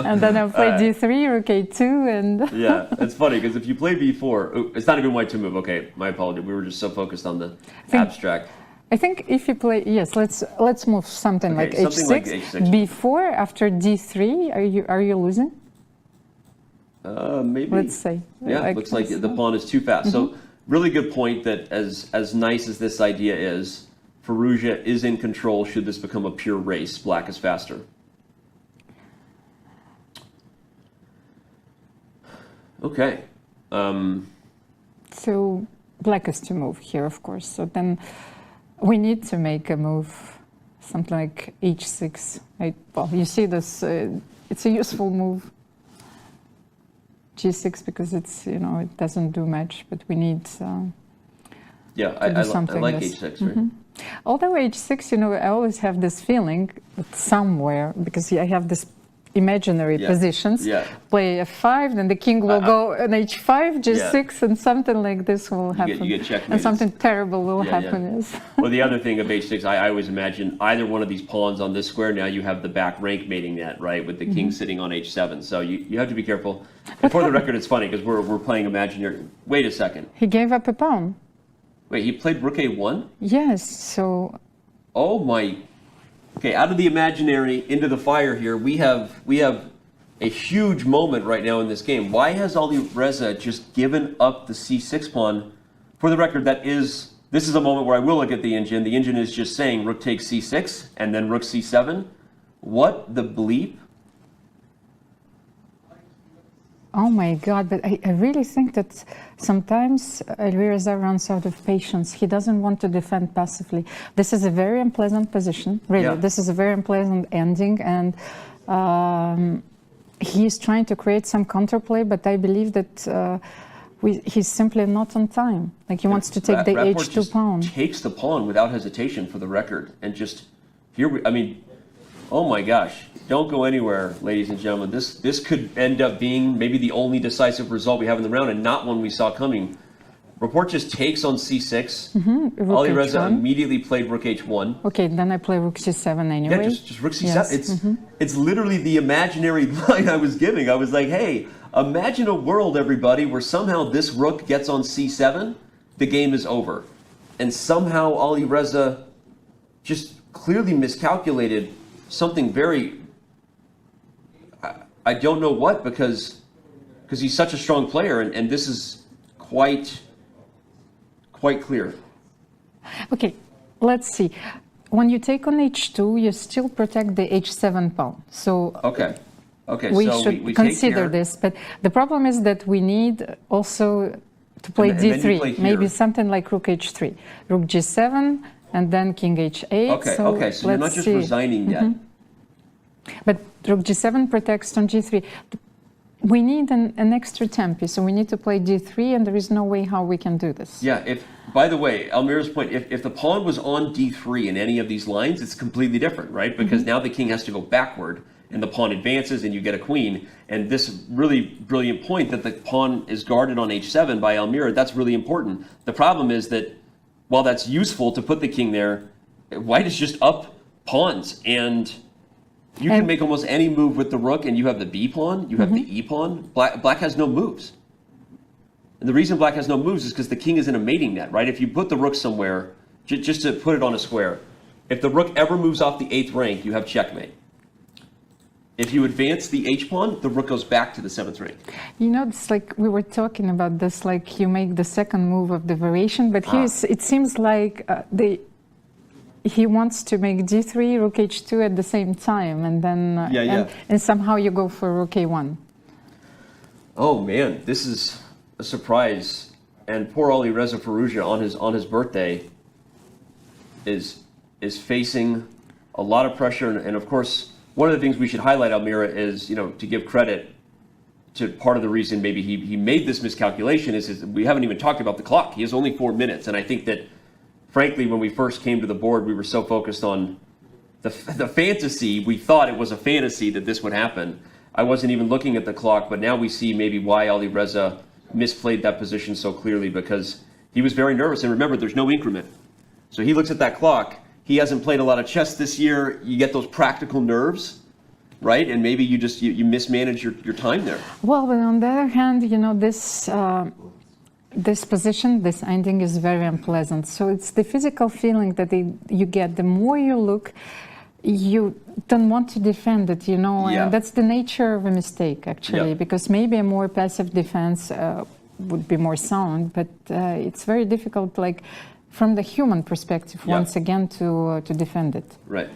And then I'll play d3, rook a2, and... Yeah, it's funny, because if you play b4, it's not even white to move. Okay, my apology. We were just so focused on the abstract. I think if you play, yes, let's move something like h6. Something like h6. b4 after d3, are you losing? Maybe. Let's say. Yeah, it looks like the pawn is too fast. So really good point that as nice as this idea is, Firouzja is in control should this become a pure race. Black is faster. Okay. So black is to move here, of course. So then we need to make a move, something like h6. Well, you see this, it's a useful move. g6 because it's, it doesn't do much, but we need yeah, I like h6, right? Although h6, I always have this feeling that somewhere, because I have this imaginary positions, play f5, then the king will go on h5, g6, and something like this will happen. You get checkmated. And something terrible will happen. Yes. Well, the other thing of h6, I always imagine either one of these pawns on this square, now you have the back rank mating net, right, with the king sitting on h7. So you have to be careful. And for the record, it's funny because we're playing imaginary. Wait a second. He gave up a pawn. Wait, he played rook a1? Yes, so... Oh my... Okay, out of the imaginary into the fire here, we have a huge moment right now in this game. Why has Alireza just given up the c6 pawn? For the record, this is a moment where I will look at the engine. The engine is just saying rook takes c6 and then rook c7. What the bleep? Oh my God, but I really think that sometimes Alireza runs out of patience. He doesn't want to defend passively. This is a very unpleasant position, really. Yeah. This is a very unpleasant ending, and he's trying to create some counterplay, but I believe that he's simply not on time. Like, he wants to take the Rapport h2 pawn. Takes the pawn without hesitation, for the record, and just oh my gosh. Don't go anywhere, ladies and gentlemen. This could end up being maybe the only decisive result we have in the round, and not one we saw coming. Rapport just takes on c6. Alireza immediately played rook h1. Okay, then I play rook c7 anyway. Yeah, just rook c7. Yes. It's literally the imaginary line I was giving. I was like, hey, imagine a world, everybody, where somehow this rook gets on c7, the game is over. And somehow Alireza just clearly miscalculated something very... I don't know what, because he's such a strong player, and this is quite clear. Okay, let's see. When you take on h2, you still protect the h7 pawn. So okay, we so should consider this. But the problem is that we need also to play d3, maybe something like rook h3, rook g7, and then king h8. Okay, so you're not just resigning yet. But rook g7 protects on g3. We need an extra tempo, so we need to play d3, and there is no way how we can do this. Yeah, by the way, Almira's point, if the pawn was on d3 in any of these lines, it's completely different, right? Because now the king has to go backward, and the pawn advances, and you get a queen. And this really brilliant point that the pawn is guarded on h7 by Almira, that's really important. The problem is that while that's useful to put the king there, white is just up pawns, and... You can make almost any move with the rook, and you have the b pawn, you have the e pawn. Black has no moves. And the reason black has no moves is because the king is in a mating net, right? If you put the rook somewhere, just to put it on a square, if the rook ever moves off the 8th rank, you have checkmate. If you advance the h pawn, the rook goes back to the 7th rank. It's like we were talking about this, like you make the second move of the variation, but here it seems like he wants to make d3, rook h2 at the same time, and then and somehow you go for rook a1. Oh man, this is a surprise. And poor Alireza Firouzja on his birthday is facing a lot of pressure, and of course one of the things we should highlight, Almira, is to give credit. part of the reason maybe he made this miscalculation is we haven't even talked about the clock. He has only 4 minutes, and I think that, frankly, when we first came to the board, we were so focused on the fantasy. We thought it was a fantasy that this would happen. I wasn't even looking at the clock, but now we see maybe why Alireza misplayed that position so clearly, because he was very nervous. And remember, there's no increment. So he looks at that clock. He hasn't played a lot of chess this year. You get those practical nerves, right? And maybe you just you mismanage your time there. Well, but on the other hand, you know, this position, this ending is very unpleasant. So it's the physical feeling that you get. The more you look, you don't want to defend it, you know, and that's the nature of a mistake, actually, because maybe a more passive defense would be more sound, but it's very difficult, like, from the human perspective, once again, to defend it. Right.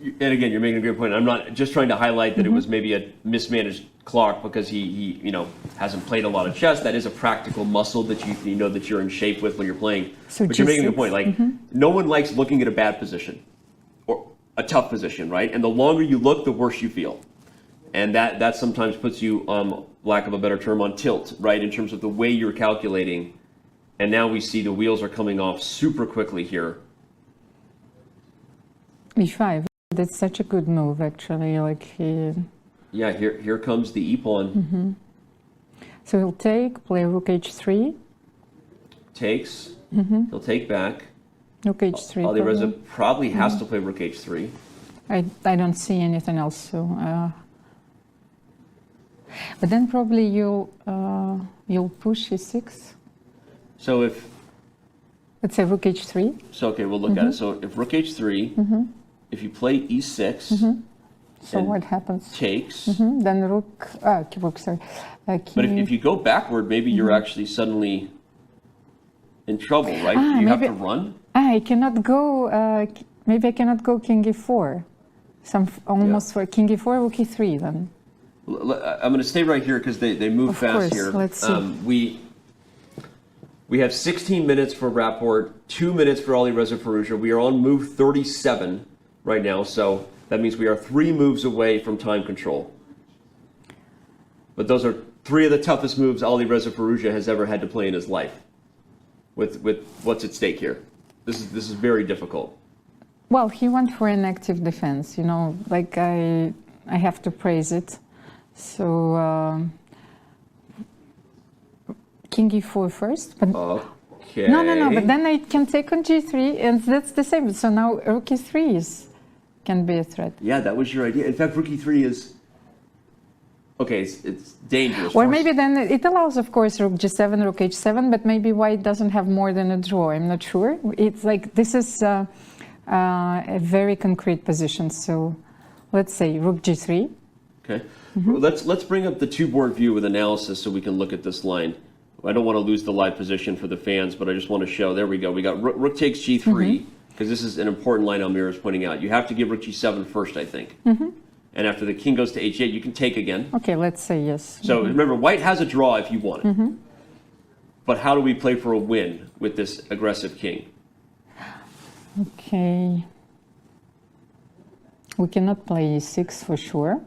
And again, you're making a good point. I'm not just trying to highlight that it was maybe a mismanaged clock because he you know, hasn't played a lot of chess. That is a practical muscle that you know that you're in shape with when you're playing. So but you're making a point. Like, no one likes looking at a bad position or a tough position, right? And the longer you look, the worse you feel. And that sometimes puts you, lack of a better term, on tilt, right? In terms of the way you're calculating. And now we see the wheels are coming off super quickly here. E5. That's such a good move, actually. Like he. Yeah, here comes the e-pawn. So he'll take, play rook h3. Takes. He'll take back. Rook h3. Alireza probably has to play rook h3. I don't see anything else. So, but then probably you'll push e6. So if. Let's say rook h3. So okay, we'll look at it. So if rook h3. If you play e6, so what happens? Takes. Then rook, sorry. But if you go backward, maybe you're actually suddenly in trouble, right? You have to run. I cannot go. Maybe I cannot go king e4. Almost for king e4, rook e3 then. I'm going to stay right here because they move fast here. Let's see. We have 16 minutes for Rapport, 2 minutes for Alireza Firouzja. We are on move 37 right now, so that means we are 3 moves away from time control. But those are 3 of the toughest moves Alireza Firouzja has ever had to play in his life. With what's at stake here, this is very difficult. Well, he went for an active defense. You know, like I have to praise it. So king e4 first, but okay. No. But then I can take on g3, and that's the same. So now rook e3 can be a threat. Yeah, that was your idea. In fact, rook e3 is okay. It's dangerous. Or maybe then it allows, of course, rook g7, rook h7, but maybe white doesn't have more than a draw. I'm not sure. It's like this is a very concrete position. So let's say rook g3. Okay. Well, let's bring up the 2-board view with analysis so we can look at this line. I don't want to lose the live position for the fans, but I just want to show. There we go. We got rook takes g3, because this is an important line Almira is pointing out. You have to give rook g7 first, I think. And after the king goes to h8, you can take again. Okay, let's say yes. So remember, white has a draw if you want it. But how do we play for a win with this aggressive king? Okay. We cannot play e6 for sure.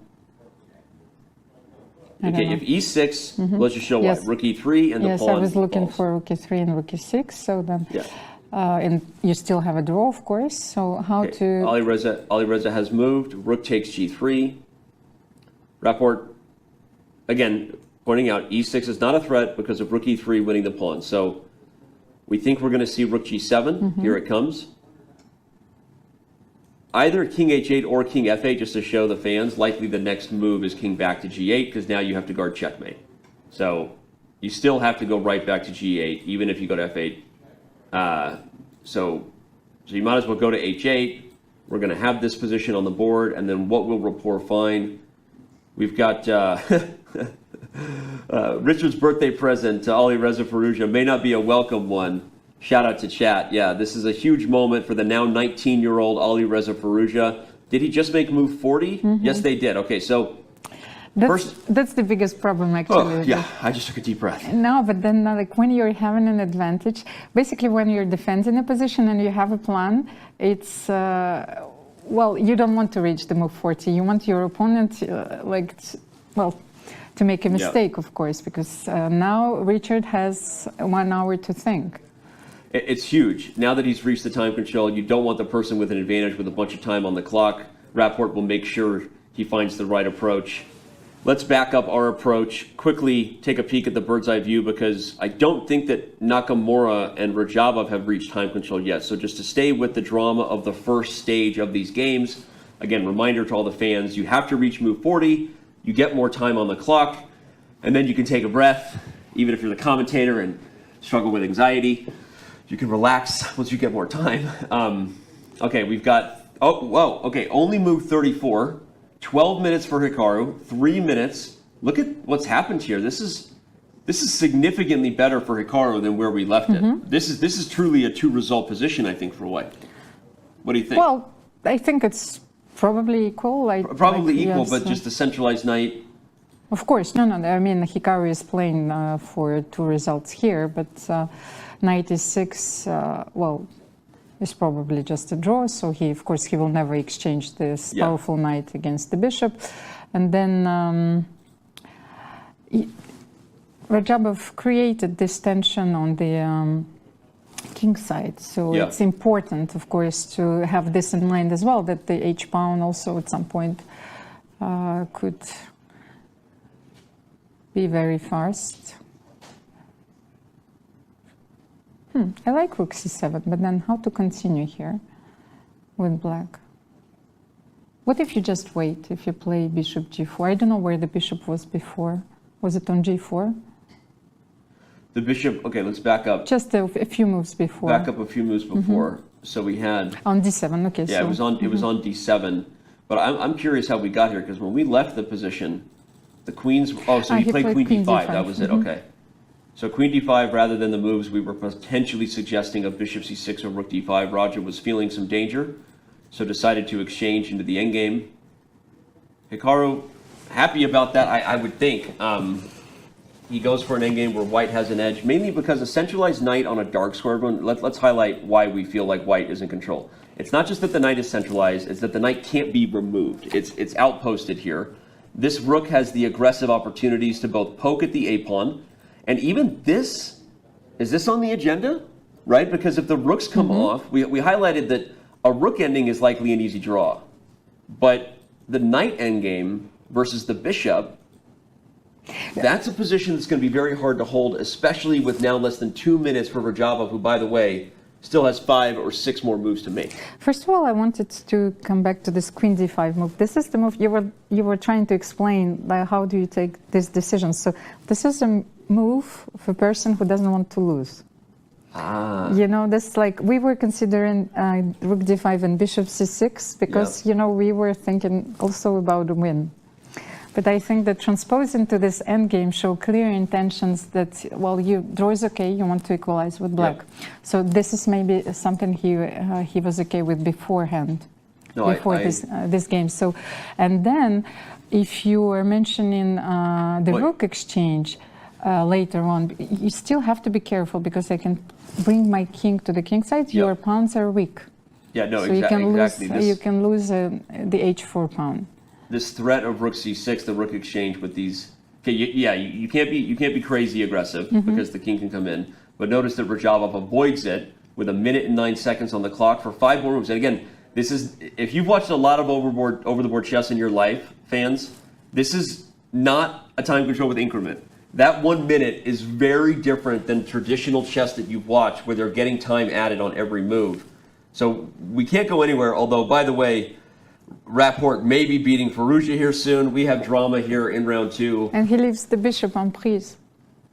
Okay, if e6, let's just show why. Rook e3 and the pawn. Yes, I was looking for rook e3 and rook e6, so then... and you still have a draw, of course, so how to... Alireza has moved, rook takes g3. Rapport, again, pointing out e6 is not a threat because of rook e3 winning the pawn. So we think we're going to see rook g7. Here it comes. Either king h8 or king f8, just to show the fans. Likely the next move is king back to g8, because now you have to guard checkmate. So you still have to go right back to g8, even if you go to f8. So you might as well go to h8. We're going to have this position on the board, and then what will Rapport find? We've got Richard's birthday present to Alireza Firouzja. May not be a welcome one. Shout out to chat. Yeah, this is a huge moment for the now 19-year-old Alireza Firouzja. Did he just make move 40? Yes, they did. Okay, so that's the biggest problem, actually. Oh, yeah, I just took a deep breath. No, but then like when you're having an advantage, basically when you're defending a position and you have a plan, it's, well, you don't want to reach the move 40. You want your opponent, to make a mistake, of course, because now Richard has 1 hour to think. It's huge. Now that he's reached the time control, you don't want the person with an advantage with a bunch of time on the clock. Rapport will make sure he finds the right approach. Let's back up our approach, quickly take a peek at the bird's eye view, because I don't think that Nakamura and Radjabov have reached time control yet. So just to stay with the drama of the first stage of these games, again, reminder to all the fans, you have to reach move 40, you get more time on the clock, and then you can take a breath, even if you're the commentator and struggle with anxiety. You can relax once you get more time. Okay, we've got, only move 34. 12 minutes for Hikaru, 3 minutes. Look at what's happened here. This is significantly better for Hikaru than where we left it. This is truly a 2-result position, I think, for White. What do you think? Well, I think it's probably equal. Probably equal, but just a centralized knight. Of course, no. I mean, Hikaru is playing for 2 results here, but knight e6, is probably just a draw, so of course he will never exchange this powerful knight against the bishop. And then Radjabov created this tension on the king side, so it's important, of course, to have this in mind as well, that the h-pawn also at some point could be very fast. I like rook c7, but then how to continue here with black? What if you just wait, if you play bishop g4? I don't know where the bishop was before. Was it on g4? The bishop, okay, let's back up. Just a few moves before. Back up a few moves before. So we had... On d7, okay. Yeah, so, it was on d7. But I'm curious how we got here, because when we left the position, the queen's... Oh, so he played queen d5. That was it, okay. So queen d5, rather than the moves we were potentially suggesting of bishop c6 or rook d5, Roger was feeling some danger, so decided to exchange into the endgame. Hikaru, happy about that, I would think. He goes for an endgame where White has an edge, mainly because a centralized knight on a dark square, let's highlight why we feel like White is in control. It's not just that the knight is centralized, it's that the knight can't be removed. It's outposted here. This rook has the aggressive opportunities to both poke at the a-pawn, and even this, is this on the agenda? Right? Because if the rooks come off, we highlighted that a rook ending is likely an easy draw. But the knight endgame versus the bishop, that's a position that's going to be very hard to hold, especially with now less than 2 minutes for Radjabov, who, by the way, still has 5 or 6 more moves to make. First of all, I wanted to come back to this queen d5 move. This is the move you were trying to explain, like how do you take this decision. So this is a move of a person who doesn't want to lose. You know, this like we were considering rook d5 and bishop c6 because you know we were thinking also about a win. But I think that transposed into this endgame show clear intentions that, well, draw is okay, you want to equalize with black. So this is maybe something he was okay with beforehand, before this game. So, and then if you were mentioning the rook exchange later on, you still have to be careful because I can bring my king to the king side, your pawns are weak. Yeah, no, so exactly. You can lose the h4 pawn. This threat of rook c6, the rook exchange with these. Okay, you can't be crazy aggressive because the king can come in. But notice that Radjabov avoids it with 1 minute and 9 seconds on the clock for 5 more moves. And again, this is if you've watched a lot of over the board chess in your life, fans, this is not a time control with increment. That 1 minute is very different than traditional chess that you've watched, where they're getting time added on every move. So we can't go anywhere. Although, by the way, Rapport may be beating Firouzja here soon. We have drama here in round 2. And he leaves the bishop on prise.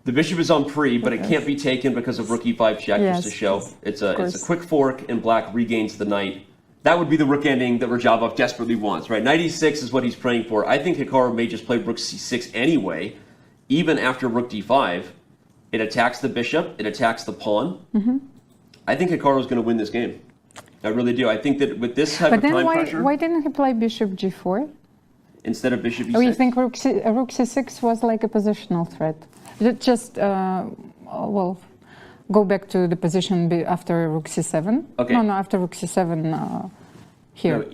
The bishop is on pre, but it can't be taken because of rook e5 check, just to show. It's a quick fork, and black regains the knight. That would be the rook ending that Radjabov desperately wants, right? Knight e6 is what he's praying for. I think Hikaru may just play rook c6 anyway, even after rook d5. It attacks the bishop. It attacks the pawn. I think Hikaru is going to win this game. I really do. I think that with this type of time pressure... why didn't he play bishop g4? Instead of bishop e6? Oh, you think rook c6 was like a positional threat? Just, well, go back to the position after rook c7. Okay. No, after rook c7 here.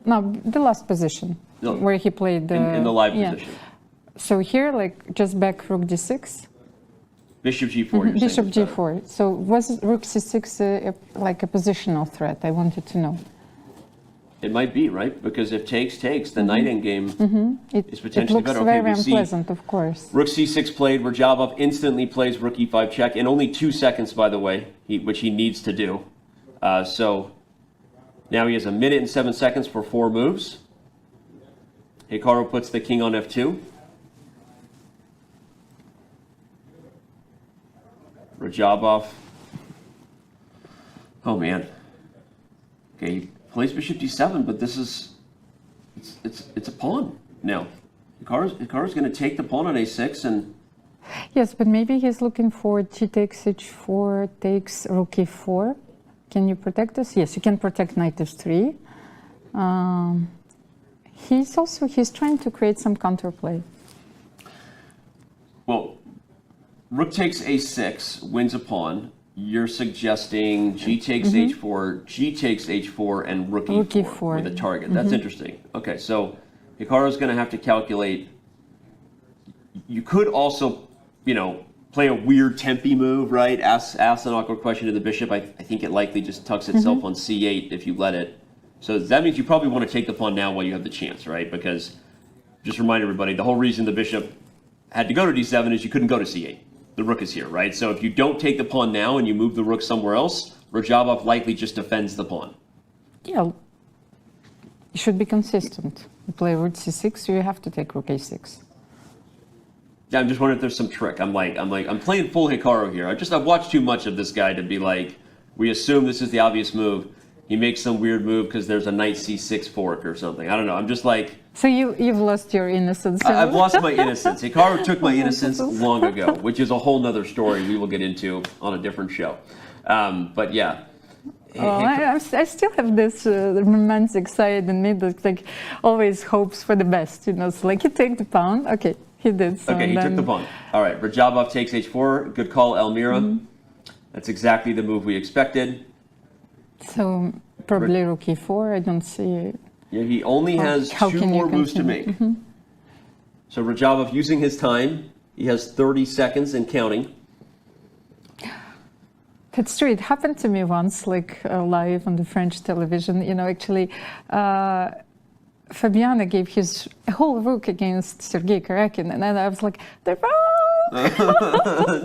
No, the last position where he played... in the live position. So here, like, just back rook d6. Bishop g4. Bishop g4. So was rook c6 like a positional threat? I wanted to know. It might be, right? Because if takes, the knight endgame is potentially it looks better. Very unpleasant, of course. Rook c6 played, Radjabov instantly plays rook e5 check in only 2 seconds, by the way, which he needs to do. So now he has 1 minute and 7 seconds for 4 moves. Hikaru puts the king on f2. Radjabov. Oh man. Okay, he plays bishop d7, but this is it's a pawn now. Hikaru's going to take the pawn on a6 and. Yes, but maybe he's looking for g takes h4, takes rook e4. Can you protect this? Yes, you can protect knight f3. He's trying to create some counterplay. Well, rook takes a6, wins a pawn. You're suggesting g takes h4, g takes h4, and rook e4 with a target. That's interesting. Okay, so Hikaru's going to have to calculate. You could also, play a weird tempy move, right? Ask an awkward question to the bishop. I think it likely just tucks itself on c8 if you let it. So that means you probably want to take the pawn now while you have the chance, right? Because, just remind everybody, the whole reason the bishop had to go to d7 is you couldn't go to c8. The rook is here, right? So if you don't take the pawn now and you move the rook somewhere else, Radjabov likely just defends the pawn. Yeah, you should be consistent. You play rook c6, so you have to take rook a6. Yeah, I'm just wondering if there's some trick. I'm playing full Hikaru here. I've watched too much of this guy to be like, we assume this is the obvious move. He makes some weird move because there's a knight c6 fork or something. I don't know. I'm just like. So you've lost your innocence. I've lost my innocence. Hikaru took my innocence long ago, which is a whole nother story we will get into on a different show. But yeah. I still have this romantic side in me that like always hopes for the best. So like you take the pawn. Okay, he did. So okay, he took the pawn. All right, Radjabov takes h4. Good call, Almira. That's exactly the move we expected. So probably rook e4. I don't see. Yeah, he only has 2 more moves to make. So Radjabov using his time. He has 30 seconds and counting. That's true. It happened to me once, like live on the French television. Actually, Fabiano gave his whole rook against Sergei Karakin, and I was like, they're wrong.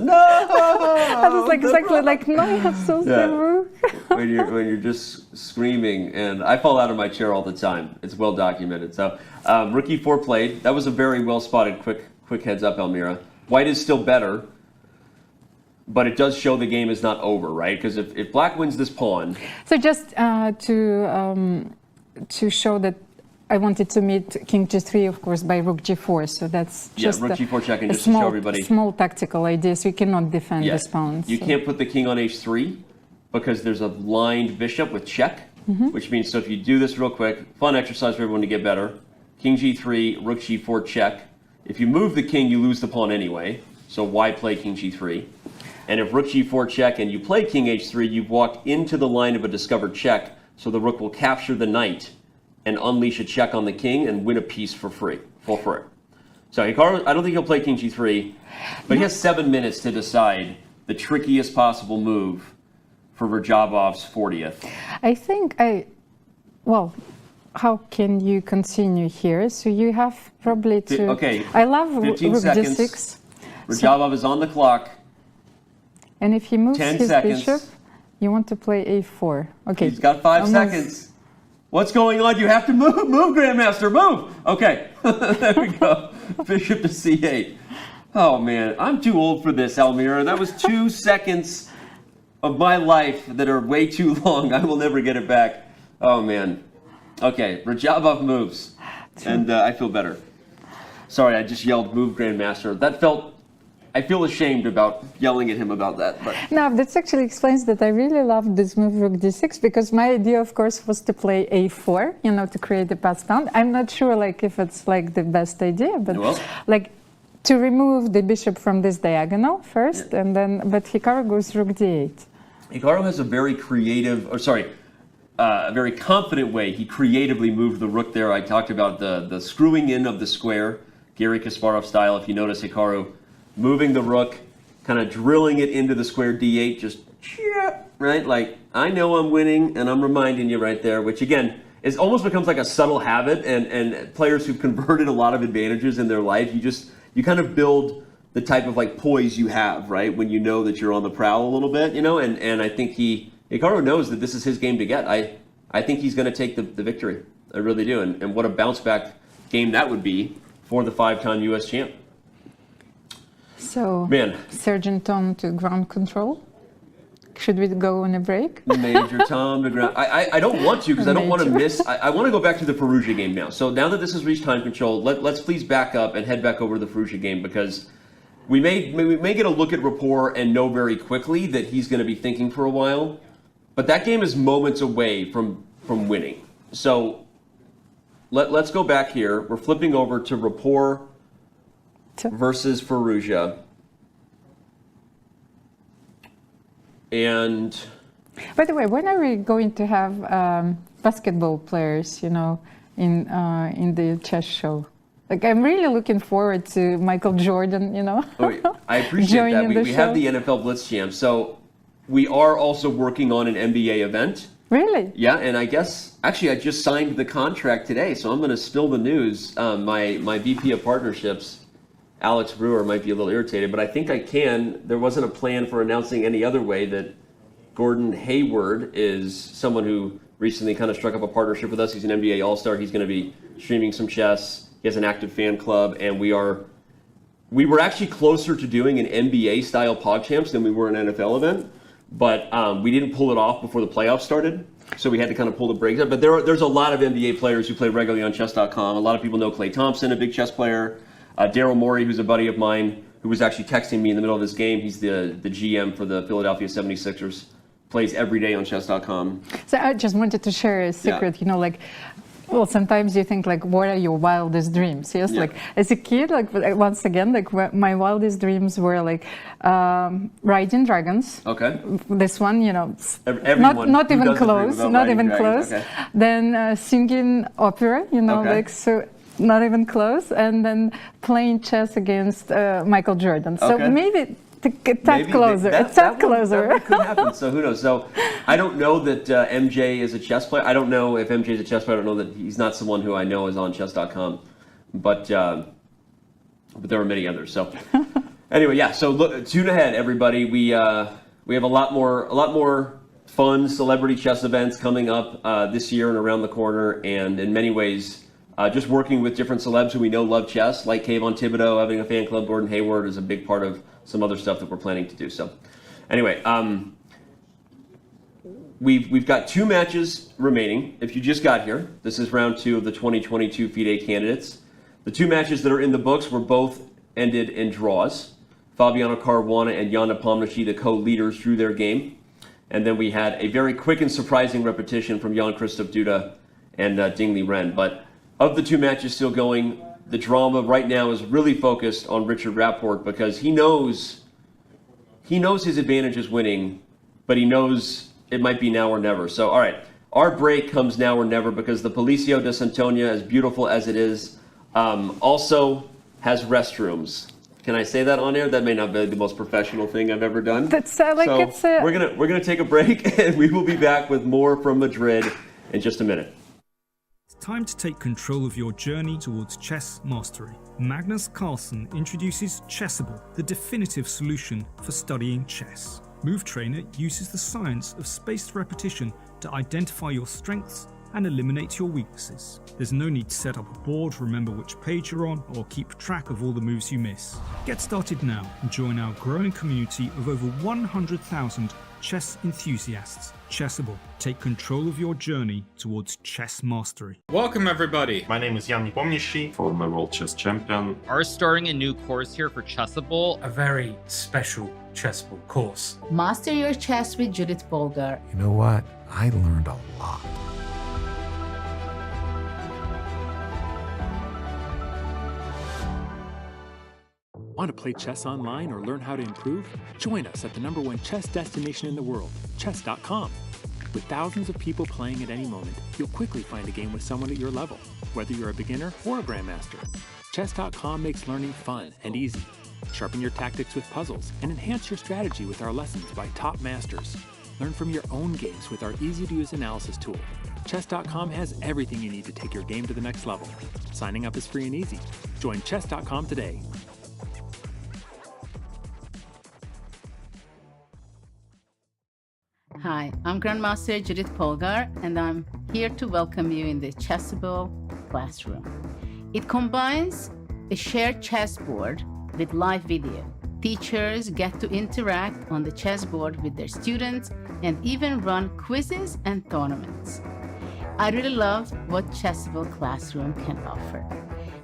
No! I was like exactly like, no, you have so the rook. when you're just screaming, and I fall out of my chair all the time. It's well documented. So rook e4 played. That was a very well spotted quick heads up, Almira. White is still better. But it does show the game is not over, right? Because if black wins this pawn... So just to show that I wanted to meet king g3, of course, by rook g4. So that's just rook g4 checking, just small, to show everybody. Small tactical idea, so you cannot defend this pawn. You can't put the king on h3 because there's a lined bishop with check, which means, so if you do this real quick, fun exercise for everyone to get better. King g3, rook g4 check. If you move the king, you lose the pawn anyway. So why play king g3? And if rook g4 check and you play king h3, you've walked into the line of a discovered check, so the rook will capture the knight and unleash a check on the king and win a piece for free. So Hikaru, I don't think he'll play king g3, but he has 7 minutes to decide the trickiest possible move for Radjabov's 40th. I think well, how can you continue here? So you have probably to... Okay, I love 15 rook seconds. d6. Radjabov is on the clock. And if he moves 10 his seconds. bishop, you want to play a4. Okay. He's got 5 seconds. What's going on? You have to move, Grandmaster, move. Okay, there we go. Bishop to c8. Oh man, I'm too old for this, Almira. That was 2 seconds of my life that are way too long. I will never get it back. Oh man. Okay, Radjabov moves, and I feel better. Sorry, I just yelled move, Grandmaster. That felt... I feel ashamed about yelling at him about that. But. No, that actually explains that I really love this move rook d6 because my idea, of course, was to play a4, to create a pass down. I'm not sure, like, if it's like the best idea, but like to remove the bishop from this diagonal first, and then. But Hikaru goes rook d8. Hikaru has a very creative, a very confident way. He creatively moved the rook there. I talked about the screwing in of the square. Garry Kasparov style. If you notice Hikaru moving the rook, kind of drilling it into the square d8, just right? Like, I know I'm winning, and I'm reminding you right there, which again, it almost becomes like a subtle habit, and players who've converted a lot of advantages in their life, you kind of build the type of like poise you have, right? When you know that you're on the prowl a little bit, and I think Hikaru knows that this is his game to get. I think he's going to take the victory. I really do. And what a bounce back game that would be for the 5-time US champ. So, man, Sergeant Tom to ground control. Should we go on a break? Major Tom to ground. I don't want to because I don't want to miss. I want to go back to the Firouzja game now. So now that this has reached time control, let's please back up and head back over to the Firouzja game, because we may get a look at Rapport and know very quickly that he's going to be thinking for a while. But that game is moments away from winning. So let's go back here. We're flipping over to Rapport versus Firouzja. And by the way, when are we going to have basketball players, in the chess show? Like, I'm really looking forward to Michael Jordan, Oh, I appreciate that. We have the NFL Blitz Champ. So we are also working on an NBA event. Really? Yeah, and I guess, actually, I just signed the contract today, so I'm going to spill the news. My VP of Partnerships, Alex Brewer, might be a little irritated, but I think I can. There wasn't a plan for announcing any other way that Gordon Hayward is someone who recently kind of struck up a partnership with us. He's an NBA All-Star. He's going to be streaming some chess. He has an active fan club, and we were actually closer to doing an NBA-style PogChamps than we were an NFL event, but we didn't pull it off before the playoffs started, so we had to kind of pull the brakes up. But there's a lot of NBA players who play regularly on Chess.com. A lot of people know Klay Thompson, a big chess player. Daryl Morey, who's a buddy of mine, who was actually texting me in the middle of this game. He's the GM for the Philadelphia 76ers. Plays every day on Chess.com. So I just wanted to share a secret, well, sometimes you think, like, what are your wildest dreams? Yes, like, as a kid, like, once again, like, my wildest dreams were, like, riding dragons. Okay. This one, Everyone not even close, not even dragons. close. Okay. Then singing opera, Okay. like, so not even close. And then playing chess against Michael Jordan. So maybe a tad closer. That could happen. So who knows? So I don't know that MJ is a chess player. I don't know if MJ is a chess player. I don't know that he's not someone who I know is on chess.com. But there are many others. So anyway, yeah. So look, tune ahead, everybody. We have a lot more fun celebrity chess events coming up this year and around the corner. And in many ways, just working with different celebs who we know love chess, like Kayvon Thibodeau, having a fan club. Gordon Hayward is a big part of some other stuff that we're planning to do. So anyway, we've got 2 matches remaining. If you just got here, this is round 2 of the 2022 FIDE Candidates. The 2 matches that are in the books were both ended in draws. Fabiano Caruana and Jan Nepomniachtchi, the co-leaders, drew their game. And then we had a very quick and surprising repetition from Jan-Krzysztof Duda and Liren. But of the 2 matches still going, the drama right now is really focused on Richard Rapport, because he knows his advantage is winning, but he knows it might be now or never. So, all right, our break comes now or never, because the Palacio de Santonia, as beautiful as it is, also has restrooms. Can I say that on air? That may not be the most professional thing I've ever done. That's we're gonna take a break, and we will be back with more from Madrid in just a minute. Time to take control of your journey towards chess mastery. Magnus Carlsen introduces Chessable, the definitive solution for studying chess. Move Trainer uses the science of spaced repetition to identify your strengths and eliminate your weaknesses. There's no need to set up a board, remember which page you're on, or keep track of all the moves you miss. Get started now and join our growing community of over 100,000 chess enthusiasts. Chessable. Take control of your journey towards chess mastery. Welcome, everybody. My name is Jan Nepomniachtchi, former World Chess Champion. Are starting a new course here for Chessable. A very special Chessable course. Master your chess with Judith Polgar. You know what? I learned a lot. Want to play chess online or learn how to improve? Join us at the #1 chess destination in the world, chess.com. With thousands of people playing at any moment, you'll quickly find a game with someone at your level, whether you're a beginner or a grandmaster. Chess.com makes learning fun and easy. Sharpen your tactics with puzzles and enhance your strategy with our lessons by top masters. Learn from your own games with our easy-to-use analysis tool. Chess.com has everything you need to take your game to the next level. Signing up is free and easy. Join Chess.com today. Hi, I'm Grandmaster Judith Polgar, and I'm here to welcome you in the Chessable classroom. It combines a shared chessboard with live video. Teachers get to interact on the chessboard with their students and even run quizzes and tournaments. I really love what Chessable Classroom can offer.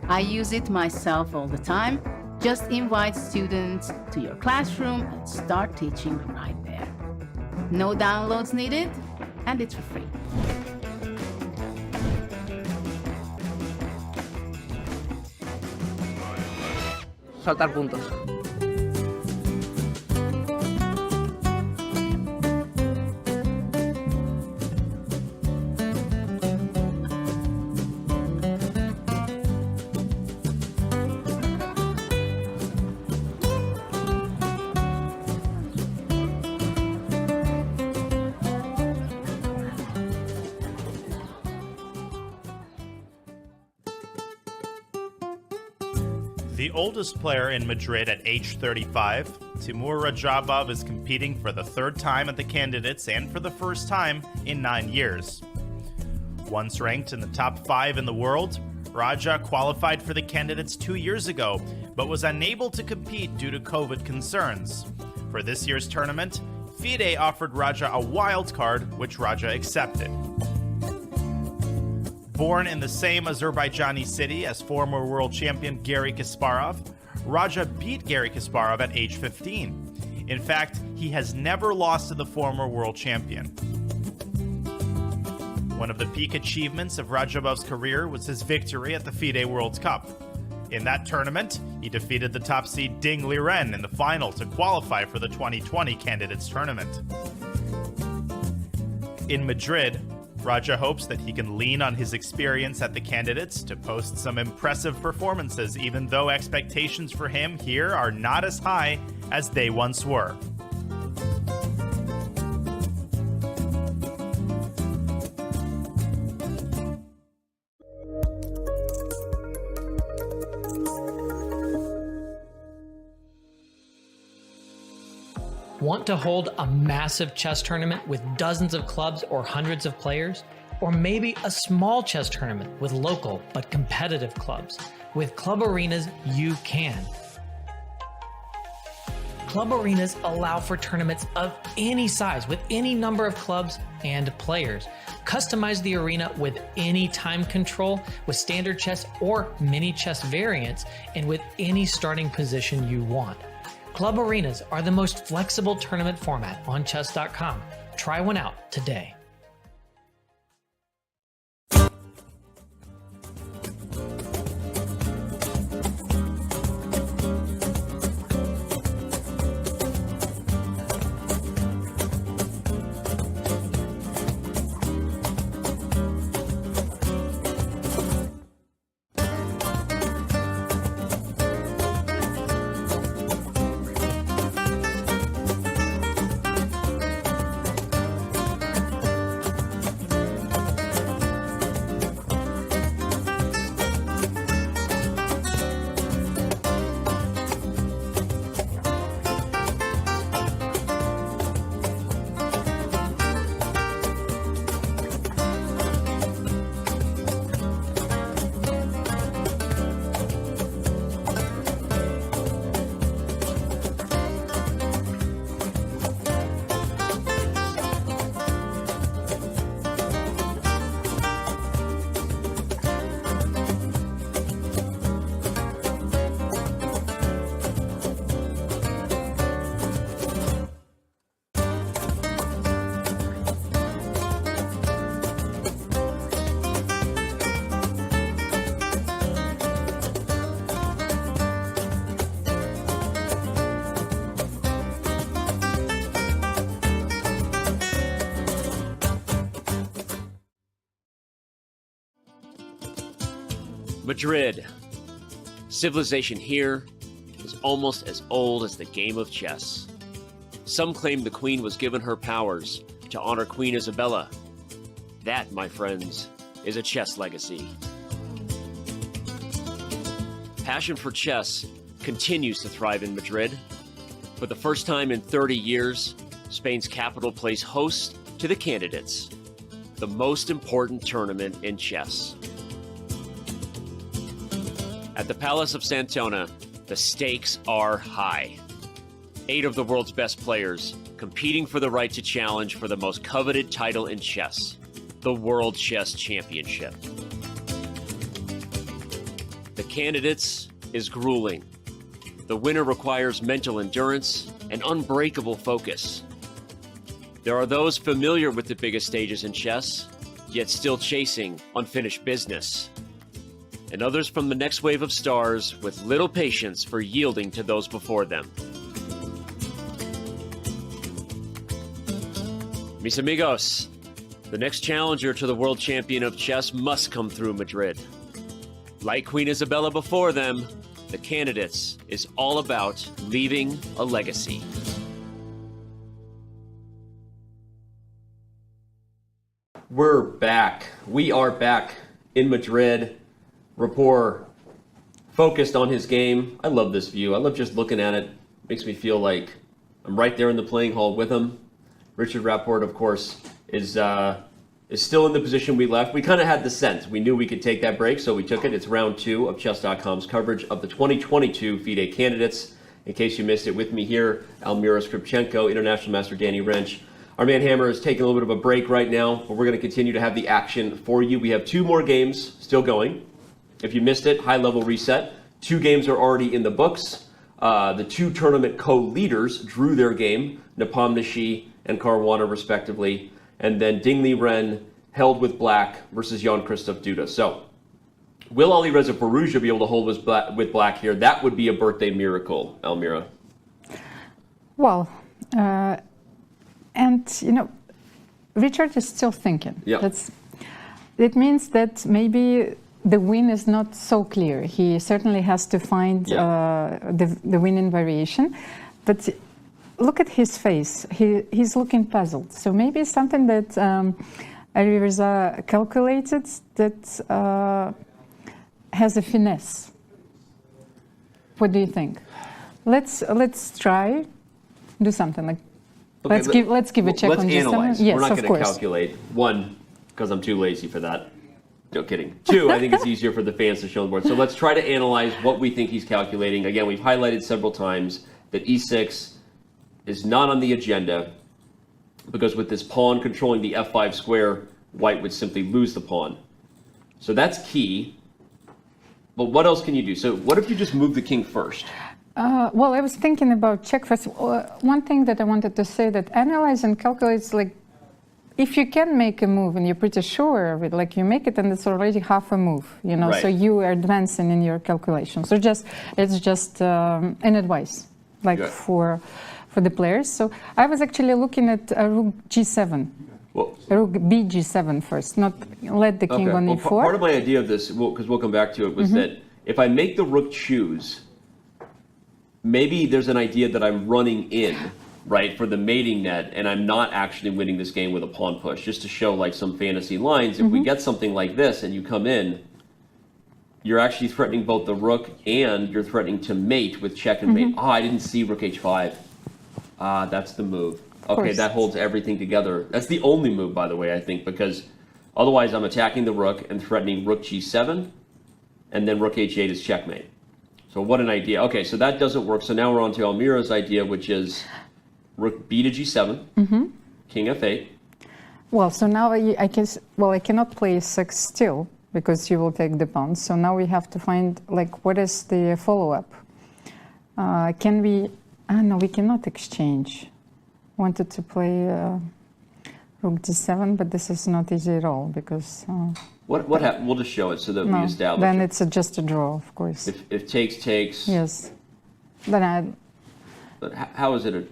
I use it myself all the time. Just invite students to your classroom and start teaching right there. No downloads needed, and it's for free. Soltar puntos. The oldest player in Madrid at age 35, Teimour Radjabov is competing for the third time at the Candidates and for the first time in 9 years. Once ranked in the top 5 in the world, Radja qualified for the Candidates 2 years ago, but was unable to compete due to COVID concerns. For this year's tournament, FIDE offered Radja a wild card, which Radja accepted. Born in the same Azerbaijani city as former world champion Garry Kasparov, Radja beat Garry Kasparov at age 15. In fact, he has never lost to the former world champion. One of the peak achievements of Radjabov's career was his victory at the FIDE World Cup. In that tournament, he defeated the top seed Ding Liren in the final to qualify for the 2020 Candidates Tournament. In Madrid, Radja hopes that he can lean on his experience at the Candidates to post some impressive performances, even though expectations for him here are not as high as they once were. Want to hold a massive chess tournament with dozens of clubs or hundreds of players? Or maybe a small chess tournament with local but competitive clubs? With Club Arenas, you can. Club Arenas allow for tournaments of any size with any number of clubs and players. Customize the arena with any time control, with standard chess or mini chess variants, and with any starting position you want. Club Arenas are the most flexible tournament format on chess.com. Try one out today. Madrid. Civilization here is almost as old as the game of chess. Some claim the queen was given her powers to honor Queen Isabella. That, my friends, is a chess legacy. Passion for chess continues to thrive in Madrid. For the first time in 30 years, Spain's capital plays host to the Candidates, the most important tournament in chess. At the Palace of Santona, the stakes are high. 8 of the world's best players competing for the right to challenge for the most coveted title in chess, the World Chess Championship. The Candidates is grueling. The winner requires mental endurance and unbreakable focus. There are those familiar with the biggest stages in chess, yet still chasing unfinished business. And others from the next wave of stars with little patience for yielding to those before them. Mis amigos, the next challenger to the world champion of chess must come through Madrid. Like Queen Isabella before them, the Candidates is all about leaving a legacy. We're back. We are back in Madrid. Rapport focused on his game. I love this view. I love just looking at it. Makes me feel like I'm right there in the playing hall with him. Richard Rapport, of course, is still in the position we left. We kind of had the sense. We knew we could take that break, so we took it. It's round 2 of Chess.com's coverage of the 2022 FIDE Candidates. In case you missed it, with me here, Almira, Skripchenko, International Master Danny Rensch. Our man Hammer is taking a little bit of a break right now, but we're going to continue to have the action for you. We have 2 more games still going. If you missed it, high-level reset. 2 games are already in the books. The 2 tournament co-leaders drew their game, Nepomniachtchi and Caruana, respectively. And then Liren held with black versus Jan-Krzysztof Duda. So, will Alireza Firouzja be able to hold with black here? That would be a birthday miracle, Almira. Well, and, you know, Richard is still thinking. Yeah. It means that maybe the win is not so clear. He certainly has to find the winning variation. But look at his face. He's looking puzzled. So maybe it's something that Alireza calculated that has a finesse. What do you think? Let's try do something like. Okay, let's give a check on this. Analyze. Yes, we're not of going course. to calculate. 1, because I'm too lazy for that. No kidding. 2, I think it's easier for the fans to show on the board. So let's try to analyze what we think he's calculating. Again, we've highlighted several times that e6 is not on the agenda because with this pawn controlling the f5 square, white would simply lose the pawn. So that's key. But what else can you do? So what if you just move the king first? Well, I was thinking about check first. One thing that I wanted to say that analyze and calculate is like, if you can make a move and you're pretty sure of it, like you make it and it's already half a move, you know, right. So you are advancing in your calculation. So it's just an advice, like for the players. So I was actually looking at rook g7. Rook bg7 first, not let the king on e4. Part of my idea of this, because we'll come back to it, was that if I make the rook choose, maybe there's an idea that I'm running in, right, for the mating net, and I'm not actually winning this game with a pawn push, just to show like some fantasy lines. If we get something like this and you come in, you're actually threatening both the rook and you're threatening to mate with check and mate. Oh, I didn't see rook h5. That's the move. Okay, that holds everything together. That's the only move, by the way, I think, because otherwise I'm attacking the rook and threatening rook g7, and then rook h8 is checkmate. So what an idea. Okay, so that doesn't work. So now we're on to Almira's idea, which is rook b to g7, king f8. Well, so now I cannot play e6 still because you will take the pawn. So now we have to find like what is the follow-up. Can we? No, we cannot exchange. Wanted to play rook d7, but this is not easy at all because. What happened? We'll just show it so that we establish. Then it. it's just a draw, of course. If takes. Yes. Then But how is it a?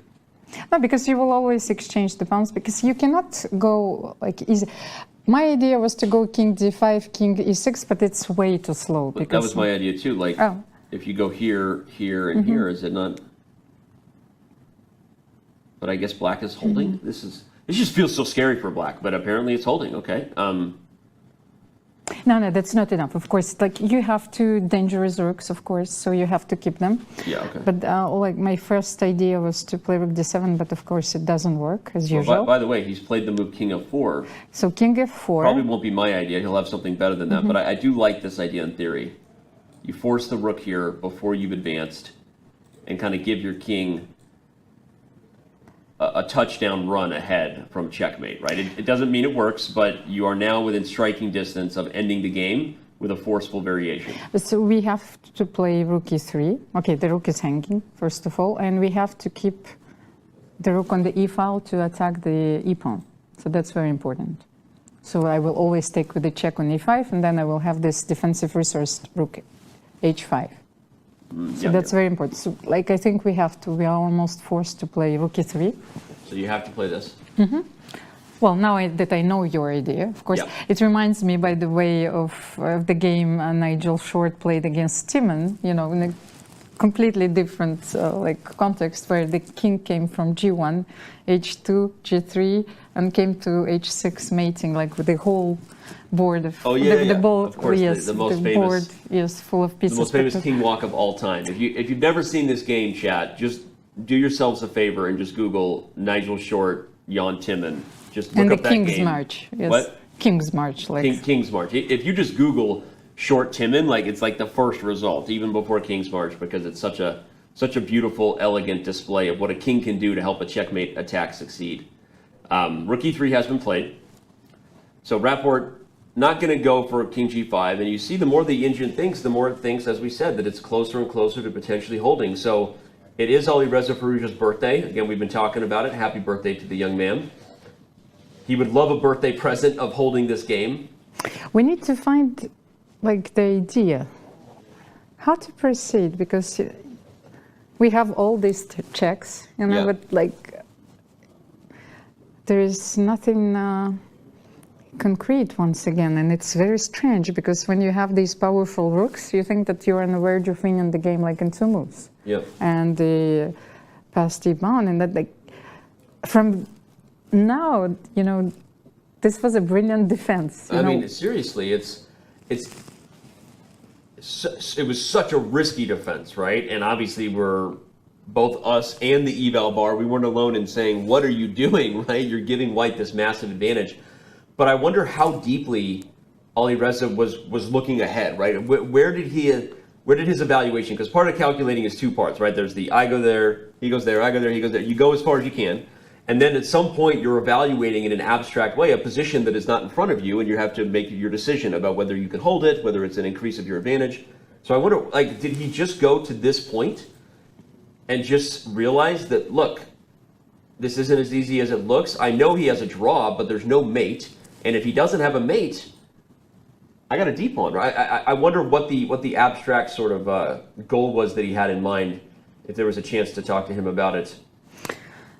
No, because you will always exchange the pawns because you cannot go like easy. My idea was to go king d5, king e6, but it's way too slow. But that was my idea too. Like if you go here, here, and here, is it not? But I guess black is holding. This just feels so scary for black, but apparently it's holding. Okay. No, that's not enough. Of course, like you have two dangerous rooks, of course, so you have to keep them. Yeah, okay. But like my first idea was to play rook d7, but of course it doesn't work as usual. By the way, he's played the move king f4. So king f4. Probably won't be my idea. He'll have something better than that. But I do like this idea in theory. You force the rook here before you've advanced, and kind of give your king a touchdown run ahead from checkmate, right? It doesn't mean it works, but you are now within striking distance of ending the game with a forceful variation. So we have to play rook e3. Okay, the rook is hanging, first of all, and we have to keep the rook on the e file to attack the e pawn. So that's very important. So I will always take with the check on e5, and then I will have this defensive resource rook h5. So that's very important. So, like, I think we are almost forced to play rook e3. So you have to play this. Well, now that I know your idea, of course, it reminds me, by the way, of the game Nigel Short played against Timon, you know, in a completely different like context, where the king came from g1, h2, g3, and came to h6 mating, like with the whole board of the board, of course, yes, the most the famous, board, yes, full of pieces. The most famous king walk of all time. If you've never seen this game, chat, just do yourselves a favor and just Google Nigel Short, Jan Timon. Just look and up the that King's game. March, yes. What? King's March, like King's March. If you just Google Short Timon, like it's like the first result, even before King's March, because it's such a beautiful, elegant display of what a king can do to help a checkmate attack succeed. Rook e3 has been played. So Rapport not going to go for king g5, and you see the more the engine thinks, the more it thinks, as we said, that it's closer and closer to potentially holding. So it is Alireza Firouzja's birthday. Again, we've been talking about it. Happy birthday to the young man. He would love a birthday present of holding this game. we need to find like the idea how to proceed, because we have all these checks, you know, but like there is nothing concrete once again, and it's very strange because when you have these powerful rooks, you think that you're on the verge of winning the game like in 2 moves. And the passed e-pawn, and that like from now, you know, this was a brilliant defense. I mean, seriously, it was such a risky defense, right? And obviously we're both us and the eval bar, we weren't alone in saying, what are you doing, right? You're giving white this massive advantage. But I wonder how deeply Alireza was looking ahead, right? Where did his evaluation, because part of calculating is 2 parts, right? There's the I go there, he goes there, I go there, he goes there. You go as far as you can. And then at some point you're evaluating in an abstract way a position that is not in front of you, and you have to make your decision about whether you can hold it, whether it's an increase of your advantage. So I wonder, like, did he just go to this point and just realize that, look, this isn't as easy as it looks. I know he has a draw, but there's no mate. And if he doesn't have a mate, I got a d-pawn, right? I wonder what the abstract sort of goal was that he had in mind. If there was a chance to talk to him about it,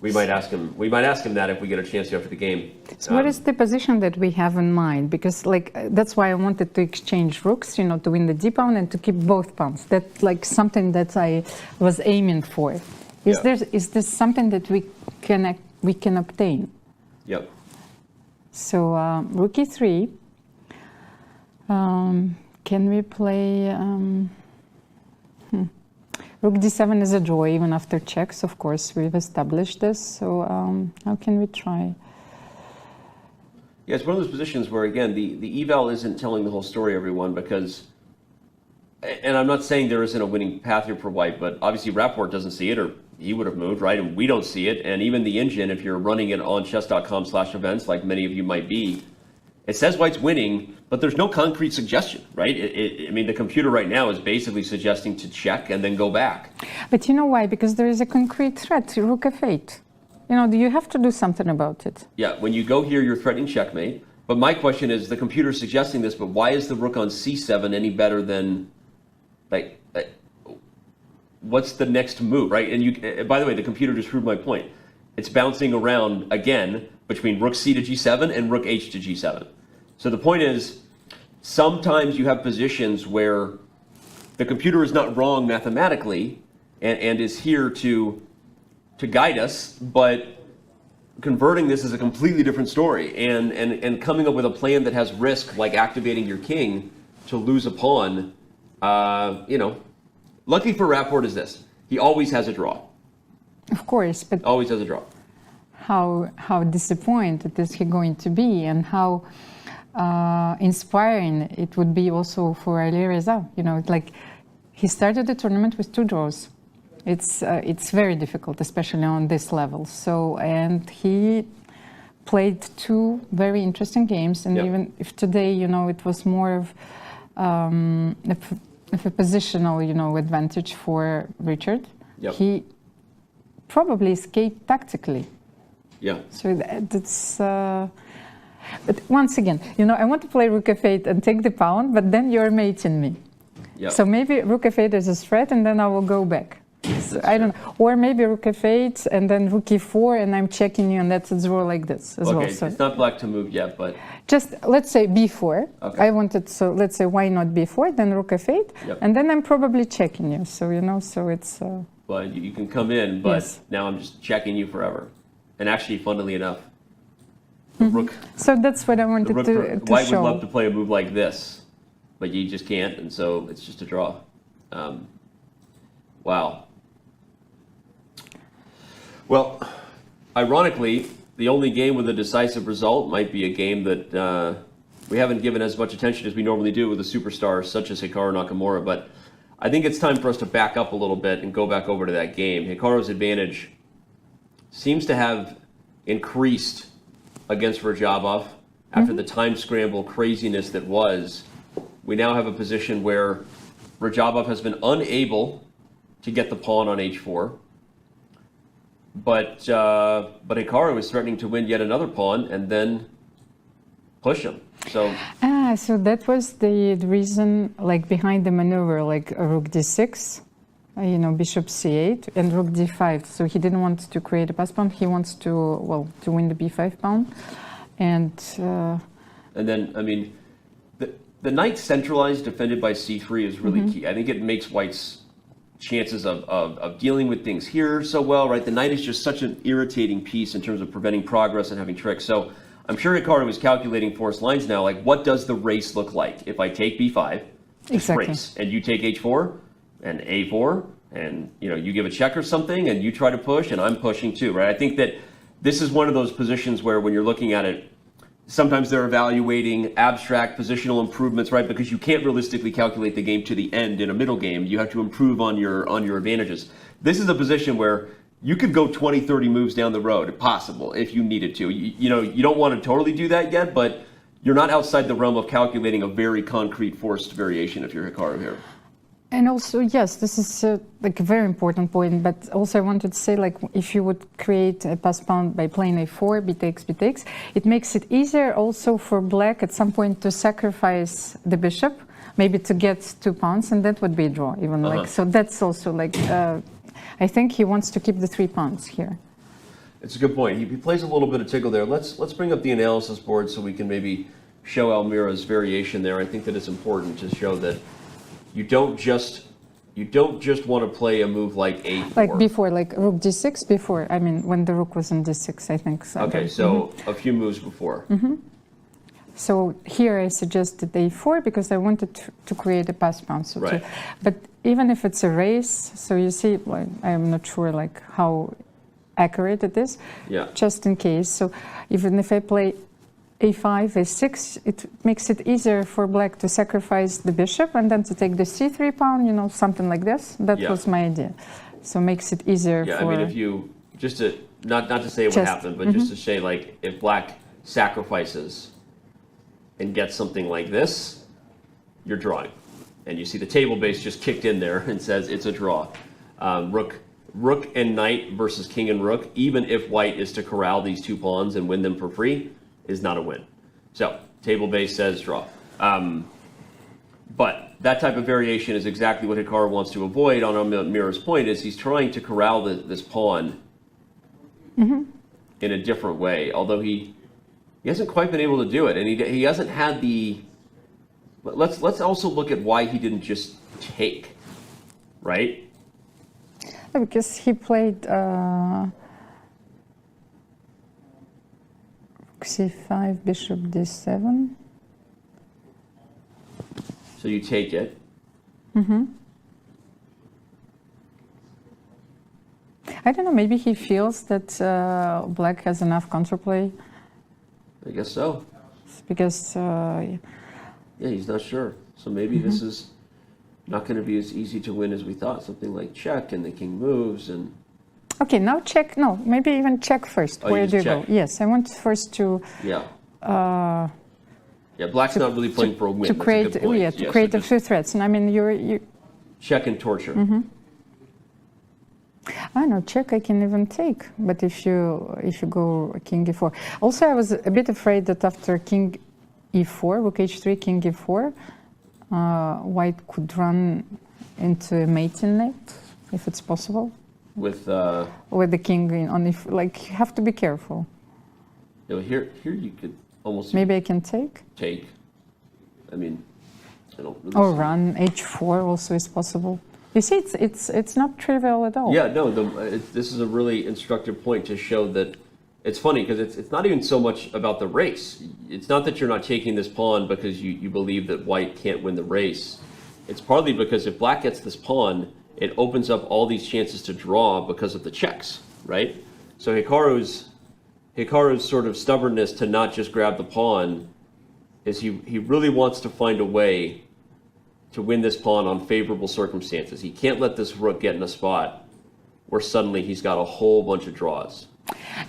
we might ask him. We might ask him that if we get a chance to after the game. So what is the position that we have in mind? Because like that's why I wanted to exchange rooks, you know, to win the d-pawn and to keep both pawns. That's like something that I was aiming for. Is this something that we can obtain? Yep. So rook e3. Can we play? Rook d7 is a draw even after checks. Of course, we've established this. So how can we try? Yeah, it's one of those positions where, again, the eval isn't telling the whole story, everyone, because, and I'm not saying there isn't a winning path here for white, but obviously Rapport doesn't see it, or he would have moved, right? And we don't see it. And even the engine, if you're running it on chess.com/events, like many of you might be, it says white's winning, but there's no concrete suggestion, right? I mean, the computer right now is basically suggesting to check and then go back. But you know why? Because there is a concrete threat to rook f8. You know, you have to do something about it. Yeah, when you go here, you're threatening checkmate. But my question is, the computer's suggesting this, but why is the rook on c7 any better than, like what's the next move, right? And you, by the way, the computer just proved my point. It's bouncing around again between rook c to g7 and rook h to g7. So the point is, sometimes you have positions where the computer is not wrong mathematically and is here to guide us, but converting this is a completely different story, and coming up with a plan that has risk, like activating your king to lose a pawn. Luckily for Rapport is this: he always has a draw. Of course, but always has a draw. How disappointed is he going to be, and how inspiring it would be also for Alireza. Like he started the tournament with 2 draws. It's very difficult, especially on this level. So, and he played 2 very interesting games, and even if today, it was more of a positional, advantage for Richard. He probably escaped tactically. Yeah. So that's. But once again, I want to play Rook F8 and take the pawn, but then you're mating me. Yeah. So maybe Rook F8 is a threat, and then I will go back. So I don't know. Or maybe Rook F8 and then Rook E4, and I'm checking you, and that's a draw like this as well. Okay, So it's not black to move yet, but just let's say B4. Okay. I wanted, so let's say why not B4, then Rook F8, and then I'm probably checking you. So so it's. Well, you can come in, but Yes. now I'm just checking you forever. And actually, funnily enough, the rook. So that's what I wanted to White show. would love to play a move like this, but you just can't, and so it's just a draw. Wow. Well, ironically, the only game with a decisive result might be a game that we haven't given as much attention as we normally do with a superstar such as Hikaru Nakamura, but I think it's time for us to back up a little bit and go back over to that game. Hikaru's advantage seems to have increased against Radjabov after the time scramble craziness that was. We now have a position where Radjabov has been unable to get the pawn on h4, but Hikaru is threatening to win yet another pawn and then push him. So so that was the reason, like behind the maneuver, like Rook D6, Bishop C8 and Rook D5. So he didn't want to create a pass pawn. He wants to win the B5 pawn, and then I mean, the knight centralized defended by C3 is really key. I think it makes White's chances of dealing with things here so well, right? The knight is just such an irritating piece in terms of preventing progress and having tricks. So I'm sure Hikaru is calculating forced lines now, like what does the race look like if I take B5, exactly, race, and you take H4 and A4, and you give a check or something, and you try to push, and I'm pushing too, right? I think that this is one of those positions where when you're looking at it, sometimes they're evaluating abstract positional improvements, right? Because you can't realistically calculate the game to the end in a middle game. You have to improve on your advantages. This is a position where you could go 20, 30 moves down the road, possible, if you needed to. You don't want to totally do that yet, but you're not outside the realm of calculating a very concrete forced variation if you're Hikaru here. And also, yes, this is like a very important point, but also I wanted to say, like, if you would create a pass pawn by playing a4, b takes, it makes it easier also for black at some point to sacrifice the bishop, maybe to get 2 pawns, and that would be a draw, even like, so that's also like, I think he wants to keep the 3 pawns here. It's a good point. He plays a little bit of tickle there. Let's bring up the analysis board so we can maybe show Almira's variation there. I think that it's important to show that you don't just want to play a move like A4. Like before, like Rook D6 before. I mean, when the Rook was in D6, I think. So. Okay, so a few moves before. So here I suggested A4 because I wanted to create a pass pawn. So right. But even if it's a race, so you see, like, I'm not sure like how accurate it is. Yeah. Just in case. So even if I play A5, A6, it makes it easier for black to sacrifice the bishop and then to take the C3 pawn, something like this. That was my idea. So makes it easier for... I mean, if you, just to, not to say what happened, but just to say, like, if black sacrifices and gets something like this, you're drawing. And you see the table base just kicked in there and says it's a draw. Rook and knight versus king and rook, even if white is to corral these 2 pawns and win them for free, is not a win. So table base says draw. But that type of variation is exactly what Hikaru wants to avoid. On Almira's point is he's trying to corral this pawn in a different way, although he hasn't quite been able to do it, and he hasn't had the But let's also look at why he didn't just take, right? Because he played c5, bishop d7. So you take it. Mm-hmm. I don't know, maybe he feels that black has enough counterplay. I guess so. Because... yeah, he's not sure. So maybe this is not going to be as easy to win as we thought. Something like check and the king moves and... Okay, now check. No, maybe even check first. Oh, Where do you check. go? Yes, I want first to... Yeah. Yeah, black's not really playing for a win. To create, That's a good point. yeah, to create a few threats. And I mean, you check and torture. I know, check I can even take, but if you go king e4. Also, I was a bit afraid that after king e4, rook h3, king e4, white could run into a mating net, if it's possible. With the king on if, like, you have to be careful. You know, here you could almost... Maybe I can take? Take. I mean, I don't really Or see. run h4 also is possible. You see, it's not trivial at all. Yeah, no, this is a really instructive point to show that it's funny because it's not even so much about the race. It's not that you're not taking this pawn because you believe that white can't win the race. It's partly because if black gets this pawn, it opens up all these chances to draw because of the checks, right? So Hikaru's sort of stubbornness to not just grab the pawn is he really wants to find a way to win this pawn on favorable circumstances. He can't let this rook get in a spot where suddenly he's got a whole bunch of draws.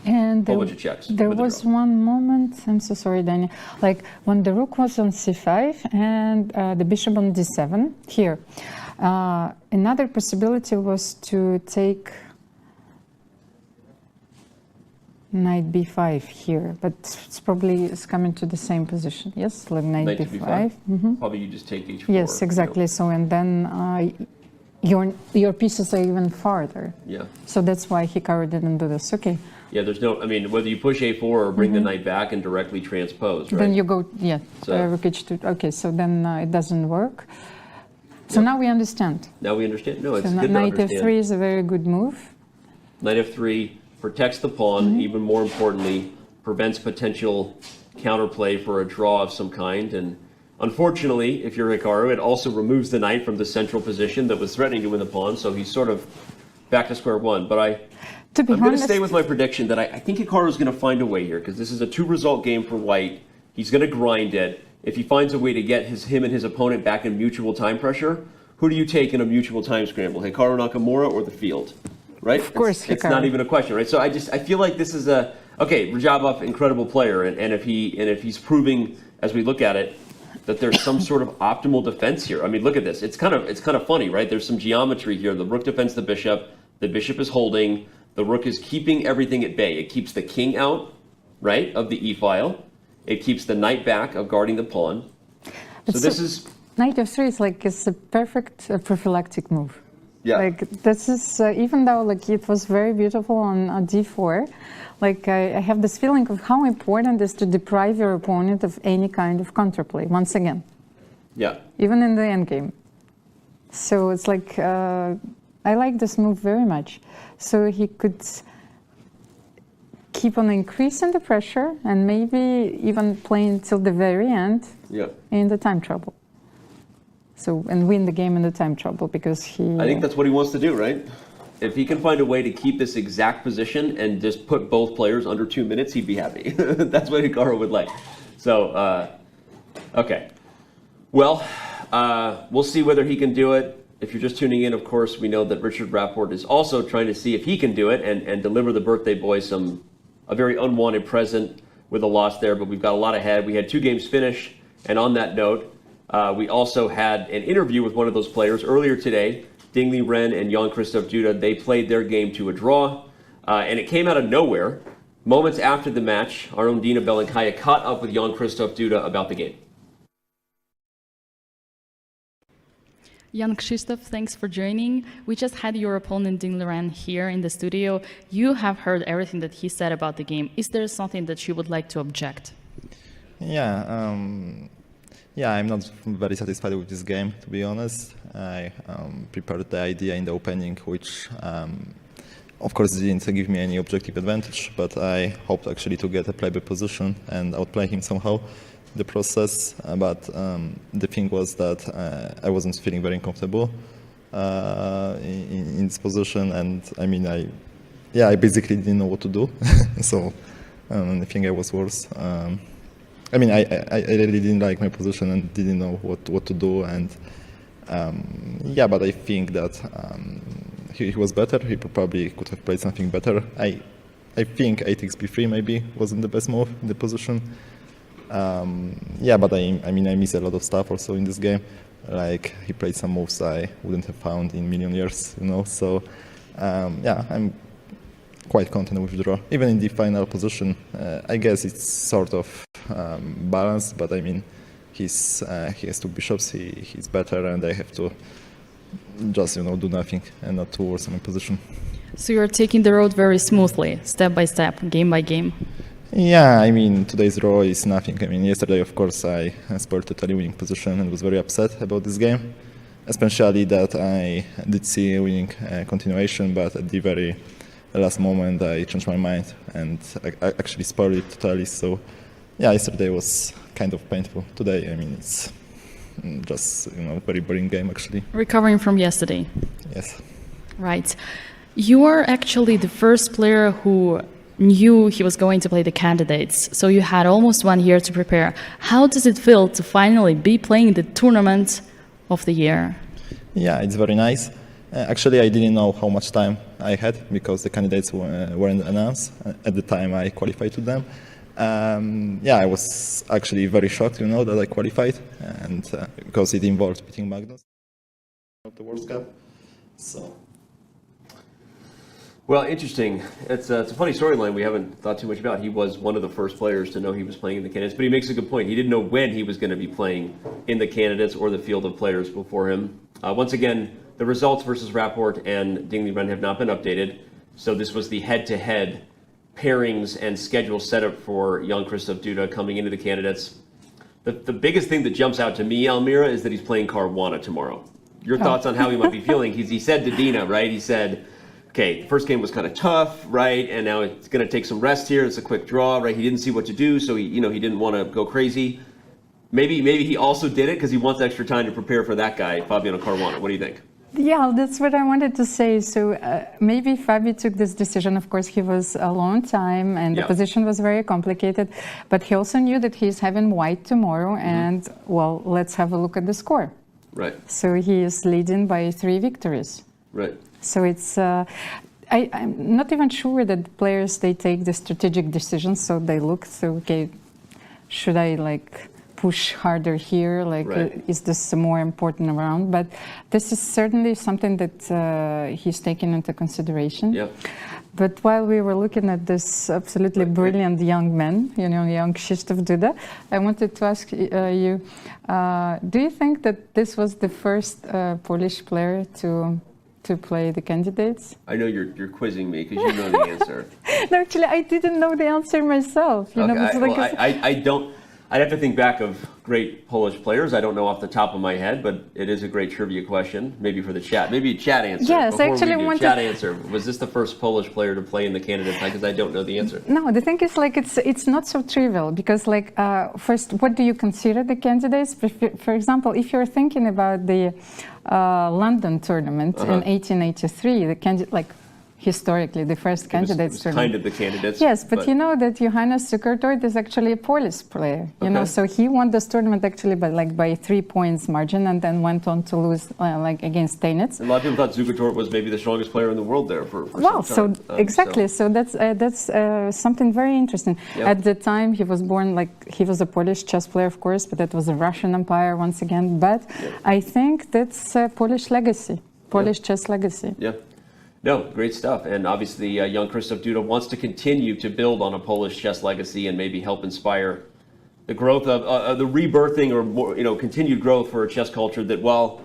And a whole bunch of checks. There was one moment, I'm so sorry, Daniel, like when the rook was on c5 and the bishop on d7 here. Another possibility was to take knight b5 here, but it's probably coming to the same position. Yes, like knight b5. Probably you just take h4. Yes, exactly. You know. So and then your pieces are even farther. Yeah. So that's why Hikaru didn't do this. Okay. Yeah, there's no, I mean, whether you push a4 or bring the knight back and directly transpose, right? Then you go, yeah, So- rook h2. Okay, so then it doesn't work. So now we understand. Now we understand. No, it's So good to knight understand. f3 is a very good move. Knight f3 protects the pawn, even more importantly, prevents potential counterplay for a draw of some kind. And unfortunately, if you're Hikaru, it also removes the knight from the central position that was threatening to win the pawn, so he's sort of back to square one. But I'm going to stay with my prediction that I think Hikaru is going to find a way here, because this is a two-result game for white. He's going to grind it. If he finds a way to get him and his opponent back in mutual time pressure, who do you take in a mutual time scramble, Hikaru Nakamura or the field? Right? Of course, it's not even a question, right? So I feel like this is okay, Radjabov, incredible player, and if he's proving as we look at it that there's some sort of optimal defense here. I mean, look at this. It's kind of funny, right? There's some geometry here. The rook defends the bishop is holding, the rook is keeping everything at bay. It keeps the king out, right, of the e-file. It keeps the knight back of guarding the pawn. So this is knight f3 is like it's a perfect prophylactic move. Yeah. Like this is even though like it was very beautiful on d4, like I have this feeling of how important it is to deprive your opponent of any kind of counterplay once again. Yeah. Even in the endgame. So it's like I like this move very much. So he could keep on increasing the pressure and maybe even playing till the very end in the time trouble. So, and win the game in the time trouble because he... I think that's what he wants to do, right? If he can find a way to keep this exact position and just put both players under 2 minutes, he'd be happy. That's what Hikaru would like. So, okay. Well, we'll see whether he can do it. If you're just tuning in, of course, we know that Richard Rapport is also trying to see if he can do it and deliver the birthday boy a very unwanted present with a loss there, but we've got a lot ahead. We had 2 games finish, and on that note, we also had an interview with one of those players earlier today, Liren and Jan-Krzysztof Duda. They played their game to a draw, and it came out of nowhere. Moments after the match, our own Dina Belenkaya caught up with Jan-Krzysztof Duda about the game. Jan-Krzysztof, thanks for joining. We just had your opponent Liren here in the studio. You have heard everything that he said about the game. Is there something that you would like to object? Yeah, Yeah, I'm not very satisfied with this game, to be honest. I prepared the idea in the opening, which of course didn't give me any objective advantage, but I hoped actually to get a playable position and outplay him somehow in the process. But the thing was that I wasn't feeling very comfortable in this position, and I mean, I basically didn't know what to do. So I think I was worse. I mean, I really didn't like my position and didn't know what to do, and yeah, but I think that he was better. He probably could have played something better. I think 8xb3 maybe wasn't the best move in the position. Yeah, but I mean, I miss a lot of stuff also in this game. Like, he played some moves I wouldn't have found in a million years, you know. So yeah, I'm quite content with the draw. Even in the final position, I guess it's sort of balanced, but I mean, he has two bishops, he's better, and I have to just, you know, do nothing and not to worsen my position. So you're taking the road very smoothly, step by step, game by game. Yeah, I mean, today's draw is nothing. I mean, yesterday, of course, I spoiled totally winning position and was very upset about this game, especially that I did see a winning continuation, but at the very last moment I changed my mind and I actually spoiled it totally. So yeah, yesterday was kind of painful. Today, I mean, it's just, you know, very boring game actually. Recovering from yesterday. Yes. Right. You are actually the first player who knew he was going to play the candidates, so you had almost 1 year to prepare. How does it feel to finally be playing the tournament of the year? Yeah, it's very nice. Actually, I didn't know how much time I had because the candidates weren't announced at the time I qualified to them. Yeah, I was actually very shocked, you know, that I qualified, and because it involved beating Magnus of the World Cup. So. Well, interesting. It's a funny storyline we haven't thought too much about. He was one of the first players to know he was playing in the candidates, but he makes a good point. He didn't know when he was going to be playing in the candidates or the field of players before him. Once again, the results versus Rapport and Liren have not been updated, so this was the head-to-head pairings and schedule setup for Jan-Krzysztof Duda coming into the candidates. The biggest thing that jumps out to me, Almira, is that he's playing Caruana tomorrow. Your thoughts on how he might be feeling? He said to Dina, right? He said, okay, the first game was kind of tough, right? And now it's going to take some rest here. It's a quick draw, right? He didn't see what to do, so he didn't want to go crazy. Maybe he also did it because he wants extra time to prepare for that guy, Fabiano Caruana. What do you think? Yeah, that's what I wanted to say. So maybe Fabi took this decision. Of course, he was a long time and the position was very complicated, but he also knew that he's having white tomorrow and, well, let's have a look at the score. Right. So he is leading by 3 victories. Right. So it's, I'm not even sure that the players, they take the strategic decisions, so they look, so, okay, should I like push harder here, like is this a more important round? But this is certainly something that he's taken into consideration. Yep. But while we were looking at this absolutely brilliant young man, you know, Jan-Krzysztof Duda, I wanted to ask you, do you think that this was the first Polish player to play the candidates? I know you're quizzing me because you know the answer. No, actually, I didn't know the answer myself. You know, it's like I don't. I'd have to think back of great Polish players. I don't know off the top of my head, but it is a great trivia question. Maybe for the chat. Maybe a chat answer. Yes, actually, chat answer. Was this the first Polish player to play in the candidates? Because I don't know the answer. No, the thing is, like, it's not so trivial because, like, first, what do you consider the candidates? For example, if you're thinking about the London tournament in 1883, the historically, the first candidates tournament. Kind of the candidates. Yes, but you know that Johannes Zukertort is actually a Polish player. You know, so he won this tournament actually by 3 points margin, and then went on to lose against Steinitz. A lot of people thought Zukertort was maybe the strongest player in the world there for well, some time. So exactly. So that's something very interesting. Yep. At the time, he was born he was a Polish chess player, of course, but that was a Russian empire once again. But I think that's a Polish legacy, Polish chess legacy. Yeah. No, great stuff. And obviously, Jan-Krzysztof Duda wants to continue to build on a Polish chess legacy and maybe help inspire the growth of the rebirthing or more, continued growth for a chess culture that, while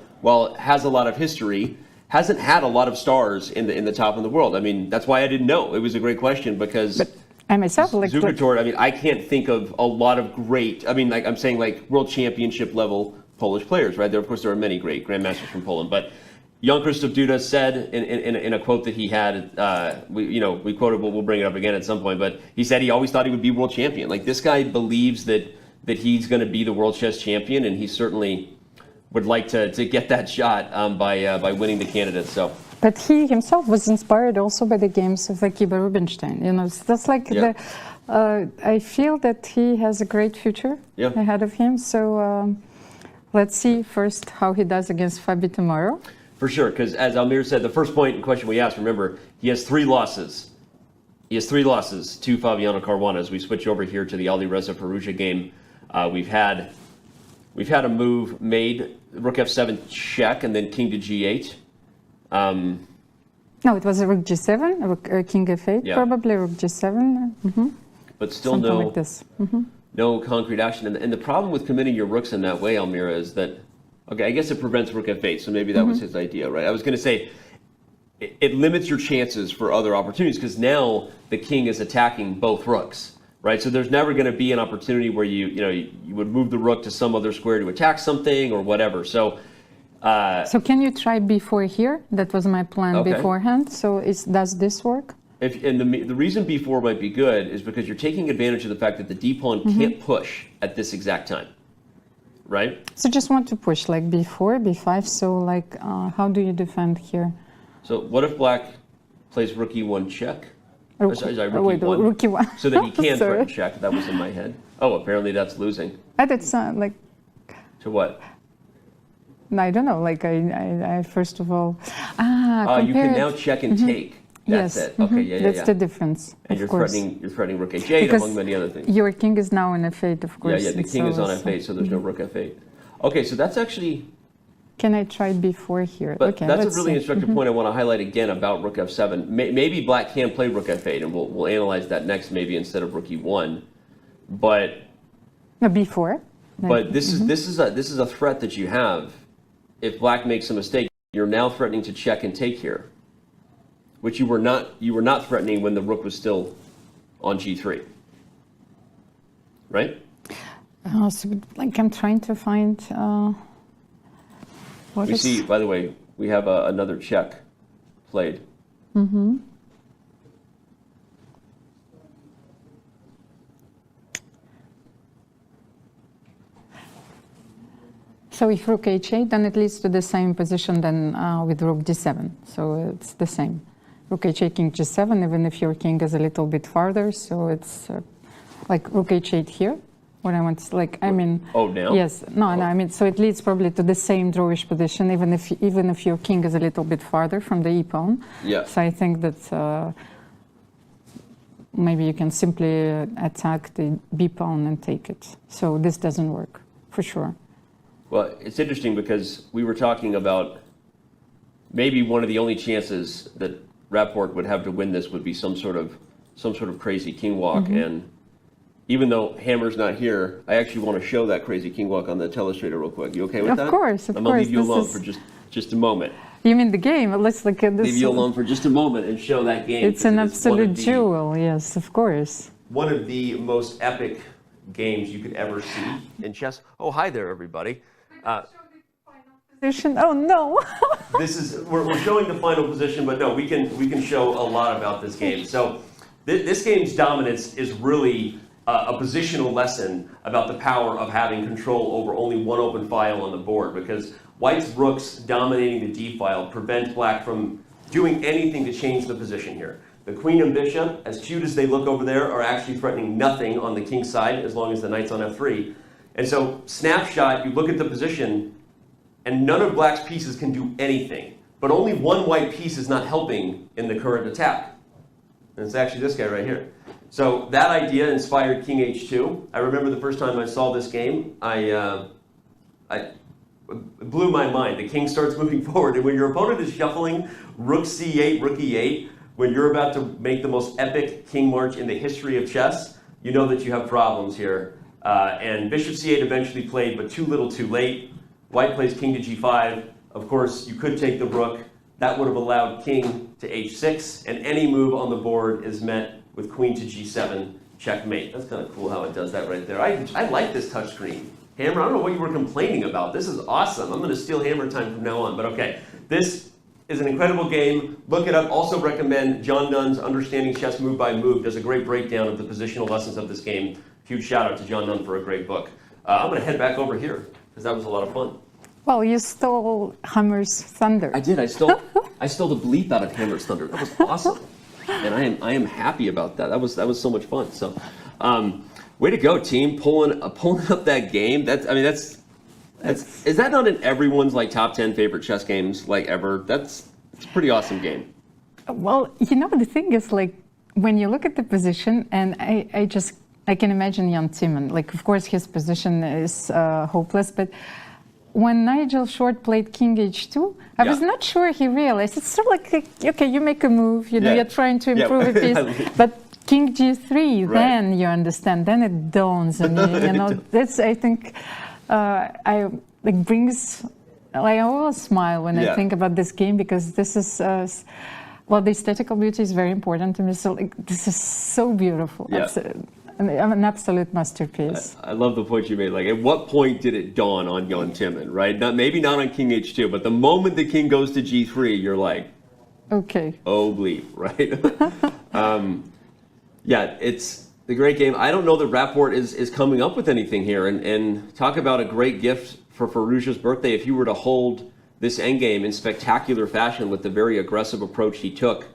it has a lot of history, hasn't had a lot of stars in the top of the world. I mean, that's why I didn't know. It was a great question because I myself like Zukertort, I mean, I can't think of a lot of great, I mean, like I'm saying like World Championship level Polish players, right? There, of course, there are many great grandmasters from Poland, but Jan-Krzysztof Duda said in a quote that he had, we quoted, we'll bring it up again at some point, but he said he always thought he would be world champion. Like this guy believes that he's going to be the world chess champion, and he certainly would like to get that shot by winning the candidates. So. But he himself was inspired also by the games of Akiba Rubinstein. You know, so that's like I feel that he has a great future ahead of him. So let's see first how he does against Fabi tomorrow. For sure, because as Almira said, the first point in question we asked, remember, he has 3 losses. He has 3 losses to Fabiano Caruana. As we switch over here to the Alireza Firouzja game, we've had a move made, rook f7 check, and then king to g8. No, it was a rook g7, rook, king f8, probably rook g7. But still something no, like this. no concrete action. And the problem with committing your rooks in that way, Almira, is that, okay, I guess it prevents rook f8, so maybe that was his idea, right? I was going to say, it limits your chances for other opportunities, because now the king is attacking both rooks, right? So there's never going to be an opportunity where you would move the rook to some other square to attack something or whatever. So can you try b4 here? That was my plan beforehand. So does this work? And the reason b4 might be good is because you're taking advantage of the fact that the d pawn can't push at this exact time, right? So just want to push like b4, b5. So like, how do you defend here? So what if black plays rook e1 check? Rook e1. So that he can threaten check. That was in my head. Oh, apparently that's losing. That's like. To what? I don't know. Like I first of all. You can now check and take. That's it. Okay, That's the difference. And you're threatening rook h8 among many other things. Your king is now in f8, of course. Yeah, the king is on f8, so there's no rook f8. Okay, so that's actually. Can I try b4 here? But that's a really instructive point I want to highlight again about rook f7. Maybe black can play rook f8, and we'll analyze that next, maybe instead of rook e1. But no, b4. But this is a threat that you have. If black makes a mistake, you're now threatening to check and take here, which you were not threatening when the rook was still on g3, right? So like I'm trying to find. We see, by the way, we have another check played. So if rook h8, then it leads to the same position than with rook d7. So it's the same. Rook h8, king g7, even if your king is a little bit farther. So it's like rook h8 here. What I want to, like, I mean. Oh, now? Yes. No, I mean, so it leads probably to the same drawish position, even if your king is a little bit farther from the e pawn. Yeah. So I think that maybe you can simply attack the b pawn and take it. So this doesn't work, for sure. Well, it's interesting because we were talking about maybe one of the only chances that Rapport would have to win this would be some sort of crazy king walk. And even though Hammer's not here, I actually want to show that crazy king walk on the telestrator real quick. You okay with that? Of course. I'm gonna leave you alone for just a moment. You mean the game? Let's look at this. Leave you alone for just a moment and show that game. It's an absolute jewel. Yes, of course. One of the most epic games you could ever see in chess. Oh, hi there, everybody. Position. Oh no! we're showing the final position, but no, we can show a lot about this game. So this game's dominance is really a positional lesson about the power of having control over only one open file on the board, because white's rooks dominating the d file prevent black from doing anything to change the position here. The queen and bishop, as cute as they look over there, are actually threatening nothing on the king side as long as the knight's on f3. And so, snapshot, you look at the position, and none of black's pieces can do anything. But only one white piece is not helping in the current attack. And it's actually this guy right here. So that idea inspired king h2. I remember the first time I saw this game, it blew my mind. The king starts moving forward, and when your opponent is shuffling rook c8, rook e8, when you're about to make the most epic king march in the history of chess, you know that you have problems here. And bishop c8 eventually played, but too little too late. White plays king to g5. Of course, you could take the rook. That would have allowed king to h6, and any move on the board is met with queen to g7, checkmate. That's kind of cool how it does that right there. I like this touchscreen. Hammer, I don't know what you were complaining about. This is awesome. I'm going to steal Hammer time from now on, but okay. This is an incredible game. Look it up. Also recommend John Nunn's Understanding Chess Move by Move. Does a great breakdown of the positional lessons of this game. Huge shout out to John Nunn for a great book. I'm going to head back over here because that was a lot of fun. Well, you stole Hammer's thunder. I did. I stole the bleep out of Hammer's thunder. That was awesome, and I am happy about that. That was so much fun. So, way to go, team, pulling up that game. Is that not in everyone's like top 10 favorite chess games like ever? It's a pretty awesome game. Well, you know, the thing is, like, when you look at the position, and I can imagine Jan Timman. Like, of course, his position is hopeless, but when Nigel Short played King H2, I was not sure he realized. It's sort of like, okay, you make a move, you know, you're trying to improve a piece, but King G3, then you understand, then it dawns on you, you know. That's, I think, I always smile when I think about this game, because this is, well, the aesthetical beauty is very important to me, so like, this is so beautiful. An absolute masterpiece. I love the point you made. Like, at what point did it dawn on Jan Timman, right? Maybe not on King H2, but the moment the king goes to G3, you're like, okay. Oh, bleep, right? Yeah, it's a great game. I don't know that Rapport is coming up with anything here. And talk about a great gift for Firouzja's birthday. If you were to hold this endgame in spectacular fashion with the very aggressive approach he took,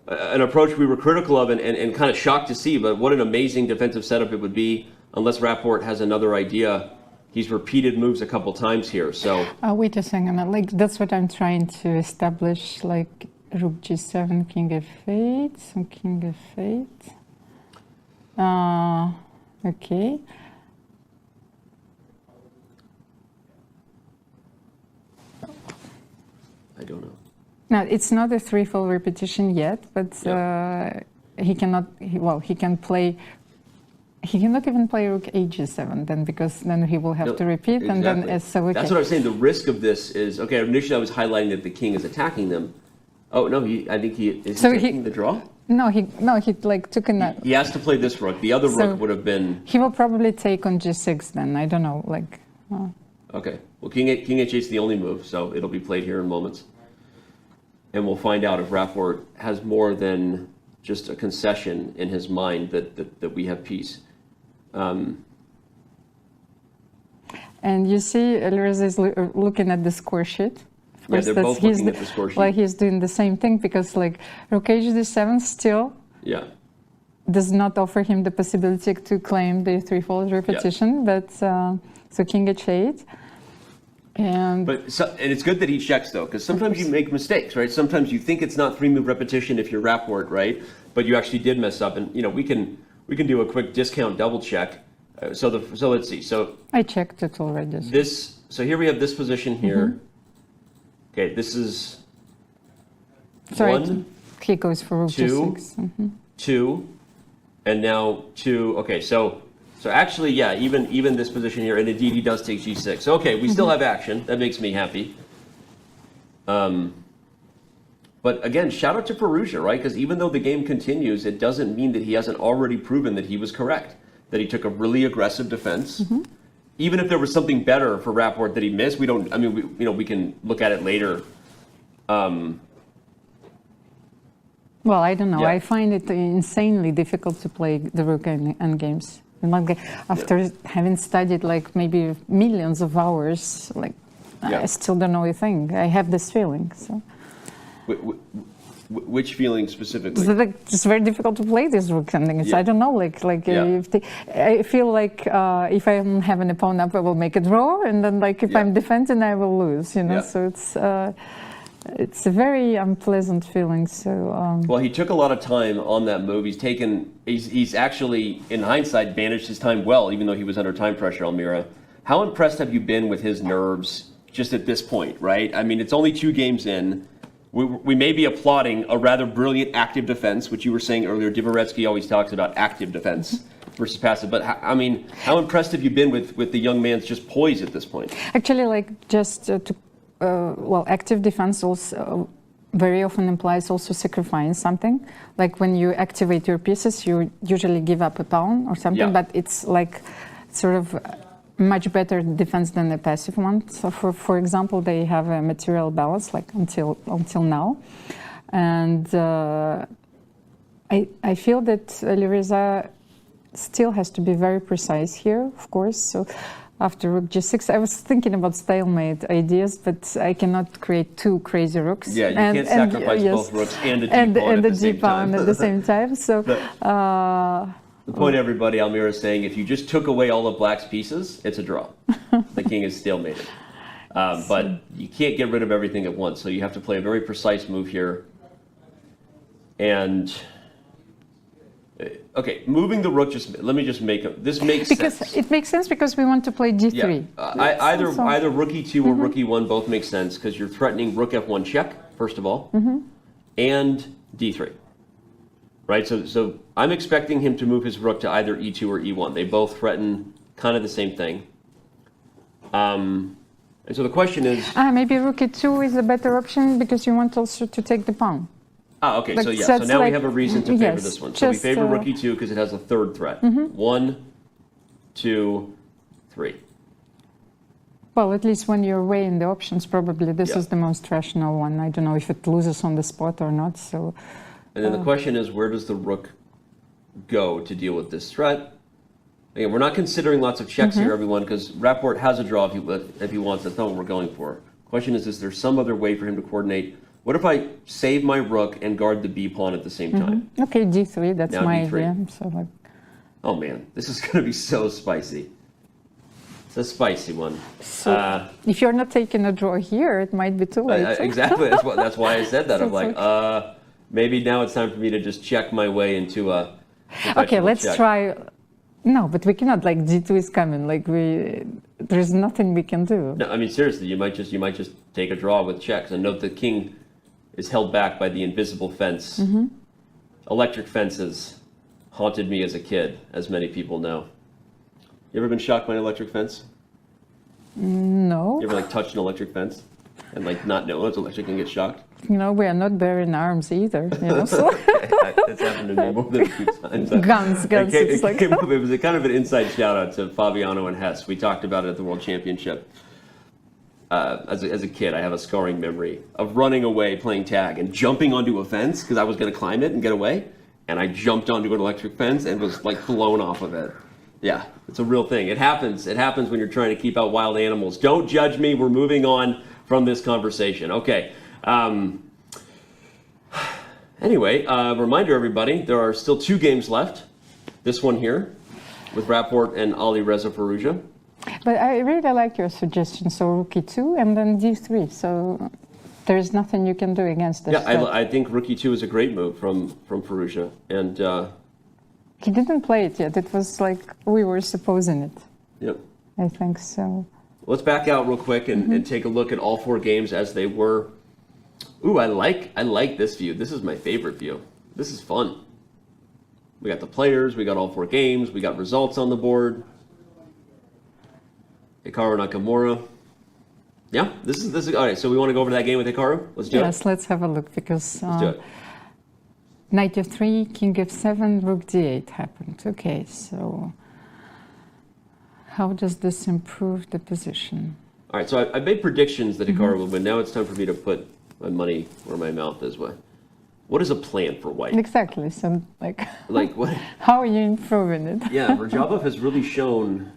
an approach we were critical of and kind of shocked to see, but what an amazing defensive setup it would be, unless Rapport has another idea. He's repeated moves a couple times here, so... wait a second, like, that's what I'm trying to establish, like, Rook G7, King F8, so King F8. Okay. I don't know. No, it's not a threefold repetition yet, but he cannot. He can play. He cannot even play Rook H7 then, because then he will have to repeat, and then so. That's what I was saying. The risk of this is okay. Initially, I was highlighting that the king is attacking them. Oh no, I think he is taking the draw. No, he like took a. He has to play this rook. The other rook would have been. He will probably take on G6 then. I don't know, like. Okay. Well, King H8 is the only move, so it'll be played here in moments. And we'll find out if Rapport has more than just a concession in his mind that we have peace. And you see, Alireza is looking at the score sheet. Of course, they're both looking at the score sheet. Like, he's doing the same thing, because like Rook H7 still does not offer him the possibility to claim the threefold repetition, but so King H8. And it's good that he checks, though, because sometimes you make mistakes, right? Sometimes you think it's not three-move repetition if you're Rapport, right? But you actually did mess up, and you know we can do a quick discount double check. So let's see. So I checked it already. So here we have this position here. Okay, this is one. He goes for Rook G6. 2, and now 2. Okay, so actually, yeah, even this position here, and indeed he does take G6. So, okay, we still have action. That makes me happy. But again, shout out to Firouzja, right? Because even though the game continues, it doesn't mean that he hasn't already proven that he was correct, that he took a really aggressive defense. Even if there was something better for Rapport that he missed, we don't. I mean, we can look at it later. Well, I don't know. I find it insanely difficult to play the Rook endgames. After having studied like maybe millions of hours, like I still don't know a thing. I have this feeling. So. Which feeling specifically? It's very difficult to play these Rook endings. I don't know. I feel like if I have an opponent, I will make a draw, and then like if I'm defending, I will lose. You know, so it's a very unpleasant feeling. So well, he took a lot of time on that move. He's actually, in hindsight, managed his time well, even though he was under time pressure, Almira. How impressed have you been with his nerves just at this point, right? I mean, it's only 2 games in. We may be applauding a rather brilliant active defense, which you were saying earlier. Dvoretsky always talks about active defense versus passive. But I mean, how impressed have you been with the young man's just poise at this point? Actually, like just active defense also very often implies also sacrificing something. Like when you activate your pieces, you usually give up a pawn or something, but it's like sort of much better defense than a passive one. So for example, they have a material balance like until now. And I feel that Alireza still has to be very precise here, of course. So after rook g6, I was thinking about stalemate ideas, but I cannot create two crazy rooks. Yeah, you can't sacrifice both rooks and a g-pawn at the same time. So the point, everybody, Almira is saying, if you just took away all of black's pieces, it's a draw. The king is stalemated. But you can't get rid of everything at once, so you have to play a very precise move here. And okay, moving the rook, let me just make this makes because sense. It makes sense because we want to play g3. Yeah. Either rook e2 or rook e1 both make sense because you're threatening rook f1 check, first of all, and d3. Right, so I'm expecting him to move his rook to either e2 or e1. They both threaten kind of the same thing. And so the question is... maybe rook e2 is a better option because you want also to take the pawn. Ah, okay, so yeah, so now we have a reason to favor this one. So we favor rook e2 because it has a third threat. 1, 2, 3. Well, at least when you're weighing the options, probably this is the most rational one. I don't know if it loses on the spot or not, so... And then the question is, where does the rook go to deal with this threat? Again, we're not considering lots of checks here, everyone, because Rapport has a draw if he wants. That's not what we're going for. Question is there some other way for him to coordinate? What if I save my rook and guard the b pawn at the same time? Okay, d3, that's now my d3. idea. So like... Oh man, this is going to be so spicy. It's a spicy one. So if you're not taking a draw here, it might be too late. Exactly, that's why I said that. I'm like, maybe now it's time for me to just check my way into a okay, let's check. try. No, but we cannot, like g2 is coming, like there's nothing we can do. No, I mean seriously, you might just take a draw with checks. And note the king is held back by the invisible fence. Electric fences haunted me as a kid, as many people know. You ever been shocked by an electric fence? No. You ever like touched an electric fence and like not know it's electric and get shocked? You know, we are not bearing arms either. You know, so. That's happened to me more than a few times. Guns. It was a kind of an inside shout out to Fabiano and Hess. We talked about it at the World Championship. As a kid, I have a scarring memory of running away playing tag and jumping onto a fence because I was going to climb it and get away. And I jumped onto an electric fence and was like blown off of it. Yeah, it's a real thing. It happens. It happens when you're trying to keep out wild animals. Don't judge me. We're moving on from this conversation. Okay. Anyway, reminder everybody, there are still 2 games left. This one here with Rapport and Alireza Firouzja. But I really like your suggestion. So rook e2 and then d3. So there's nothing you can do against this. Yeah, I think rook e2 is a great move from Firouzja. And he didn't play it yet. It was like we were supposing it. Yep. I think so. Let's back out real quick and take a look at all 4 games as they were. Ooh, I like this view. This is my favorite view. This is fun. We got the players, we got all 4 games, we got results on the board. Hikaru Nakamura. Yeah, this is all right. So we want to go over to that game with Hikaru. Let's do it. Yes, let's have a look because let's do it. Knight f3, king f7, rook d8 happened. Okay, so how does this improve the position? All right, so I made predictions that Hikaru would win. Now it's time for me to put my money where my mouth is. What is a plan for white? Exactly. So like what? How are you improving it? Yeah, Radjabov has really shown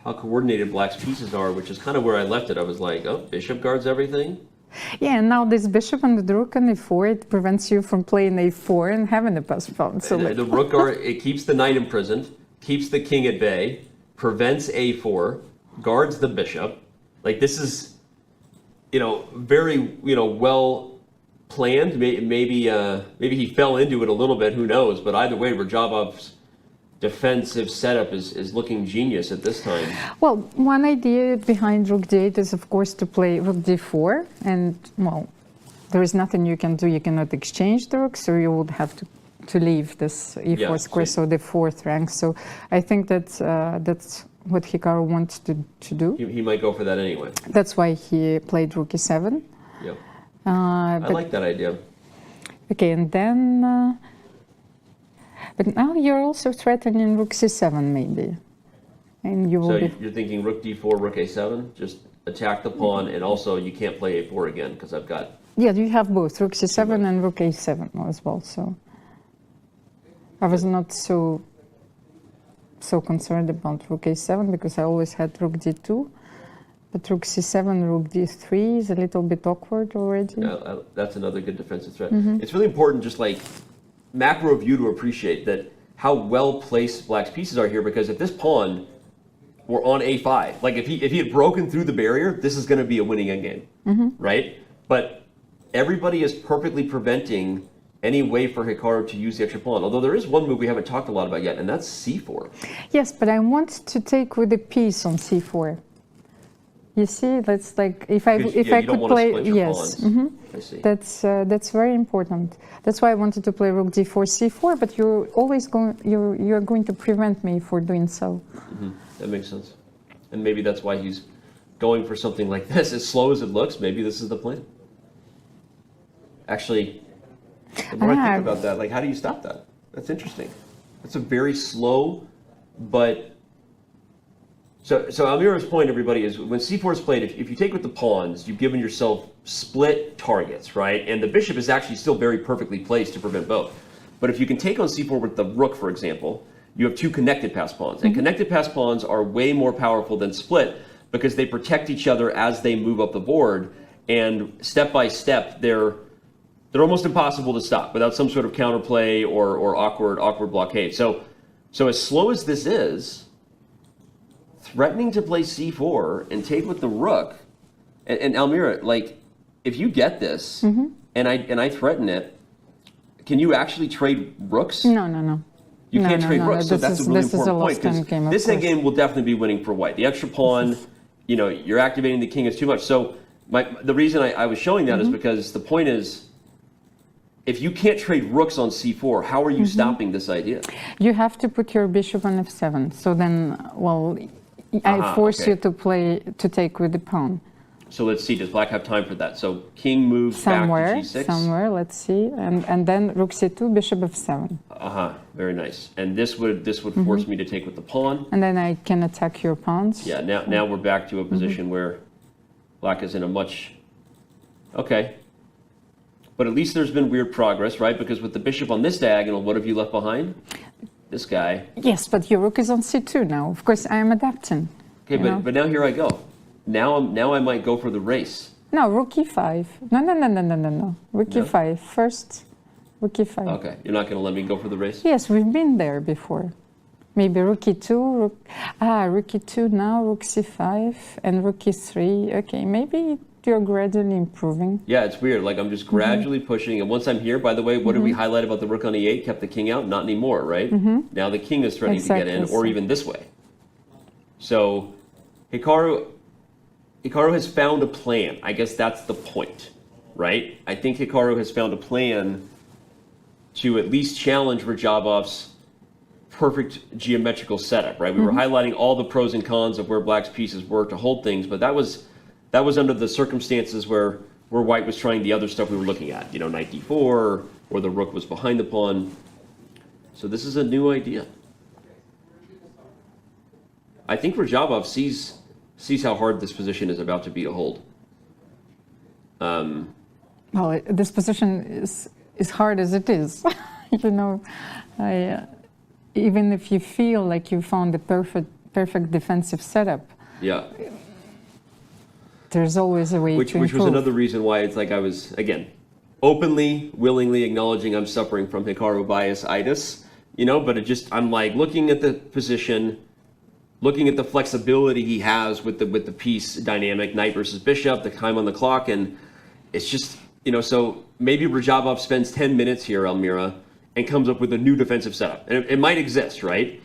how coordinated black's pieces are, which is kind of where I left it. I was like, oh, bishop guards everything. Yeah, and now this bishop and the rook on a4, it prevents you from playing a4 and having a postpone. So the rook guard, it keeps the knight imprisoned, keeps the king at bay, prevents a4, guards the bishop. Like this is, very, well planned. Maybe he fell into it a little bit. Who knows? But either way, Radjabov's defensive setup is looking genius at this time. Well, one idea behind rook d8 is, of course, to play rook d4. And, well, there is nothing you can do. You cannot exchange the rook, so you would have to leave this e4 square, so the 4th rank. So I think that's what Hikaru wants to do. He might go for that anyway. That's why he played rook e7. Yep. I like that idea. Okay, and then, but now you're also threatening rook c7 maybe, and you will. So you're thinking rook d4, rook a7, just attack the pawn, and also you can't play a4 again because I've got. Yeah, you have both rook c7 and rook a7 as well. So I was not so concerned about rook a7 because I always had rook d2. But rook c7, rook d3 is a little bit awkward already. Yeah, that's another good defensive threat. Mhm. It's really important, just like macro view, to appreciate that how well placed Black's pieces are here. Because if this pawn were on a5, like if he had broken through the barrier, this is going to be a winning endgame, right? But everybody is perfectly preventing any way for Hikaru to use the extra pawn. Although there is one move we haven't talked a lot about yet, and that's c4. Yes, but I want to take with a piece on c4. You see, that's like if I could play, yes, I see. that's very important. That's why I wanted to play rook d4, c4. But you're always you're going to prevent me for doing so. That makes sense, and maybe that's why he's going for something like this. As slow as it looks, maybe this is the plan. Actually, the more I think about that, like, how do you stop that? That's interesting. That's a very slow, but. So Almira's point, everybody, is when c4 is played, if you take with the pawns, you've given yourself split targets, right? And the bishop is actually still very perfectly placed to prevent both. But if you can take on c4 with the rook, for example, you have two connected pass pawns. And connected pass pawns are way more powerful than split because they protect each other as they move up the board. And step by step, they're almost impossible to stop without some sort of counterplay or awkward blockade. So as slow as this is, threatening to play c4 and take with the rook, and Almira, like, if you get this and I threaten it, can you actually trade rooks? No. You can't trade rooks, so this that's a really is important a point, because this endgame will definitely be winning for white. The extra pawn, you know, you're activating the king is too much. So the reason I was showing that is because the point is, if you can't trade rooks on c4, how are you stopping this idea? You have to put your bishop on f7. So then, well, I force you to take with the pawn. So let's see, does black have time for that? So king moves back to g6. Somewhere, let's see. And then rook c2, bishop f7. Very nice. And this would force me to take with the pawn. And then I can attack your pawns. Yeah, now we're back to a position where black is in a much... Okay. But at least there's been weird progress, right? Because with the bishop on this diagonal, what have you left behind? This guy. Yes, but your rook is on c2 now. Of course, I am adapting. Okay, but now here I go. Now I might go for the race. No, rook e5. No. Rook e5 first. Rook e5. Okay, you're not going to let me go for the race? Yes, we've been there before. Maybe rook e2, rook e2 now, rook c5, and rook e3. Okay, maybe you're gradually improving. Yeah, it's weird. Like, I'm just gradually pushing. And once I'm here, by the way, what did we highlight about the rook on e8? Kept the king out? Not anymore, right? Now the king is threatening to get in, or even this way. So Hikaru has found a plan. I guess that's the point, right? I think Hikaru has found a plan to at least challenge Radjabov's perfect geometrical setup, right? We were highlighting all the pros and cons of where black's pieces were to hold things, but that was under the circumstances where white was trying the other stuff we were looking at, you know, knight d4, or the rook was behind the pawn. So this is a new idea. I think Radjabov sees how hard this position is about to be to hold. Well, this position is hard as it is. You know, even if you feel like you found the perfect defensive setup. Yeah. There's always a way to improve. Which was another reason why it's like I was, again, openly, willingly acknowledging I'm suffering from Hikaru bias-itis, you know, but I'm like looking at the position, looking at the flexibility he has with the piece dynamic, knight versus bishop, the time on the clock, and it's just, you know, so maybe Radjabov spends 10 minutes here, Almira, and comes up with a new defensive setup. And it might exist, right?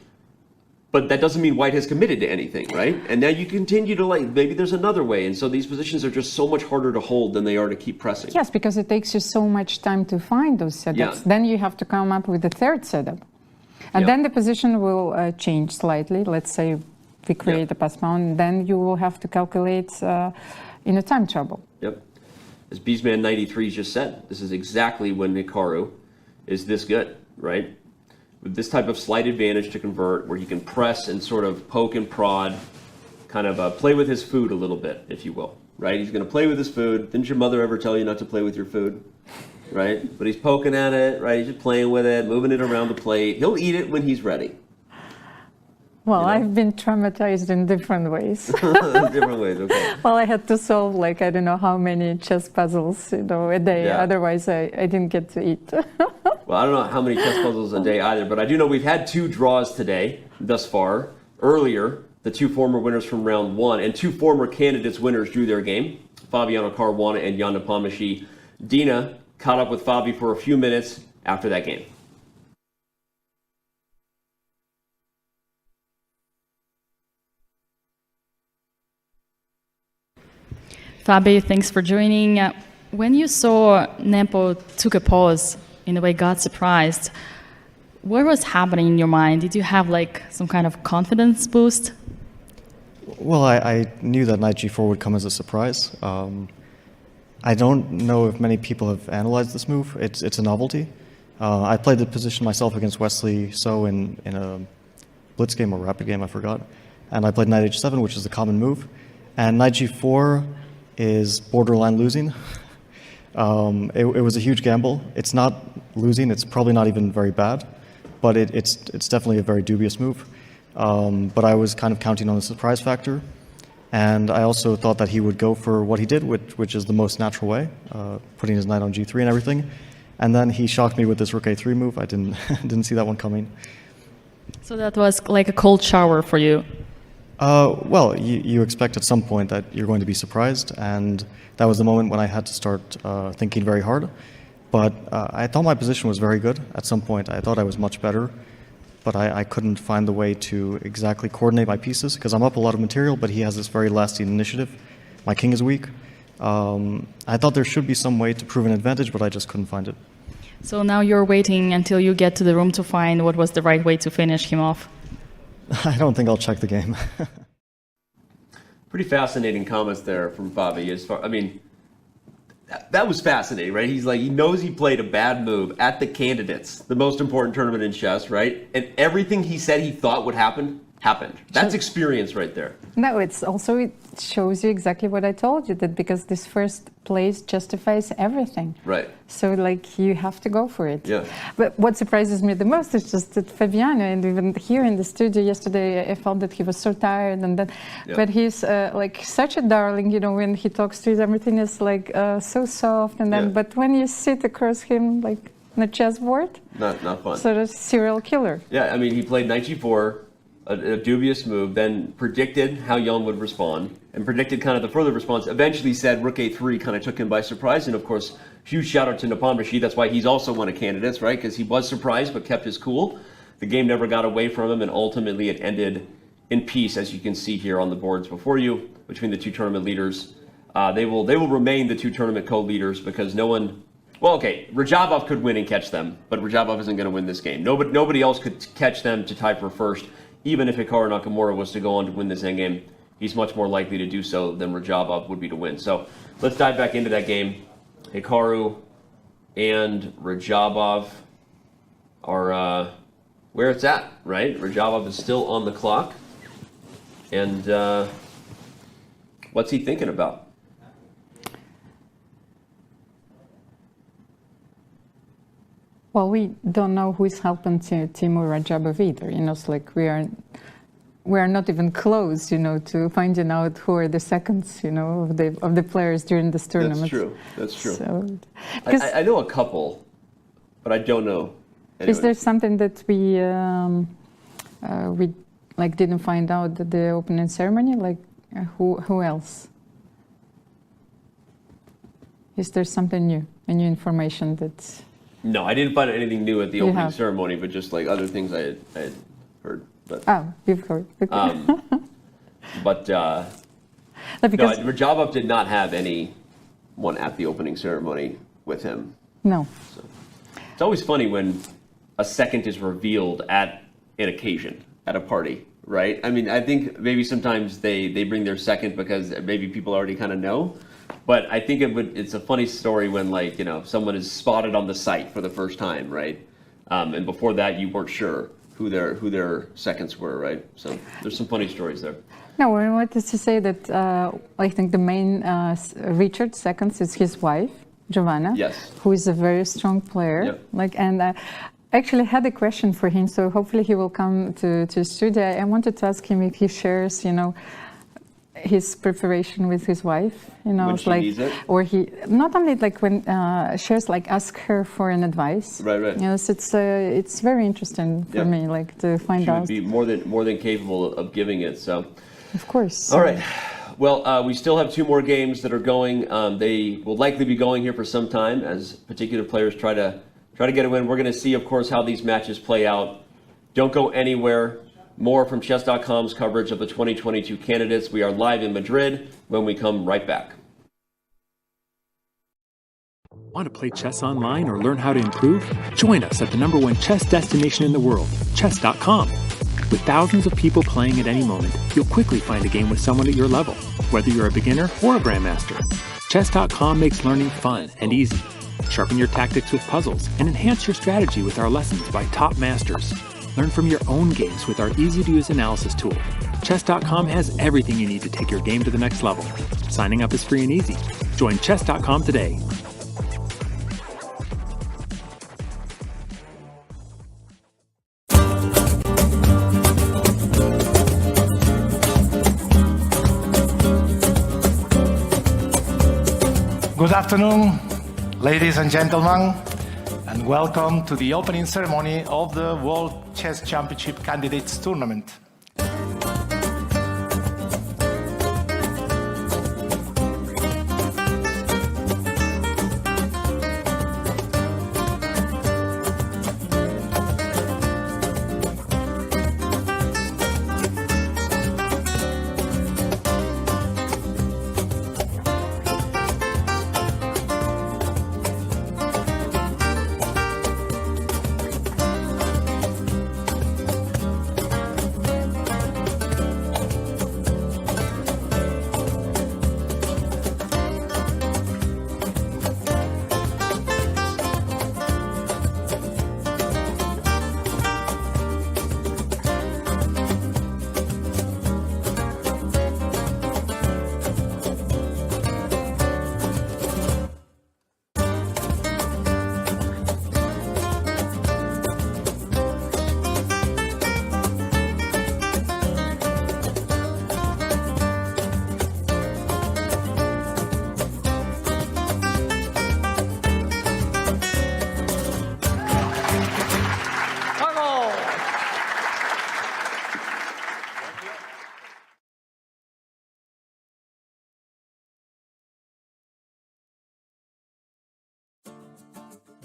But that doesn't mean white has committed to anything, right? And now you continue to, like, maybe there's another way. And so these positions are just so much harder to hold than they are to keep pressing. Yes, because it takes you so much time to find those setups. Yeah. Then you have to come up with a third setup. And then the position will change slightly. Let's say we create a pass pawn, then you will have to calculate in a time trouble. Yep. as Beastman93 just said, this is exactly when Hikaru is this good, right? With this type of slight advantage to convert, where he can press and sort of poke and prod, kind of play with his food a little bit, if you will, right? He's going to play with his food. Didn't your mother ever tell you not to play with your food, right? But he's poking at it, right? He's just playing with it, moving it around the plate. He'll eat it when he's ready. Well, I've been traumatized in different ways. Different ways, okay. Well, I had to solve like, I don't know how many chess puzzles, a day. Yeah. Otherwise, I didn't get to eat. Well, I don't know how many chess puzzles a day either, but I do know we've had 2 draws today thus far. Earlier, the 2 former winners from round 1 and 2 former candidates winners drew their game, Fabiano Caruana and Jan Nepomniachtchi. Dina caught up with Fabi for a few minutes after that game. Fabi, thanks for joining. When you saw Nepo took a pause, in a way got surprised, what was happening in your mind? Did you have like some kind of confidence boost? Well, I knew that knight g4 would come as a surprise. I don't know if many people have analyzed this move. It's a novelty. I played the position myself against Wesley So in a blitz game or rapid game, I forgot. And I played knight h7, which is the common move. And knight g4 is borderline losing. It was a huge gamble. It's not losing. It's probably not even very bad, but it's definitely a very dubious move. But I was kind of counting on the surprise factor, and I also thought that he would go for what he did, which is the most natural way, putting his knight on g3 and everything. And then he shocked me with this rook a3 move. I didn't see that one coming. So that was like a cold shower for you. Well, you expect at some point that you're going to be surprised, and that was the moment when I had to start thinking very hard. But I thought my position was very good at some point. I thought I was much better, but I couldn't find the way to exactly coordinate my pieces, because I'm up a lot of material, but he has this very lasting initiative. My king is weak. I thought there should be some way to prove an advantage, but I just couldn't find it. So now you're waiting until you get to the room to find what was the right way to finish him off. I don't think I'll check the game. Pretty fascinating comments there from Fabi. I mean, that was fascinating, right? He's like, he knows he played a bad move at the Candidates, the most important tournament in chess, right? And everything he said he thought would happen, happened. That's experience right there. No, it shows you exactly what I told you, that because this first place justifies everything. Right. So like you have to go for it. Yeah. But what surprises me the most is just that Fabiano, and even here in the studio yesterday, I felt that he was so tired and that, Yeah. but he's like such a darling, you know, when he talks to you, everything is like so soft, and then, Yeah. but when you sit across him like on a chessboard, Not fun. sort of serial killer. Yeah, I mean, he played knight g4, a dubious move, then predicted how Jan would respond, and predicted kind of the further response, eventually said rook a3 kind of took him by surprise, and of course, huge shout out to Nepomniachtchi. That's why he's also one of candidates, right? Because he was surprised but kept his cool. The game never got away from him, and ultimately it ended in peace, as you can see here on the boards before you, between the 2 tournament leaders. They will remain the 2 tournament co-leaders, because no one... Well, okay, Radjabov could win and catch them, but Radjabov isn't going to win this game. Nobody else could catch them to tie for first. Even if Hikaru Nakamura was to go on to win this endgame, he's much more likely to do so than Radjabov would be to win. So let's dive back into that game. Hikaru and Radjabov are where it's at, right? Radjabov is still on the clock. And what's he thinking about? Well, we don't know who is helping Teimour Radjabov either. You know, it's like we are not even close, you know, to finding out who are the seconds, you know, of the players during this tournament. That's true. That's true. So, I know a couple, but I don't know anyone. Is there something that we like didn't find out at the opening ceremony? Like who else? Is there something new, a new information that? No, I didn't find anything new at the opening ceremony, but just like other things I had heard. But, you've heard. Okay. But because Radjabov did not have anyone at the opening ceremony with him. No. So, it's always funny when a second is revealed at an occasion, at a party, right? I mean, I think maybe sometimes they bring their second because maybe people already kind of know. But I think it's a funny story when, like, you know, someone is spotted on the site for the first time, right? And before that, you weren't sure who their seconds were, right? So there's some funny stories there. No, I wanted to say that I think the main Richard seconds is his wife, Giovanna, yes, who is a very strong player. Yep. Like, and I actually had a question for him, so hopefully he will come to studio. I wanted to ask him if he shares, you know, his preparation with his wife, you know, when she like, needs it? or he not only like when shares, like ask her for an advice. Right. Yes, it's very interesting for me, like to find out. She would be more than capable of giving it. So, of course. All right. Well, we still have 2 more games that are going. They will likely be going here for some time as particular players try to get a win. We're going to see, of course, how these matches play out. Don't go anywhere. More from Chess.com's coverage of the 2022 candidates. We are live in Madrid when we come right back. Want to play chess online or learn how to improve? Join us at the #1 chess destination in the world, Chess.com. With thousands of people playing at any moment, you'll quickly find a game with someone at your level, whether you're a beginner or a grandmaster. Chess.com makes learning fun and easy. Sharpen your tactics with puzzles and enhance your strategy with our lessons by top masters. Learn from your own games with our easy-to-use analysis tool. Chess.com has everything you need to take your game to the next level. Signing up is free and easy. Join Chess.com today. Good afternoon, ladies and gentlemen, and welcome to the opening ceremony of the World Chess Championship Candidates Tournament.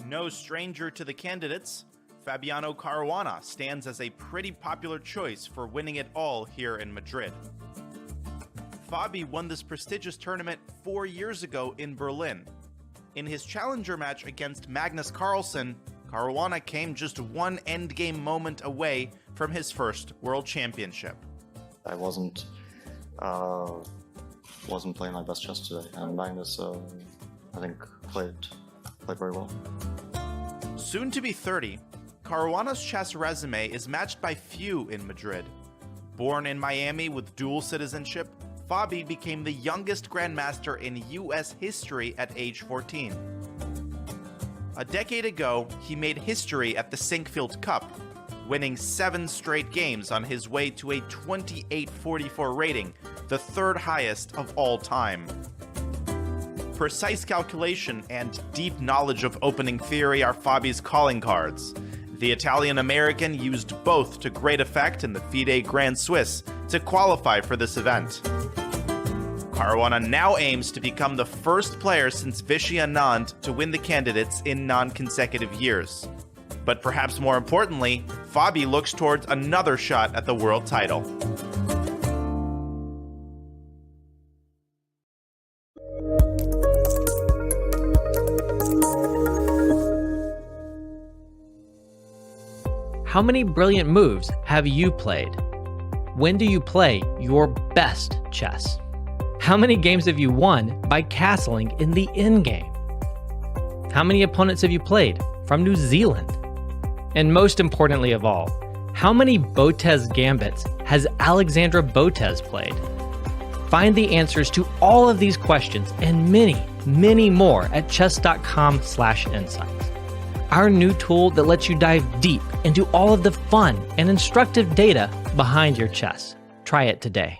No stranger to the candidates, Fabiano Caruana stands as a pretty popular choice for winning it all here in Madrid. Fabi won this prestigious tournament 4 years ago in Berlin. In his challenger match against Magnus Carlsen, Caruana came just one endgame moment away from his first World Championship. I wasn't playing my best chess today, and Magnus, I think, played very well. Soon to be 30, Caruana's chess resume is matched by few in Madrid. Born in Miami with dual citizenship, Fabi became the youngest grandmaster in US history at age 14. A decade ago, he made history at the Sinkfield Cup, winning 7 straight games on his way to a 2844 rating, the 3rd highest of all time. Precise calculation and deep knowledge of opening theory are Fabi's calling cards. The Italian-American used both to great effect in the FIDE Grand Swiss to qualify for this event. Caruana now aims to become the first player since Vichy Anand to win the candidates in non-consecutive years. But perhaps more importantly, Fabi looks towards another shot at the world title. How many brilliant moves have you played? When do you play your best chess? How many games have you won by castling in the in-game? How many opponents have you played from New Zealand? And most importantly of all, how many Botez gambits has Alexandra Botez played? Find the answers to all of these questions and many, many more at chess.com/insights. Our new tool that lets you dive deep into all of the fun and instructive data behind your chess. Try it today.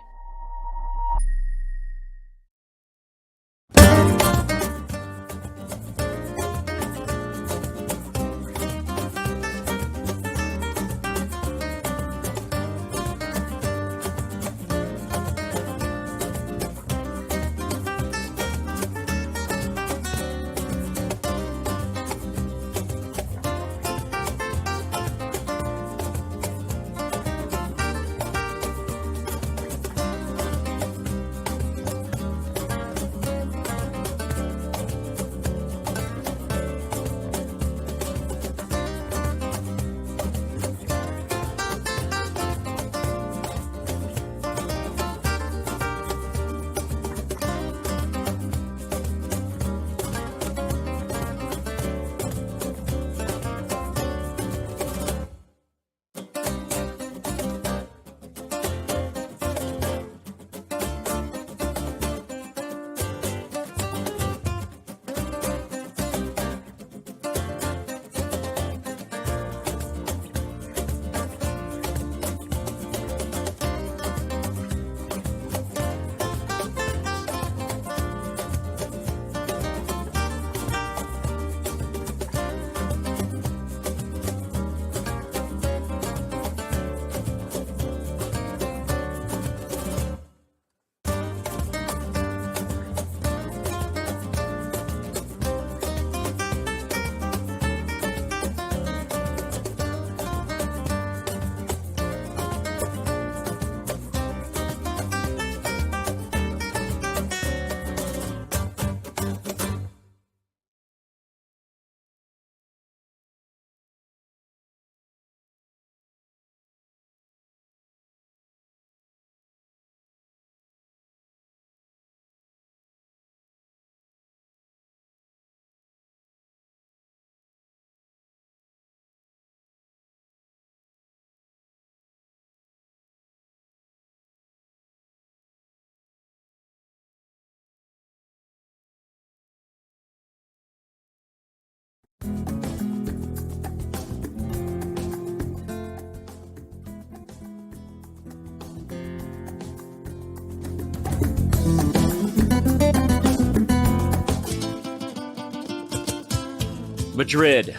Madrid.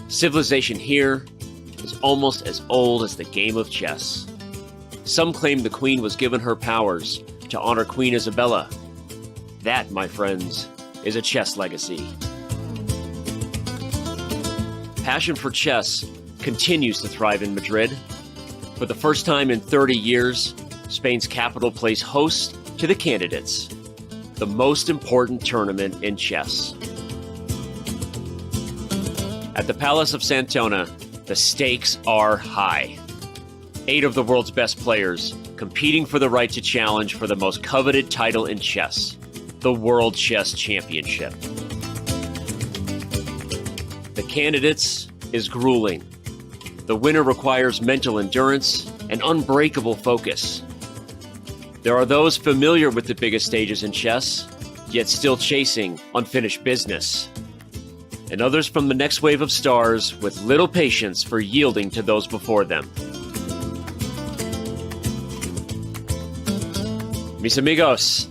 Civilization here is almost as old as the game of chess. Some claim the queen was given her powers to honor Queen Isabella. That, my friends, is a chess legacy. Passion for chess continues to thrive in Madrid. For the first time in 30 years, Spain's capital plays host to the Candidates, the most important tournament in chess. At the Palace of Santona, the stakes are high. 8 of the world's best players competing for the right to challenge for the most coveted title in chess, the World Chess Championship. The Candidates is grueling. The winner requires mental endurance and unbreakable focus. There are those familiar with the biggest stages in chess, yet still chasing unfinished business. And others from the next wave of stars with little patience for yielding to those before them. Mis amigos,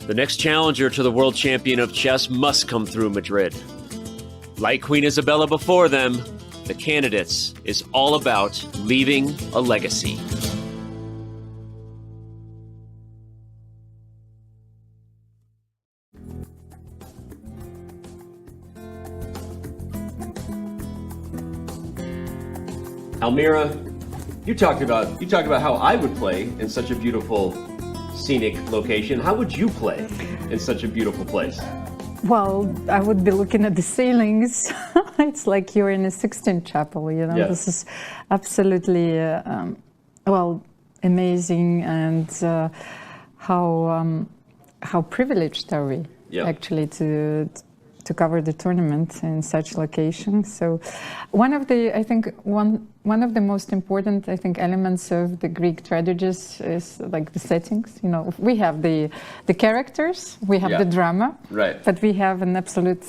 the next challenger to the world champion of chess must come through Madrid. Like Queen Isabella before them, the Candidates is all about leaving a legacy. Almira, you talked about how I would play in such a beautiful scenic location. How would you play in such a beautiful place? Well, I would be looking at the ceilings. It's like you're in a Sixtine Chapel, you know. Yes. This is absolutely, well, amazing, and how how privileged are we actually to cover the tournament in such locations. So one of the most important, I think, elements of the Greek tragedies is like the settings. You know, we have the characters, we have the drama, right? But we have an absolute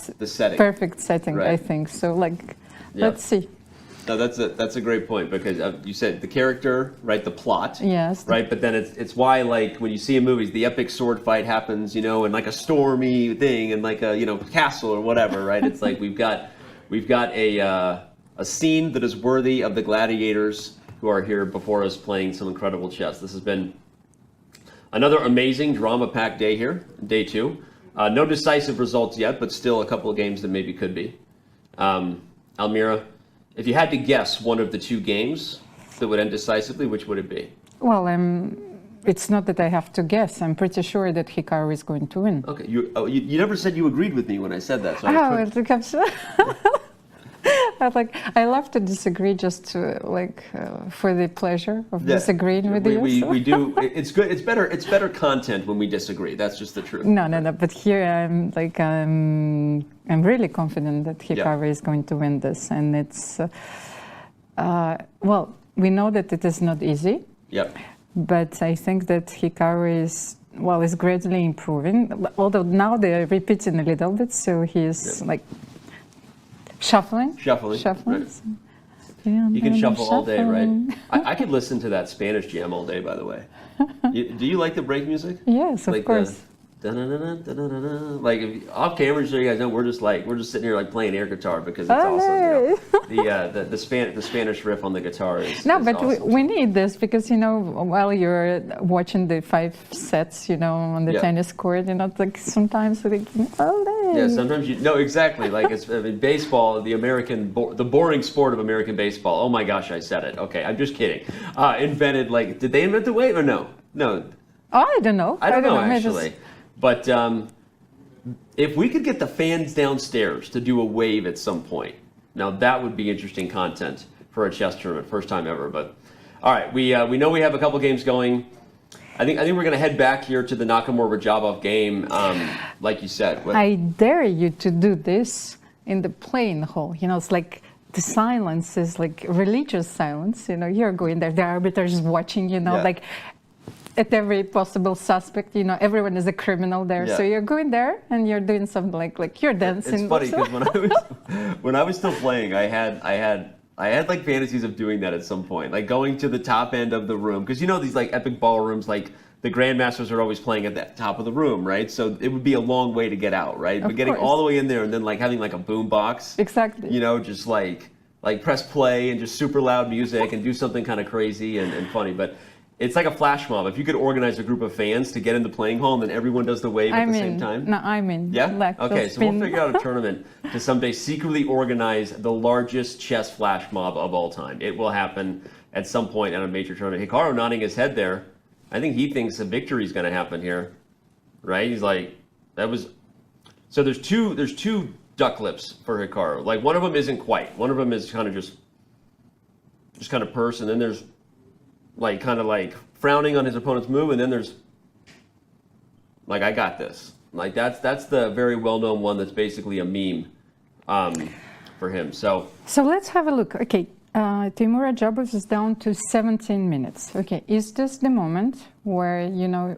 perfect setting, right. I think. So like, let's see. No, that's a great point, because you said the character, right? The plot, yes, right. But then it's why, like, when you see in movies, the epic sword fight happens, you know, in like a stormy thing, and like a, you know, castle or whatever, right? It's like we've got a scene that is worthy of the gladiators who are here before us playing some incredible chess. This has been another amazing drama-packed day here, day 2. No decisive results yet, but still a couple of games that maybe could be. Almira, if you had to guess one of the 2 games that would end decisively, which would it be? Well, it's not that I have to guess. I'm pretty sure that Hikaru is going to win. Okay, you never said you agreed with me when I said that. So I love to disagree just to for the pleasure of disagreeing with you. We do. It's good. It's better content when we disagree. That's just the truth. No. But here I'm really confident that Hikaru is going to win this, and it's well, we know that it is not easy. Yep. But I think that Hikaru is gradually improving. Although now they're repeating a little bit, so he's like. Shuffling. Right. You can shuffle all day, right? I could listen to that Spanish jam all day, by the way. Do you like the break music? Yes, of course. Like off camera, so you guys know, we're just sitting here like playing air guitar because it's awesome. You know? The Spanish riff on the guitar is awesome. we need this because, you know, while you're watching the 5 sets, you know, on the tennis court, you know, like sometimes we think all day. Yeah, sometimes exactly. Like baseball, the boring sport of American baseball. Oh my gosh, I said it. Okay, I'm just kidding. Invented, like, did they invent the wave or no? No. Oh, I don't know. I don't know actually. But if we could get the fans downstairs to do a wave at some point, now that would be interesting content for a chess tournament, first time ever. But all right, we know we have a couple games going. I think we're going to head back here to the Nakamura Radjabov game, like you said. I dare you to do this in the playing hall. You know, it's like the silence is like religious silence. You know, you're going there, the arbiter is watching. You know, like. At every possible suspect, you know, everyone is a criminal there. So you're going there and you're doing something like you're dancing. It's funny because when I was still playing, I had like fantasies of doing that at some point, like going to the top end of the room, because you know these like epic ballrooms, like the grandmasters are always playing at the top of the room, right? So it would be a long way to get out, right? But getting all the way in there and then like having like a boom box, exactly. You know, just like press play and just super loud music and do something kind of crazy and funny, but. It's like a flash mob. If you could organize a group of fans to get in the playing hall and then everyone does the wave at the same time. No, I'm in. Yeah? Okay, so we'll figure out a tournament to someday secretly organize the largest chess flash mob of all time. It will happen at some point at a major tournament. Hikaru nodding his head there. I think he thinks a victory is going to happen here. Right? He's like, that was... So there's two duck lips for Hikaru. Like one of them isn't quite. One of them is kind of just kind of purse, and then there's like kind of like frowning on his opponent's move, and then there's like, I got this. Like that's the very well-known one that's basically a meme for him. So let's have a look. Okay, Teimour Radjabov is down to 17 minutes. Okay, is this the moment where, you know,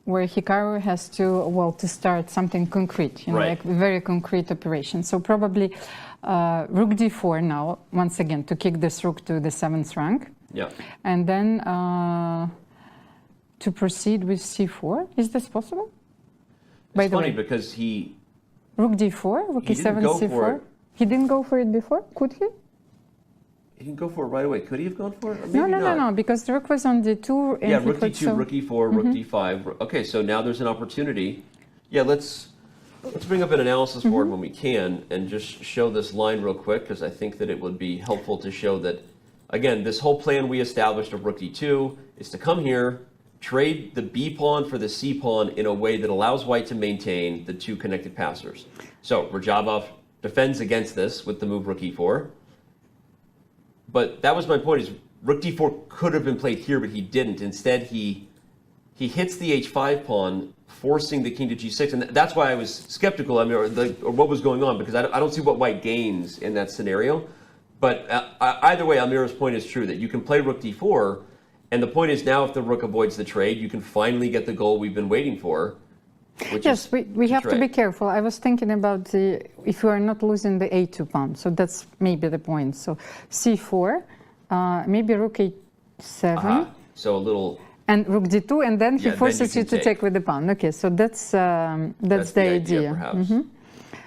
where Hikaru has to start something concrete, you know, like a very concrete operation. So probably rook d4 now, once again, to kick this rook to the 7th rank. Yeah. And then to proceed with c4. Is this possible? It's funny because he... Rook d4, rook e7, c4. He didn't go for it before, could he? He didn't go for it right away. Could he have gone for it? Or maybe no, because the rook was on d2. And yeah, rook d2, rook e4, rook d5. Okay, so now there's an opportunity. Yeah, let's bring up an analysis board when we can and just show this line real quick, because I think that it would be helpful to show that, again, this whole plan we established of rook d2 is to come here, trade the b pawn for the c pawn in a way that allows white to maintain the 2 connected passers. So Radjabov defends against this with the move rook e4. But that was my point, is rook d4 could have been played here, but he didn't. Instead, he he hits the h5 pawn, forcing the king to g6, and that's why I was skeptical. I mean, or what was going on, because I don't see what white gains in that scenario. But either way, Almira's point is true, that you can play rook d4, and the point is now if the rook avoids the trade, you can finally get the goal we've been waiting for. Yes, we have to be careful. I was thinking about if we are not losing the a2 pawn, so that's maybe the point. So c4, maybe rook a7. So a little... And rook d2, and then he forces you to take with the pawn. Okay, so that's the idea. Perhaps.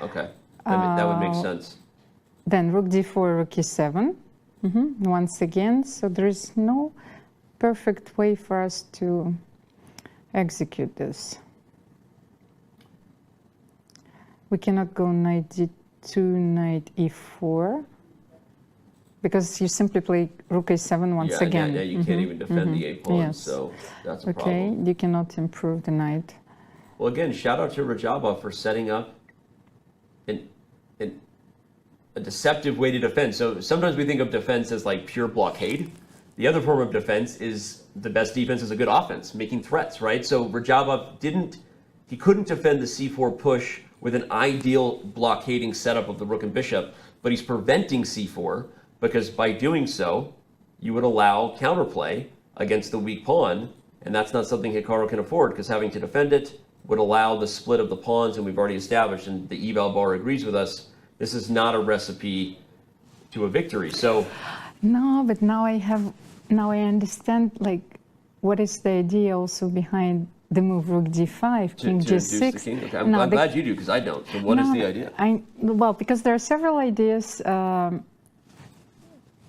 Okay, that would make sense. Then rook d4, rook e7. Once again, so there is no perfect way for us to execute this. We cannot go knight d2, knight e4, because you simply play rook a7 once again. Yeah, you can't even defend the a-pawn, so that's a problem. Okay, you cannot improve the knight. Well, again, shout out to Radjabov for setting up a deceptive way to defend. So sometimes we think of defense as like pure blockade. The other form of defense is the best defense is a good offense, making threats, right? So Radjabov he couldn't defend the c4 push with an ideal blockading setup of the rook and bishop, but he's preventing c4, because by doing so, you would allow counterplay against the weak pawn, and that's not something Hikaru can afford, because having to defend it would allow the split of the pawns, and we've already established, and the eval bar agrees with us, this is not a recipe to a victory. So no, but now I understand like what is the idea also behind the move rook d5, king g6. The king? Okay. I'm glad you do, because I don't. So what is the idea? Well, because there are several ideas.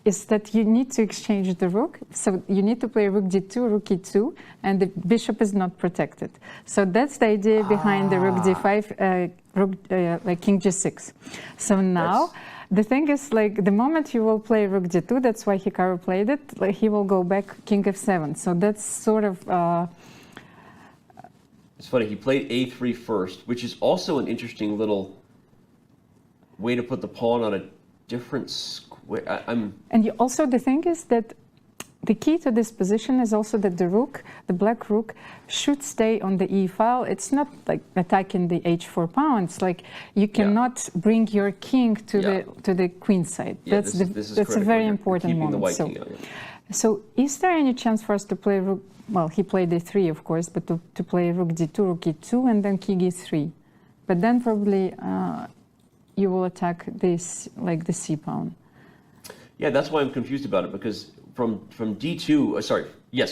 Is that you need to exchange the rook. So you need to play rook d2, rook e2, and the bishop is not protected. So that's the idea behind the rook d5, like king g6. So now, the thing is, like, the moment you will play rook d2, that's why Hikaru played it, like, he will go back king f7. So that's sort of... It's funny, he played a3 first, which is also an interesting little way to put the pawn on a different square. And also the thing is that the key to this position is also that the rook, the black rook, should stay on the e file. It's not like attacking the h4 pawn. It's like you cannot bring your king to the queen side. Yeah, that's a very important moment. So is there any chance for us to play rook? Well, he played a3, of course, but to play rook d2, rook e2, and then king e3. But then probably you will attack this, like the c pawn. Yeah, that's why I'm confused about it, because from d2,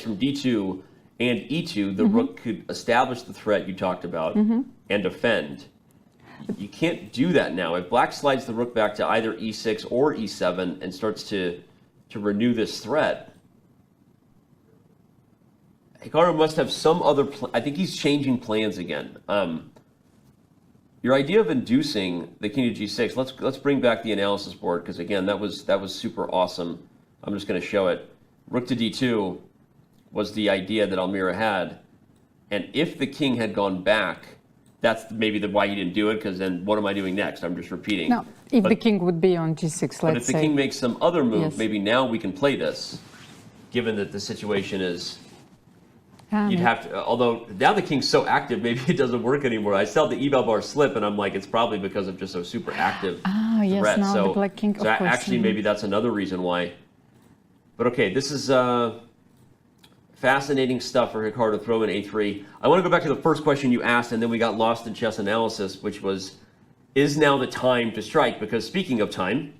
from d2 and e2, the rook could establish the threat you talked about and defend. You can't do that now. If black slides the rook back to either e6 or e7 and starts to renew this threat, Hikaru must have some other I think he's changing plans again. Your idea of inducing the king to g6, let's bring back the analysis board, because again, that was super awesome. I'm just going to show it. Rook to d2 was the idea that Almira had, and if the king had gone back, that's maybe why he didn't do it, because then what am I doing next? I'm just repeating. No, if the king would be on g6, let's say. But if the king makes some other move, maybe now we can play this, given that the situation is... You'd have to, although now the king's so active, maybe it doesn't work anymore. I saw the eval bar slip, and I'm like, it's probably because of just a super active threat. Now the black king, so actually, maybe that's another reason why. But okay, this is fascinating stuff for Hikaru to throw in a3. I want to go back to the first question you asked, and then we got lost in chess analysis, which was, is now the time to strike? Because speaking of time,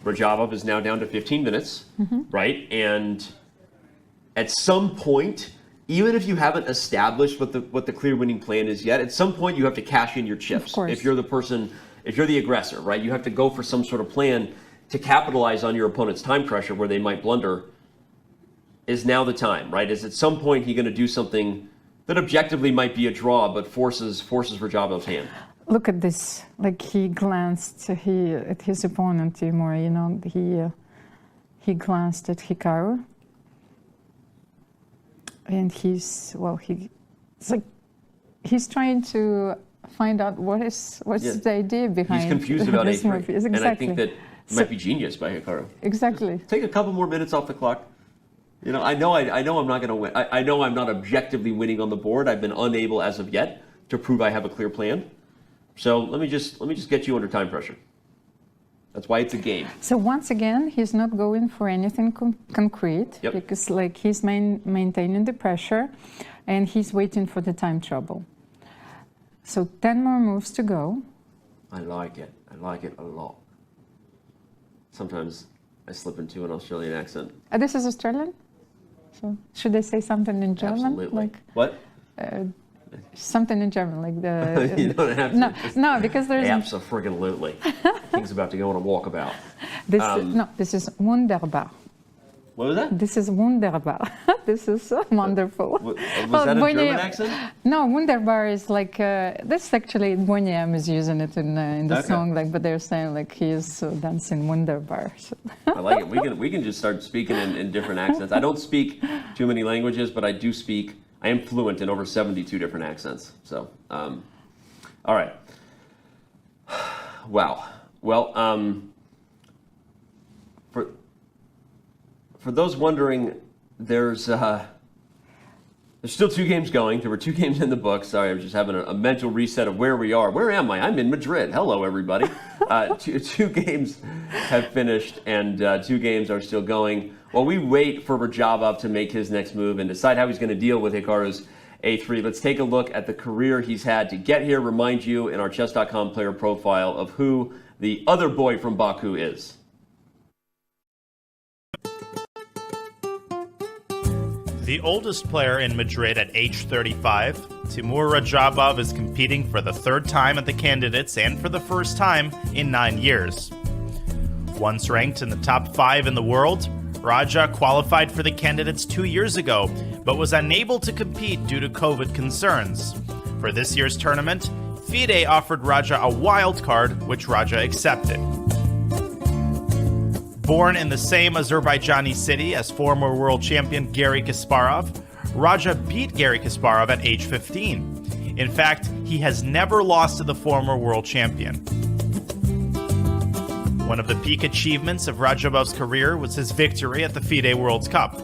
Radjabov is now down to 15 minutes, right? And at some point, even if you haven't established what the clear winning plan is yet, at some point you have to cash in your chips. If you're the person, if you're the aggressor, right? You have to go for some sort of plan to capitalize on your opponent's time pressure where they might blunder. Is now the time, right? Is at some point he going to do something that objectively might be a draw, but forces Radjabov's hand? Look at this. Like he glanced at his opponent, Teimour. You know, he glanced at Hikaru. And he's trying to find out what's the idea behind. He's confused about this a3, move. Exactly. And I think that might be genius by Hikaru. Exactly. Take a couple more minutes off the clock. You know, I know I'm not going to win. I know I'm not objectively winning on the board. I've been unable as of yet to prove I have a clear plan. So let me just get you under time pressure. That's why it's a game. So once again, he's not going for anything concrete because like he's maintaining the pressure and he's waiting for the time trouble. So 10 more moves to go. I like it. I like it a lot. Sometimes I slip into an Australian accent. This is Australian? So should I say something in German? Absolutely. Like, what? Something in German, like the... You don't have to. No, because there's... Absolutely. King's about to go on a walkabout. This is wunderbar. What was that? This is wunderbar. This is wonderful. Was that a German accent? No, wunderbar is like, this actually, Boniem is using it in the song, like, but they're saying like he is dancing wunderbar. So. I like it. We can just start speaking in different accents. I don't speak too many languages, but I do speak, I am fluent in over 72 different accents. So, all right. Wow. Well, for those wondering, there's still 2 games going. There were 2 games in the book. Sorry, I was just having a mental reset of where we are. Where am I? I'm in Madrid. Hello, everybody. Two games have finished, and 2 games are still going. While we wait for Radjabov to make his next move and decide how he's going to deal with Hikaru's A3, let's take a look at the career he's had to get here. Remind you in our chess.com player profile of who the other boy from Baku is. The oldest player in Madrid at age 35, Teimour Radjabov is competing for the 3rd time at the Candidates and for the first time in 9 years. Once ranked in the top 5 in the world, Radja qualified for the Candidates 2 years ago, but was unable to compete due to COVID concerns. For this year's tournament, FIDE offered Radja a wild card, which Radja accepted. Born in the same Azerbaijani city as former world champion Garry Kasparov, Radja beat Garry Kasparov at age 15. In fact, he has never lost to the former world champion. One of the peak achievements of Radjabov's career was his victory at the FIDE World Cup.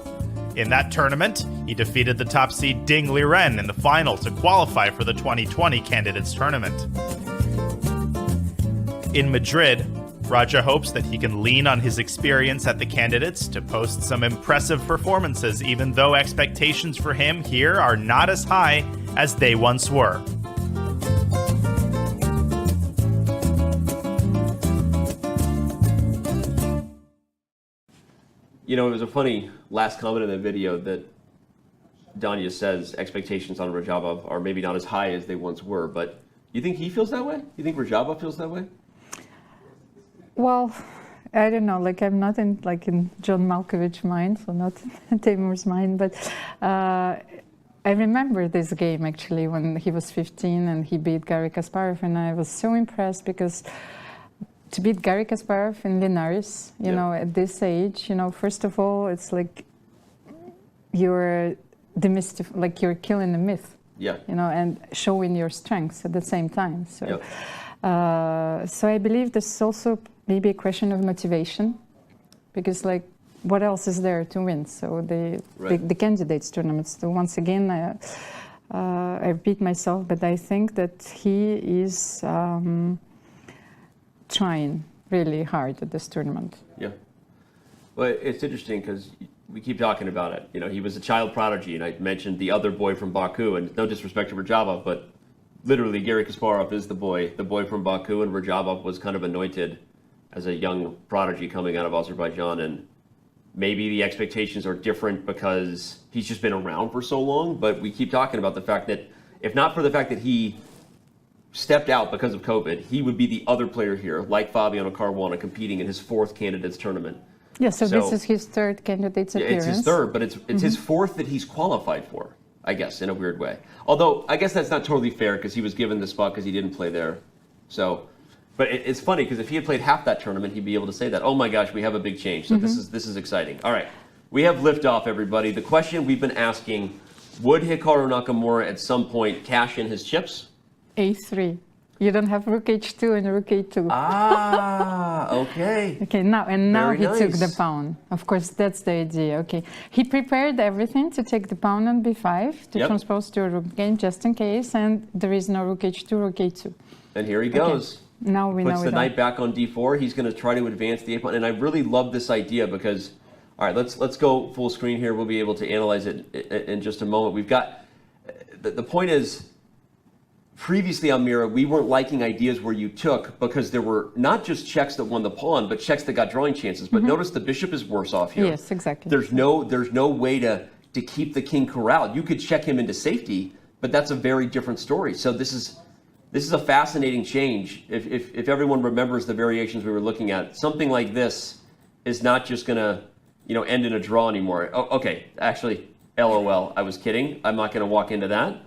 In that tournament, he defeated the top seed Ding Liren in the final to qualify for the 2020 Candidates Tournament. In Madrid, Radja hopes that he can lean on his experience at the Candidates to post some impressive performances, even though expectations for him here are not as high as they once were. You know, it was a funny last comment in the video that Danya says expectations on Radjabov are maybe not as high as they once were, but you think he feels that way? You think Radjabov feels that way? Well, I don't know, like I'm not in John Malkovich's mind, so not in Teimour's mind, but I remember this game actually when he was 15 and he beat Garry Kasparov, and I was so impressed because to beat Garry Kasparov in Linares, you know, at this age, you know, first of all, it's like you're you're killing a myth, you know, and showing your strengths at the same time. So, so I believe this is also maybe a question of motivation, because like, what else is there to win? So the candidates tournaments. So once again, I repeat myself, but I think that he is trying really hard at this tournament. Yeah. Well, it's interesting because we keep talking about it. You know, he was a child prodigy, and I mentioned the other boy from Baku, and no disrespect to Radjabov, but literally Garry Kasparov is the boy from Baku, and Radjabov was kind of anointed as a young prodigy coming out of Azerbaijan, and maybe the expectations are different because he's just been around for so long, but we keep talking about the fact that if not for the fact that he stepped out because of COVID, he would be the other player here, like Fabiano Caruana, competing in his 4th Candidates Tournament. Yeah, so this is his 3rd Candidates appearance. It's his 3rd, but it's his 4th that he's qualified for, I guess, in a weird way. Although, I guess that's not totally fair because he was given the spot because he didn't play there. So, but it's funny because if he had played half that tournament, he'd be able to say that, oh my gosh, we have a big change. So this is exciting. All right, we have liftoff, everybody. The question we've been asking, would Hikaru Nakamura at some point cash in his chips? A3. You don't have rook h2 and rook a2. Ah, okay. Okay, now Very he took the nice. pawn. Of course, that's the idea. Okay, he prepared everything to take the pawn on b5 to transpose to a rook game just in case, and there is no rook h2, rook a2. And here he goes. Now we Puts know the it knight back on d4. He's going to try to advance the a-pawn, and I really love this idea because, all right, let's go full screen here. We'll be able to analyze it in just a moment. We've got the point is. Previously, Almira, we weren't liking ideas where you took because there were not just checks that won the pawn, but checks that got drawing chances. But notice the bishop is worse off here. Yes, exactly. There's no way to keep the king corralled. You could check him into safety, but that's a very different story. So this is a fascinating change. If everyone remembers the variations we were looking at, something like this is not just going to end in a draw anymore. Oh, okay, actually, LOL, I was kidding. I'm not going to walk into that,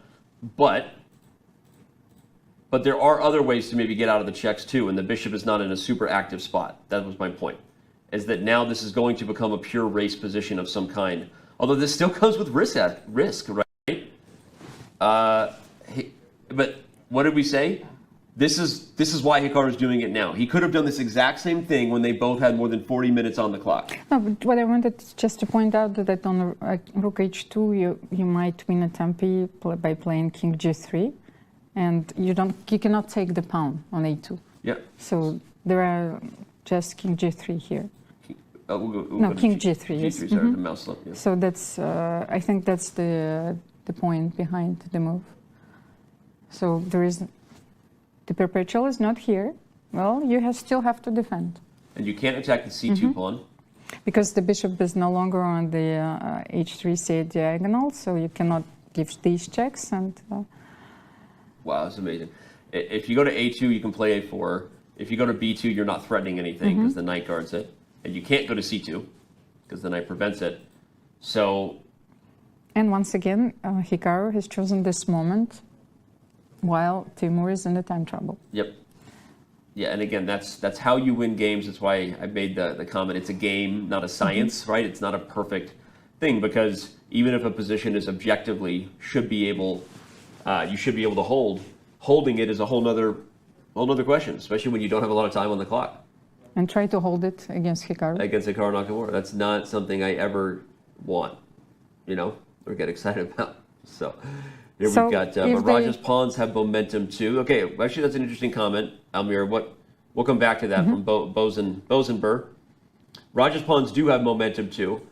But there are other ways to maybe get out of the checks too, and the bishop is not in a super active spot. That was my point, is that now this is going to become a pure race position of some kind. Although this still comes with risk, right? But what did we say? This is why Hikaru's doing it now. He could have done this exact same thing when they both had more than 40 minutes on the clock. No, but what I wanted just to point out that on rook h2 you might win a tempi by playing king g3. And you cannot take the pawn on a2. Yeah. So there are just king g3 here. We'll go king g3. G3, yes. sorry, the mouse slip. Yeah. So that's I think that's the point behind the move. So there is the perpetual is not here. Well, you still have to defend. And you can't attack the c2 pawn. Because the bishop is no longer on the h3 c8 diagonal, so you cannot give these checks and. Wow, that's amazing. If you go to a2, you can play a4. If you go to b2, you're not threatening anything because the knight guards it. And you can't go to c2 because the knight prevents it. So... And once again, Hikaru has chosen this moment while Teimour is in the time trouble. Yep. Yeah, and again, that's how you win games. That's why I made the comment. It's a game, not a science, right? It's not a perfect thing because even if a position is objectively should be able... you should be able to hold. Holding it is a whole nother question, especially when you don't have a lot of time on the clock. And try to hold it against Hikaru. Against Hikaru Nakamura. That's not something I ever want, or get excited about. So here we've got, but Radja's pawns have momentum too. Okay, actually that's an interesting comment, Almira. We'll come back to that from Bosenber. Radja's pawns do have momentum too.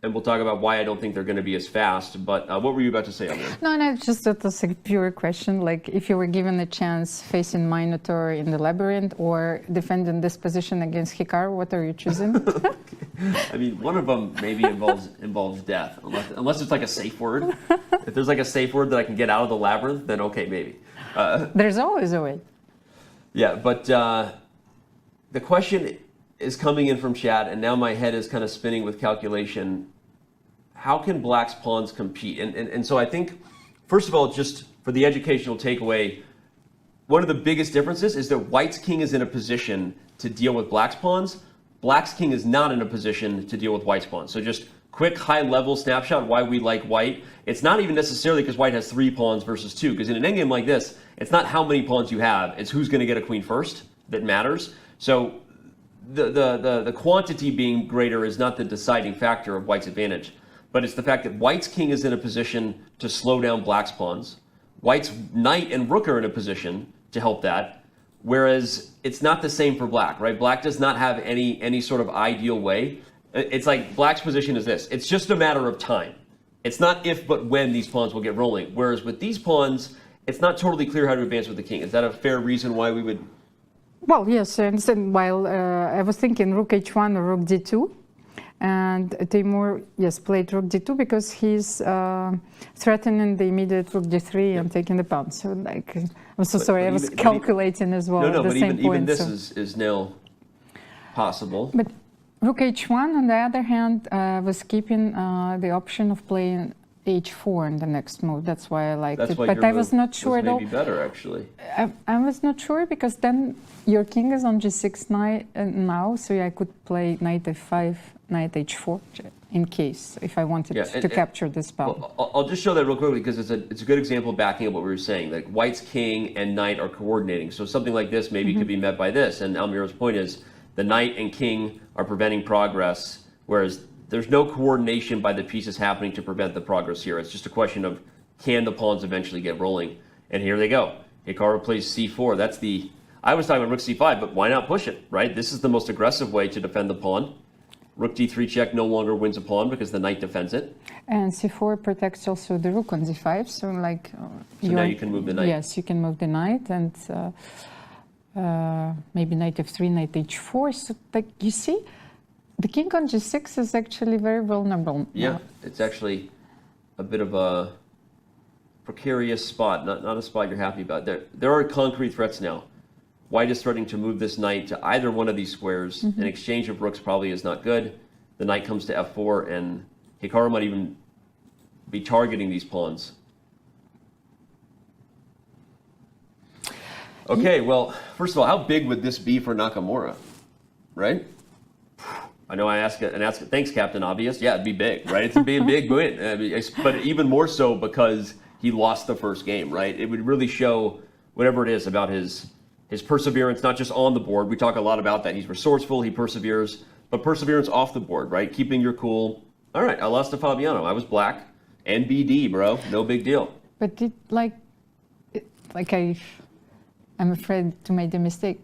And we'll talk about why I don't think they're going to be as fast. But what were you about to say, Almira? No, just that was a pure question. Like, if you were given a chance facing Minotaur in the labyrinth or defending this position against Hikaru, what are you choosing? I mean, one of them maybe involves death, unless it's like a safe word. If there's like a safe word that I can get out of the labyrinth, then okay, maybe. There's always a way. Yeah, but the question is coming in from chat, and now my head is kind of spinning with calculation. How can Black's pawns compete? And so I think, first of all, just for the educational takeaway, one of the biggest differences is that White's king is in a position to deal with Black's pawns. Black's king is not in a position to deal with White's pawns. So just quick high-level snapshot why we like White. It's not even necessarily because White has 3 pawns versus 2, because in an endgame like this, it's not how many pawns you have, it's who's going to get a queen first that matters. So the quantity being greater is not the deciding factor of White's advantage, but it's the fact that White's king is in a position to slow down Black's pawns. White's knight and rook are in a position to help that, whereas it's not the same for Black, right? Black does not have any sort of ideal way. It's like Black's position is this. It's just a matter of time. It's not if but when these pawns will get rolling, whereas with these pawns, it's not totally clear how to advance with the king. Is that a fair reason why we would... Well, yes, I understand. While I was thinking rook h1 or rook d2, and Teimour, yes, played rook d2 because he's threatening the immediate rook d3 and taking the pawn. So, like, I'm so sorry, I was calculating as well. No, at the but same point, even this is now possible. But rook h1, on the other hand, was keeping the option of playing h4 in the next move. That's why I liked it. But I was not sure at all. Maybe better, actually. I was not sure because then your king is on g6 now, so I could play knight f5 knight h4 in case if I wanted to capture this pawn. Well, I'll just show that real quickly because it's a good example backing up what we were saying. Like white's king and knight are coordinating. So something like this maybe could be met by this. And Almira's point is the knight and king are preventing progress, whereas there's no coordination by the pieces happening to prevent the progress here. It's just a question of can the pawns eventually get rolling? And here they go. Hikaru plays c4. That's the... I was talking about rook c5, but why not push it, right? This is the most aggressive way to defend the pawn. Rook d3 check no longer wins a pawn because the knight defends it. And c4 protects also the rook on d5, so like... so now you can move the knight. Yes, you can move the knight, and maybe knight f3, knight h4. So like, you see, the king on g6 is actually very vulnerable. Yeah, it's actually a bit of a precarious spot, not a spot you're happy about. There are concrete threats now. White is threatening to move this knight to either one of these squares. An exchange of rooks probably is not good. The knight comes to f4, and Hikaru might even be targeting these pawns. Okay, well, first of all, how big would this be for Nakamura, right? I know I ask it, thanks, Captain Obvious. Yeah, it'd be big, right? It's a big win. But even more so because he lost the first game, right? It would really show whatever it is about his perseverance, not just on the board. We talk a lot about that. He's resourceful, he perseveres, but perseverance off the board, right? Keeping your cool. All right, I lost to Fabiano. I was black. NBD, bro. No big deal. But I'm afraid to make a mistake,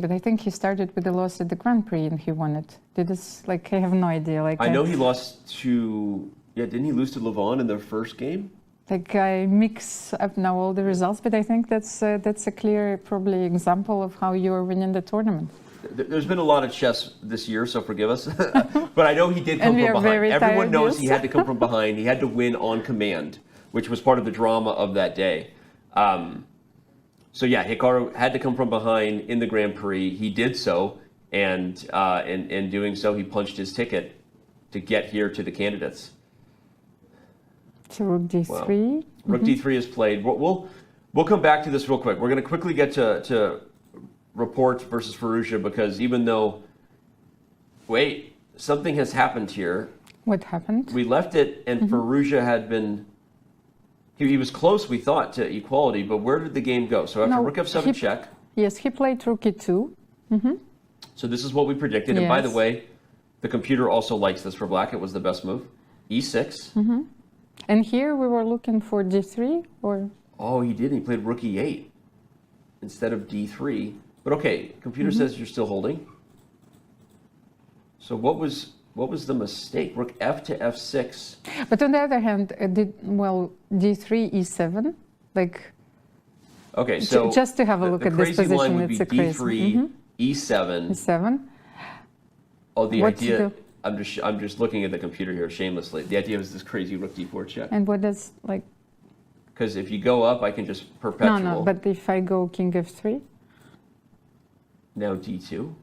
but I think he started with a loss at the Grand Prix and he won it. I have no idea. I know he lost to, didn't he lose to Levon in their first game? I mix up now all the results, but I think that's a clear, probably example of how you're winning the tournament. There's been a lot of chess this year, so forgive us. But I know he did come from behind. Everyone knows he had to come from behind. He had to win on command, which was part of the drama of that day. So yeah, Hikaru had to come from behind in the Grand Prix. He did so, and in doing so, he punched his ticket to get here to the candidates. So rook d3. Wow. Rook d3 is played. We'll come back to this real quick. We're going to quickly get to Rapport versus Firouzja because even though, wait, something has happened here. What happened? We left it, and Firouzja had been. He was close, we thought, to equality, but where did the game go? So after rook f7 check. Yes, he played rook e2. So this is what we predicted. And by the way, the computer also likes this for black. It was the best move. e6. And here we were looking for d3 or? Oh, he did. He played rook e8 instead of d3. But okay, computer says you're still holding. So what was the mistake? Rook f to f6. But on the other hand, d3 e7, okay, so just to have a look at this position, it's a crazy. d3 e7. e7. Oh, the idea. I'm just looking at the computer here shamelessly. The idea was this crazy rook d4 check. And what does Because if you go up, I can just perpetual. No, but if I go king f3. Now d2.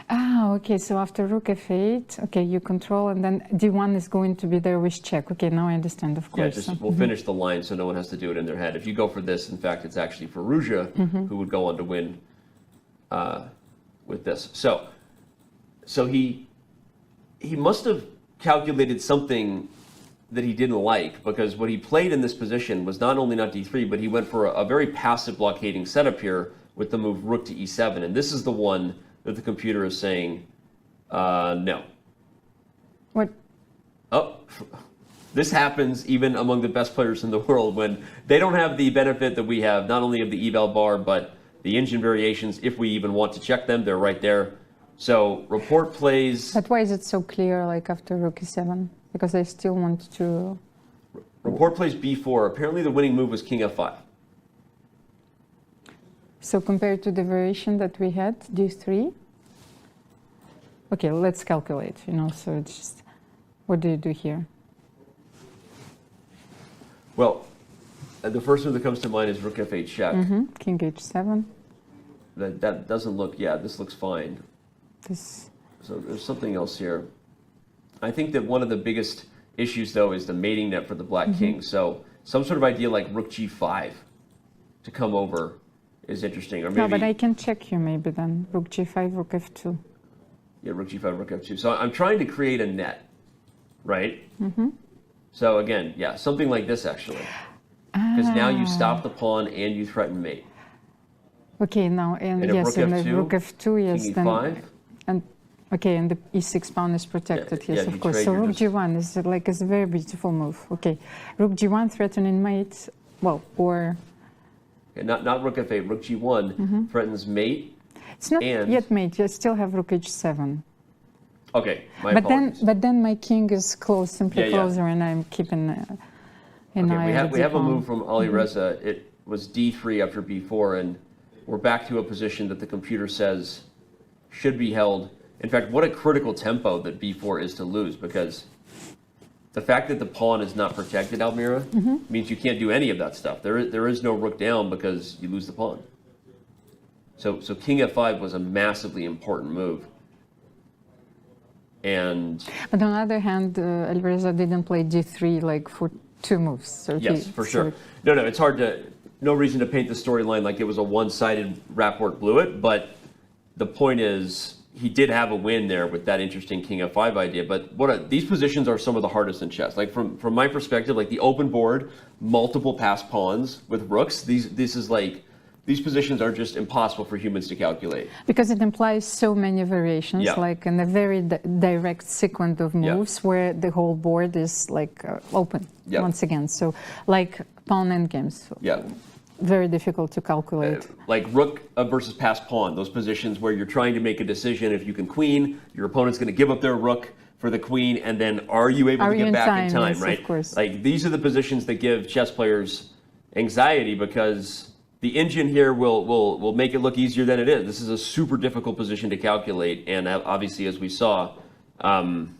Ah, okay. So after rook f8, okay, you control, and then d1 is going to be there with check. Okay, now I understand. Of course. Yeah, we'll finish the line so no one has to do it in their head. If you go for this, in fact, it's actually Firouzja who would go on to win with this. So he must have calculated something that he didn't like, because what he played in this position was not only not d3, but he went for a very passive blockading setup here with the move rook to e7, and this is the one that the computer is saying no. What? Oh, this happens even among the best players in the world when they don't have the benefit that we have, not only of the eval bar, but the engine variations. If we even want to check them, they're right there. So Rapport plays. But why is it so clear, after rook e7? Because I still want to. Rapport plays b4. Apparently, the winning move was king f5. So compared to the variation that we had, d3. Okay, let's calculate. So it's just, what do you do here? Well, the first move that comes to mind is rook f8 check. King h7. That doesn't look. Yeah, this looks fine. So there's something else here. I think that one of the biggest issues, though, is the mating net for the black king. So some sort of idea like rook g5 to come over is interesting. Or maybe, no, but I can check you maybe then. Rook g5, rook f2. Yeah, rook g5, rook f2. So I'm trying to create a net, right? Mm-hmm. So again, yeah, something like this actually. Because now you stop the pawn and you threaten mate. Okay, now, and And yes, rook and f2, the rook f2, yes, king then, e5. and okay, and the e6 pawn is protected, Yeah, yes, yeah, of you course. trade, So you're rook g1 is like a very beautiful move. Okay, rook g1 threatening mate, well, or Okay, not rook f8, rook g1 threatens mate. it's not and, yet mate. You still have rook h7. Okay, my But apologies. then my king is close, simply Yeah, yeah. closer, and I'm keeping an eye Okay, on we have a d-pawn. move from Alireza. It was d3 after b4, and we're back to a position that the computer says should be held. In fact, what a critical tempo that b4 is to lose, because the fact that the pawn is not protected, Almira, means you can't do any of that stuff. There is no rook down because you lose the pawn. So king f5 was a massively important move. And But on the other hand, Alireza didn't play d3 like for 2 moves. So yes, for sure. No, it's hard to, no reason to paint the storyline like it was a one-sided Rapport blew it, but the point is he did have a win there with that interesting king f5 idea. But these positions are some of the hardest in chess. Like from my perspective, like the open board, multiple passed pawns with rooks, these positions are just impossible for humans to calculate. Because it implies so many variations, Yeah. like in a very direct sequence of moves where the whole board is like open once again. So like pawn endgames. Yeah. Very difficult to calculate. Like rook versus passed pawn, those positions where you're trying to make a decision if you can queen, your opponent's going to give up their rook for the queen, and then are you able to get back in time, yes, right? Of course. Like these are the positions that give chess players anxiety because the engine here will make it look easier than it is. This is a super difficult position to calculate, and obviously, as we saw, in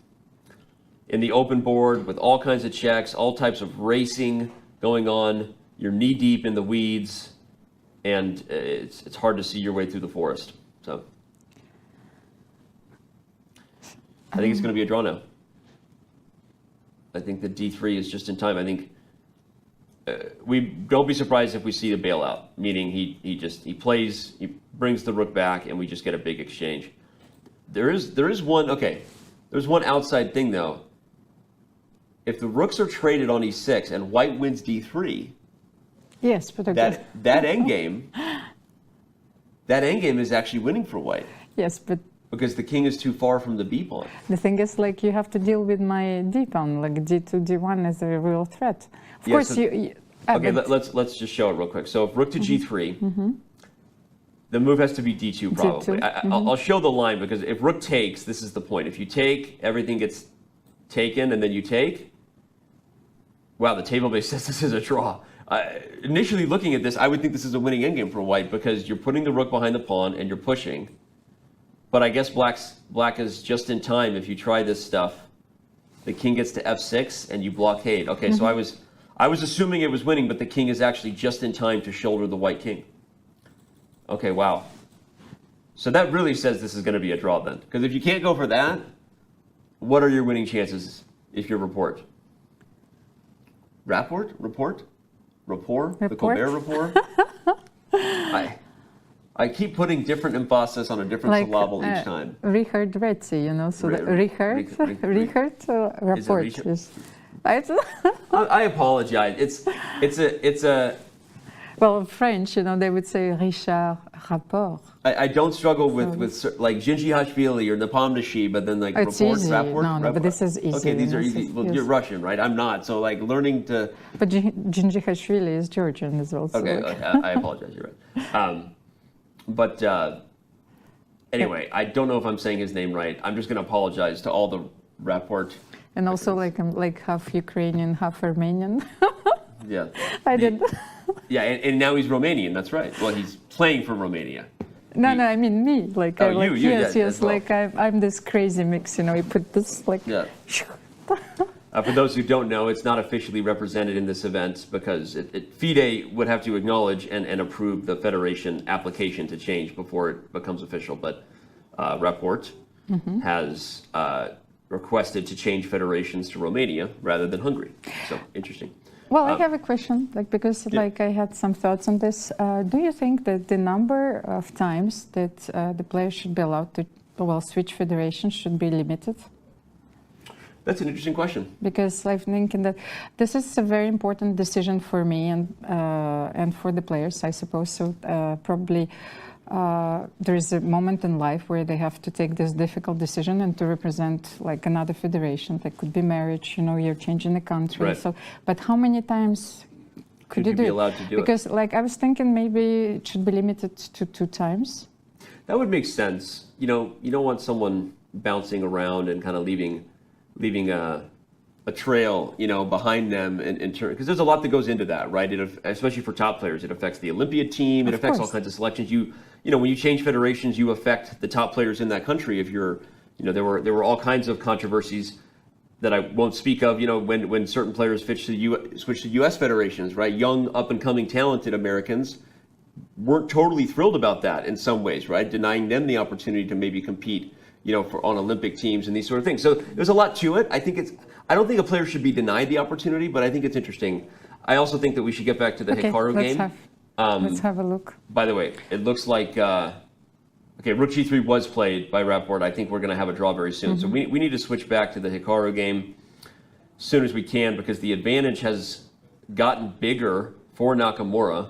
the open board with all kinds of checks, all types of racing going on, you're knee deep in the weeds, and it's hard to see your way through the forest. So I think it's going to be a draw now. I think the d3 is just in time. I think we don't be surprised if we see a bailout, meaning he plays, he brings the rook back, and we just get a big exchange. There's one outside thing though. If the rooks are traded on e6 and white wins d3, yes, but that endgame is actually winning for white. Yes, but because the king is too far from the b pawn. the thing is, like, you have to deal with my d pawn. Like d2, d1 is a real threat. Of course, so, okay, let's just show it real quick. So if rook to g3, the move has to be d2 probably. D2, I'll show the line because if rook takes, this is the point. If you take, everything gets taken, and then you take. Wow, the table base says this is a draw. Initially looking at this, I would think this is a winning endgame for white because you're putting the rook behind the pawn and you're pushing. But I guess black is just in time. If you try this stuff, the king gets to f6 and you blockade. Okay, so I was assuming it was winning, but the king is actually just in time to shoulder the white king. Okay, wow. So that really says this is going to be a draw then. Because if you can't go for that, what are your winning chances if you're Rapport? Rapport? The Colbert Rapport? I keep putting different emphasis on a different syllable each time. Richard Retzi, you know, so Richard Rapport. Yes. I apologize. It's a. Well, French, you know, they would say Richard Rapport. I don't struggle with like Jan-Krzysztof or Nepomniachtchi, but then like it's Rapport. Easy. No, but this is easy. Okay, these are easy. Well, you're Russian, right? I'm not. So like learning to. But Jan-Krzysztof is Georgian as well. So okay, like. I apologize. You're right. But anyway, I don't know if I'm saying his name right. I'm just going to apologize to all the Rapport. And also, like, I'm like half Ukrainian, half Armenian. Yeah. I did. Yeah, and now he's Romanian. That's right. Well, he's playing for Romania. No, I mean me. Like, yes, well. like I'm this crazy mix. You know, you put this like. Yeah. For those who don't know, it's not officially represented in this event because FIDE would have to acknowledge and approve the federation application to change before it becomes official. But Rapport has requested to change federations to Romania rather than Hungary. So interesting. Well, I have a question, like, because like I had some thoughts on this. Do you think that the number of times that the player should be allowed to well, switch federations should be limited? That's an interesting question. Because I'm thinking that this is a very important decision for me and for the players, I suppose. So probably there is a moment in life where they have to take this difficult decision and to represent like another federation. That could be marriage, you know, you're changing the country. Right. So, but how many times could you do be it? allowed to do because like I was thinking maybe it should be limited to 2 times. That would make sense. You know, you don't want someone bouncing around and kind of leaving a trail, you know, behind them in turn, because there's a lot that goes into that, right? Especially for top players, it affects the Olympiad team. It affects all kinds of selections. You know, when you change federations, you affect the top players in that country. If you're, you know, there were all kinds of controversies that I won't speak of. You know, when certain players switch to U.S. federations, right? Young, up and coming, talented Americans weren't totally thrilled about that in some ways, right? Denying them the opportunity to maybe compete, you know, on Olympic teams and these sort of things. So there's a lot to it. I don't think a player should be denied the opportunity, but I think it's interesting. I also think that we should get back to the Hikaru game. Let's have a look. By the way, it looks like, okay, Rook G3 was played by Rapport. I think we're going to have a draw very soon. So we need to switch back to the Hikaru game as soon as we can, because the advantage has gotten bigger for Nakamura.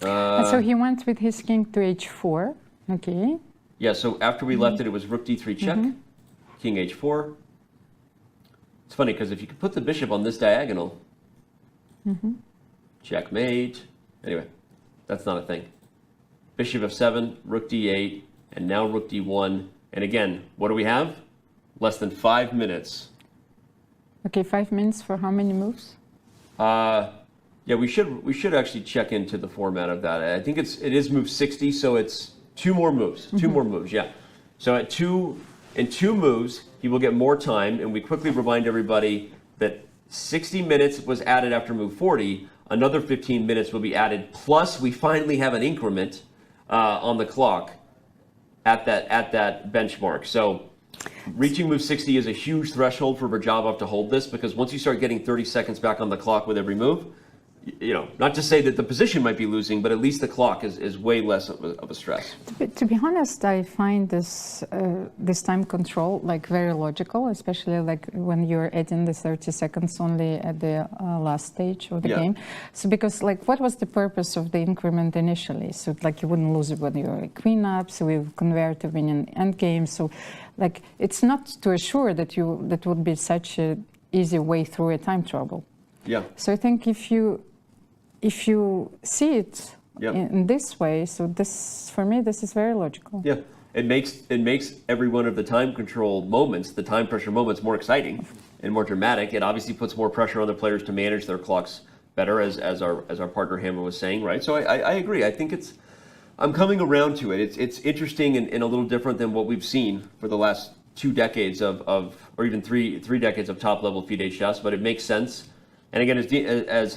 So he went with his king to h4. Okay. Yeah, so after we left it was Rook D3 check, King H4. It's funny because if you could put the bishop on this diagonal, checkmate. Anyway, that's not a thing. Bishop F7, Rook D8, and now Rook D1. And again, what do we have? Less than 5 minutes. Okay, 5 minutes for how many moves? Yeah, we should actually check into the format of that. I think it is move 60, so it's 2 more moves. 2 more moves, yeah. So in 2 moves, he will get more time, and we quickly remind everybody that 60 minutes was added after move 40. Another 15 minutes will be added, plus we finally have an increment on the clock at that benchmark. So reaching move 60 is a huge threshold for Radjabov to hold this, because once you start getting 30 seconds back on the clock with every move, you know, not to say that the position might be losing, but at least the clock is way less of a stress. To be honest, I find this time control like very logical, especially like when you're adding the 30 seconds only at the last stage of the game. So because like what was the purpose of the increment initially? So like you wouldn't lose it when you're queen up, so we convert to winning endgame. So like it's not to assure that that would be such an easy way through a time trouble. Yeah. So I think if you see it in this way, so this, for me, this is very logical. Yeah, it makes every one of the time control moments, the time pressure moments, more exciting and more dramatic. It obviously puts more pressure on the players to manage their clocks better, as our partner Hammer was saying, right? So I agree. I think I'm coming around to it. It's interesting and a little different than what we've seen for the last 2 decades or even three decades of top level FIDE chess, but it makes sense. And again,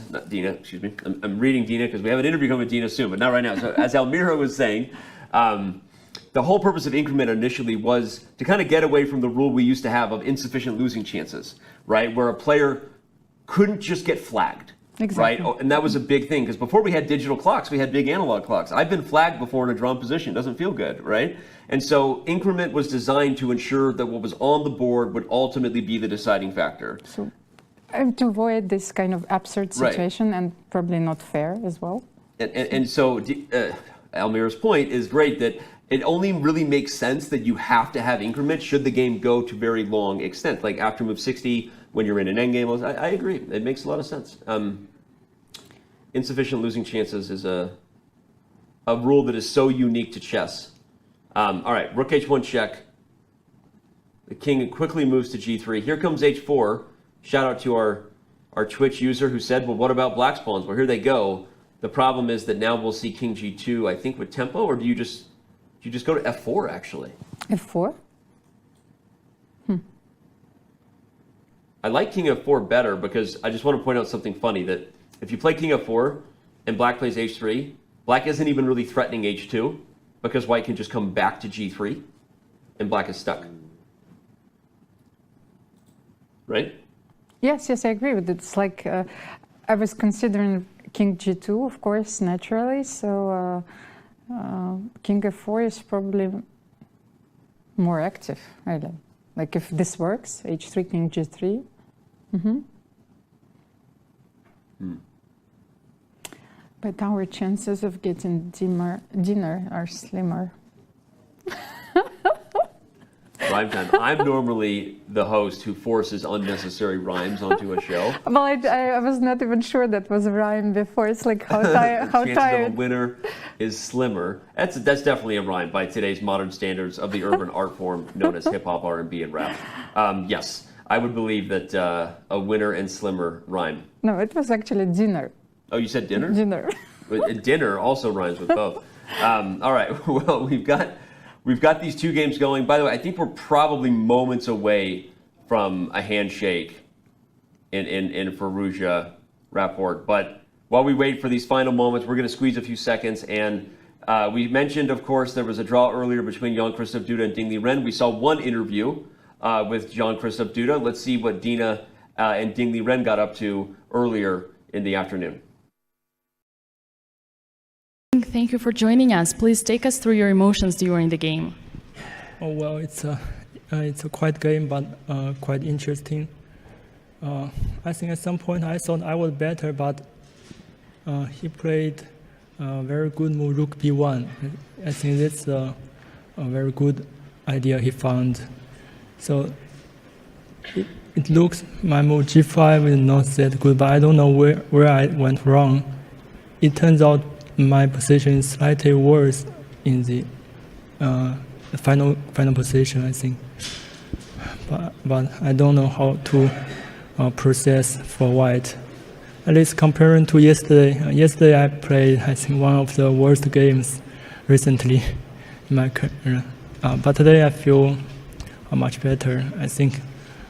not Dina, excuse me, I'm reading Dina because we have an interview coming with Dina soon, but not right now. So as Almira was saying, the whole purpose of increment initially was to kind of get away from the rule we used to have of insufficient losing chances, right? Where a player couldn't just get flagged, right? And that was a big thing, because before we had digital clocks, we had big analog clocks. I've been flagged before in a drawn position. Doesn't feel good, right? And so increment was designed to ensure that what was on the board would ultimately be the deciding factor. So, to avoid this kind of absurd situation, and probably not fair as well. And so Almira's point is great, that it only really makes sense that you have to have increment should the game go to very long extent, like after move 60 when you're in an endgame. I agree. It makes a lot of sense. Insufficient losing chances is a rule that is so unique to chess. All right, Rook H1 check. The king quickly moves to G3. Here comes H4. Shout out to our Twitch user who said, well, what about black spawns? Well, here they go. The problem is that now we'll see King G2, I think, with tempo, or do you just go to F4, actually? F4? I like King F4 better, because I just want to point out something funny, that if you play King F4 and black plays H3, black isn't even really threatening H2, because white can just come back to G3, and black is stuck. Right? Yes, I agree with it. It's like I was considering King G2, of course, naturally. So King f4 is probably more active, really. Like if this works, h3, king g3. But our chances of getting dinner are slimmer. Rhyme time. I'm normally the host who forces unnecessary rhymes onto a show. Well, I was not even sure that was a rhyme before. It's like how Chances tired. of a winner is slimmer. That's definitely a rhyme by today's modern standards of the urban art form known as hip hop, R&B, and rap. Yes, I would believe that a winner and slimmer rhyme. No, it was actually dinner. Oh, you said dinner? Dinner. Dinner also rhymes with both. All right. Well, we've got these two games going. By the way, I think we're probably moments away from a handshake in Firouzja Rapport. But while we wait for these final moments, we're going to squeeze a few seconds. And we mentioned, of course, there was a draw earlier between Jan-Krzysztof Duda and Liren. We saw one interview with Jan-Krzysztof Duda. Let's see what Dina and Liren got up to earlier in the afternoon. Thank you for joining us. Please take us through your emotions during the game. Oh well, it's a quiet game, but quite interesting. I think at some point I thought I was better, but he played a very good move, Rook b1. I think that's a very good idea he found. So it looks my move g5 is not that good, but I don't know where I went wrong. It turns out my position is slightly worse in the final position, I think. But I don't know how to process for white. At least comparing to yesterday. Yesterday I played, I think, one of the worst games recently in my career. But today I feel much better. I think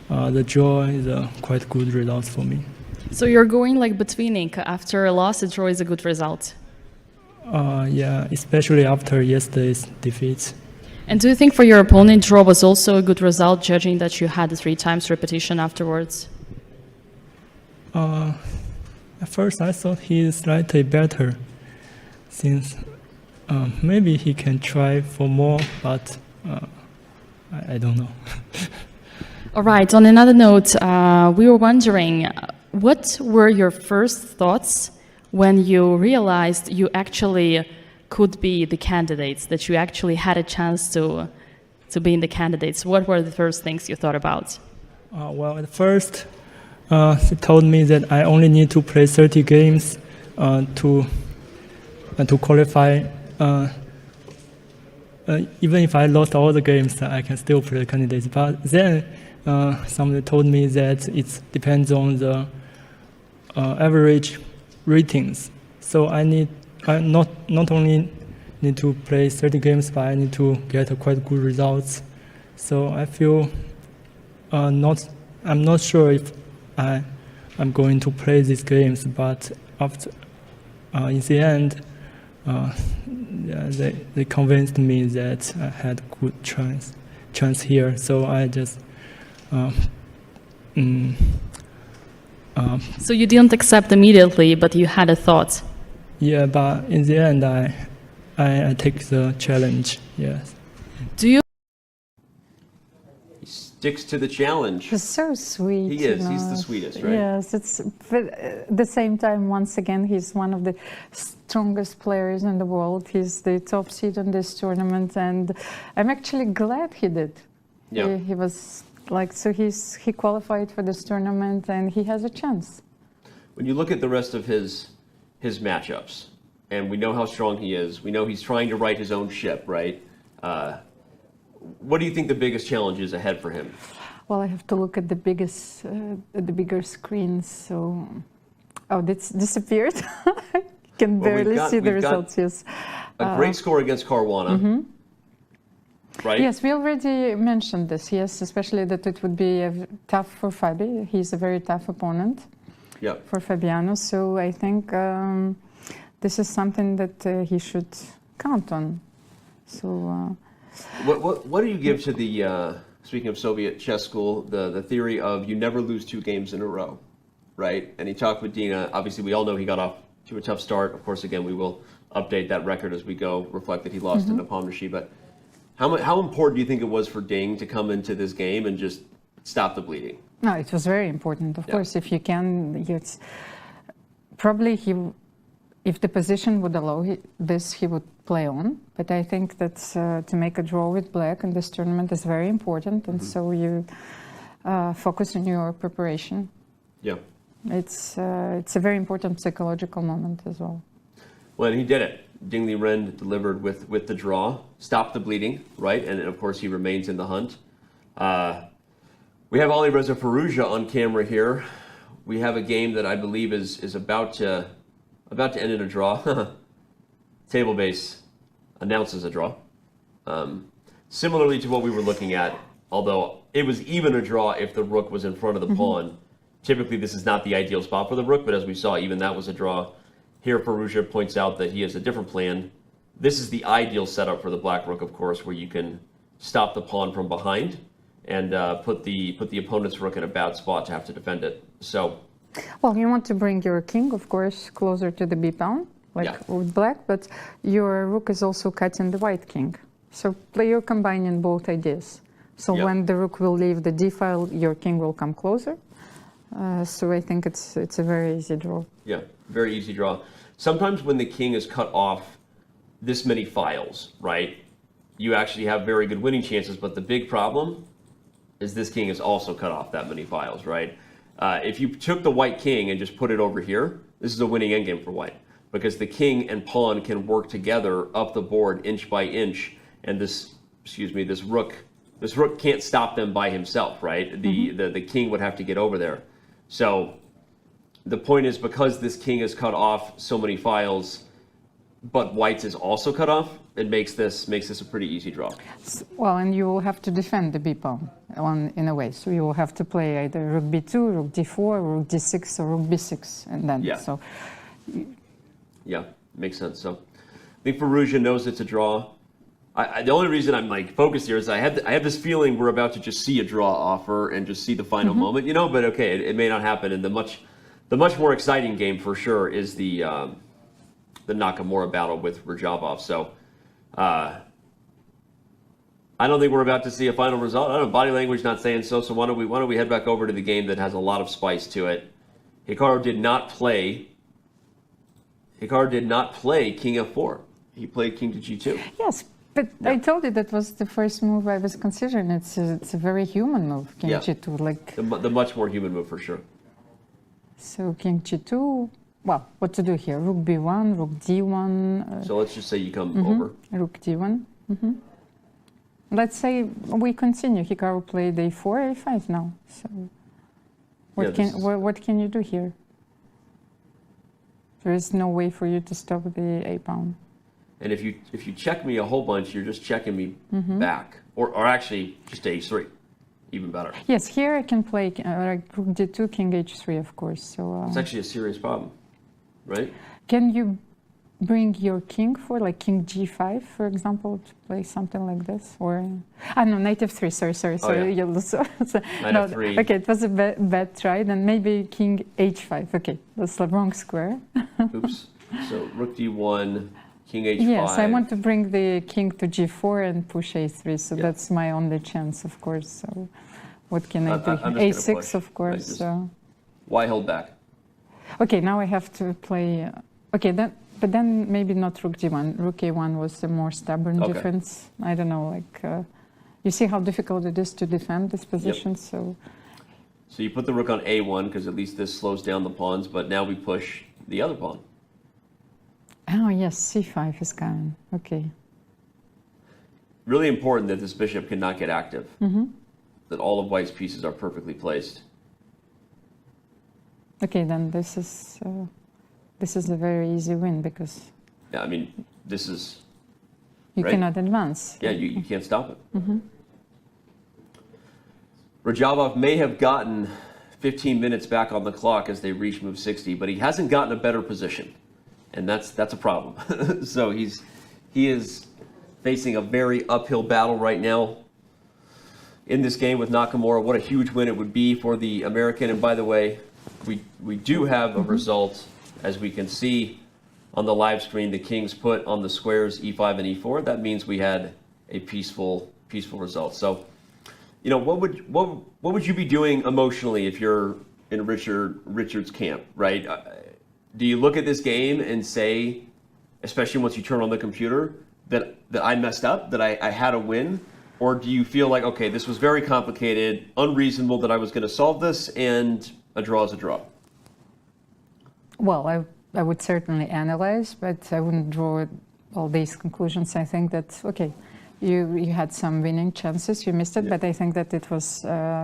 the draw is a quite good result for me. So you're going like between it. After a loss, a draw is a good result. Yeah, especially after yesterday's defeat. And do you think for your opponent, draw was also a good result, judging that you had 3 times repetition afterwards? At first I thought he is slightly better, since maybe he can try for more, but I don't know. All right, on another note, we were wondering, what were your first thoughts when you realized you actually could be the candidates, that you actually had a chance to be in the candidates? What were the first things you thought about? Well, at first, they told me that I only need to play 30 games to qualify. Even if I lost all the games, I can still play the candidates. But then somebody told me that it depends on the average ratings. So I not only need to play 30 games, but I need to get a quite good results. So I feel I'm not sure if I'm going to play these games, but after in the end, they convinced me that I had good chance here. So I just. So you didn't accept immediately, but you had a thought. Yeah, but in the end, I take the challenge. Yes. Do you? He sticks to the challenge. He's so sweet. He is. He's the sweetest, right? Yes, but at the same time, once again, he's one of the strongest players in the world. He's the top seed in this tournament, and I'm actually glad he did. Yeah. He was. So he qualified for this tournament and he has a chance. When you look at the rest of his matchups, and we know how strong he is, we know he's trying to right his own ship, right? What do you think the biggest challenge is ahead for him? Well, I have to look at the bigger screen. So, that's disappeared. I can barely see the results. Yes. A great score against Caruana. Mm-hmm. Right? Yes, we already mentioned this, yes, especially that it would be tough for Fabi. He's a very tough opponent for Fabiano. So I think this is something that he should count on. So, what do you give to the, speaking of Soviet chess school, the theory of you never lose 2 games in a row, right? And he talked with Dina. Obviously, we all know he got off to a tough start. Of course, again, we will update that record as we go, reflect that he lost to Nepomniachtchi. But how important do you think it was for Ding to come into this game and just stop the bleeding? No, it was very important, of course. If you can, it's probably if the position would allow this, he would play on. But I think that to make a draw with black in this tournament is very important, and so you focus on your preparation. Yeah, it's a very important psychological moment as well. Well, and he did it. Ding Liren delivered with the draw, stopped the bleeding, right? And of course, he remains in the hunt. We have Alireza Firouzja on camera here. We have a game that I believe is about to end in a draw. Table base announces a draw. Similarly to what we were looking at, although it was even a draw if the rook was in front of the pawn. Typically, this is not the ideal spot for the rook, but as we saw, even that was a draw. Here, Firouzja points out that he has a different plan. This is the ideal setup for the black rook, of course, where you can stop the pawn from behind and put the opponent's rook in a bad spot to have to defend it. So, well, you want to bring your king, of course, closer to the b pawn, like with black, but your rook is also cutting the white king. So you're combining both ideas. So when the rook will leave the d file, your king will come closer. So I think it's a very easy draw. Yeah, very easy draw. Sometimes when the king is cut off this many files, right, you actually have very good winning chances, but the big problem is this king is also cut off that many files, right? If you took the white king and just put it over here, this is a winning endgame for white, because the king and pawn can work together up the board inch by inch, and this rook can't stop them by himself, right? The king would have to get over there. So the point is, because this king is cut off so many files, but white's is also cut off, it makes this a pretty easy draw. Well, and you will have to defend the b pawn in a way. So you will have to play either rook b2, rook d4, rook d6, or rook b6, and then so. Yeah, makes sense. So I think Firouzja knows it's a draw. The only reason I'm like focused here is I have this feeling we're about to just see a draw offer and just see the final moment, you know. But okay, it may not happen. And the much more exciting game for sure is the Nakamura battle with Radjabov. So I don't think we're about to see a final result. I don't know, body language not saying so. So why don't we head back over to the game that has a lot of spice to it. Hikaru did not play King F4. He played King to G2. Yes. But I told you that was the first move I was considering. It's a very human move, King G2, like the much more human move for sure. So King G2. Well, what to do here? Rook B1, Rook D1. So let's just say you come over. Rook D1. Let's say we continue. Hikaru played A4, A5 now. So what can you do here? There is no way for you to stop the A pawn. And if you check me a whole bunch, you're just checking me back, or actually just h3, even better. Yes, here I can play rook d2, king h3, of course. So it's actually a serious problem, right? Can you bring your king for like king g5, for example, to play something like this, or no, knight f3. Sorry. Knight f3. Okay, it was a bad try. Then maybe king h5. Okay, that's the wrong square. Oops. So rook d1. King h5. Yes, I want to bring the king to g4 and push a3, so that's my only chance, of course. So what can I do? A6, of course. Why hold back? Okay, now I have to play. Okay, but then maybe not rook d1. Rook a1 was a more stubborn defense. I don't know, like you see how difficult it is to defend this position. So you put the rook on a1 because at least this slows down the pawns, but now we push the other pawn. Oh, yes, c5 is coming. Okay. Really important that this bishop cannot get active. That all of white's pieces are perfectly placed. Okay, then this is a very easy win because... Yeah, I mean, this is... You cannot advance. Yeah, you can't stop it. Radjabov may have gotten 15 minutes back on the clock as they reach move 60, but he hasn't gotten a better position. And that's a problem. So he is facing a very uphill battle right now in this game with Nakamura. What a huge win it would be for the American. And by the way, we do have a result, as we can see on the live screen, the kings put on the squares e5 and e4. That means we had a peaceful result. So, you know, what would you be doing emotionally if you're in Richard's camp, right? Do you look at this game and say, especially once you turn on the computer, that I messed up, that I had a win? Or do you feel like, okay, this was very complicated, unreasonable that I was going to solve this, and a draw is a draw? Well, I would certainly analyze, but I wouldn't draw all these conclusions. I think that, okay, you had some winning chances, you missed it, but I think that it was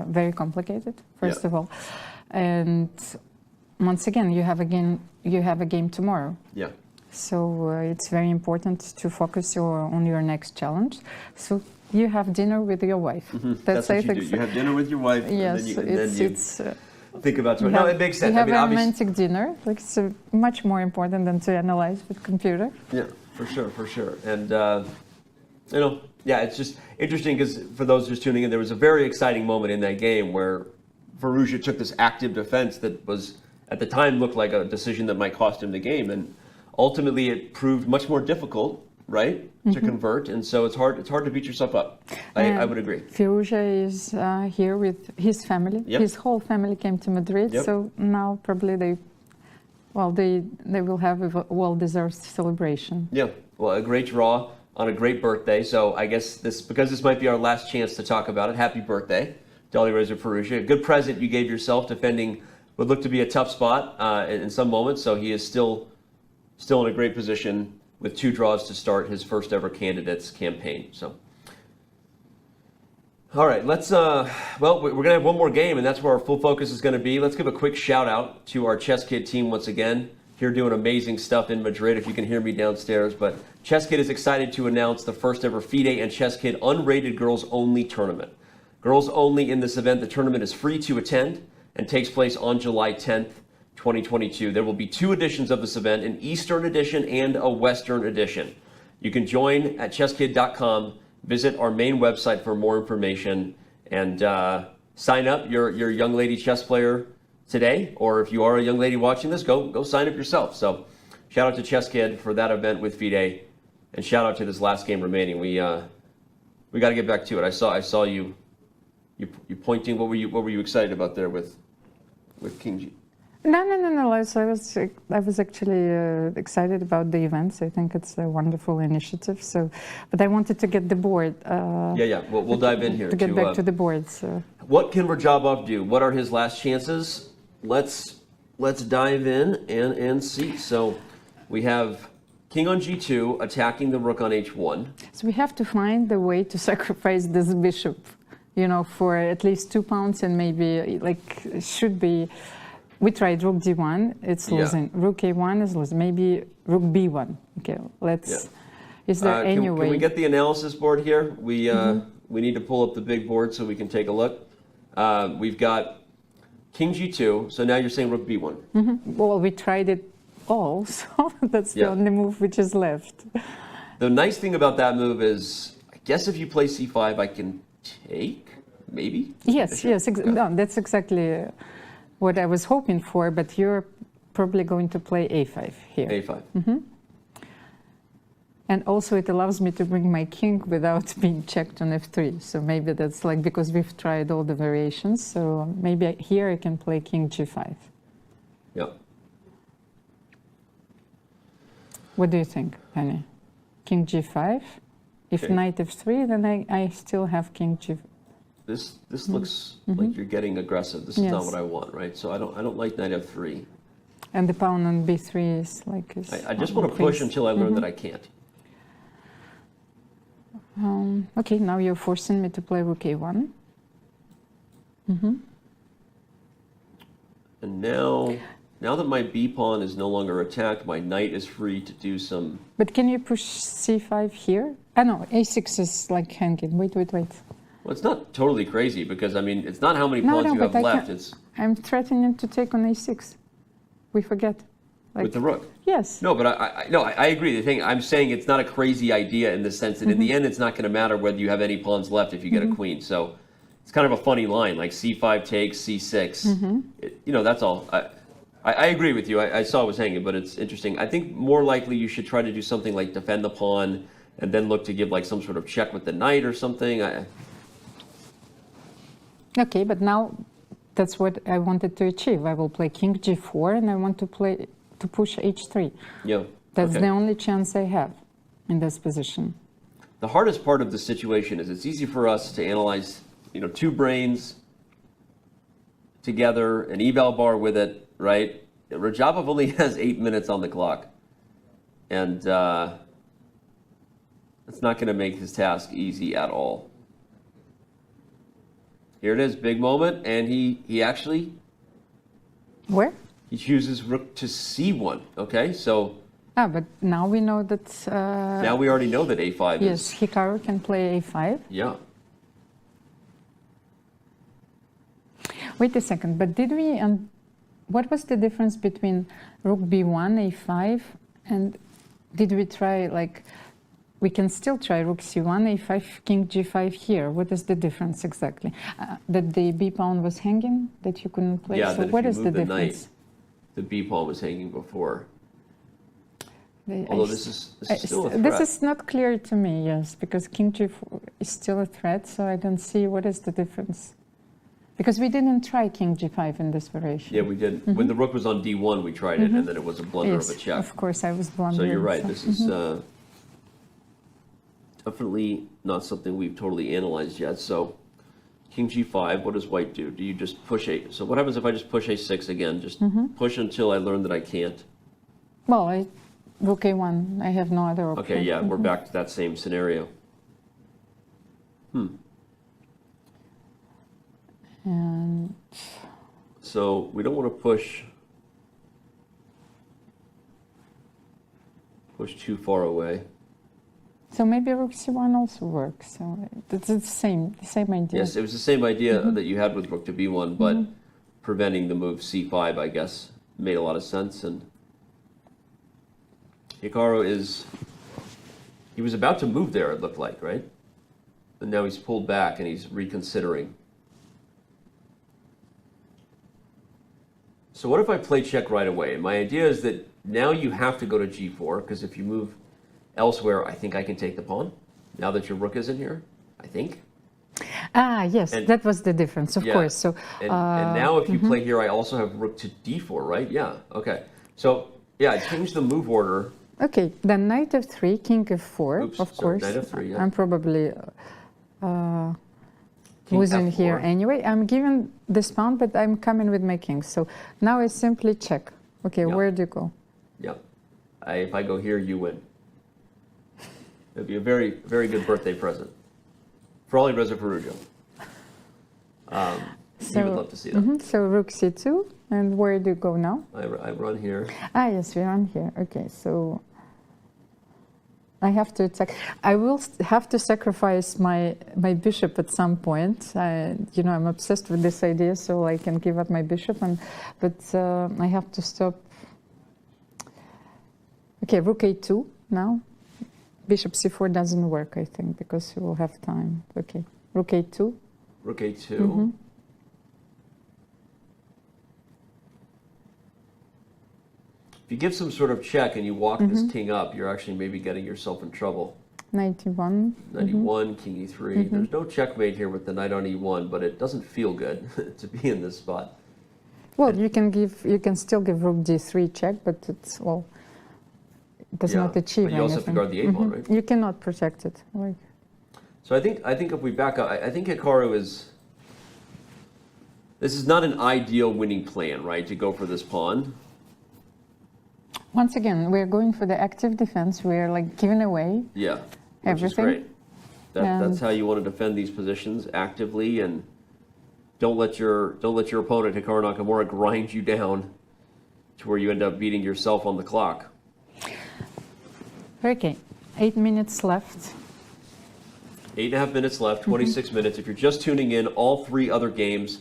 very complicated, first of all. And once again, you have a game tomorrow. Yeah. So it's very important to focus on your next challenge. So you have dinner with your wife. That's what you do. You have dinner with your wife, yes, and then you think about it. No, it makes sense. You have a romantic dinner. Like, it's much more important than to analyze with computer. Yeah, for sure. And you know, yeah, it's just interesting because for those just tuning in, there was a very exciting moment in that game where Firouzja took this active defense that was at the time looked like a decision that might cost him the game, and ultimately it proved much more difficult, right, to convert, and so it's hard to beat yourself up. I would agree. Firouzja is here with his family. His whole family came to Madrid, so now probably they will have a well-deserved celebration. Yeah, well, a great draw on a great birthday. So I guess because this might be our last chance to talk about it, happy birthday, Alireza Firouzja. A good present you gave yourself, defending what looked to be a tough spot in some moments. So he is still in a great position with 2 draws to start his first ever candidates campaign. So, all right, let's, well, we're gonna have one more game, and that's where our full focus is gonna be. Let's give a quick shout out to our Chess Kid team once again, here doing amazing stuff in Madrid, if you can hear me downstairs. But Chess Kid is excited to announce the first ever FIDE and Chess Kid unrated girls only tournament. Girls only in this event. The tournament is free to attend and takes place on July 10th, 2022. There will be 2 editions of this event, an Eastern edition and a Western edition. You can join at chesskid.com, visit our main website for more information, and sign up. You're a young lady chess player today, or if you are a young lady watching this, go sign up yourself. So shout out to Chess Kid for that event with FIDE, and shout out to this last game remaining. We got to get back to it. I saw you pointing. What were you excited about there with King G? No. So I was actually excited about the events. I think it's a wonderful initiative. So, but I wanted to get the board. We'll dive in here to get back to the board. So, what can Radjabov do? What are his last chances? Let's dive in and see. So, we have King on G2 attacking the rook on H1. So we have to find a way to sacrifice this bishop, you know, for at least 2 pawns, and maybe like it should be. We tried rook d1, it's losing. Rook a1 is losing. Maybe rook b1. Okay, let's. Is there any way? Can we get the analysis board here? We need to pull up the big board so we can take a look. We've got King g2. So now you're saying rook b1. Well, we tried it all, so that's the only move which is left. The nice thing about that move is, I guess if you play c5, I can take, maybe? Yes. No, that's exactly what I was hoping for, but you're probably going to play a5 here. a5. And also it allows me to bring my king without being checked on f3. So maybe that's like, because we've tried all the variations, so maybe here I can play king g5. Yeah. What do you think, Penny? King g5? If knight f3, then I still have king g5. This looks like you're getting aggressive. This is not what I want, right? So I don't like knight f3. And the pawn on b3 is like. I just want to push until I learn that I can't. Okay, now you're forcing me to play rook a1. And now that my b pawn is no longer attacked, my knight is free to do some. But can you push c5 here? Ah no, a6 is like hanging. Wait. Well, it's not totally crazy because, I mean, it's not how many pawns you have left. I'm threatening to take on a6. We forget. Like, with the rook? Yes. No, but I agree. The thing, I'm saying it's not a crazy idea in the sense that in the end, it's not going to matter whether you have any pawns left if you get a queen. So it's kind of a funny line, like c5 takes, c6. You know, that's all. I agree with you. I saw it was hanging, but it's interesting. I think more likely you should try to do something like defend the pawn and then look to give like some sort of check with the knight or something. Okay, but now that's what I wanted to achieve. I will play king g4 and I want to push h3. Yeah. That's okay. the only chance I have in this position. The hardest part of the situation is it's easy for us to analyze, two brains together, an eval bar with it, right? Radjabov only has 8 minutes on the clock. And it's not going to make his task easy at all. Here it is, big moment, and he actually... Where? He chooses rook to c1, okay? So... Ah, but now we know that... now we already know that a5 is... Yes, Hikaru can play a5. Yeah. Wait a second, but did we... what was the difference between rook b1, a5, and did we try, like... We can still try rook c1, a5, king g5 here. What is the difference exactly? That the b pawn was hanging, that you couldn't play? Yeah, so what is the difference? Knight, the b pawn was hanging before. Although this is still a threat. This is not clear to me, yes, because king g4 is still a threat, so I don't see what is the difference. Because we didn't try king g5 in this variation. Yeah, we did. When the rook was on d1, we tried it, and then it was a blunder of a check. Of course, I was blundering. So you're right. This is definitely not something we've totally analyzed yet. So king g5, what does white do? Do you just push a... So what happens if I just push a6 again? Just push until I learn that I can't? Well, rook a1, I have no other option. Okay, yeah, we're back to that same scenario. And so we don't want to push too far away. So maybe rook c1 also works. So it's the same idea. Yes, it was the same idea that you had with rook to b1, but preventing the move c5, I guess, made a lot of sense. And Hikaru he was about to move there, it looked like, right? And now he's pulled back and he's reconsidering. So what if I play check right away? And my idea is that now you have to go to g4, because if you move elsewhere, I think I can take the pawn, now that your rook is in here, I think. Ah, yes, and that was the difference, of course. So, and now if you play here, I also have rook to d4, right? Yeah, okay. So, yeah, I changed the move order. Okay, then knight f3, king f4, Oops, of course. Knight f3, yeah. I'm probably losing F4. here anyway. I'm given this pawn, but I'm coming with my king. So now I simply check. Okay, where do you go? Yeah. If I go here, you win. It'd be a very, very good birthday present for Alireza Firouzja. You would love to see that. So rook c2, and where do you go now? I run here. Ah, yes, we run here. Okay, so I have to attack. I will have to sacrifice my bishop at some point. I'm obsessed with this idea, so I can give up my bishop, but I have to stop. Okay, rook a2 now. Bishop c4 doesn't work, I think, because you will have time. Okay, rook a2. Rook a2. If you give some sort of check and you walk this king up, you're actually maybe getting yourself in trouble. Knight e1. Knight e1, king e3. There's no checkmate here with the knight on e1, but it doesn't feel good to be in this spot. Well, you can still give rook d3 check, but it's it does not achieve but you also have to guard the a pawn, right? You cannot protect it. So I think if we back up, I think Hikaru this is not an ideal winning plan, right? To go for this pawn. Once again, we're going for the active defense. We're like giving away everything. Which is great. That's how you want to defend these positions actively, and don't let your opponent Hikaru Nakamura grind you down to where you end up beating yourself on the clock. Okay, 8 minutes left. 8.5 minutes left, 26 minutes. If you're just tuning in, all 3 other games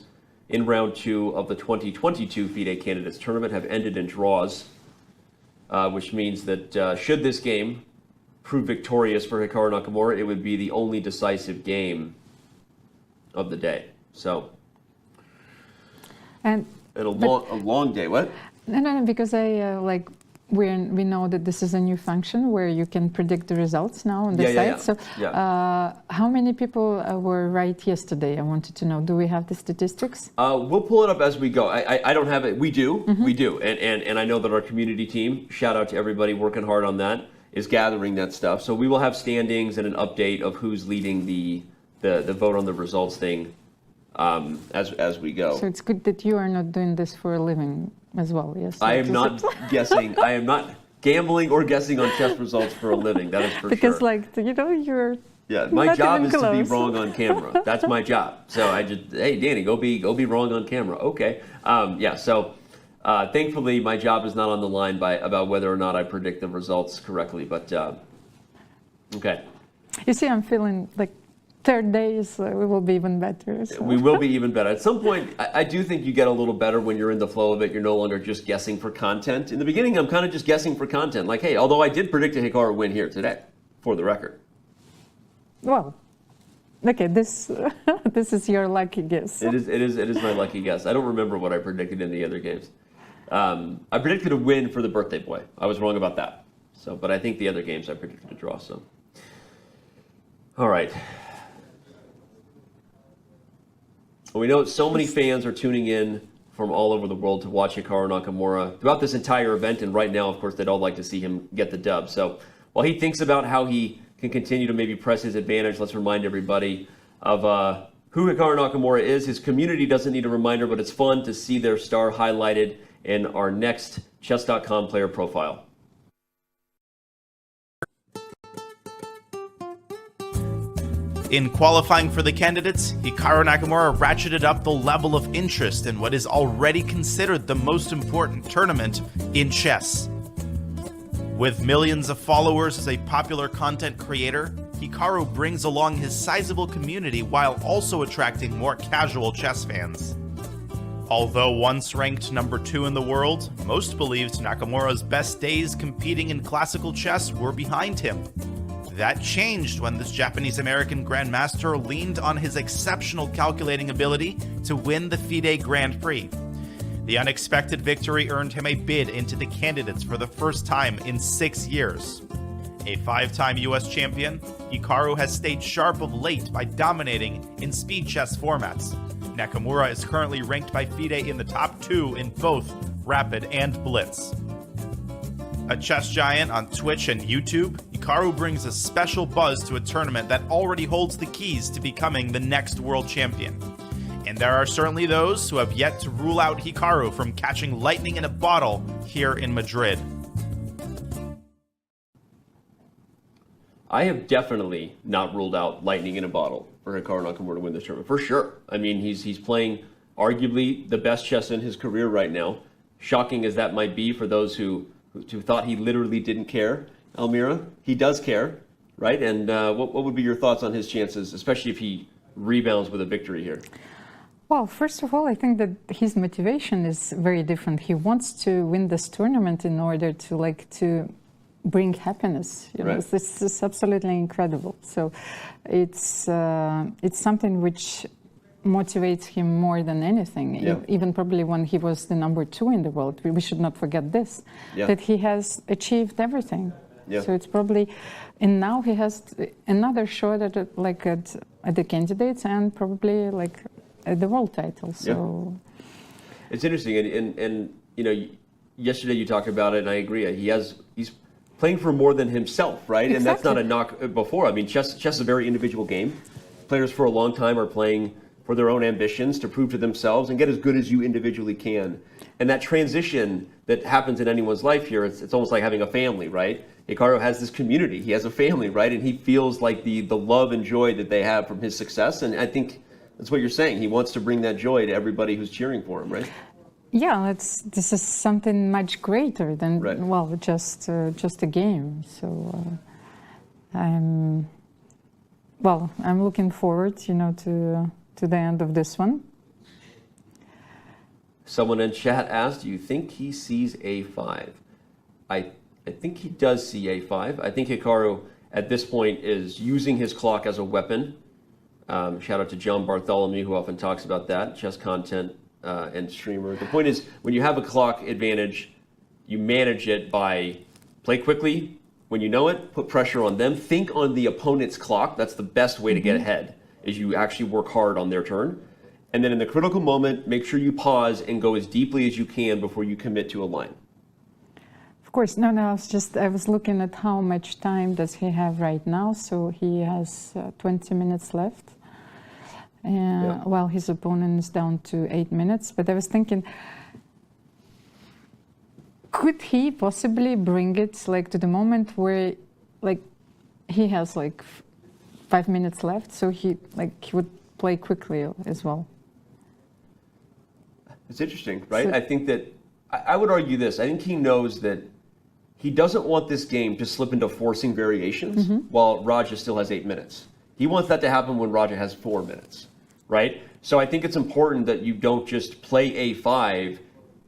in round 2 of the 2022 FIDE Candidates Tournament have ended in draws, which means that should this game prove victorious for Hikaru Nakamura, it would be the only decisive game of the day. So, and a long day. What? No, because I we know that this is a new function where you can predict the results now on the site. So, how many people were right yesterday? I wanted to know. Do we have the statistics? We'll pull it up as we go. I don't have it. We do. We do. And I know that our community team, shout out to everybody working hard on that, is gathering that stuff. So we will have standings and an update of who's leading the vote on the results thing as we go. So it's good that you are not doing this for a living as well, yes? I am not guessing. I am not gambling or guessing on chess results for a living. That is for because, sure. You're my job is to be wrong on camera. That's my job. So I just, hey, Danny, go be wrong on camera. Okay. So thankfully, my job is not on the line about whether or not I predict the results correctly. But okay. You see, I'm feeling like third days we will be even better. So. We will be even better. At some point, I do think you get a little better when you're in the flow of it. You're no longer just guessing for content. In the beginning, I'm kind of just guessing for content. Like, hey, although I did predict a Hikaru win here today, for the record. Well, okay, this is your lucky guess. It is my lucky guess. I don't remember what I predicted in the other games. I predicted a win for the birthday boy. I was wrong about that. So, but I think the other games I predicted a draw. So, all right. We know so many fans are tuning in from all over the world to watch Hikaru Nakamura throughout this entire event, and right now, of course, they'd all like to see him get the dub. So while he thinks about how he can continue to maybe press his advantage, let's remind everybody of who Hikaru Nakamura is. His community doesn't need a reminder, but it's fun to see their star highlighted in our next Chess.com player profile. In qualifying for the candidates, Hikaru Nakamura ratcheted up the level of interest in what is already considered the most important tournament in chess. With millions of followers as a popular content creator, Hikaru brings along his sizable community while also attracting more casual chess fans. Although once ranked number 2 in the world, most believed Nakamura's best days competing in classical chess were behind him. That changed when this Japanese-American grandmaster leaned on his exceptional calculating ability to win the FIDE Grand Prix. The unexpected victory earned him a bid into the candidates for the first time in 6 years. A 5-time US champion, Hikaru has stayed sharp of late by dominating in speed chess formats. Nakamura is currently ranked by FIDE in the top 2 in both Rapid and Blitz. A chess giant on Twitch and YouTube, Hikaru brings a special buzz to a tournament that already holds the keys to becoming the next world champion. And there are certainly those who have yet to rule out Hikaru from catching lightning in a bottle here in Madrid. I have definitely not ruled out lightning in a bottle for Hikaru Nakamura to win this tournament, for sure. I mean, he's playing arguably the best chess in his career right now. Shocking as that might be for those who thought he literally didn't care. Almira, he does care, right? And what would be your thoughts on his chances, especially if he rebounds with a victory here? Well, first of all, I think that his motivation is very different. He wants to win this tournament in order to bring happiness. You know, this is absolutely incredible. So it's something which motivates him more than anything. Even probably when he was the number 2 in the world, we should not forget this, that he has achieved everything. So it's probably, and now he has another shot at the candidates and probably at the world title. So it's interesting, and you know, yesterday you talked about it, and I agree. He's playing for more than himself, right? And that's not a knock before. I mean, chess is a very individual game. Players for a long time are playing for their own ambitions to prove to themselves and get as good as you individually can. And that transition that happens in anyone's life here, it's almost like having a family, right? Hikaru has this community. He has a family, right? And he feels like the love and joy that they have from his success. And I think that's what you're saying. He wants to bring that joy to everybody who's cheering for him, right? Yeah, this is something much greater than just a game. So I'm looking forward, to the end of this one. Someone in chat asked, do you think he sees A5? I think he does see A5. I think Hikaru at this point is using his clock as a weapon. Shout out to John Bartholomew, who often talks about that, chess content and streamer. The point is, when you have a clock advantage, you manage it by play quickly when you know it, put pressure on them, think on the opponent's clock. That's the best way to get ahead, is you actually work hard on their turn. And then in the critical moment, make sure you pause and go as deeply as you can before you commit to a line. Of course, no, I was looking at how much time does he have right now. So he has 20 minutes left, while his opponent is down to 8 minutes. But I was thinking, could he possibly bring it like to the moment where like he has like 5 minutes left, so he would play quickly as well? It's interesting, right? So, I think that I would argue this. I think he knows that he doesn't want this game to slip into forcing variations while Radja still has 8 minutes. He wants that to happen when Radja has 4 minutes, right? So I think it's important that you don't just play A5.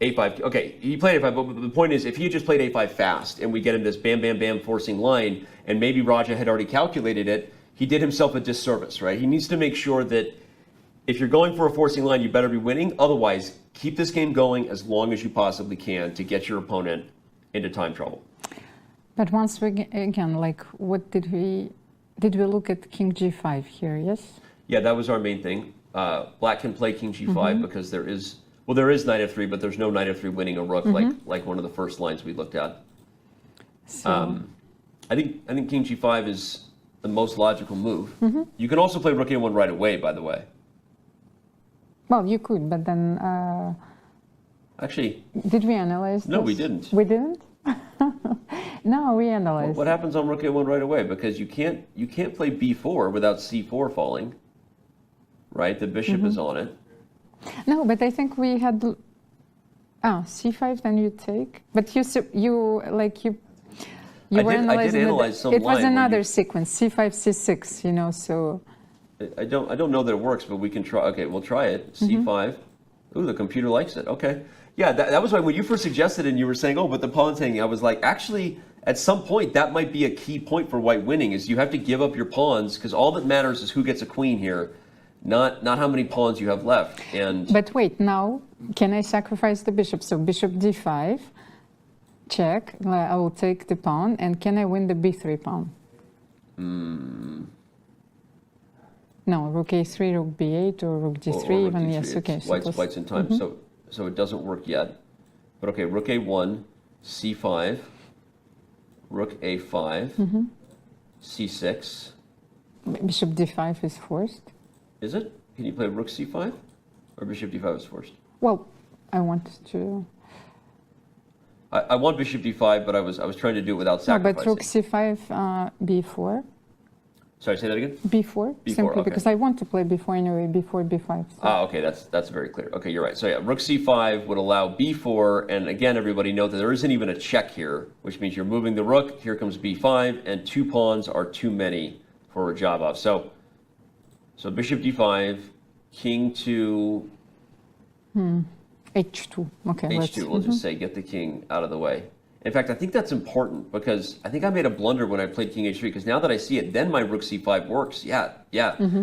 Okay, he played A5, but the point is, if he had just played A5 fast and we get him this bam, bam, bam forcing line, and maybe Radja had already calculated it, he did himself a disservice, right? He needs to make sure that if you're going for a forcing line, you better be winning. Otherwise, keep this game going as long as you possibly can to get your opponent into time trouble. But once we, again, like, what did we look at King G5 here, yes? Yeah, that was our main thing. Black can play King G5 because there is Knight F3, but there's no Knight F3 winning a rook like one of the first lines we looked at. So. I think King G5 is the most logical move. You can also play Rook A1 right away, by the way. Well, you could, but then... Actually... Did we analyze this? No, we didn't. We didn't? No, we analyzed. What happens on Rook A1 right away? Because you can't play B4 without C4 falling, right? The bishop is on it. No, but I think we had... C5, then you take. But you were analyzing... I did analyze some it was line another sequence, C5, C6, you know, so... I don't know that it works, but we can try. Okay, we'll try it. C5. Ooh, the computer likes it. Okay. Yeah, that was why when you first suggested it and you were saying, oh, but the pawn's hanging, I was like, actually, at some point, that might be a key point for white winning, is you have to give up your pawns, because all that matters is who gets a queen here, not how many pawns you have left. But wait, now, can I sacrifice the bishop? So bishop D5, check, I will take the pawn, and can I win the B3 pawn? No, rook A3, rook B8, or rook D3, or even, D3. Yes, okay. So white's in time, so it doesn't work yet. But okay, rook A1, C5, rook A5, C6. Bishop D5 is forced. Is it? Can you play rook C5? Or bishop D5 is forced? Well, I wanted to... I want bishop D5, but I was trying to do it without sacrificing. No, but rook C5, B4. Sorry, say that again? B4, simply okay. Because I want to play B4 anyway, B4, B5. So. Okay, that's very clear. Okay, you're right. So yeah, rook C5 would allow B4, and again, everybody note that there isn't even a check here, which means you're moving the rook, here comes B5, and 2 pawns are too many for Radjabov. So bishop D5, king to... H2, okay. H2, we'll just say, get the king out of the way. In fact, I think that's important because I think I made a blunder when I played King H3 because now that I see it, then my Rook C5 works. Yeah.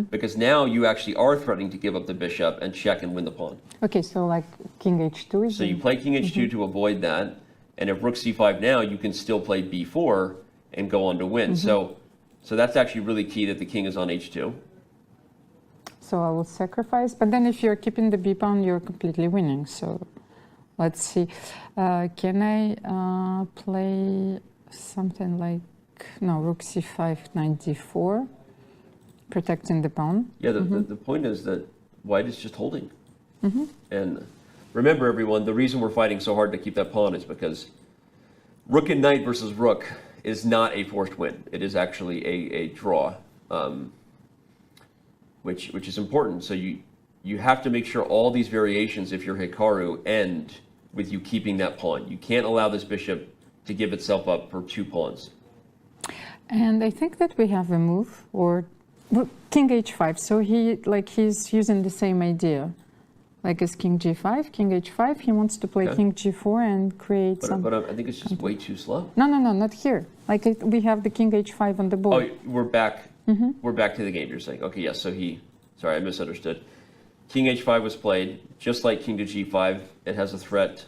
Because now you actually are threatening to give up the bishop and check and win the pawn. Okay, so like King H2 is... So you play King H2 to avoid that, and if Rook C5 now, you can still play B4 and go on to win. So that's actually really key that the king is on H2. So I will sacrifice, but then if you're keeping the B pawn, you're completely winning, so... Let's see. Can I play something like rook c5, knight d4, protecting the pawn? Yeah, the point is that white is just holding. And remember, everyone, the reason we're fighting so hard to keep that pawn is because rook and knight versus rook is not a forced win. It is actually a draw, which is important. So you have to make sure all these variations, if you're Hikaru, end with you keeping that pawn. You can't allow this bishop to give itself up for 2 pawns. And I think that we have a move, or king h5. So he's using the same idea, like as king g5, king h5. He wants to play king g4 and create some... But I think it's just way too slow. No, not here. Like we have the king h5 on the board. Oh, we're back. We're back to the game, you're saying. Okay, yes, so sorry, I misunderstood. King h5 was played, just like king to g5. It has a threat.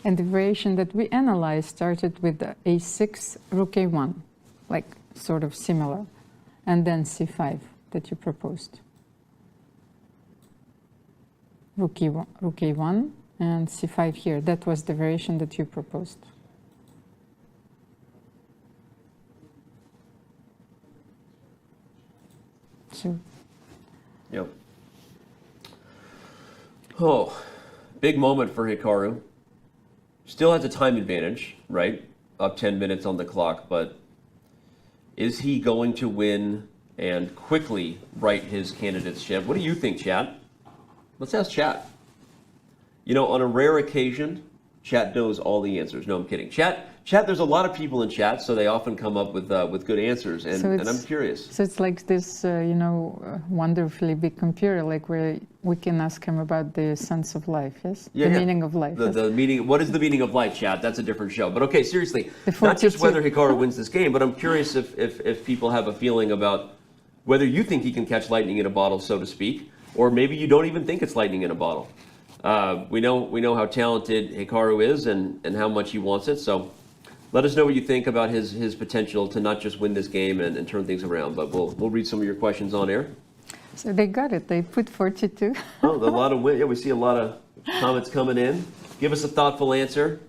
And the variation that we analyzed started with the a6, rook a1, like sort of similar, and then c5 that you proposed. Rook a1 and c5 here. That was the variation that you proposed. So. Yep. Oh, big moment for Hikaru. Still has a time advantage, right? Up 10 minutes on the clock, but is he going to win and quickly write his candidates ship? What do you think, chat? Let's ask chat. You know, on a rare occasion, chat knows all the answers. No, I'm kidding. Chat, there's a lot of people in chat, so they often come up with good answers, and, so and I'm curious. So it's like this, you know, wonderfully big computer, like where we can ask him about the sense of life, yes? Yeah, the meaning of life. The meaning. What is the meaning of life, chat? That's a different show. But okay, seriously, The not just 42. whether Hikaru wins this game, but I'm curious if people have a feeling about whether you think he can catch lightning in a bottle, so to speak, or maybe you don't even think it's lightning in a bottle. We know how talented Hikaru is and how much he wants it. So let us know what you think about his potential to not just win this game and turn things around. But we'll read some of your questions on air. So they got it. They put 42. Oh, a lot of yeah, we see a lot of comments coming in. Give us a thoughtful answer.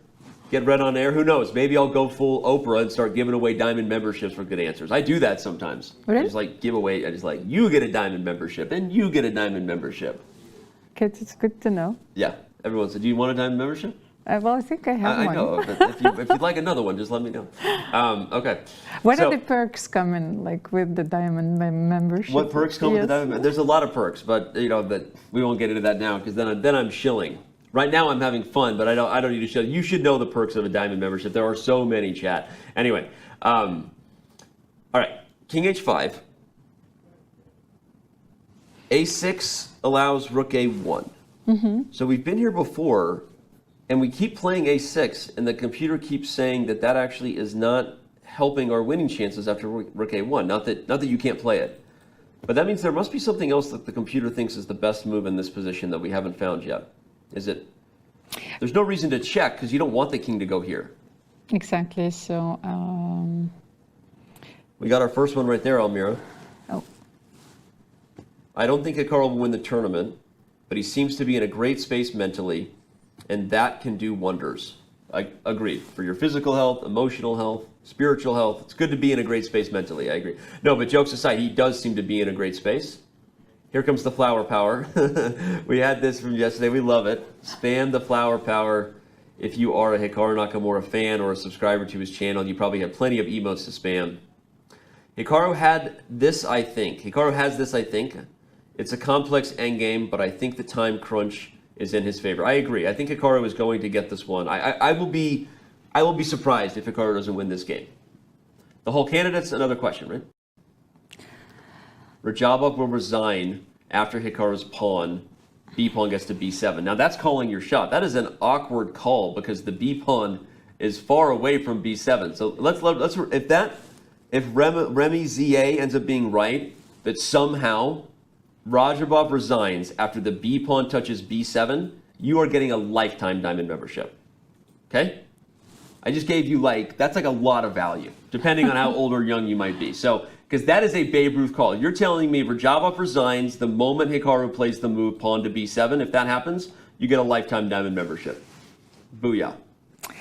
Get read on air. Who knows? Maybe I'll go full Oprah and start giving away diamond memberships for good answers. I do that sometimes. Really? I just like give away. I just like you get a diamond membership and you get a diamond membership. Okay, it's good to know. Yeah. Everyone said, "Do you want a diamond membership?" Well, I think I have one. I know. But if you'd like another one, just let me know. Okay. What are the perks coming, like with the diamond membership? What perks come with the diamond? There's a lot of perks, but you know that we won't get into that now because then I'm shilling. Right now I'm having fun, but I don't need to show. You should know the perks of a diamond membership. There are so many, chat. Anyway, all right. King h5. a6 allows rook a1. So we've been here before, and we keep playing a6, and the computer keeps saying that actually is not helping our winning chances after rook a1. Not that you can't play it, but that means there must be something else that the computer thinks is the best move in this position that we haven't found yet. Is it? There's no reason to check because you don't want the king to go here. Exactly. So we got our first one right there, Almira. Oh. I don't think Hikaru will win the tournament, but he seems to be in a great space mentally, and that can do wonders. I agree. For your physical health, emotional health, spiritual health, it's good to be in a great space mentally. I agree. No, but jokes aside, he does seem to be in a great space. Here comes the flower power. We had this from yesterday. We love it. Spam the flower power. If you are a Hikaru Nakamura fan or a subscriber to his channel, you probably have plenty of emotes to spam. Hikaru had this, I think. Hikaru has this, I think. It's a complex endgame, but I think the time crunch is in his favor. I agree. I think Hikaru is going to get this one. I will be surprised if Hikaru doesn't win this game. The whole candidate's another question, right? Radjabov will resign after Hikaru's pawn. B pawn gets to b7. Now that's calling your shot. That is an awkward call because the b pawn is far away from b7. So let's if Remy ZA ends up being right, that somehow Radjabov resigns after the b pawn touches b7, you are getting a lifetime diamond membership. Okay? I just gave you that's like a lot of value, depending on how old or young you might be. So, because that is a Babe Ruth call. You're telling me Radjabov resigns the moment Hikaru plays the move pawn to b7. If that happens, you get a lifetime diamond membership. Booyah.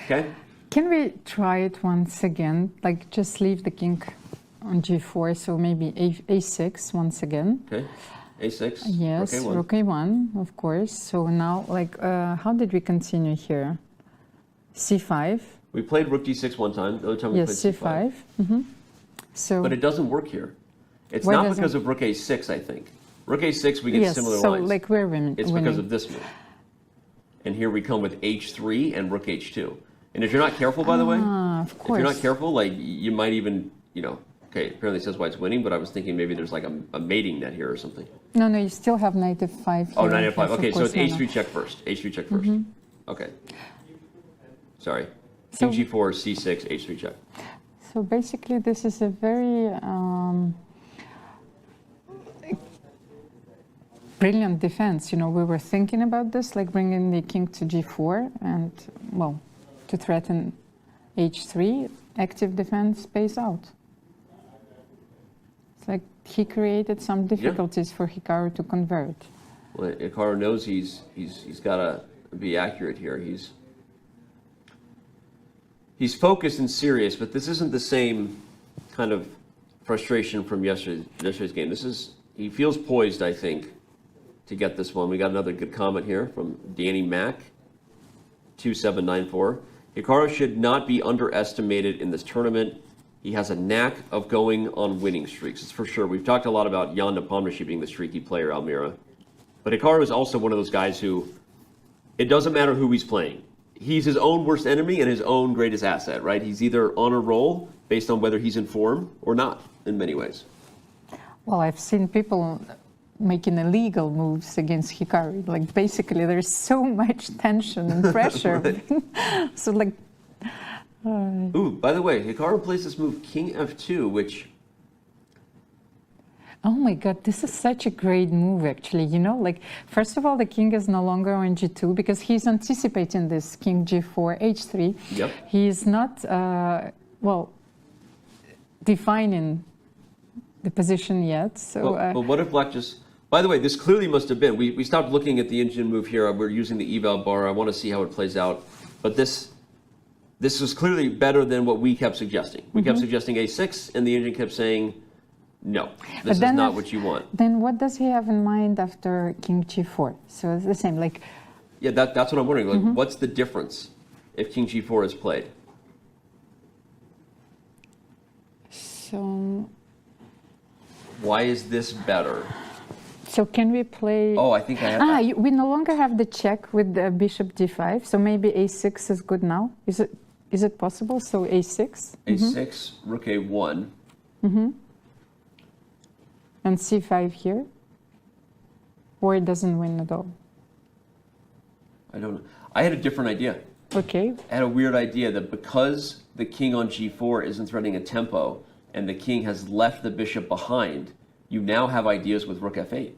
Okay? Can we try it once again? Like just leave the king on g4, so maybe a6 once again. Okay. a6. Yes, rook a1, of course. So now, how did we continue here? c5. We played rook d6 one time. The other time we played c5. Mm-hmm. So, but it doesn't work here. It's not because of rook a6, I think. Rook a6, we get similar lines. Like we're winning. It's because of this move. And here we come with h3 and rook h2. And if you're not careful, by the way, of course. if you're not careful, you might even, okay, apparently it says why it's winning, but I was thinking maybe there's a mating net here or something. No, you still have knight f5 here. Oh, knight f5. Okay, so it's h3 check first. h3 check first. Mm-hmm. Okay. Sorry. King g4, c6, h3 check. So basically, this is a very brilliant defense. You know, we were thinking about this, like bringing the king to g4 and, well, to threaten h3. Active defense pays out. It's like he created some difficulties for Hikaru to convert. Well, Hikaru knows he's got to be accurate here. He's focused and serious, but this isn't the same kind of frustration from yesterday's game. He feels poised, I think, to get this one. We got another good comment here from Danny Mack, 2794. Hikaru should not be underestimated in this tournament. He has a knack of going on winning streaks. It's for sure. We've talked a lot about Jan Nepomniachtchi being the streaky player, Almira. But Hikaru is also one of those guys who, it doesn't matter who he's playing. He's his own worst enemy and his own greatest asset, right? He's either on a roll based on whether he's in form or not, in many ways. Well, I've seen people making illegal moves against Hikaru. Like, basically, there's so much tension and pressure. So, like... Ooh, by the way, Hikaru plays this move, King F2, which... Oh my God, this is such a great move, actually. You know, like, first of all, the king is no longer on g2 because he's anticipating this king g4, h3. Yep. He is not, well, defining the position yet. So, but what if Black just... By the way, this clearly must have been... We stopped looking at the engine move here. We're using the eval bar. I want to see how it plays out. But this was clearly better than what we kept suggesting. We kept suggesting a6, and the engine kept saying, no, this is not what you want. Then what does he have in mind after king g4? So it's the same, like... Yeah, that's what I'm wondering. Like, what's the difference if king g4 is played? So... Why is this better? So can we play... Oh, I think I have... we no longer have the check with the bishop d5, so maybe a6 is good now. Is it possible? So a6? a6, rook a1. And c5 here? Or it doesn't win at all? I don't know. I had a different idea. Okay. I had a weird idea that because the king on g4 isn't threatening a tempo, and the king has left the bishop behind, you now have ideas with rook f8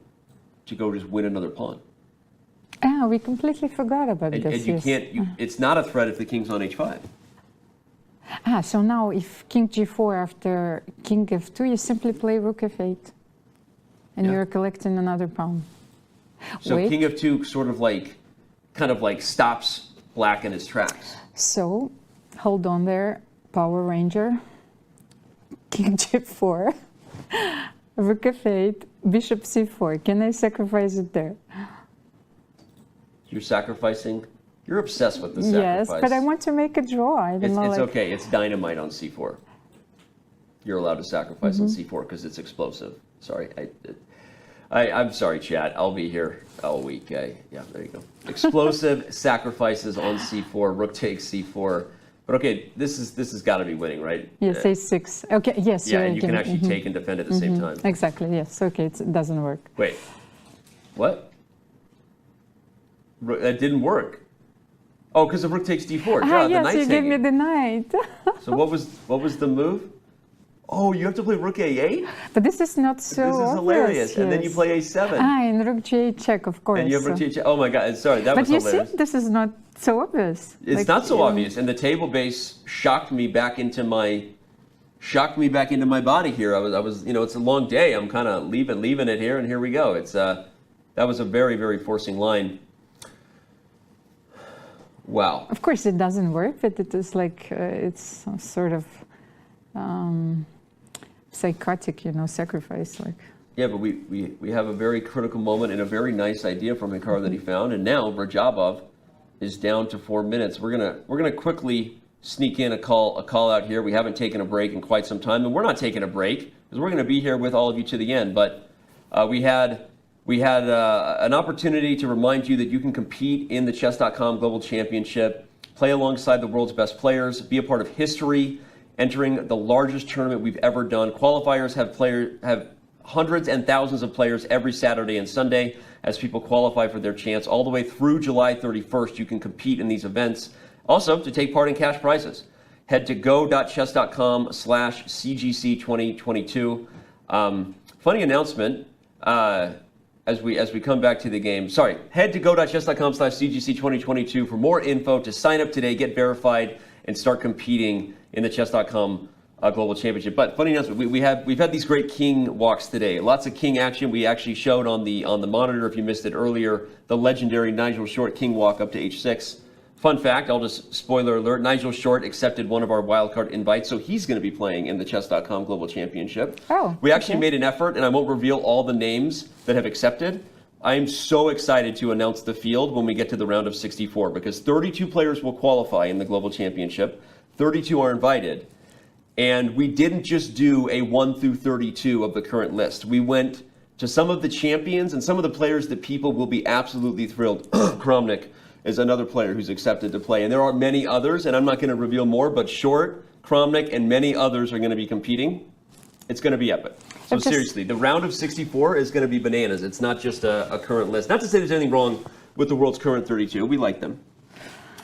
to go just win another pawn. Ah, we completely forgot about this. And you can't, it's not a threat if the king's on h5. Ah, so now if king g4 after king f2, you simply play rook f8. And you're collecting another pawn. So king f2 sort of like, kind of like stops Black in his tracks. So, hold on there, Power Ranger. King g4, rook f8, bishop c4. Can I sacrifice it there? You're sacrificing? You're obsessed with the sacrifice. Yes, but I want to make a draw. I don't know, it's like... okay. It's dynamite on c4. You're allowed to sacrifice on c4 because it's explosive. Sorry. I'm sorry, chat. I'll be here all week. Yeah, there you go. Explosive sacrifices on c4. Rook takes c4. But okay, this has got to be winning, right? Yes, a6. Okay, yes. Yeah, and you can actually take and defend at the same time. Exactly, yes. Okay, it doesn't work. Wait, what? That didn't work. Oh, because the rook takes d4. Yes, you gave me the knight. So what was the move? Oh, you have to play rook a8? But this is not so This is obvious, hilarious. And then you play a7. And rook g8 check, of course. And you have rook g8 check. Oh my God, sorry, that was hilarious. But you see, this is not so obvious. It's not so obvious. And the table base shocked me back into my body here. I was, it's a long day. I'm kind of leaving it here, and here we go. It's that was a very, very forcing line. Wow. Of course, it doesn't work, but it is like it's sort of psychotic, sacrifice. Like. Yeah, but we have a very critical moment and a very nice idea from Hikaru that he found, and now Radjabov is down to 4 minutes. We're gonna quickly sneak in a call out here. We haven't taken a break in quite some time, and we're not taking a break because we're gonna be here with all of you to the end. But we had an opportunity to remind you that you can compete in the Chess.com Global Championship, play alongside the world's best players, be a part of history, entering the largest tournament we've ever done. Qualifiers have hundreds and thousands of players every Saturday and Sunday as people qualify for their chance. All the way through July 31st, you can compete in these events. Also, to take part in cash prizes, head to go.chess.com/CGC2022. Funny announcement. as we come back to the game. Sorry, head to go.chess.com/CGC2022 for more info, to sign up today, get verified, and start competing in the chess.com Global Championship. But funny enough, we've had these great king walks today. Lots of king action. We actually showed on the monitor, if you missed it earlier, the legendary Nigel Short king walk up to h6. Fun fact, I'll just spoiler alert, Nigel Short accepted one of our wildcard invites, so he's going to be playing in the chess.com Global Championship. Oh, we actually made an effort, and I won't reveal all the names that have accepted. I am so excited to announce the field when we get to the round of 64, because 32 players will qualify in the Global Championship. 32 are invited. And we didn't just do a 1 through 32 of the current list. We went to some of the champions and some of the players that people will be absolutely thrilled. Kramnik is another player who's accepted to play. And there are many others, and I'm not going to reveal more, but Short, Kramnik, and many others are going to be competing. It's going to be epic. So seriously, the round of 64 is going to be bananas. It's not just a current list. Not to say there's anything wrong with the world's current 32. We like them.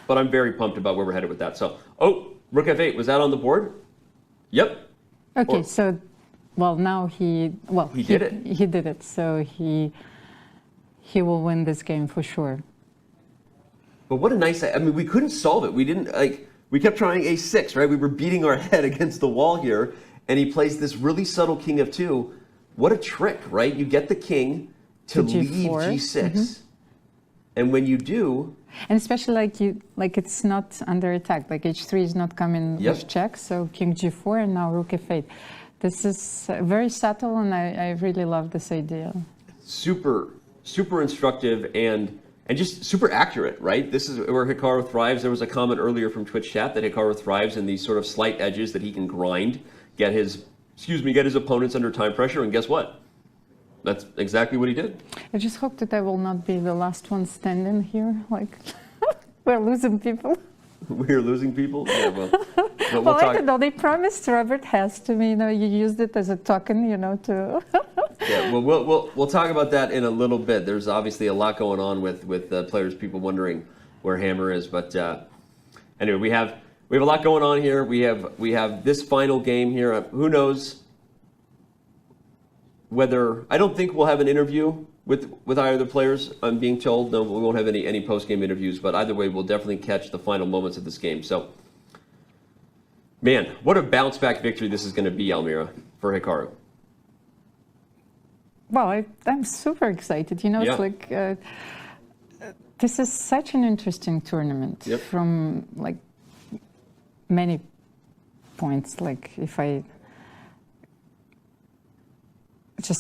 But I'm very pumped about where we're headed with that. So, Rook F8, was that on the board? Yep. Okay, so, well, now he did it. He did it, so he will win this game for sure. But what a nice, I mean, we couldn't solve it. We didn't, we kept trying a6, right? We were beating our head against the wall here, and he plays this really subtle king of 2. What a trick, right? You get the king to leave g6, and when you do... And especially it's not under attack, like h3 is not coming with check, so king g4 and now rook f8. This is very subtle, and I really love this idea. Super instructive and just super accurate, right? This is where Hikaru thrives. There was a comment earlier from Twitch chat that Hikaru thrives in these sort of slight edges that he can grind, get his opponents under time pressure, and guess what? That's exactly what he did. I just hope that I will not be the last one standing here. Like, we're losing people. We're losing people? Yeah, well, well, I don't know. They promised Robert Hess to me, you used it as a token, to... Yeah, well, we'll talk about that in a little bit. There's obviously a lot going on with players, people wondering where Hammer is. But anyway, we have a lot going on here. We have this final game here. Who knows whether... I don't think we'll have an interview with either the players, I'm being told. No, we won't have any post-game interviews, but either way, we'll definitely catch the final moments of this game. So, man, what a bounce-back victory this is going to be, Almira, for Hikaru. Well, I'm super excited. It's like... this is such an interesting tournament from, many points.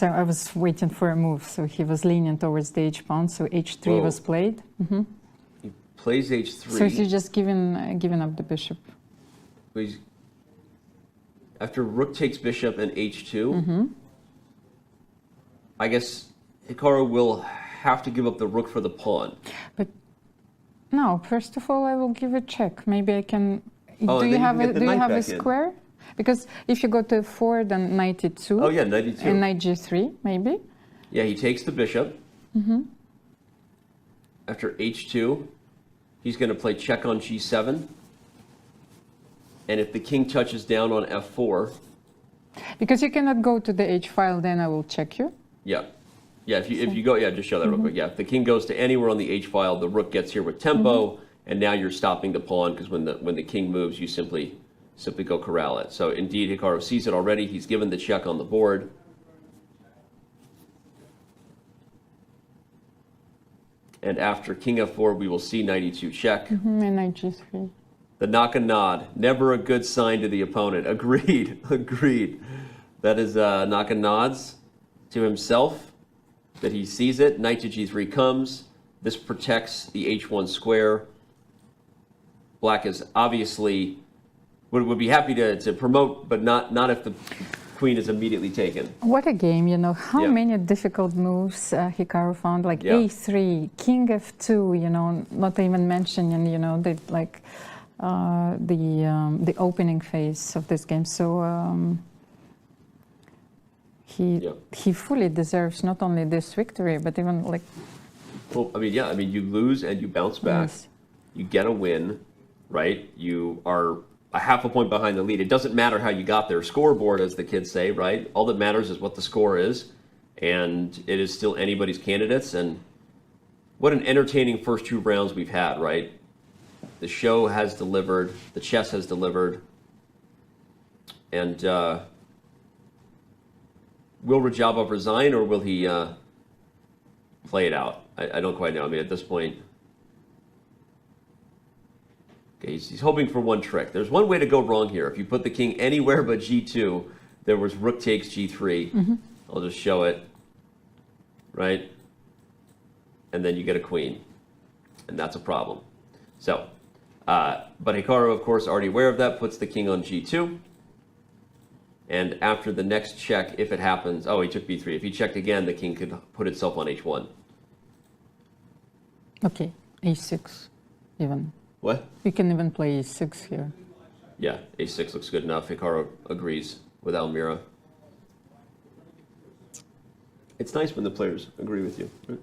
I was waiting for a move, so he was leaning towards the h-pawn, so h3 was played. He plays h3. So he's just giving up the bishop. After rook takes bishop and h2, I guess Hikaru will have to give up the rook for the pawn. But no, first of all, I will give a check. Maybe I can... do you have a square? Because if you go to 4, then knight e2. Oh, yeah, knight e2. And knight g3, maybe. Yeah, he takes the bishop. After h2, he's going to play check on g7. And if the king touches down on f4... Because you cannot go to the h file, then I will check you. Yeah. Yeah, if you go... Yeah, just show that real quick. Yeah, if the king goes to anywhere on the h file, the rook gets here with tempo, and now you're stopping the pawn, because when the king moves, you simply go corral it. So indeed, Hikaru sees it already. He's given the check on the board. And after king f4, we will see knight e2 check. And knight g3. The knock and nod, never a good sign to the opponent. Agreed, agreed. That is knock and nods to himself, that he sees it. Knight to g3 comes. This protects the h1 square. Black is obviously... would be happy to promote, but not if the queen is immediately taken. What a game, how many difficult moves Hikaru found, a3, king f2, not even mentioning, the opening phase of this game. So he fully deserves not only this victory, but even Well, you lose and you bounce back. Yes. You get a win, right? You are a half a point behind the lead. It doesn't matter how you got there. Scoreboard, as the kids say, right? All that matters is what the score is. and it is still anybody's candidates. And what an entertaining first 2 rounds we've had, right? The show has delivered, the chess has delivered, and will Radjabov resign, or will he play it out? I don't quite know. I mean, at this point, okay, he's hoping for one trick. There's one way to go wrong here. If you put the king anywhere but g2, there was rook takes g3. I'll just show it, right? And then you get a queen, and that's a problem. So, but Hikaru, of course, already aware of that, puts the king on g2. And after the next check, if it happens, oh, he took b3. If he checked again, the king could put itself on h1. Okay, a6 even. What? You can even play a6 here. Yeah, a6 looks good enough. Hikaru agrees with Almira. It's nice when the players agree with you. Right?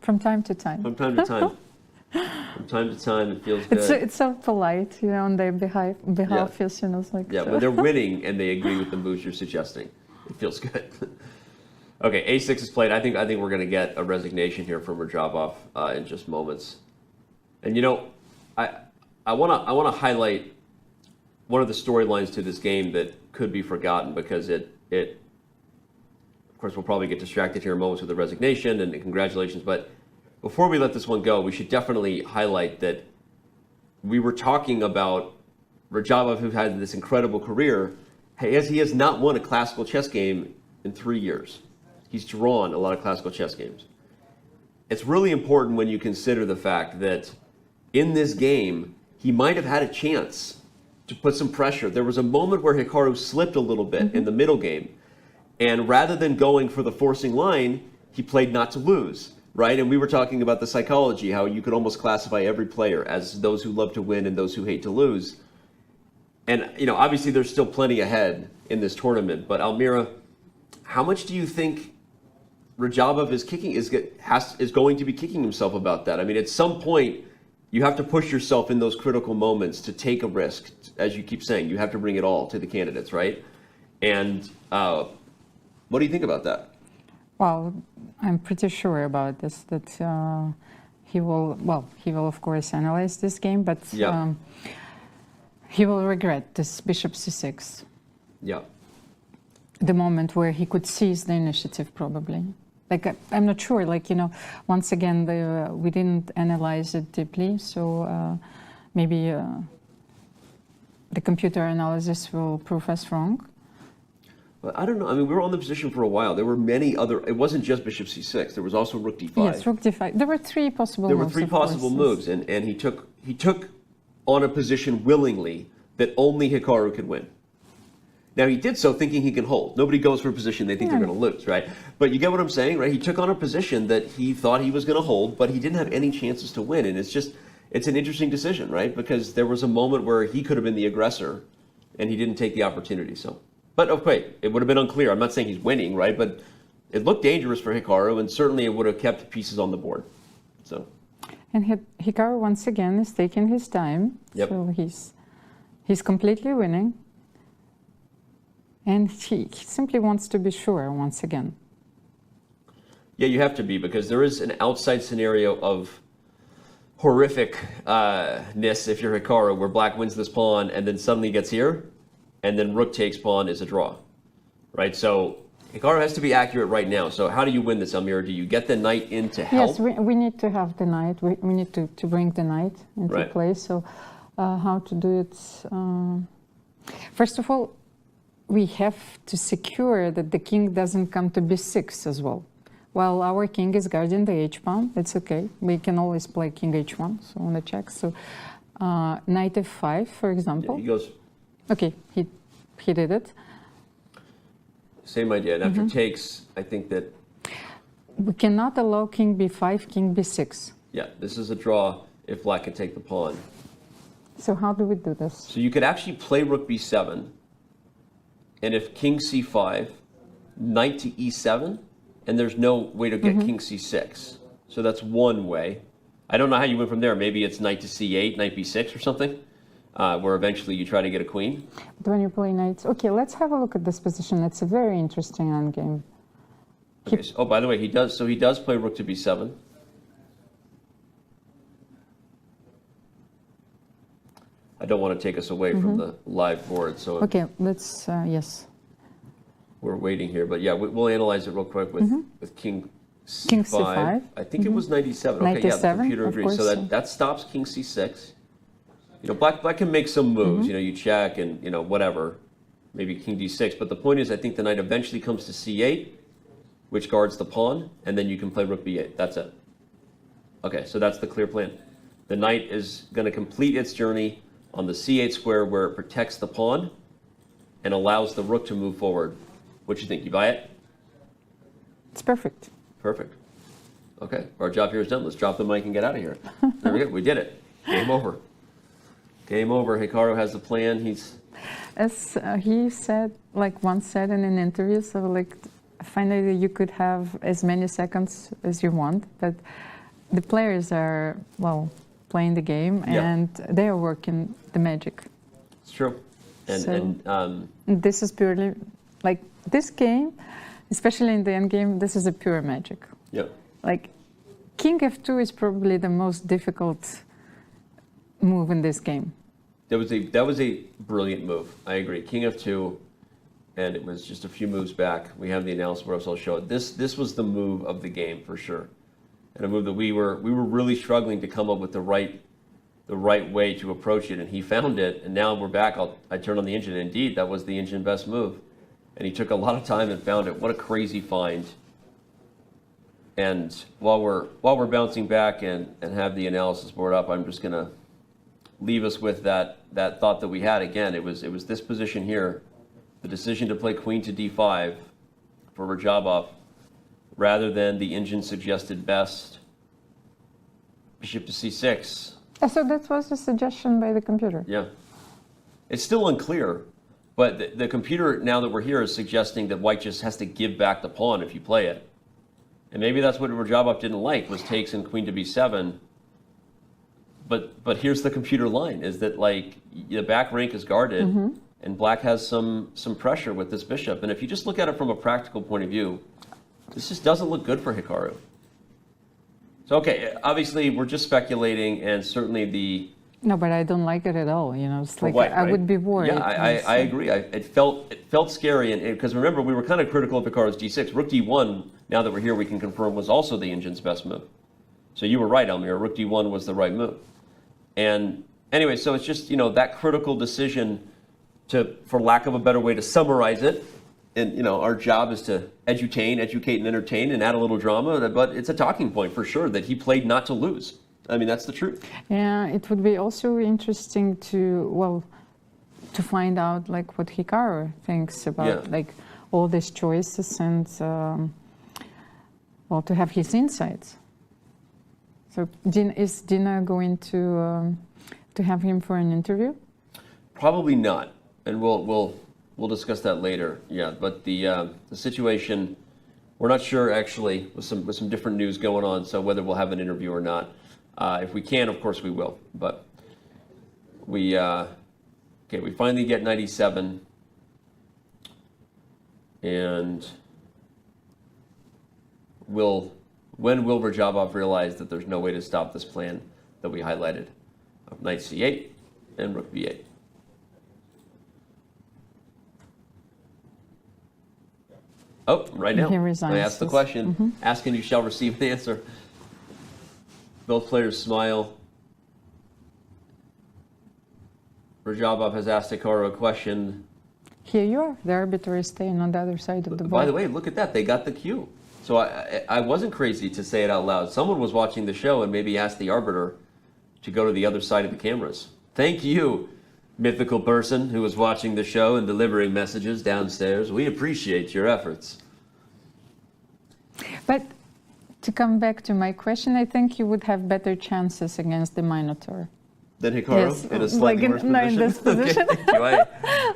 From time to time. From time to time. From time to time, it feels good. It's so polite, you know, on their behalf, feels, you know, it's like... Yeah, when they're winning and they agree with the moves you're suggesting, it feels good. Okay, a6 is played. I think we're going to get a resignation here from Radjabov in just moments. And you know, I want to highlight one of the storylines to this game that could be forgotten, because it of course we'll probably get distracted here in moments with the resignation and congratulations, but before we let this one go, we should definitely highlight that we were talking about Radjabov, who had this incredible career. He has not won a classical chess game in 3 years. He's drawn a lot of classical chess games. It's really important when you consider the fact that in this game, he might have had a chance to put some pressure. There was a moment where Hikaru slipped a little bit in the middle game, and rather than going for the forcing line, he played not to lose, right? And we were talking about the psychology, how you could almost classify every player as those who love to win and those who hate to lose. And, you know, obviously there's still plenty ahead in this tournament, but Almira, how much do you think Radjabov is going to be kicking himself about that? I mean, at some point, you have to push yourself in those critical moments to take a risk. As you keep saying, you have to bring it all to the candidates, right? And what do you think about that? Well, I'm pretty sure about this, that he will, of course, analyze this game, but he will regret this bishop c6. Yeah. The moment where he could seize the initiative, probably. Like, I'm not sure, like, you know, once again, we didn't analyze it deeply, so maybe the computer analysis will prove us wrong. Well, I don't know. I mean, we were on the position for a while. There were many other, it wasn't just bishop c6. There was also rook d5. Yes, rook d5. There were 3 possible moves. There were 3 possible moves, and he took on a position willingly that only Hikaru could win. Now, he did so thinking he can hold. Nobody goes for a position they think they're going to lose, right? But you get what I'm saying, right? He took on a position that he thought he was going to hold, but he didn't have any chances to win. And it's an interesting decision, right? Because there was a moment where he could have been the aggressor, and he didn't take the opportunity, so... But okay, it would have been unclear. I'm not saying he's winning, right? But it looked dangerous for Hikaru, and certainly it would have kept pieces on the board. So, and Hikaru once again is taking his time. Yep. So he's completely winning, and he simply wants to be sure once again. Yeah, you have to be, because there is an outside scenario of horrificness if you're Hikaru, where black wins this pawn and then suddenly gets here. And then rook takes pawn is a draw, right? So Hikaru has to be accurate right now. So how do you win this, Almira? Do you get the knight in to help? Yes, we need to have the knight. We need to bring the knight into play. So how to do it? First of all, we have to secure that the king doesn't come to b6 as well. While our king is guarding the h-pawn, it's okay. We can always play king h1, so on the check. So knight f5, for example. Yeah, he goes... Okay, he did it. Same idea. And after takes, I think that... We cannot allow king b5, king b6. Yeah, this is a draw if black can take the pawn. So how do we do this? So you could actually play rook b7. And if king c5, knight to e7, and there's no way to get king c6. So that's one way. I don't know how you went from there. Maybe it's knight to c8, knight b6 or something. Where eventually you try to get a queen. But when you play knights... Okay, let's have a look at this position. It's a very interesting endgame. Okay, so, oh, by the way, he does play rook to b7. I don't want to take us away from the live board, so okay, let's yes. We're waiting here, but yeah, we'll analyze it real quick with king c5. King c5. I think it was 97. Okay, 97, yeah, the computer agrees. So that stops king c6. You know, black can make some moves. You know, you check and, you know, whatever. Maybe king d6. But the point is, I think the knight eventually comes to c8, which guards the pawn, and then you can play rook b8. That's it. Okay, so that's the clear plan. The knight is going to complete its journey on the c8 square where it protects the pawn and allows the rook to move forward. What do you think? You buy it? It's perfect. Perfect. Okay, our job here is done. Let's drop the mic and get out of here. There we go. We did it. Game over. Game over. Hikaru has the plan. He's... As he said, like once said in an interview, so like finally you could have as many seconds as you want, but the players are, well, playing the game and they are working the magic. It's true. And this is purely, like this game, especially in the end game, this is a pure magic. Yeah. Like king f2 is probably the most difficult move in this game. That was a brilliant move. I agree. King f2, and it was just a few moves back. We have the analysis where I'll show it. This was the move of the game for sure, and a move that we were really struggling to come up with the right way to approach it, and he found it. And now we're back. I turned on the engine. And indeed, that was the engine best move, and he took a lot of time and found it. What a crazy find! And while we're bouncing back and have the analysis board up, I'm just gonna leave us with that thought that we had. Again, it was this position here, the decision to play queen to d5 for Radjabov, rather than the engine suggested best bishop to c6. So that was a suggestion by the computer. Yeah, it's still unclear, but the computer, now that we're here, is suggesting that white just has to give back the pawn if you play it, and maybe that's what Radjabov didn't like, was takes and queen to b7. But here's the computer line, is that like the back rank is guarded and black has some pressure with this bishop. And if you just look at it from a practical point of view, this just doesn't look good for Hikaru. So okay, obviously we're just speculating, and certainly No, but I don't like it at all. You know, it's like white, I would be worried. Yeah, I agree. It felt scary, and because remember we were kind of critical of Hikaru's d6. Rook d1. Now that we're here, we can confirm was also the engine's best move. So you were right, Almira. Rook d1 was the right move. And anyway, so it's just, you know, that critical decision to, for lack of a better way to summarize it, and, you know, our job is to educate and entertain and add a little drama, but it's a talking point for sure that he played not to lose. I mean, that's the truth. Yeah, it would be also interesting to find out like what Hikaru thinks about like all these choices and, to have his insights. So is Dina going to have him for an interview? Probably not, and we'll discuss that later. Yeah, but the situation, we're not sure actually, with some different news going on. So whether we'll have an interview or not, if we can, of course we will. But we finally get 97, and when will Radjabov realize that there's no way to stop this plan that we highlighted of knight c8 and rook b8? Oh, right now. I asked the question. Ask and you shall receive an answer. Both players smile. Radjabov has asked Hikaru a question. Here you are. The arbiter is staying on the other side of the board. By the way, look at that. They got the cue. So I wasn't crazy to say it out loud. Someone was watching the show and maybe asked the arbiter to go to the other side of the cameras. Thank you, mythical person who was watching the show and delivering messages downstairs. We appreciate your efforts. But to come back to my question, I think you would have better chances against the Minotaur. Than Hikaru in a slightly worse position? In this position. Okay,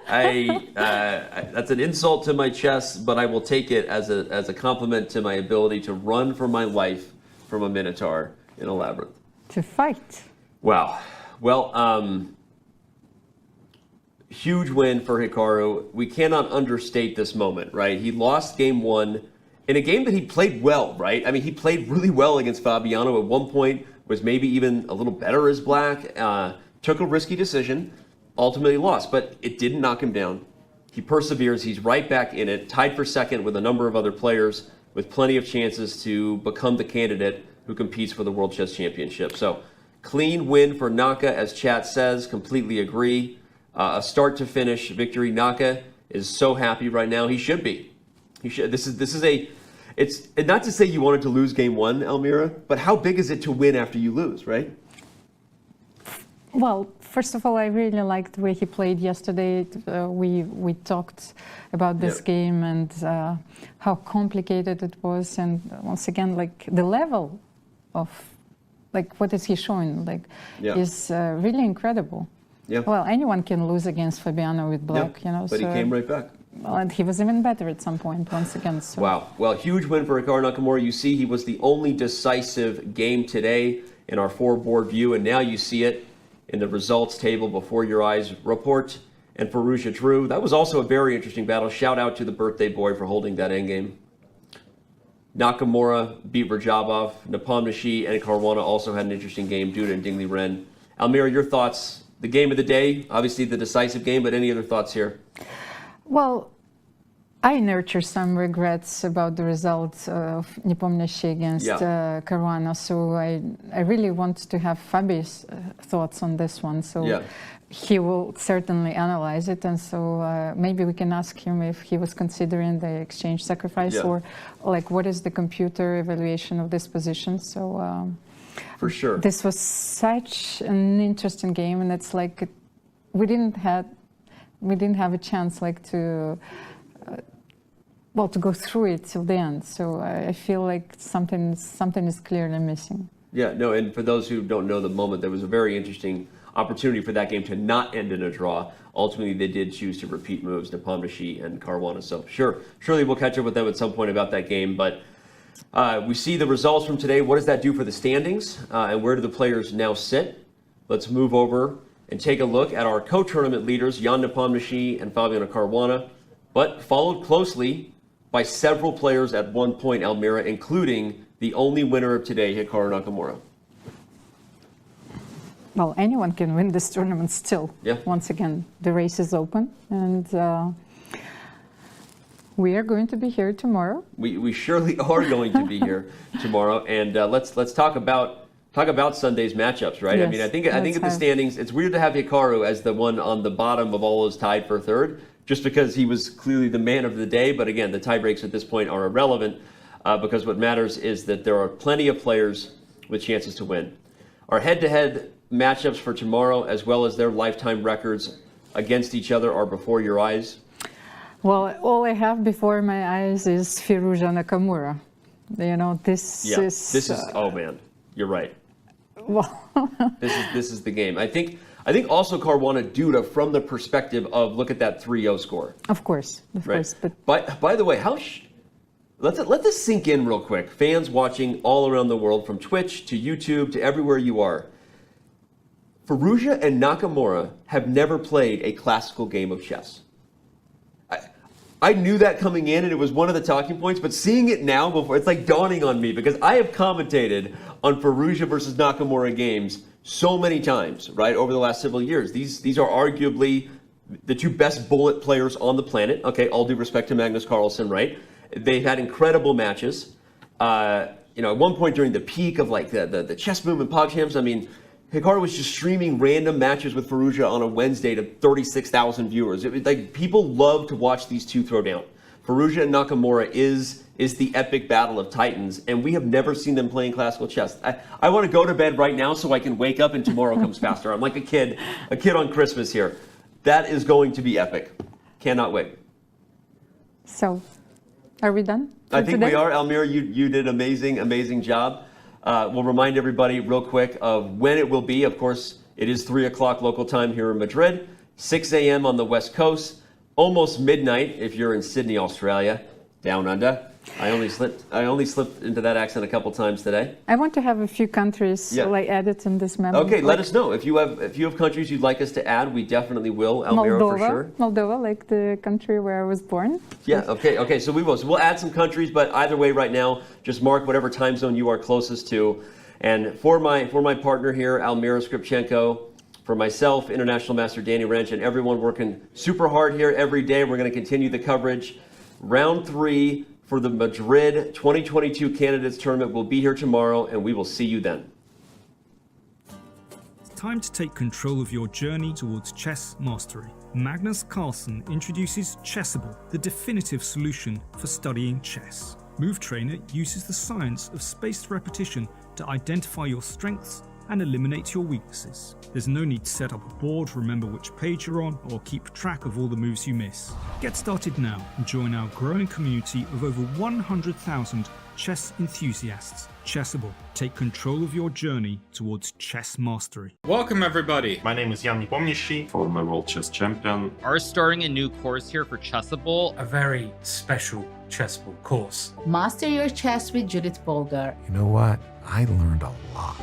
thank you. That's an insult to my chess, but I will take it as a compliment to my ability to run for my life from a Minotaur in a labyrinth. To fight. Wow. Well, huge win for Hikaru. We cannot understate this moment, right? He lost game one, in a game that he played well, right? I mean, he played really well against Fabiano at one point, was maybe even a little better as black, took a risky decision, ultimately lost, but it didn't knock him down. He perseveres, he's right back in it, tied for second with a number of other players with plenty of chances to become the candidate who competes for the World Chess Championship. So, clean win for Naka, as chat says, completely agree. A start to finish victory. Naka is so happy right now. He should be. He should. This is a. It's not to say you wanted to lose game one, Almira, but how big is it to win after you lose, right? Well, first of all, I really liked the way he played yesterday. We talked about this game and how complicated it was, and once again, like the level of, like, what is he showing? Like, is really incredible. Yeah. Well, anyone can lose against Fabiano with black, you know. But he came right back. Well, and he was even better at some point once again. So. Wow. Well, huge win for Hikaru Nakamura. You see, he was the only decisive game today in our four-board view, and now you see it in the results table before your eyes. Rapport and Firouzja drew. That was also a very interesting battle. Shout out to the birthday boy for holding that endgame. Nakamura beat Radjabov. Nepomniachtchi and Caruana also had an interesting game. Duda and Liren. Almira, your thoughts? The game of the day, obviously the decisive game, but any other thoughts here? Well, I nurture some regrets about the results of Nepomniachtchi against Caruana, so I really want to have Fabi's thoughts on this one. So he will certainly analyze it, and so maybe we can ask him if he was considering the exchange sacrifice or like what is the computer evaluation of this position. So. For sure. This was such an interesting game, and it's like we didn't have a chance like to to go through it till the end. So I feel like something is clearly missing. Yeah, no, and for those who don't know the moment, there was a very interesting opportunity for that game to not end in a draw. Ultimately, they did choose to repeat moves, Nepomniachtchi and Caruana. So surely we'll catch up with them at some point about that game, but. We see the results from today. What does that do for the standings? And where do the players now sit? Let's move over and take a look at our co-tournament leaders, Jan Nepomniachtchi and Fabiano Caruana, but followed closely by several players at one point, Almira, including the only winner of today, Hikaru Nakamura. Well, anyone can win this tournament still. Yeah. Once again, the race is open, and we are going to be here tomorrow. We surely are going to be here tomorrow, and let's talk about Sunday's matchups, right? Yes, I mean, I think at the standings, it's weird to have Hikaru as the one on the bottom of all those tied for third, just because he was clearly the man of the day. But again, the tie breaks at this point are irrelevant because what matters is that there are plenty of players with chances to win. Our head-to-head matchups for tomorrow, as well as their lifetime records against each other, are before your eyes. Well, all I have before my eyes is Firouzja Nakamura. You know, this is oh man, you're right. Well, this is the game. I think also Caruana Duda from the perspective of look at that 3-0 score. Of course. But by the way, let this sink in real quick. Fans watching all around the world, from Twitch to YouTube to everywhere you are. Firouzja and Nakamura have never played a classical game of chess. I knew that coming in, and it was one of the talking points, but seeing it now before, it's like dawning on me, because I have commentated on Firouzja versus Nakamura games so many times, right, over the last several years. These are arguably the two best bullet players on the planet. Okay, all due respect to Magnus Carlsen, right? They've had incredible matches. At one point during the peak of like the chess boom and PogChamps, I mean, Hikaru was just streaming random matches with Firouzja on a Wednesday to 36,000 viewers. People love to watch these two throw down. Firouzja and Nakamura is the epic battle of titans, and we have never seen them playing classical chess. I want to go to bed right now so I can wake up and tomorrow comes faster. I'm like a kid on Christmas here. That is going to be epic. Cannot wait. So, are we done? I think we are. Almira, you did an amazing job. We'll remind everybody real quick of when it will be. Of course, it is 3 o'clock local time here in Madrid, 6 a.m. on the West Coast, almost midnight if you're in Sydney, Australia, down under. I only slipped into that accent a couple times today. I want to have a few countries like added in this memo. Okay, let us know if you have countries you'd like us to add. We definitely will. Almira, for sure. Moldova, like the country where I was born. Yeah. Okay. So we will. So we'll add some countries, but either way, right now, just mark whatever time zone you are closest to. And for my partner here, Almira Skripchenko, for myself, International Master Danny Rensch, and everyone working super hard here every day, we're going to continue the coverage. Round 3 for the Madrid 2022 Candidates Tournament will be here tomorrow, and we will see you then. It's time to take control of your journey towards chess mastery. Magnus Carlsen introduces Chessable, the definitive solution for studying chess. Move Trainer uses the science of spaced repetition to identify your strengths and eliminate your weaknesses. There's no need to set up a board, remember which page you're on, or keep track of all the moves you miss. Get started now and join our growing community of over 100,000 chess enthusiasts. Chessable, take control of your journey towards chess mastery. Welcome everybody. My name is Jan-Krzysztof, former World Chess Champion. Are starting a new course here for Chessable. A very special Chessable course. Master your chess with Judith Polgar. You know what? I learned a lot.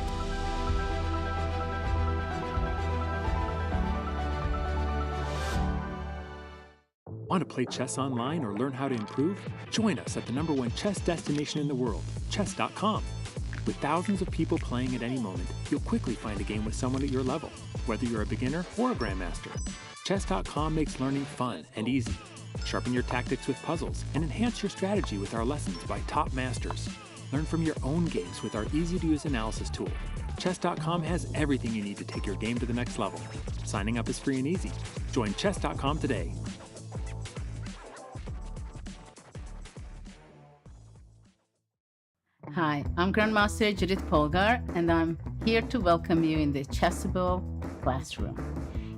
Want to play chess online or learn how to improve? Join us at the #1 chess destination in the world, chess.com. With thousands of people playing at any moment, you'll quickly find a game with someone at your level, whether you're a beginner or a grandmaster. Chess.com makes learning fun and easy. Sharpen your tactics with puzzles and enhance your strategy with our lessons by top masters. Learn from your own games with our easy-to-use analysis tool. Chess.com has everything you need to take your game to the next level. Signing up is free and easy. Join Chess.com today. Hi, I'm Grandmaster Judith Polgar, and I'm here to welcome you in the Chessable classroom.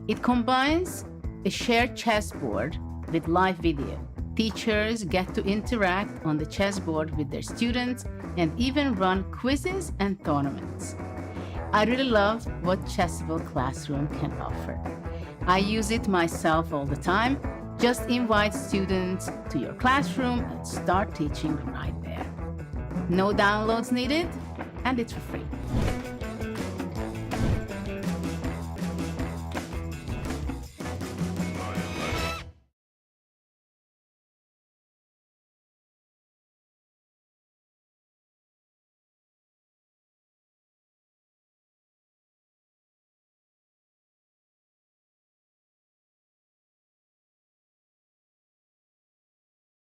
It combines a shared chessboard with live video. Teachers get to interact on the chessboard with their students and even run quizzes and tournaments. I really love what Chessable Classroom can offer. I use it myself all the time. Just invite students to your classroom and start teaching right there. No downloads needed, and it's for free.